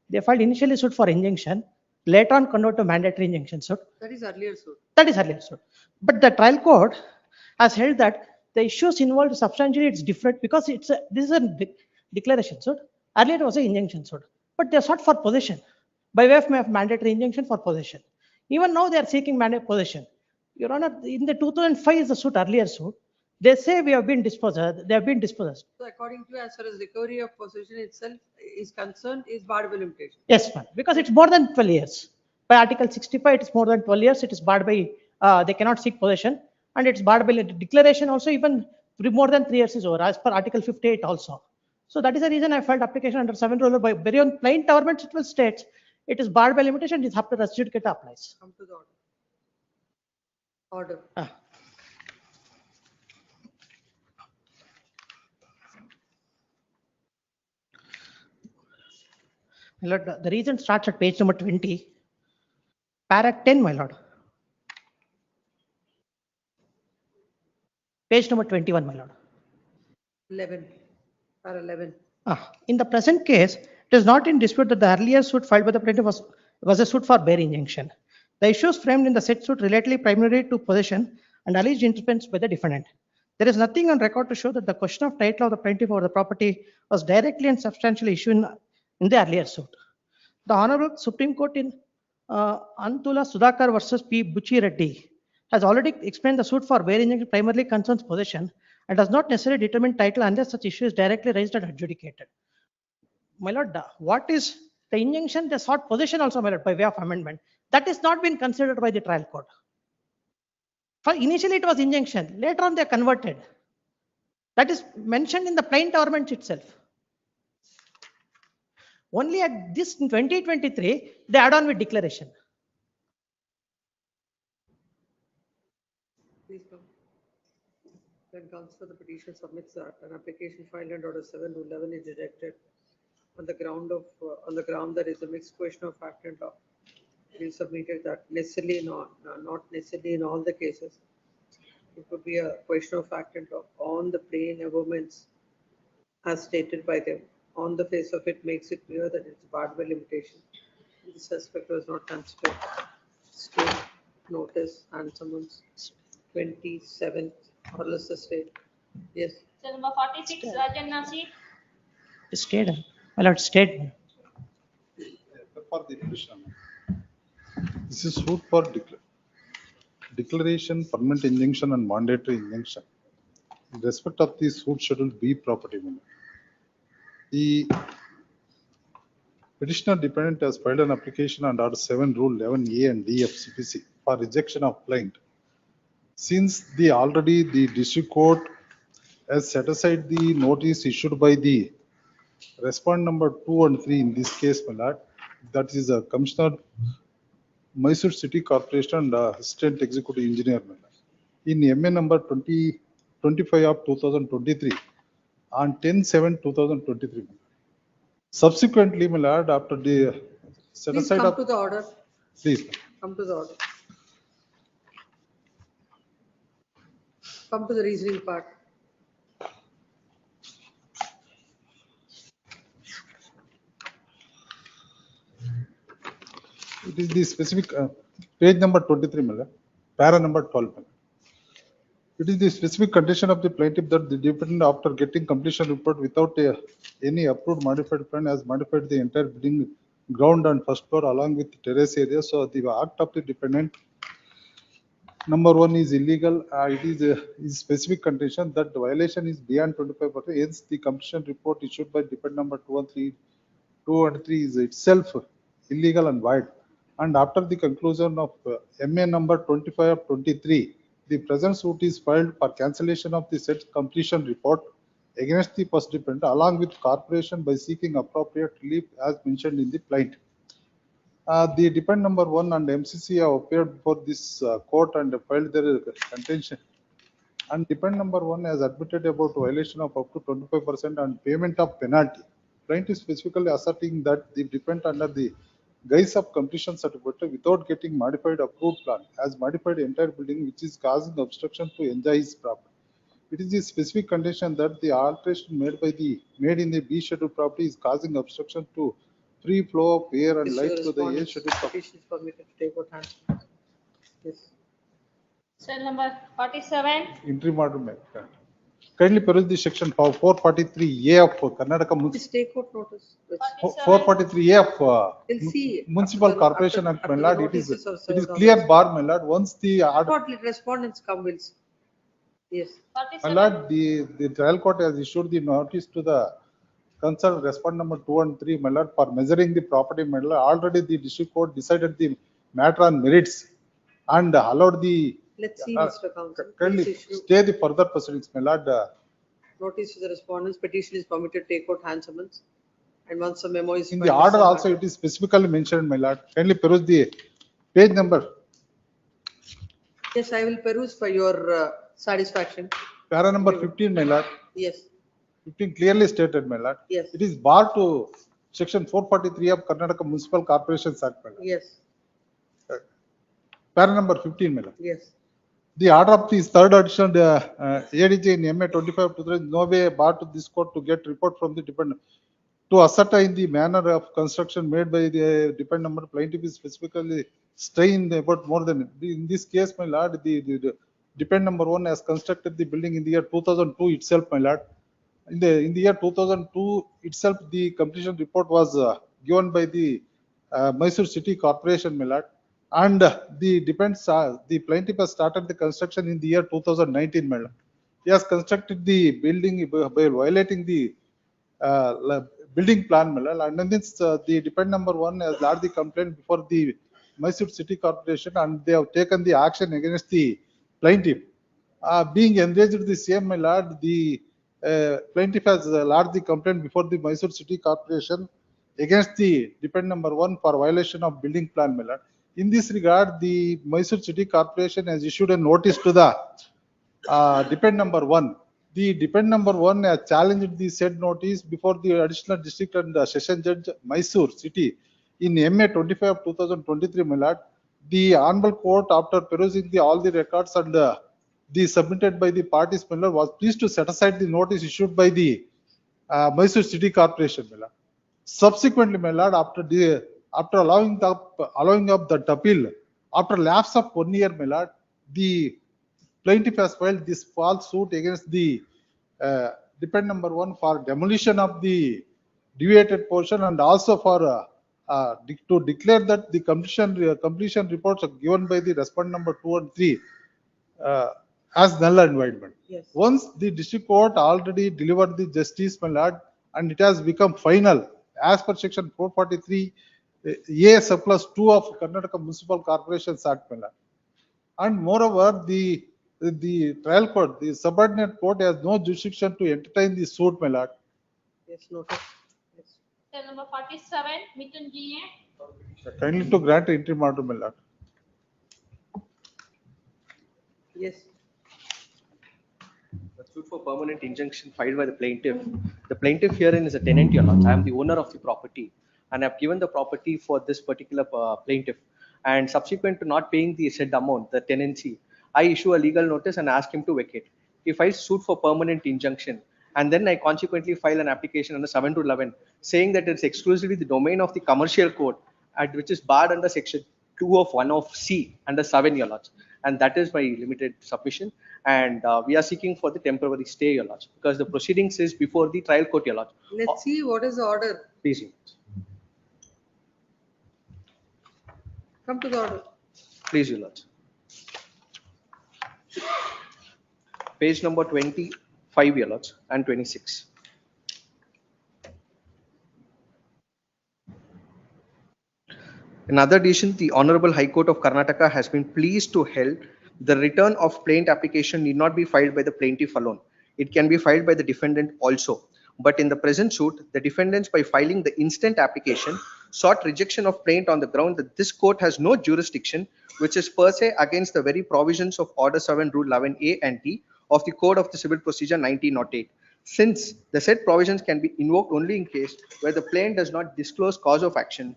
They filed initially suit for injunction, later on convert to mandatory injunction suit. That is earlier suit. That is earlier suit. But the trial court has held that the issues involved substantially it's different because this is a declaration suit. Earlier it was an injunction suit, but they are sought for possession by way of mandatory injunction for possession. Even now they are seeking mandatory possession. Your Honor, in the 2005 is the suit, earlier suit. They say we have been disposed. They have been disposed. So according to you, as far as recovery of possession itself is concerned, is barred by limitation. Yes, ma'am. Because it's more than 12 years. By Article 65, it is more than 12 years. It is barred by. They cannot seek possession, and it's barred by declaration. Also, even more than 3 years is over, as per Article 58 also. So that is the reason I filed application under 7 rule by very on plain government it will states it is barred by limitation. It is after adjudicator applies. Come to the order. Order. My lord, the reason starts at page number 20, paragraph 10, my lord. Page number 21, my lord. 11. Para 11. In the present case, it is not in dispute that the earlier suit filed by the plaintiff was a suit for bare injunction. The issues framed in the said suit related primarily to possession and alleged interference by the defendant. There is nothing on record to show that the question of title of the plaintiff over the property was directly and substantially issued in the earlier suit. The Honorable Supreme Court in Antula Sudhakar versus P. Buchi Reddy has already explained the suit for bare injunction primarily concerns possession and does not necessarily determine title unless such issue is directly raised and adjudicated. My lord, what is the injunction? They sought possession also, my lord, by way of amendment. That is not been considered by the trial court. For initially it was injunction, later on they converted. That is mentioned in the plain government itself. Only at this in 2023, they add on with declaration. Please come. When counsel for the petition submits that an application filed under Order 7 Rule 11 is rejected on the ground that is a mixed question of fact and law. We submitted that necessarily not necessarily in all the cases. It could be a question of fact and law on the plain arguments as stated by them. On the face of it makes it clear that it's barred by limitation. The suspect was not considered state notice and someone's 27th or less the state. Yes. So number 46, Rajan Nasir. State. My lord, state. For the petition. This is suit for declaration, permanent injunction, and mandatory injunction. In respect of the suit schedule B property, the petitioner dependent has filed an application under Order 7 Rule 11A and D of CPC for rejection of plaint. Since already the district court has set aside the notice issued by the respondent number 2 and 3 in this case, my lord, that is a Commissioner Mysore City Corporation and Assistant Executive Engineer, my lord, in MA number 2025 of 2023 on 10/7/2023. Subsequently, my lord, after the set Please aside come of to the order. please. Come to the order. Come to the reasoning part. It is the specific page number 23, my lord. Para number 12. It is the specific condition of the plaintiff that the defendant, after getting completion report without any approved modified plan, has modified the entire building ground and first floor along with terrace area. So the act of the defendant, number one, is illegal. It is a specific condition that the violation is beyond 25%. Hence, the completion report issued by defendant number 2 and 3 is itself illegal and void. And after the conclusion of MA number 25 of 23, the present suit is filed for cancellation of the said completion report against the first defendant along with corporation by seeking appropriate relief as mentioned in the plaint. The defendant number 1 and MCC have appeared before this court and filed their contention. And defendant number 1 has admitted about violation of up to 25% and payment of penalty. Plaintiff specifically asserting that the defendant under the guise of completion certificate without getting modified approved plan has modified the entire building, which is causing obstruction to enjoy his property. It is the specific condition that the alteration made in the B schedule property is causing obstruction to free flow of air and light to the A schedule property. Petition is permitted to take out hand. Yes. Cell number 47. Interim order made. Kindly peruse the section 443A of Karnataka Just take out notice. 443A of We'll see. Municipal Corporation Act, my lord. It is clear bar, my lord. Once the order, What respondents come, we'll see. Yes. my lord, the trial court has issued the notice to the concerned respondent number 2 and 3, my lord, for measuring the property, my lord. Already the district court decided the matter on merits and allowed the Let's see, Mr. Counsel. kindly Please issue stay the further proceedings, my lord. notice to the respondents. Petition is permitted to take out hand summons. And once the memo is In the filed, order Mr. also, it is specifically mentioned, my lord. Kindly peruse the page number. Yes, I will peruse for your satisfaction. Para number 15, my lord. Yes. 15 clearly stated, my lord. Yes. It is barred to section 443 of Karnataka Municipal Corporations Act, my lord. Yes. Para number 15, my lord. Yes. The order of the third edition ADJ in MA 25 to no way barred to this court to get report from the defendant to ascertain the manner of construction made by the defendant number plaintiff is specifically staying about more than in this case, my lord. The defendant number 1 has constructed the building in the year 2002 itself, my lord. In the year 2002 itself, the completion report was given by the Mysore City Corporation, my lord. And the plaintiff has started the construction in the year 2019, madam. He has constructed the building by violating the building plan, madam. And then this, the defendant number 1 has lodged the complaint before the Mysore City Corporation, and they have taken the action against the plaintiff. Being engaged with the same, my lord, the plaintiff has lodged the complaint before the Mysore City Corporation against the defendant number 1 for violation of building plan, my lord. In this regard, the Mysore City Corporation has issued a notice to the defendant number 1. The defendant number 1 has challenged the said notice before the additional district and session judge Mysore City in MA 25 of 2023, my lord. The honorable court, after perusing all the records and the submitted by the parties, my lord, was pleased to set aside the notice issued by the Mysore City Corporation, my lord. Subsequently, my lord, after allowing up that appeal, after lapse of 1 year, my lord, the plaintiff has filed this false suit against the defendant number 1 for demolition of the deviated portion and also for to declare that the completion reports are given by the respondent number 2 and 3 as null and void. Yes. Once the district court already delivered the justice, my lord, and it has become final as per section 443 A surplus 2 of Karnataka Municipal Corporations Act, my lord. And moreover, the trial court, the subordinate court, has no jurisdiction to entertain the suit, my lord. Yes, noted. Yes. Cell number 47, Mithun GA. Kindly to grant interim order, my lord. Yes. The suit for permanent injunction filed by the plaintiff. The plaintiff herein is a tenant, your lords. I am the owner of the property, and I've given the property for this particular plaintiff. And subsequent to not paying the said amount, the tenancy, I issue a legal notice and ask him to vacate. He files suit for permanent injunction, and then I consequently file an application under 7 to 11, saying that it's exclusively the domain of the commercial code, which is barred under section 2 of 1 of C under 7, your lords. and that is my limited submission. And we are seeking for the temporary stay, Your Lordship, because the proceedings is before the trial court, Your Lordship. Let's see what is the order. Please, Your Lordship. Come to the order. Please, Your Lordship. Page number 25, Your Lordship, and 26. In other addition, the Honorable High Court of Karnataka has been pleased to held the return of plaint application need not be filed by the plaintiff alone. It can be filed by the defendant also. But in the present suit, the defendants, by filing the instant application, sought rejection of plaint on the ground that this court has no jurisdiction, which is per se against the very provisions of Order 7, Rule 11A and D of the Code of the Civil Procedure 1908. Since the said provisions can be invoked only in case where the plaint does not disclose cause of action,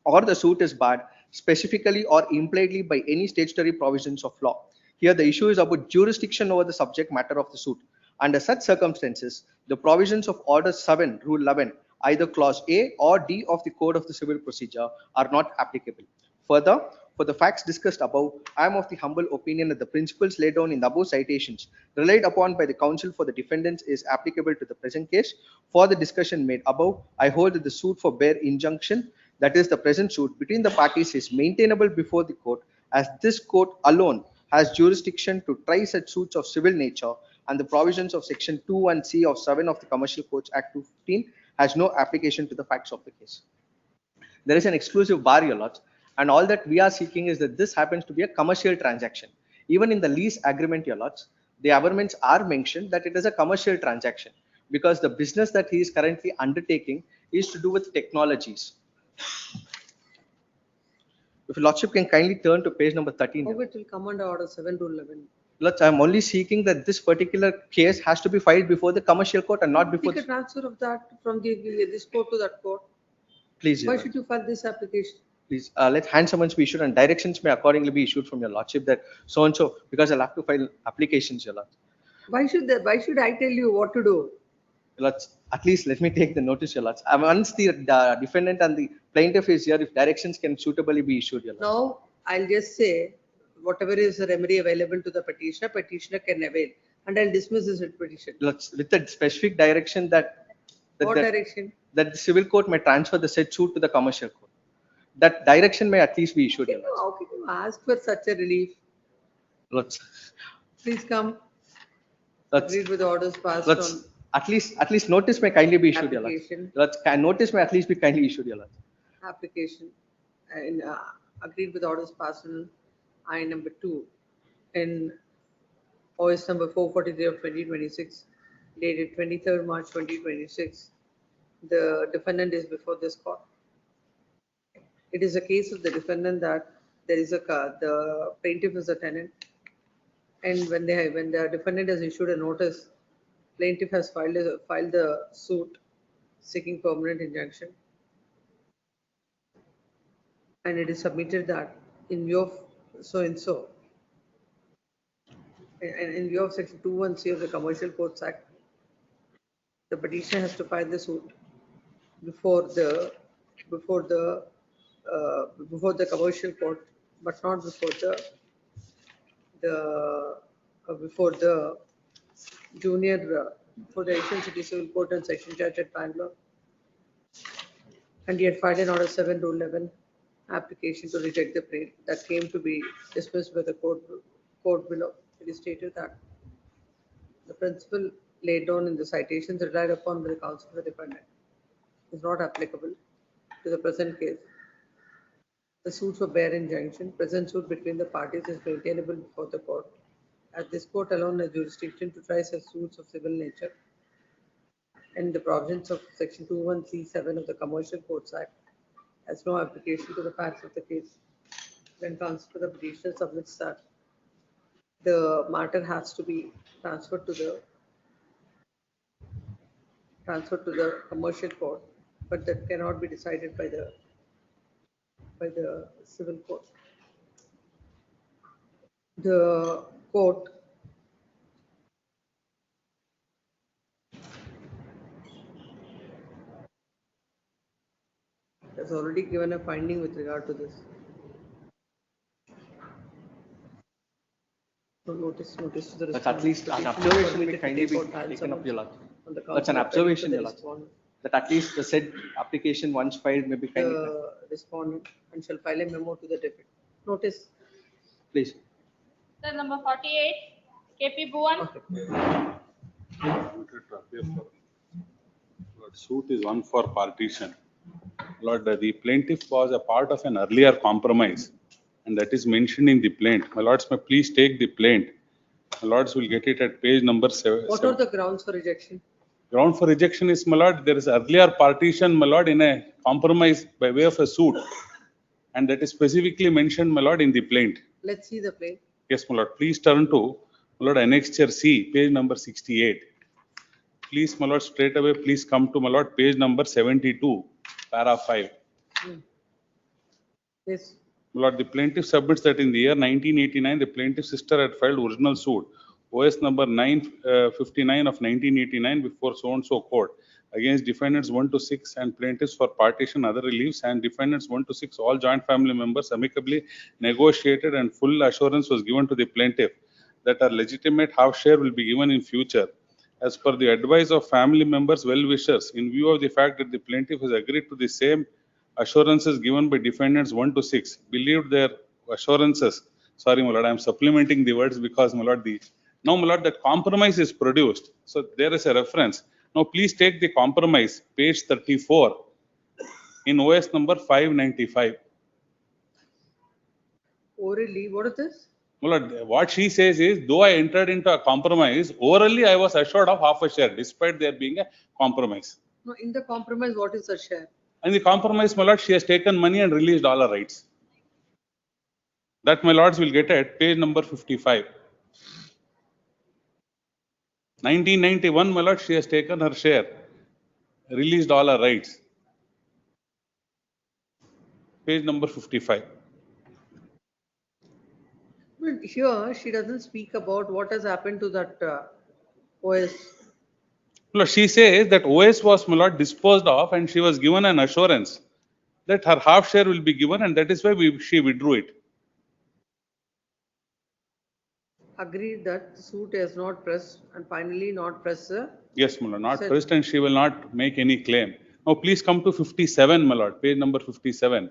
or the suit is barred specifically or impliedly by any statutory provisions of law. Here the issue is about jurisdiction over the subject matter of the suit. Under such circumstances, the provisions of Order 7, Rule 11, either Clause A or D of the Code of the Civil Procedure are not applicable. Further, for the facts discussed above, I am of the humble opinion that the principles laid down in the above citations relied upon by the counsel for the defendants is applicable to the present case. For the discussion made above, I hold that the suit for bare injunction, that is the present suit between the parties, is maintainable before the court, as this court alone has jurisdiction to try such suits of civil nature, and the provisions of Section 2(1)(c) of 7 of the Commercial Codes Act 2015 has no application to the facts of the case. There is an exclusive bar, Your Lords, and all that we are seeking is that this happens to be a commercial transaction. Even in the lease agreement, Your Lords, the averments are mentioned that it is a commercial transaction because the business that he is currently undertaking is to do with technologies. If Your Lordship can kindly turn to page number 13. How it will come under Order 7 to 11? Lords, I am only seeking that this particular case has to be filed before the commercial court and not before. Take a transfer of that from this court to that court. Please, Your Why Lord. should you file this application? Please let hand summons be issued and directions may accordingly be issued from Your Lordship that so and so, because I'll have to file applications, Your Lord. Why should I tell you what to do? Lords, at least let me take the notice, Your Lords. Once the defendant and the plaintiff is here, if directions can suitably be issued, Your Lords. Now, I'll just say, whatever is the remedy available to the petitioner can avail, and I'll dismiss this petition. Lords, with the specific direction that What direction? That the civil court may transfer the said suit to the commercial court. That direction may at least be issued, Your Lords. How can you ask for such a relief? Lords, Please come. Lords, Read with the orders passed Lords, on. at least notice may kindly be issued, Your Lords. Application. Lords, notice may at least be kindly issued, Your Lords. Application and agreed with orders passed on I number 2 in OS number 443 of 2026, dated 23rd March 2026. The defendant is before this court. It is a case of the defendant that there is the plaintiff is a tenant, and when the defendant has issued a notice, plaintiff has filed the suit seeking permanent injunction, and it is submitted that in view of so and so, and in view of Section 2(1)(c) of the Commercial Codes Act, the petitioner has to file the suit before the commercial court, but not before the junior for the Asian City Civil Court and Section Judge at Bangalore, and he had filed an Order 7 to 11 application to reject the plaint that came to be dismissed by the court below. It is stated that the principle laid down in the citations relied upon by the counsel for the defendant is not applicable to the present case. The suit for bare injunction, present suit between the parties, is maintainable before the court, as this court alone has jurisdiction to try such suits of civil nature, and the provisions of Section 2(1)(c)(7) of the Commercial Codes Act has no application to the facts of the case. When counsel for the petitioner submits that the matter has to be transferred to the commercial court, but that cannot be decided by the civil court. The court has already given a finding with regard to this. Notice to the That's at least an petition observation may submitted to kindly be take out hand taken up, Your summons Lordship. on the That's an counsel appellee observation, to Your the Lordship. respondent. That at least the said application once filed may be kindly, The respondent and shall file a memo to the deputy. Notice. please. Sir, number 48, KP Bhuvan. Lord, suit is one for partition. Lord, the plaintiff was a part of an earlier compromise, and that is mentioned in the plaint. My lords may please take the plaint. My lords will get it at page number 7. What are the grounds for rejection? Ground for rejection is, my lord, there is earlier partition, my lord, in a compromise by way of a suit, and that is specifically mentioned, my lord, in the plaint. Let's see the plaint. Yes, my lord. Please turn to, my lord, Annexure C, page number 68. Please, my lord, straight away, please come to, my lord, page number 72, para 5. Yes. My lord, the plaintiff submits that in the year 1989, the plaintiff's sister had filed original suit, OS number 959 of 1989 before so-and-so court against defendants 1 to 6 and plaintiffs for partition, other reliefs, and defendants 1 to 6, all joint family members amicably negotiated, and full assurance was given to the plaintiff that her legitimate half share will be given in future. As per the advice of family members, well-wishers, in view of the fact that the plaintiff has agreed to the same assurances given by defendants 1 to 6, believed their assurances. Sorry, my lord, I am supplementing the words because, my lord, now, my lord, that compromise is produced. So there is a reference. Now, please take the compromise, page 34, in OS number 595. Orally, what is this? My lord, what she says is, though I entered into a compromise, orally I was assured of half a share, despite there being a compromise. No, in the compromise, what is the share? And the compromise, my lord, she has taken money and released all her rights. That, my lords, will get at page number 55. 1991, my lord, she has taken her share, released all her rights. Page number 55. But here, she doesn't speak about what has happened to that OS. No, she says that OS was, my lord, disposed of, and she was given an assurance that her half share will be given, and that is why she withdrew it. Agreed that the suit has not pressed and finally not pressed. Yes, my lord, not pressed, and she will not make any claim. Now, please come to 57, my lord, page number 57.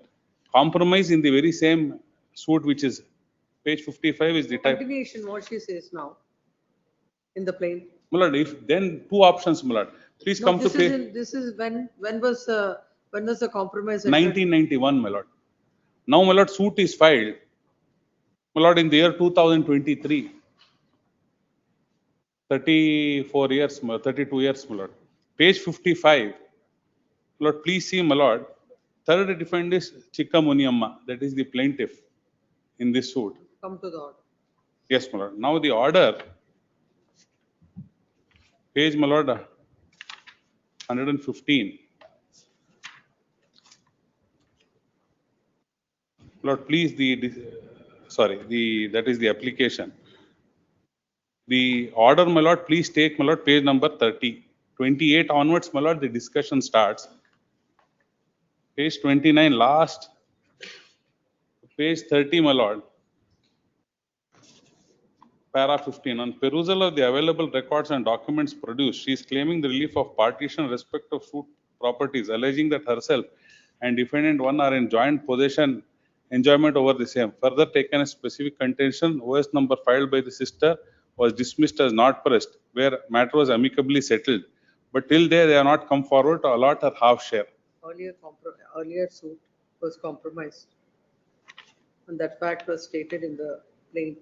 Compromise in the very same suit, which is page 55, is the type. Continuation, what she says now in the plaint. My lord, if then two options, my lord. Please No, come to this page. This is when was the compromise? 1991, my lord. Now, my lord, suit is filed, my lord, in the year 2023. 34 years, 32 years, my lord. Page 55, my lord, please see, my lord. Third defendant is Chikka Muniamma, that is the plaintiff in this suit. Come to the order. Yes, my lord. Now the order, page, my lord, 115. Lord, please, that is the application. The order, my lord, please take, my lord, page number 30. 28 onwards, my lord, the discussion starts. Page 29, last. Page 30, my lord. Para 15. On perusal of the available records and documents produced, she is claiming the relief of partition in respect of suit properties, alleging that herself and defendant 1 are in joint possession, enjoyment over the same. Further taken a specific contention, OS number filed by the sister was dismissed as not pressed, where matter was amicably settled. But till there, they have not come forward to allot her half share. Earlier suit was compromised, and that fact was stated in the plaint.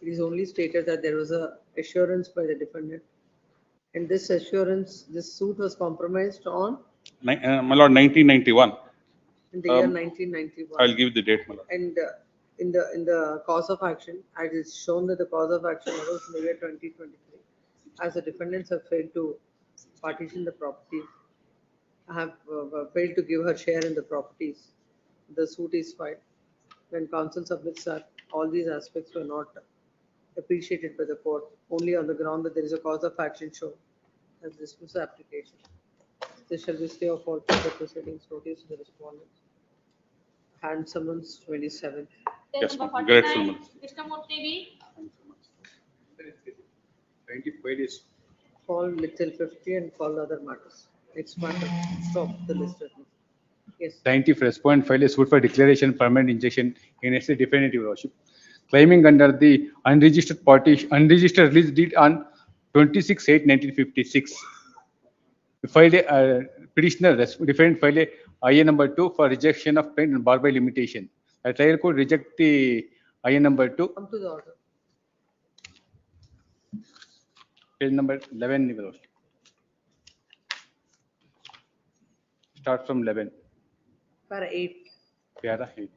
It is only stated that there was a assurance by the defendant, and this assurance, this suit was compromised on. My lord, 1991. In the year 1991. I'll give the date, my lord. And in the cause of action, it is shown that the cause of action arose in the year 2023, as the defendants have failed to partition the properties, have failed to give her share in the properties. The suit is filed. When counsel submits that all these aspects were not appreciated by the court, only on the ground that there is a cause of action shown as dismiss the application. This shall be stay of all further proceedings, notice to the respondents. Hand summons 27. Yes, Number ma'am. Great 49, summons. Krishnamurthy V. Plaintiff filed a Call little 50 and call other matters. Next matter, stop the list. Yes. plaintiff respondent filed a suit for declaration permanent injunction against the defendant, Your Worship, claiming under the unregistered partition, unregistered release deed on 26/8/1956. Filed a petitioner defendant filed a IA number 2 for rejection of plaint and bar by limitation. The trial court reject the IA number 2. Come to the order. Page number 11, Your Worship. Start from 11. Para 8. Para 8.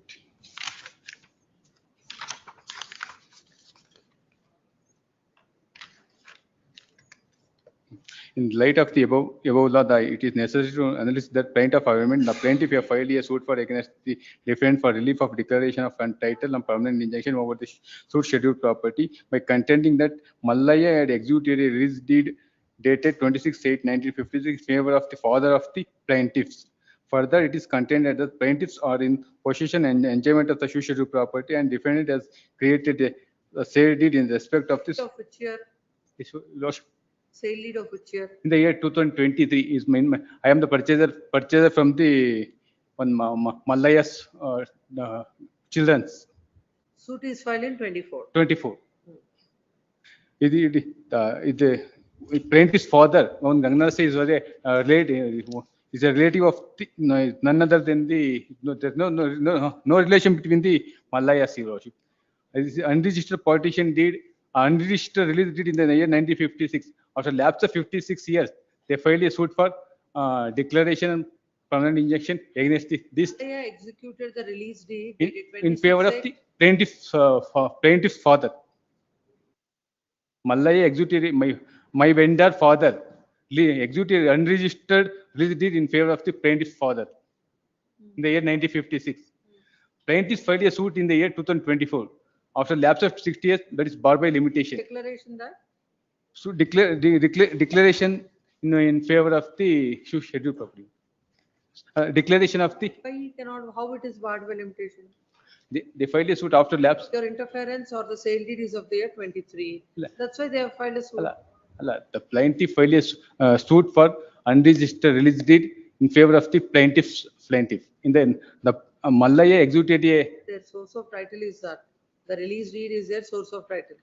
In light of the above law, it is necessary to analyze that plaintiff argument. The plaintiff have filed a suit for against the defendant for relief of declaration of untitled and permanent injunction over the suit scheduled property by contending that Mallaya had executed a release deed dated 26/8/1956 in favor of the father of the plaintiffs. Further, it is contended that plaintiffs are in possession and enjoyment of the suit scheduled property, and defendant has created a sale deed in respect of this. Of which year? Sale deed of which year? In the year 2023 is I am the purchaser from the one Malaya's children's. Suit is filed in 24. 24. The plaintiff's father, Gangana says, is a relative of none other than the there's no relation between the Malayas. This is unregistered partition deed, unregistered release deed in the year 1956. After lapse of 56 years, they filed a suit for declaration and permanent injunction against this. They executed the release deed In favor of the plaintiff's father. Malaya executed my vendor father executed unregistered release deed in favor of the plaintiff's father in the year 1956. Plaintiff filed a suit in the year 2024. After lapse of 60 years, that is bar by limitation. Declaration that? So declaration in favor of the scheduled property. Declaration of the. Why he cannot? How it is barred by limitation? They filed a suit after lapse. Your interference or the sale deed is of the year 23. That's why they have filed a suit. The plaintiff filed a suit for unregistered release deed in favor of the plaintiff. In the Malaya executed a. Their source of title is that the release deed is their source of title.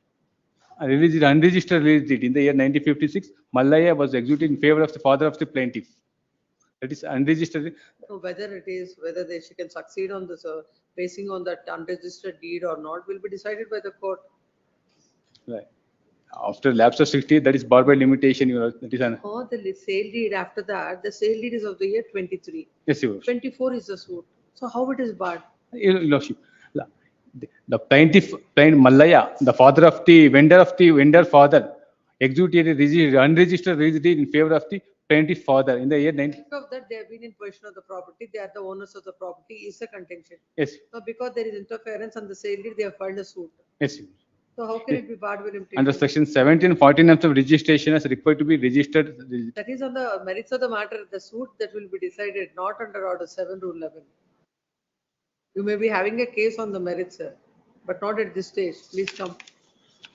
Unregistered release deed in the year 1956. Malaya was executed in favor of the father of the plaintiff. That is unregistered. So whether she can succeed on this basing on that unregistered deed or not will be decided by the court. Right. After lapse of 60, that is bar by limitation. That is an. Oh, the sale deed after that, the sale deed is of the year 23. Yes, Your Worship. 24 is the suit. So how it is barred? Your Lordship. The plaintiff, Malaya, the father of the vendor father, executed a unregistered release deed in favor of the plaintiff father in the year 19. Of that, they have been in possession of the property. They are the owners of the property. Is a contention. Yes. So because there is interference on the sale deed, they have filed a suit. Yes. So how can it be barred with limitation? Under section 17, 14 of the registration is required to be registered. That is on the merits of the matter, the suit that will be decided, not under Order 7, Rule 11. You may be having a case on the merits, sir, but not at this stage. Please come.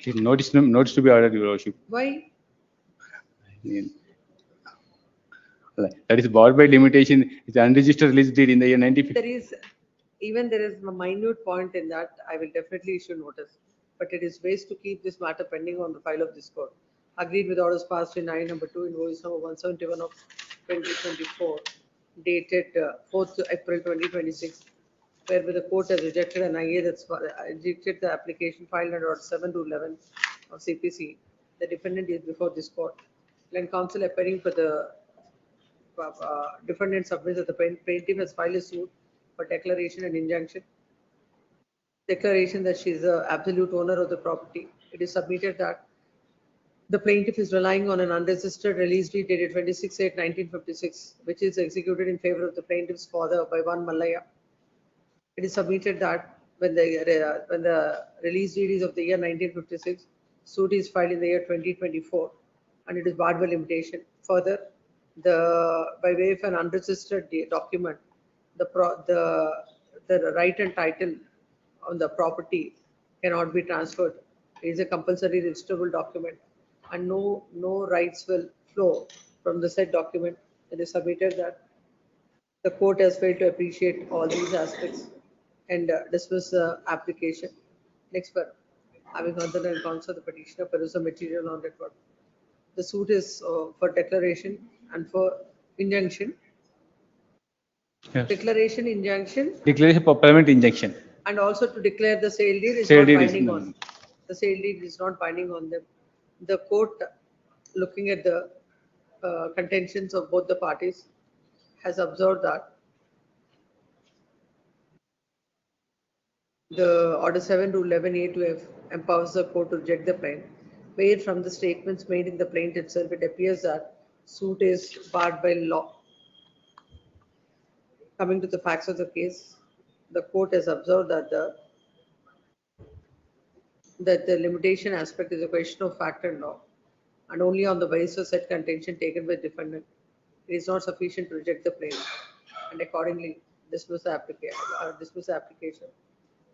Notice to be ordered, Your Worship. Why? That is barred by limitation. It's unregistered release deed in the year 1950. There is a minute point in that. I will definitely issue notice. But it is ways to keep this matter pending on the file of this court. Agreed with orders passed in I number 2 invoice number 171 of 2024, dated 4th April 2026, whereby the court has rejected an IA that's rejected the application filed under Order 7 to 11 of CPC. The defendant is before this court. When counsel appearing for the defendant submits that the plaintiff has filed a suit for declaration and injunction. Declaration that she is the absolute owner of the property. It is submitted that the plaintiff is relying on an unregistered release deed dated 26/8/1956, which is executed in favor of the plaintiff's father by one Malaya. It is submitted that when the release deed is of the year 1956, suit is filed in the year 2024, and it is barred by limitation. Further, by way of an unregistered document, the right and title on the property cannot be transferred. It is a compulsory registrable document. and no rights will flow from the said document. It is submitted that the court has failed to appreciate all these aspects and dismiss the application. Next one. Having heard the counsel, the petitioner peruse the material on record. The suit is for declaration and for injunction. Yes. Declaration, injunction, Declaration for permanent injunction. and also to declare the sale deed is Sale not deed is binding no. on. The sale deed is not binding on them. The court, looking at the contentions of both the parties, has observed that the Order 7 Rule 11A to empowers the court to reject the plaint, where from the statements made in the plaint itself, it appears that suit is barred by law. Coming to the facts of the case, the court has observed that the limitation aspect is a question of fact and law, and only on the basis of said contention taken by defendant, it is not sufficient to reject the plaint, and accordingly dismiss the application.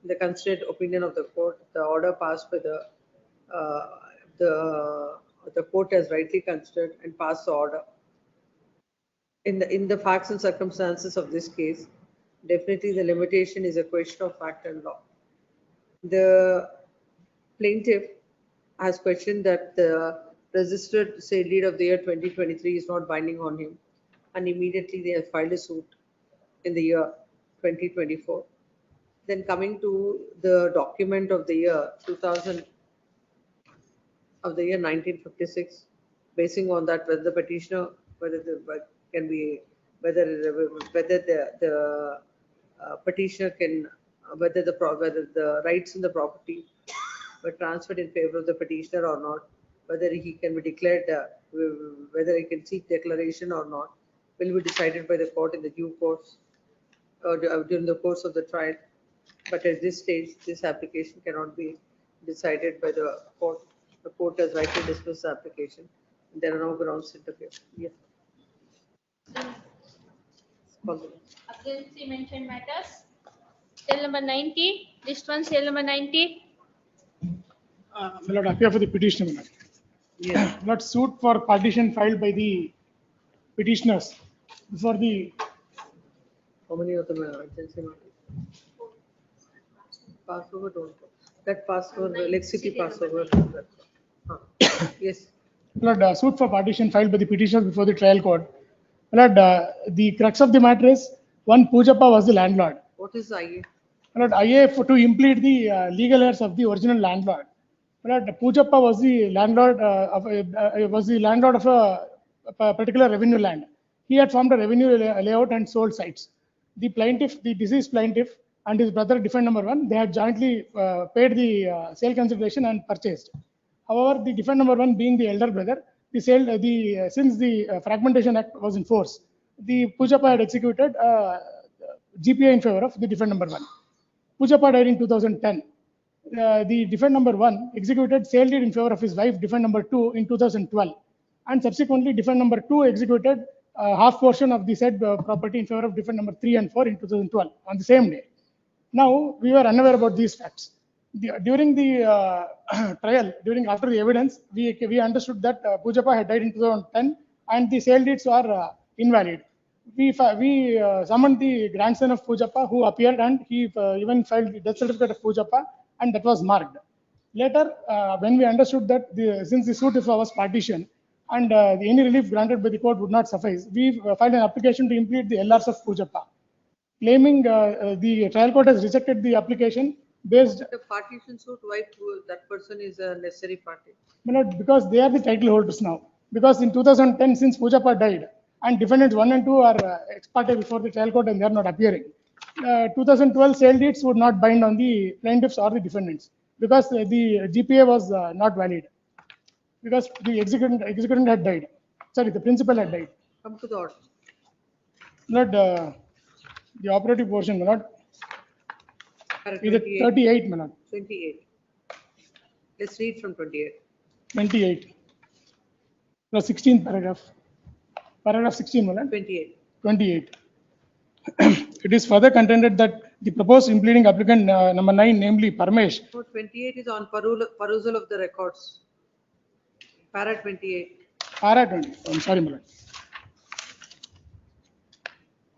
In the considered opinion of the court, the order passed by the court has rightly considered and passed the order. In the facts and circumstances of this case, definitely the limitation is a question of fact and law. The plaintiff has questioned that the registered sale deed of the year 2023 is not binding on him, and immediately they have filed a suit in the year 2024. Then coming to the document of the year 2000 of the year 1956, basing on that whether the petitioner whether the petitioner can whether the rights in the property were transferred in favor of the petitioner or not, whether he can be declared whether he can seek declaration or not, will be decided by the court in the due course or during the course of the trial. But at this stage, this application cannot be decided by the court. The court has rightly dismissed the application. There are no grounds to interfere. Yes. Against the mentioned matters. Cell number 90. List 1, cell number 90. My lord, appear for the petitioner. My lord. Yes. Not suit for partition filed by the petitioners before the. How many of them are agency matters? Passover, don't go. That Passover, Lake City Passover. Yes. My lord, suit for partition filed by the petitioners before the trial court. My lord, the crux of the matter is one Pujappa was the landlord. What is IA? My lord, IA to implead the legal heirs of the original landlord. My lord, Pujappa was the landlord of a particular revenue land. He had formed a revenue layout and sold sites. The plaintiff, the deceased plaintiff, and his brother, defendant number 1, they had jointly paid the sale consideration and purchased. However, the defendant number 1, being the elder brother, since the Fragmentation Act was in force, the Pujappa had executed GPA in favor of the defendant number 1. Pujappa died in 2010. The defendant number 1 executed sale deed in favor of his wife, defendant number 2, in 2012, and subsequently defendant number 2 executed half portion of the said property in favor of defendant number 3 and 4 in 2012 on the same day. Now, we were unaware about these facts. During the trial, after the evidence, we understood that Pujappa had died in 2010 and the sale deeds are invalid. We summoned the grandson of Pujappa, who appeared, and he even filed the death certificate of Pujappa, and that was marked. Later, when we understood that since the suit was partition and any relief granted by the court would not suffice, we filed an application to implead the LRs of Pujappa, claiming the trial court has rejected the application based. The partition suit, why that person is a necessary party? Because they are the title holders now. Because in 2010, since Pujappa died, and defendants 1 and 2 are ex parte before the trial court and they are not appearing, 2012 sale deeds would not bind on the plaintiffs or the defendants because the GPA was not valid. Because the executant had died. Sorry, the principal had died. Come to the order. The operative portion, not. Is it 38, Manad? 28. Let's read from 28. 28. The 16th paragraph. Paragraph 16, Manad. 28. 28. It is further contended that the proposed impleading applicant number 9, namely Parmesh. So 28 is on perusal of the records. Para 28. Para 20. I'm sorry, my lord.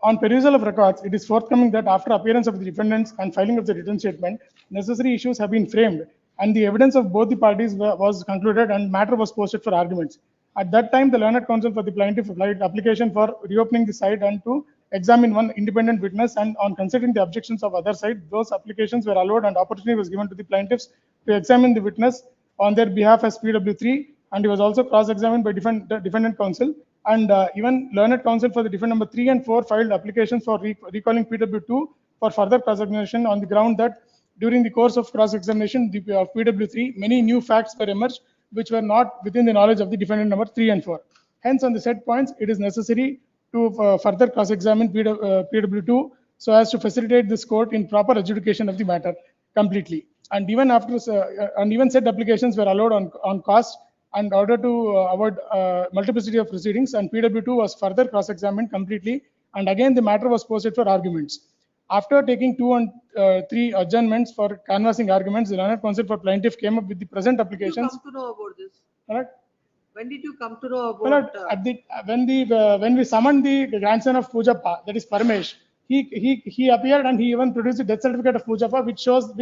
On perusal of records, it is forthcoming that after appearance of the defendants and filing of the written statement, necessary issues have been framed and the evidence of both the parties was concluded and matter was posted for arguments. At that time, the learned counsel for the plaintiff filed application for reopening the site and to examine one independent witness, and on considering the objections of other side, those applications were allowed and opportunity was given to the plaintiffs to examine the witness on their behalf as PW3, and he was also cross-examined by defendant counsel. And even learned counsel for the defendant number 3 and 4 filed applications for recalling PW2 for further cross-examination on the ground that during the course of cross-examination of PW3, many new facts were emerged which were not within the knowledge of the defendant number 3 and 4. Hence, on the said points, it is necessary to further cross-examine PW2 so as to facilitate this court in proper adjudication of the matter completely. And even after, even said applications were allowed on cost and order to avoid multiplicity of proceedings, and PW2 was further cross-examined completely, and again the matter was posted for arguments. After taking 2 and 3 adjournments for canvassing arguments, the learned counsel for plaintiff came up with the present applications. When did you come to know about this? Correct? When did you come to know about? When we summoned the grandson of Pujappa, that is Parmesh, he appeared and he even produced a death certificate of Pujappa, which showed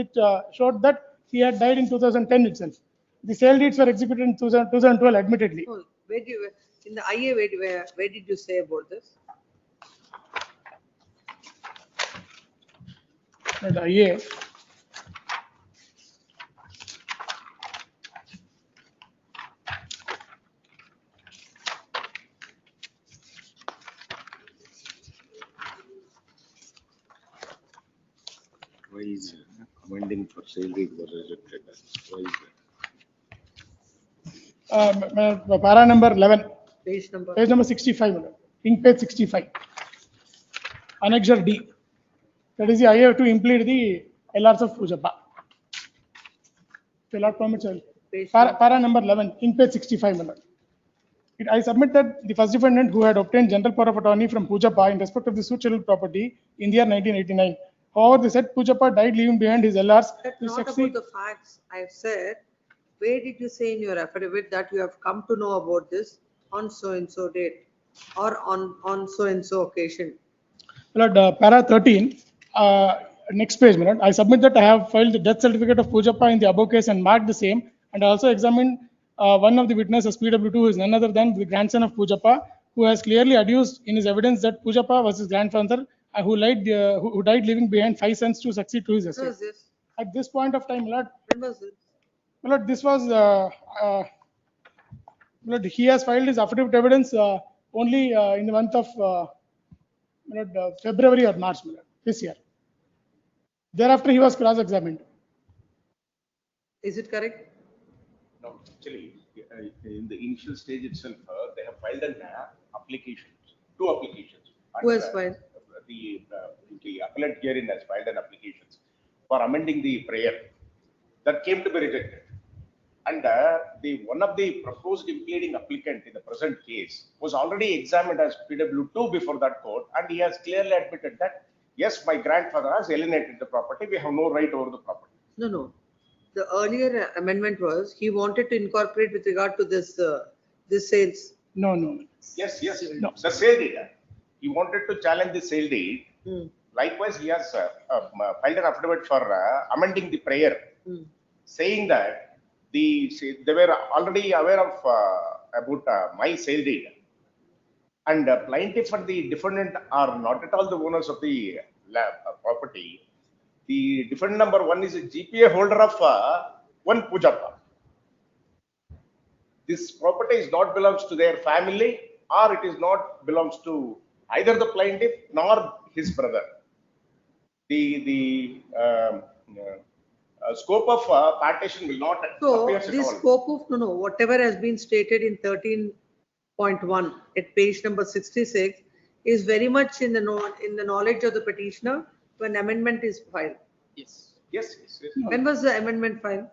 that he had died in 2010 itself. The sale deeds were executed in 2012, admittedly. Oh, in the IA, where did you say about this? The IA. Why is amending for sale deed was rejected? Why is that? Para number 11. Page number. Page number 65. Ink page 65. Annexure D. That is the IA to implead the LRs of Pujappa. Para number 11. Ink page 65. I submit that the first defendant who had obtained general power of attorney from Pujappa in respect of the suit scheduled property in the year 1989. However, the said Pujappa died leaving behind his LRs. That's not about the facts I've said. Where did you say in your affidavit that you have come to know about this on so-and-so date or on so-and-so occasion? Para 13, next page, I submit that I have filed the death certificate of Pujappa in the above case and marked the same, and also examined one of the witnesses, PW2, who is none other than the grandson of Pujappa, who has clearly adduced in his evidence that Pujappa was his grandfather who died leaving behind 5 sons to succeed to his estate. When was this? At this point of time, When was this? this was he has filed his affidavit evidence only in the month of February or March this year. Thereafter, he was cross-examined. Is it correct? No, actually, in the initial stage itself, they have filed an application, 2 applications. Who has filed? The appellate herein has filed an application for amending the prayer that came to be rejected. And one of the proposed impleading applicant in the present case was already examined as PW2 before that court, and he has clearly admitted that, yes, my grandfather has alienated the property, we have no right over the property. No. The earlier amendment was he wanted to incorporate with regard to this sales. No. Yes. No. The sale deed. He wanted to challenge the sale deed. Likewise, he has filed an affidavit for amending the prayer, saying that they were already aware of about my sale deed, and plaintiff and the defendant are not at all the owners of the property. The defendant number 1 is a GPA holder of one Pujappa. This property is not belongs to their family, or it is not belongs to either the plaintiff nor his brother. The scope of partition will not appear at this all. scope of whatever has been stated in 13.1 at page number 66 is very much in the knowledge of the petitioner when amendment is filed. Yes. When was the amendment filed?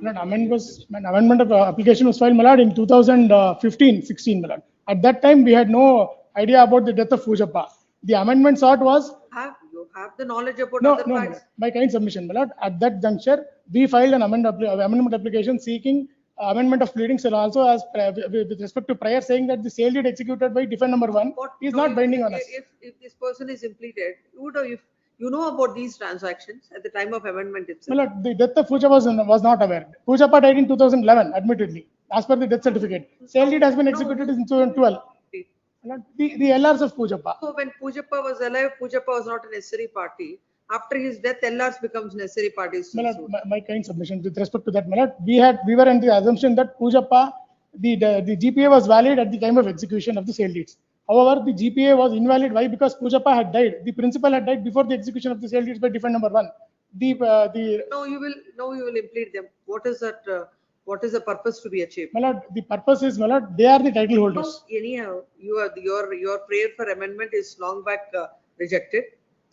Amendment of application was filed, in 2015-16. At that time, we had no idea about the death of Pujappa. The amendment sought was. You have the knowledge about other facts? By kind submission, at that juncture, we filed an amendment application seeking amendment of pleadings and also as with respect to prior saying that the sale deed executed by defendant number 1 is not binding on us. If this person is impleaded, you would have, if you know about these transactions at the time of amendment itself. Well, the death of Pujappa was not aware. Pujappa died in 2011, admittedly, as per the death certificate. Sale deed has been executed in 2012. The LRs of Pujappa. So when Pujappa was alive, Pujappa was not a necessary party. After his death, LRs becomes necessary parties. to Malad, sue. my kind submission with respect to that, Malad, we were in the assumption that Pujappa, the GPA was valid at the time of execution of the sale deeds. However, the GPA was invalid. Why? Because Pujappa had died. The principal had died before the execution of the sale deeds by defendant number 1. Now you will implead them. What is that? What is the purpose to be achieved? Malad, the purpose is, Malad, they are the title holders. No, anyhow, your prayer for amendment is long back rejected.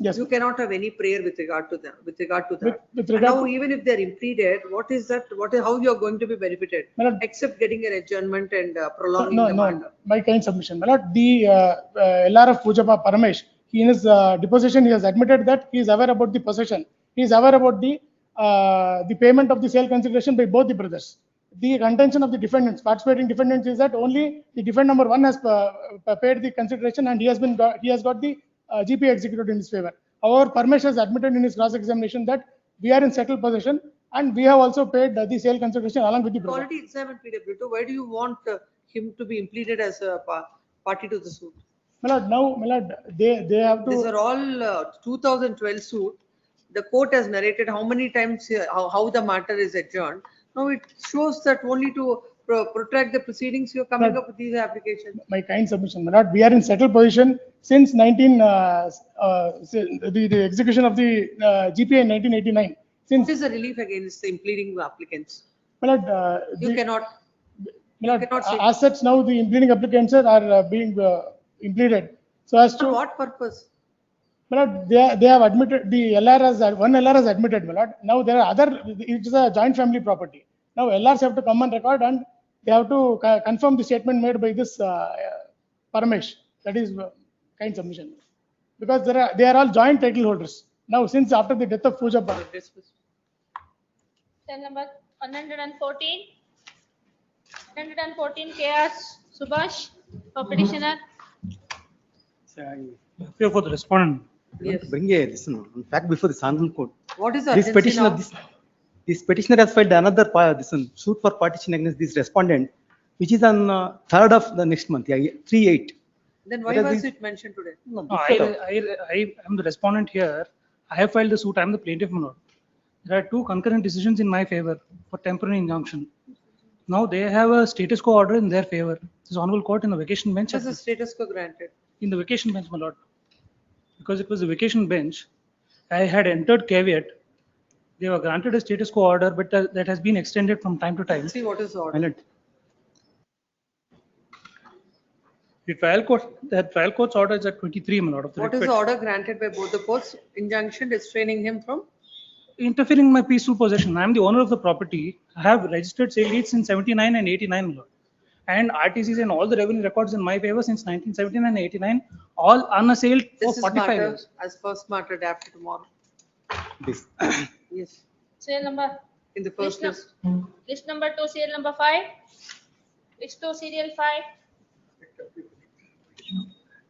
Yes. You cannot have any prayer with regard to them. With regard to that. With And regard now, to- even if they are impleaded, what is that? How you are going to be benefited? Malad, Except getting an adjournment and prolonging the matter. No, my kind submission. Malad, the LR of Pujappa Paramesh, he in his deposition, he has admitted that he is aware about the possession. He is aware about the payment of the sale consideration by both the brothers. The contention of the defendants, participating defendants, is that only the defendant number 1 has paid the consideration and he has got the GP executed in his favor. However, Paramesh has admitted in his cross-examination that we are in settled possession and we have also paid the sale consideration along with the brother. Already examined PW2. Why do you want him to be impleaded as a party to the suit? Malad, they have to. These are all 2012 suit. The court has narrated how many times how the matter is adjourned. Now it shows that only to protract the proceedings you are coming up with these applications. My kind submission, Malad, we are in settled position since the execution of the GPA in 1989. What is the relief against the impleading applicants? Malad, You cannot. Malad, as such now the impleading applicants are being impleaded. So as to For what purpose? Malad, they have admitted, the LR has, one LR has admitted, Malad. Now there are other, it is a joint family property. Now LRs have to come on record and they have to confirm the statement made by this Paramesh. That is kind submission. Because they are all joint title holders. Now since after the death of Pujappa. Cell number 114. 114 KS Subhash for petitioner. Appear for the respondent. Yes. Bring a listen. In fact, before the Honorable Court, What is the this urgency petitioner, now? this petitioner has filed another suit for partition against this respondent, which is on 3rd of the next month, 3/8. Then why What are was the- it mentioned today? No, I am the respondent here. I have filed the suit. I am the plaintiff, my lord. There are 2 concurrent decisions in my favor for temporary injunction. Now they have a status quo order in their favor. This honorable court in the vacation bench. Was the status quo granted? In the vacation bench, my lord. Because it was a vacation bench, I had entered caveat. They were granted a status quo order, but that has been extended from time to time. See what is the order. The trial court's order is at 23, my lord. Of the What writ is the petition. order granted by both the courts? Injunction restraining him from? Interfering in my peaceful possession. I am the owner of the property. I have registered sale deeds in 79 and 89, my lord. And RTCs and all the revenue records in my favor since 1979 and 89, all unassailed for This is 45 matter years. as first matter day after tomorrow. This. Yes, Serial number. in the first list. List number 2, serial number 5. List 2, serial 5.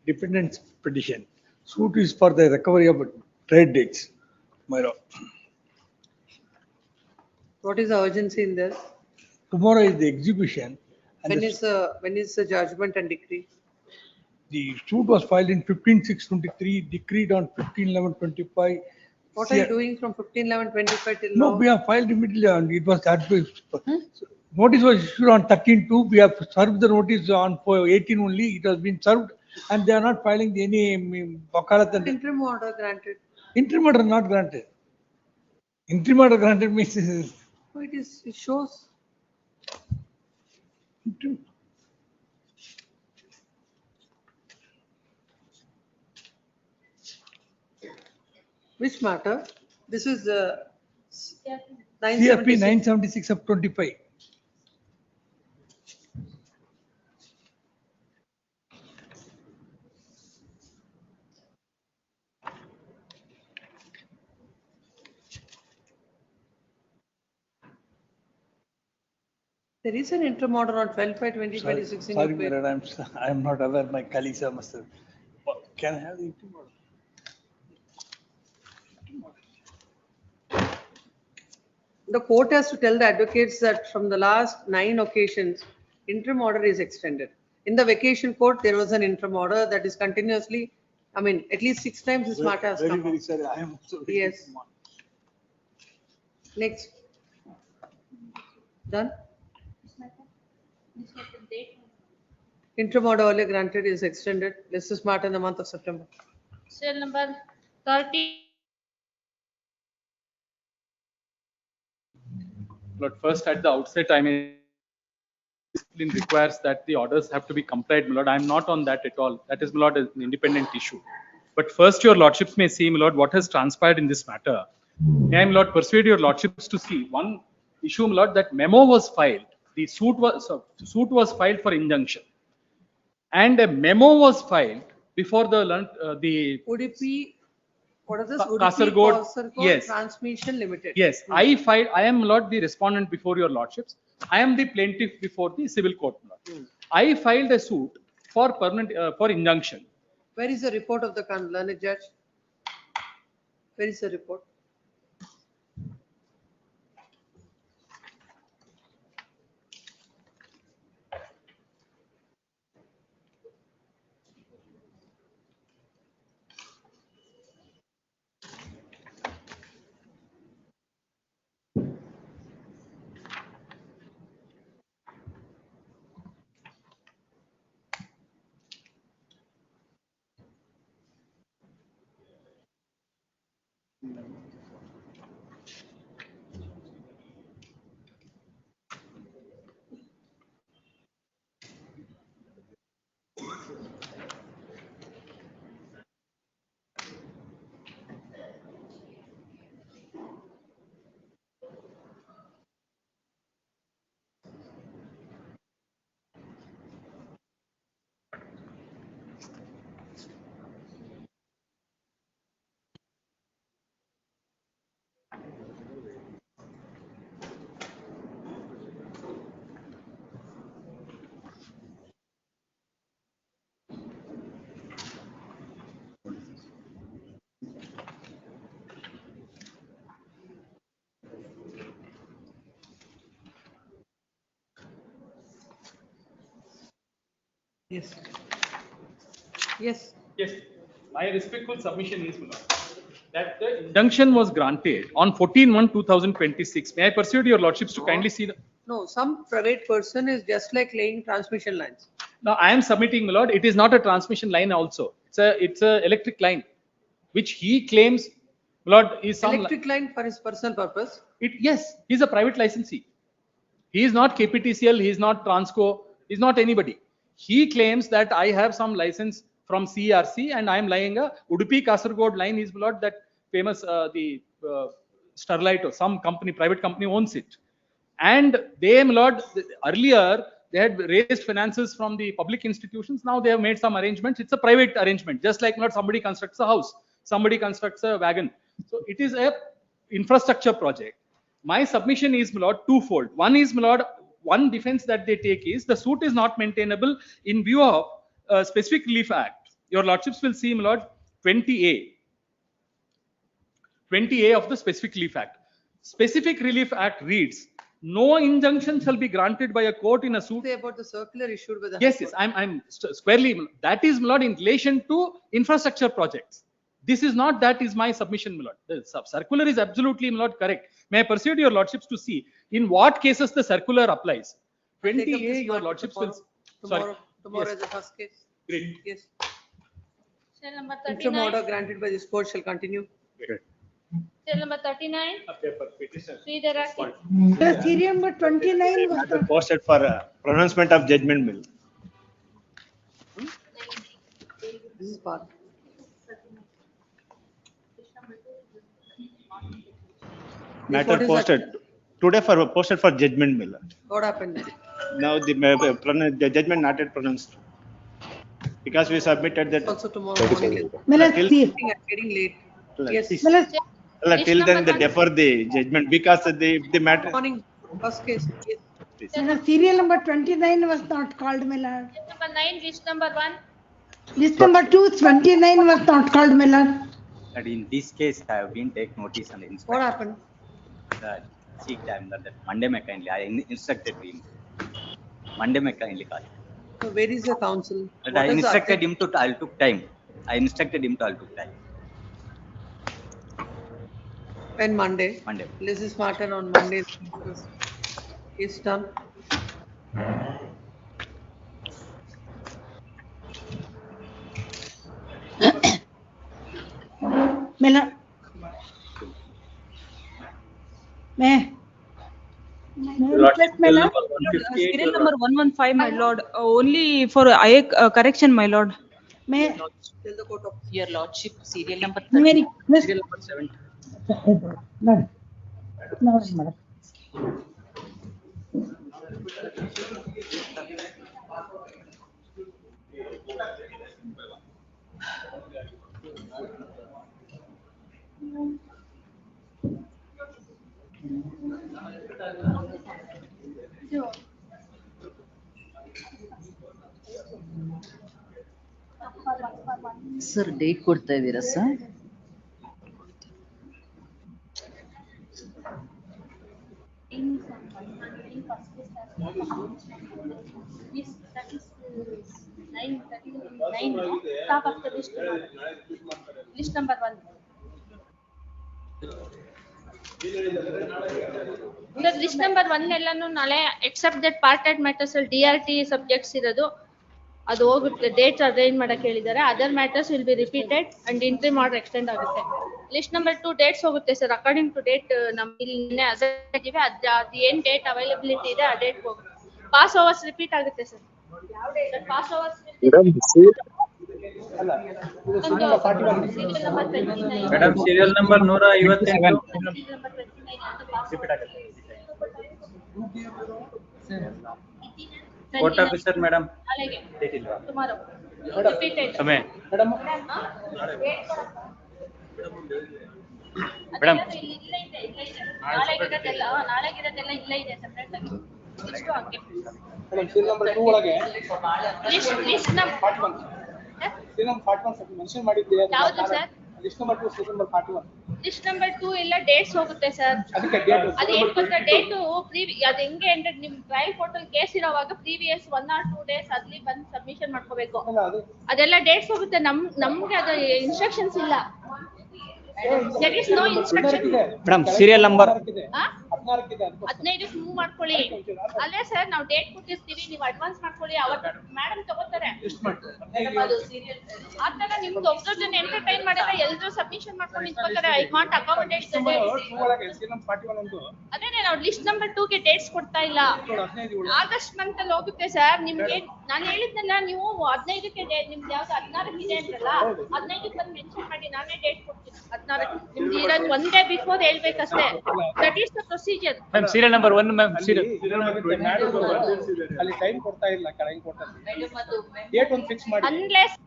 Defendant's petition. Suit is for the recovery of trade debts. My lord. What is the urgency in this? Tomorrow is the execution. And When is the judgment and decree? the suit was filed in 15/6/23, decreed on 15/11/25. What are you doing from 15/11/25 till No, now? we have filed immediately and it was notice was issued on 13/2. We have served the notice on for 18 only. It has been served and they are not filing any wakalat and Interim order granted. interim order not granted. Interim order granted means Oh, it shows. Which matter? This is CRP 976 of 25. The There is an interim order on 12/5/2026 in Sorry, your paper. Madam, I'm not aware, my colleagues are must have. Can I have the interim order? The court has to tell the advocates that from the last 9 occasions, interim order is extended. In the vacation court, there was an interim order that is continuously, I mean, at least 6 times this matter has come Very up. sorry, I am also. Yes. Next. Done? Interim order earlier granted is extended. This is matter in the month of September. Cell number 30. But first, at the outset, I mean, discipline requires that the orders have to be complied, my lord. I am not on that at all. That is, my lord, an independent issue. But first, your lordships may see, my lord, what has transpired in this matter. May I, my lord, persuade your lordships to see one issue, my lord, that memo was filed. The suit was filed for injunction, and a memo was filed before the Would it be, what is this? Kasaragod, yes. Transmission Limited. Yes, I am, my lord, the respondent before your lordships. I am the plaintiff before the civil court, my lord. I filed a suit for permanent for injunction. Where is the report of the learned judge? Where is the report? Yes. Yes. Yes. My respectful submission is, my lord, that the injunction was granted on 14/1/2026. May I persuade your lordships to kindly see the. No, some private person is just like laying transmission lines. Now, I am submitting, my lord, it is not a transmission line also. It's a electric line, which he claims, my lord, is some. Electric line for his personal purpose. Yes, he's a private licensee. He is not KPTCL, he is not Transco, he is not anybody. He claims that I have some license from CRC and I am laying a Udupi Kasaragod line, is, my lord, that famous, Sterlite or some company, private company owns it. And they, my lord, earlier they had raised finances from the public institutions. Now they have made some arrangements. It's a private arrangement, just like, my lord, somebody constructs a house, somebody constructs a wagon. So it is a infrastructure project. My submission is, my lord, twofold. One is, my lord, one defense that they take is the suit is not maintainable in view of Specific Relief Act. Your lordships will see, my lord, 20A of the Specific Relief Act. Specific Relief Act reads, no injunction shall be granted by a court in a suit. Say about the circular issued by the Yes, yes, I'm squarely, that is, my lord, in relation to infrastructure projects. This is not, that is my submission, my lord. The circular is absolutely, my lord, correct. May I persuade your lordships to see in what cases the circular applies. 20A, your lordships will. Tomorrow Yes. is the first case. Great. Yes. Cell number Interim 39. order granted by this court shall continue. Cell number 39. Sridharaki. The serial number 29 was Matter posted for pronouncement of judgment bill. This is part. Matter posted today for posted for judgment bill. What happened then? Now the judgment not yet pronounced because we submitted that. Also tomorrow morning. Getting late. Yes. Till then they defer the judgment because the matter. Morning, first case. Yes. please. Serial number 29 was not called, my lord. Number 9, list number 1. List number 2, 29 was not called, my lord. And in this case, I have been take notice on the inspector. What happened? The cheat time that Monday may kindly, I instructed him. Monday may kindly call. So where is the council? But What I is the instructed him to, I'll took time. I instructed him to, I'll took time. When Monday? Monday. This is matter on Monday. It's done. My lord. May I request, my lord? Serial number 115, my lord, only for correction, my lord. May Tell the court of. Your lordship, serial number May I 30. request? Serial number 7. No, no, madam. Sir date ಕೊಡ್ತಾ ಇದ್ದೀರಾ sir? Yes, that is 9, top of the list. List number 1. Sir, list number 1 ಎಲ್ಲಾನು ನಾಳೆ except that parted matters ಅಲ್ಲಿ DRT subjects ಇರೋದು ಅದು ಹೋಗುತ್ತೆ. Dates arrange ಮಾಡಕ್ಕೆ ಹೇಳಿದ್ದಾರೆ. Other matters will be repeated and interim order extend ಆಗುತ್ತೆ. ಲಿಸ್ಟ್ ನಂಬರ್ 2 ಡೇಟ್ಸ್ ಹೋಗುತ್ತೆ ಸರ್. ಅಕಾರ್ಡಿಂಗ್ ಟು ಡೇಟ್ ನಮ್ಗೆ ಇಲ್ಲಿ ಅದು ಏನ್ ಡೇಟ್ ಅವೈಲಬಿಲಿಟಿ ಇದೆ ಆ ಡೇಟ್ ಹೋಗುತ್ತೆ. ಪಾಸ್ ಓವರ್ಸ್ ರಿಪೀಟ್ ಆಗುತ್ತೆ sir. Pass overs madam serial number 157 repeat ಆಗುತ್ತೆ. ಕೋರ್ಟ್ ಆಫೀಸರ್ ಮೇಡಮ್ ಡೇಟ್ ಇಲ್ವಾ? Tomorrow repeated. ಸಮಯ ಮೇಡಮ್ ಮೇಡಮ್ ನಾಳೆಗಿರೋದೆಲ್ಲ ಇಲ್ಲ ಇದೆ ಸೆಪರೇಟ್ ಆಗಿ. ಇಷ್ಟು ಹಾಗೆ ಮೇಡಮ್ ಸೀರಿಯಲ್ ನಂಬರ್ 2 ಒಳಗೆ list number 41 serial number 41 mention ಮಾಡಿದ್ದೀರಾ? ಯಾವುದು sir? List number 2 serial number 41 list number 2 ಇಲ್ಲ ಡೇಟ್ಸ್ ಹೋಗುತ್ತೆ ಸರ್. ಅದಕ್ಕೆ ಡೇಟ್ ಅದೇನ್ ಗೊತ್ತಾ ಡೇಟು ಅದು ಹೆಂಗೆ ಅಂದ್ರೆ ನಿಮ್ trial ಕೋರ್ಟಲ್ case ಇರೋವಾಗ previous 1 or 2 days ಅಲ್ಲಿ ಬಂದು ಸಬ್ಮಿಷನ್ ಮಾಡ್ಕೋಬೇಕು. ಅದೆಲ್ಲ ಡೇಟ್ಸ್ ಹೋಗುತ್ತೆ. ನಮ್ಗೆ ಅದು ಇನ್ಸ್ಟ್ರಕ್ಷನ್ಸ್ ಇಲ್ಲ. There is no instruction. Madam serial number 15 move ಮಾಡ್ಕೊಳ್ಳಿ. ಅಲ್ಲೇ ಸರ್ ನಾವು ಡೇಟ್ ಕೊಟ್ಟಿರ್ತೀವಿ, ನೀವು ಅಡ್ವಾನ್ಸ್ ಮಾಡ್ಕೊಳ್ಳಿ. ಅವತ್ತು ಮೇಡಮ್ ತಗೋತಾರೆ. ಆತರ ನಿಮ್ದು ಒಬ್ಬರನ್ನ ಎಂಟರ್ಟೈನ್ ಮಾಡಿದ್ರೆ ಎಲ್ಲರೂ ಸಬ್ಮಿಷನ್ ಮಾಡ್ಕೊಂಡು ನಿಂತ್ಕೋತಾರೆ. I want accommodate the dates. ಅದೇನೆ ನಾವು ಲಿಸ್ಟ್ ನಂಬರ್ 2 ಗೆ ಡೇಟ್ಸ್ ಕೊಡ್ತಾ ಇಲ್ಲ. ಆಗಸ್ಟ್ ಮಂತ್ ಅಲ್ಲಿ ಹೋಗುತ್ತೆ ಸರ್. ನಿಮ್ಗೆ ನಾನು ಹೇಳಿದ್ನಲ್ಲ, ನೀವು 15ಕ್ಕೆ ನಿಮ್ದು ಯಾವ್ದು 16ಕ್ಕೆ ಇದೆ ಅಂತಲ್ಲ, 15ಕ್ಕೆ ಬಂದು ಮೆನ್ಷನ್ ಮಾಡಿ, ನಾನೇ ಡೇಟ್ ಕೊಡ್ತೀನಿ. 16 ನಿಮ್ದು ಇರೋದು ಒನ್ ಡೇ ಬಿಫೋರ್ ಹೇಳ್ಬೇಕಷ್ಟೇ. That is the procedure. Ma'am serial number 1 ma'am serial ಅಲ್ಲಿ ಟೈಮ್ ಕೊಡ್ತಾ ಇಲ್ಲ. ಕೆಳಗೆ ಕೊಡ್ತಾರೆ ಡೇಟ್ ಒಂದು ಫಿಕ್ಸ್ ಮಾಡಿ. Unless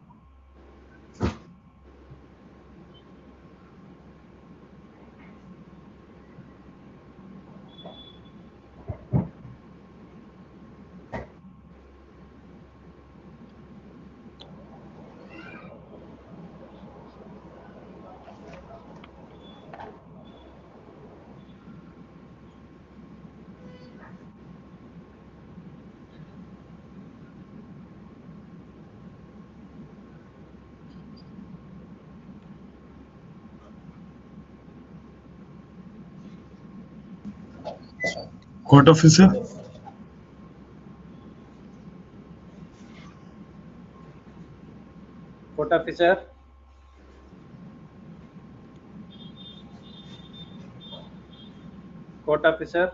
Court officer. Court officer court officer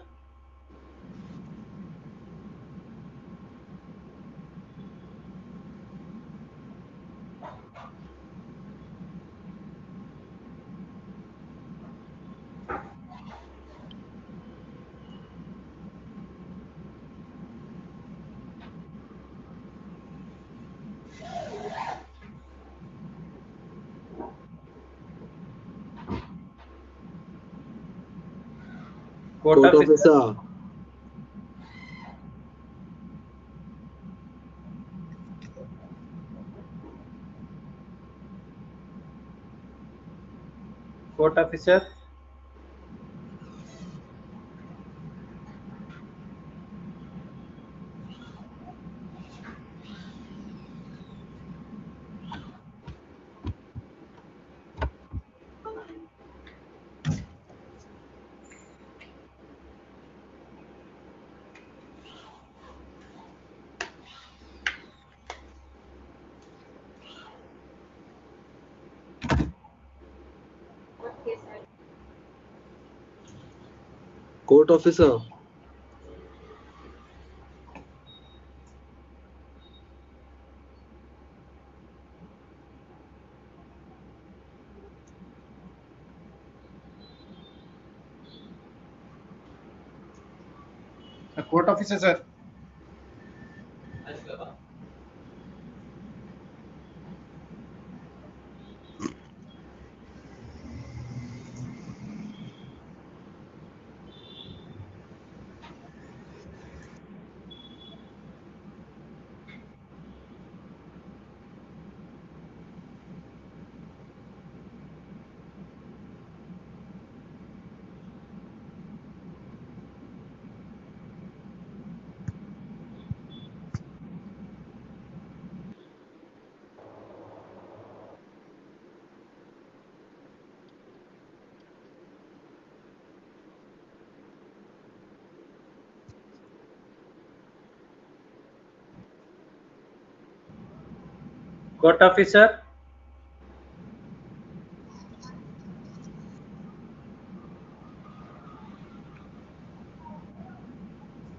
Court officer. Court officer. Court officer. Court officer, sir. Court officer.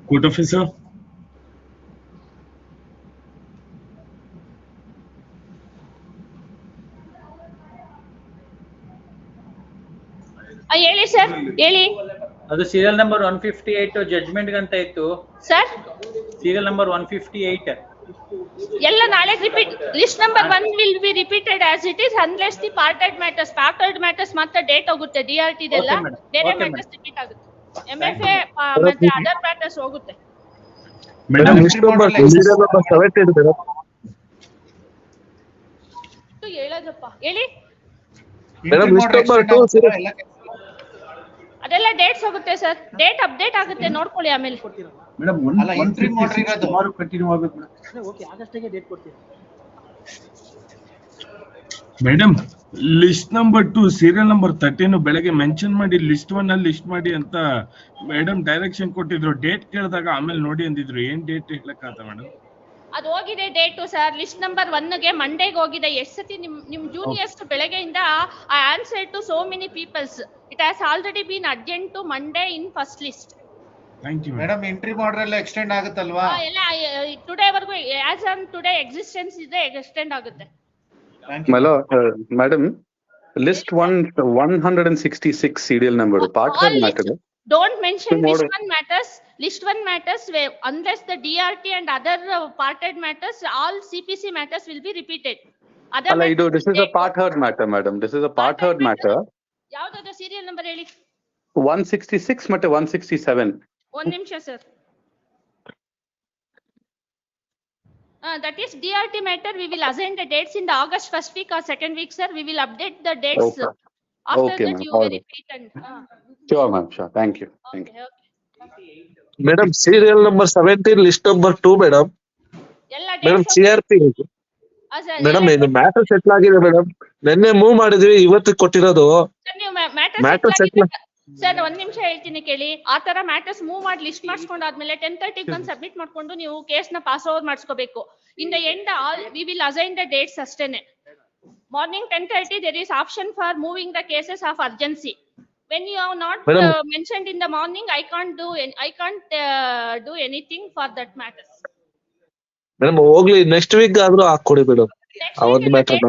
Court officer. ಹೇಳಿ sir, ಹೇಳಿ. ಅದು ಸೀರಿಯಲ್ ನಂಬರ್ 158 ಜಡ್ಜ್ಮೆಂಟ್ ಅಂತ ಇತ್ತು ಸರ್. Serial number 158. ಎಲ್ಲ ನಾಳೆ repeat. List number 1 will be repeated as it is unless the part heard matters ಮಾತ್ರ date ಹೋಗುತ್ತೆ. DRT ಇದೆಲ್ಲ ಬೇರೆ ಮ್ಯಾಟರ್ಸ್ ರಿಪೀಟ್ ಆಗುತ್ತೆ. MFA ಮತ್ತೆ ಅದರ್ ಮ್ಯಾಟರ್ಸ್ ಹೋಗುತ್ತೆ. Madam list number serial number 17 madam. ಹೇಳೋದಪ್ಪ ಹೇಳಿ. ಮೇಡಮ್ ಲಿಸ್ಟ್ ನಂಬರ್ 2 ಸೀರಿಯಲ್ ಅದೆಲ್ಲ ಡೇಟ್ಸ್ ಹೋಗುತ್ತೆ ಸರ್. ಡೇಟ್ ಅಪ್ಡೇಟ್ ಆಗುತ್ತೆ, ನೋಡ್ಕೊಳ್ಳಿ ಆಮೇಲೆ. ಮೇಡಮ್ ಅಲ್ಲ ಇಂಟ್ರಿಮ್ ಆರ್ಡರ್ ಇರೋದು ಸುಮಾರು ಕಂಟಿನ್ಯೂ ಆಗಬೇಕು ಮೇಡಮ್. ಓಕೆ, ಆಗಸ್ಟ್ಗೆ ಡೇಟ್ ಕೊಡ್ತೀನಿ. Madam list number 2 serial number 13 ಬೆಳಗ್ಗೆ ಮೆನ್ಷನ್ ಮಾಡಿ ಲಿಸ್ಟ್ 1 ಅಲ್ಲಿ ಲಿಸ್ಟ್ ಮಾಡಿ ಅಂತ ಮೇಡಮ್ ಡೈರೆಕ್ಷನ್ ಕೊಟ್ಟಿದ್ರು. ಡೇಟ್ ಕೇಳಿದಾಗ ಆಮೇಲೆ ನೋಡಿ ಅಂದಿದ್ರು. ಏನ್ ಡೇಟ್ ಹೇಳಕ್ಕಾತ ಮೇಡಮ್? ಅದು ಹೋಗಿದೆ ಡೇಟು ಸರ್. ಲಿಸ್ಟ್ ನಂಬರ್ 1ಗೆ ಮಂಡೇಗೆ ಹೋಗಿದೆ. ಎಷ್ಟು ಸತಿ ನಿಮ್ ಜೂನಿಯರ್ಸ್ ಬೆಳಗ್ಗೆಯಿಂದ I answer to so many peoples. It has already been urgent to Monday in first list. Thank you madam interim order ಎಲ್ಲ ಎಕ್ಸ್ಟೆಂಡ್ ಆಗುತ್ತಲ್ವಾ? ಎಲ್ಲ ಟುಡೇ ವರೆಗೂ ಆಸ್ ಆನ್ ಟುಡೇ ಎಕ್ಸಿಸ್ಟೆನ್ಸ್ ಇದೆ, ಎಕ್ಸ್ಟೆಂಡ್ ಆಗುತ್ತೆ. Madam, list 166 serial number, part 1 matter. Don't mention list 1 matters. List 1 matters unless the DRT and other parted matters, all CPC matters will be repeated. This is a part heard matter, madam. This is a part heard matter. ಯಾವ್ದಾದ್ರು serial number ಹೇಳಿ. 166 ಮತ್ತೆ 167. ಒಂದ್ ನಿಮಿಷ sir. That is DRT matter. We will assign the dates in the August first week or second week, sir. We will update the dates. Okay. After Okay, that, ma'am. you All verify right. and. Sure, ma'am. Sure. Thank you. Thank you. Madam serial number 17 list number 2 madam. Madam CRP madam ಇದು matter settle ಆಗಿದೆ madam. ನಿನ್ನೆ move ಮಾಡಿದ್ವಿ, ಇವತ್ತು ಕೊಟ್ಟಿರೋದು matter settle. Sir ಒಂದ್ ನಿಮಿಷ ಹೇಳ್ತೀನಿ ಕೇಳಿ. ಆ ತರ ಮ್ಯಾಟರ್ಸ್ ಮೂವ್ ಮಾಡಿ ಲಿಸ್ಟ್ ಮಾಡಿಸ್ಕೊಂಡಾದ್ಮೇಲೆ 10:30 ಬಂದು ಸಬ್ಮಿಟ್ ಮಾಡ್ಕೊಂಡು ನೀವು ಕೇಸ್ ನ ಪಾಸ್ ಓವರ್ ಮಾಡಿಸ್ಕೋಬೇಕು. In the end we will assign the dates ಅಷ್ಟೇನೆ. Morning 10:30 there is option for moving the cases of urgency. When you are not mentioned in the morning, I can't do anything for that matter. Madam ಹೋಗ್ಲಿ, next week ಆದ್ರೂ ಹಾಕೊಡಿ madam. ಅವತ್ತು matter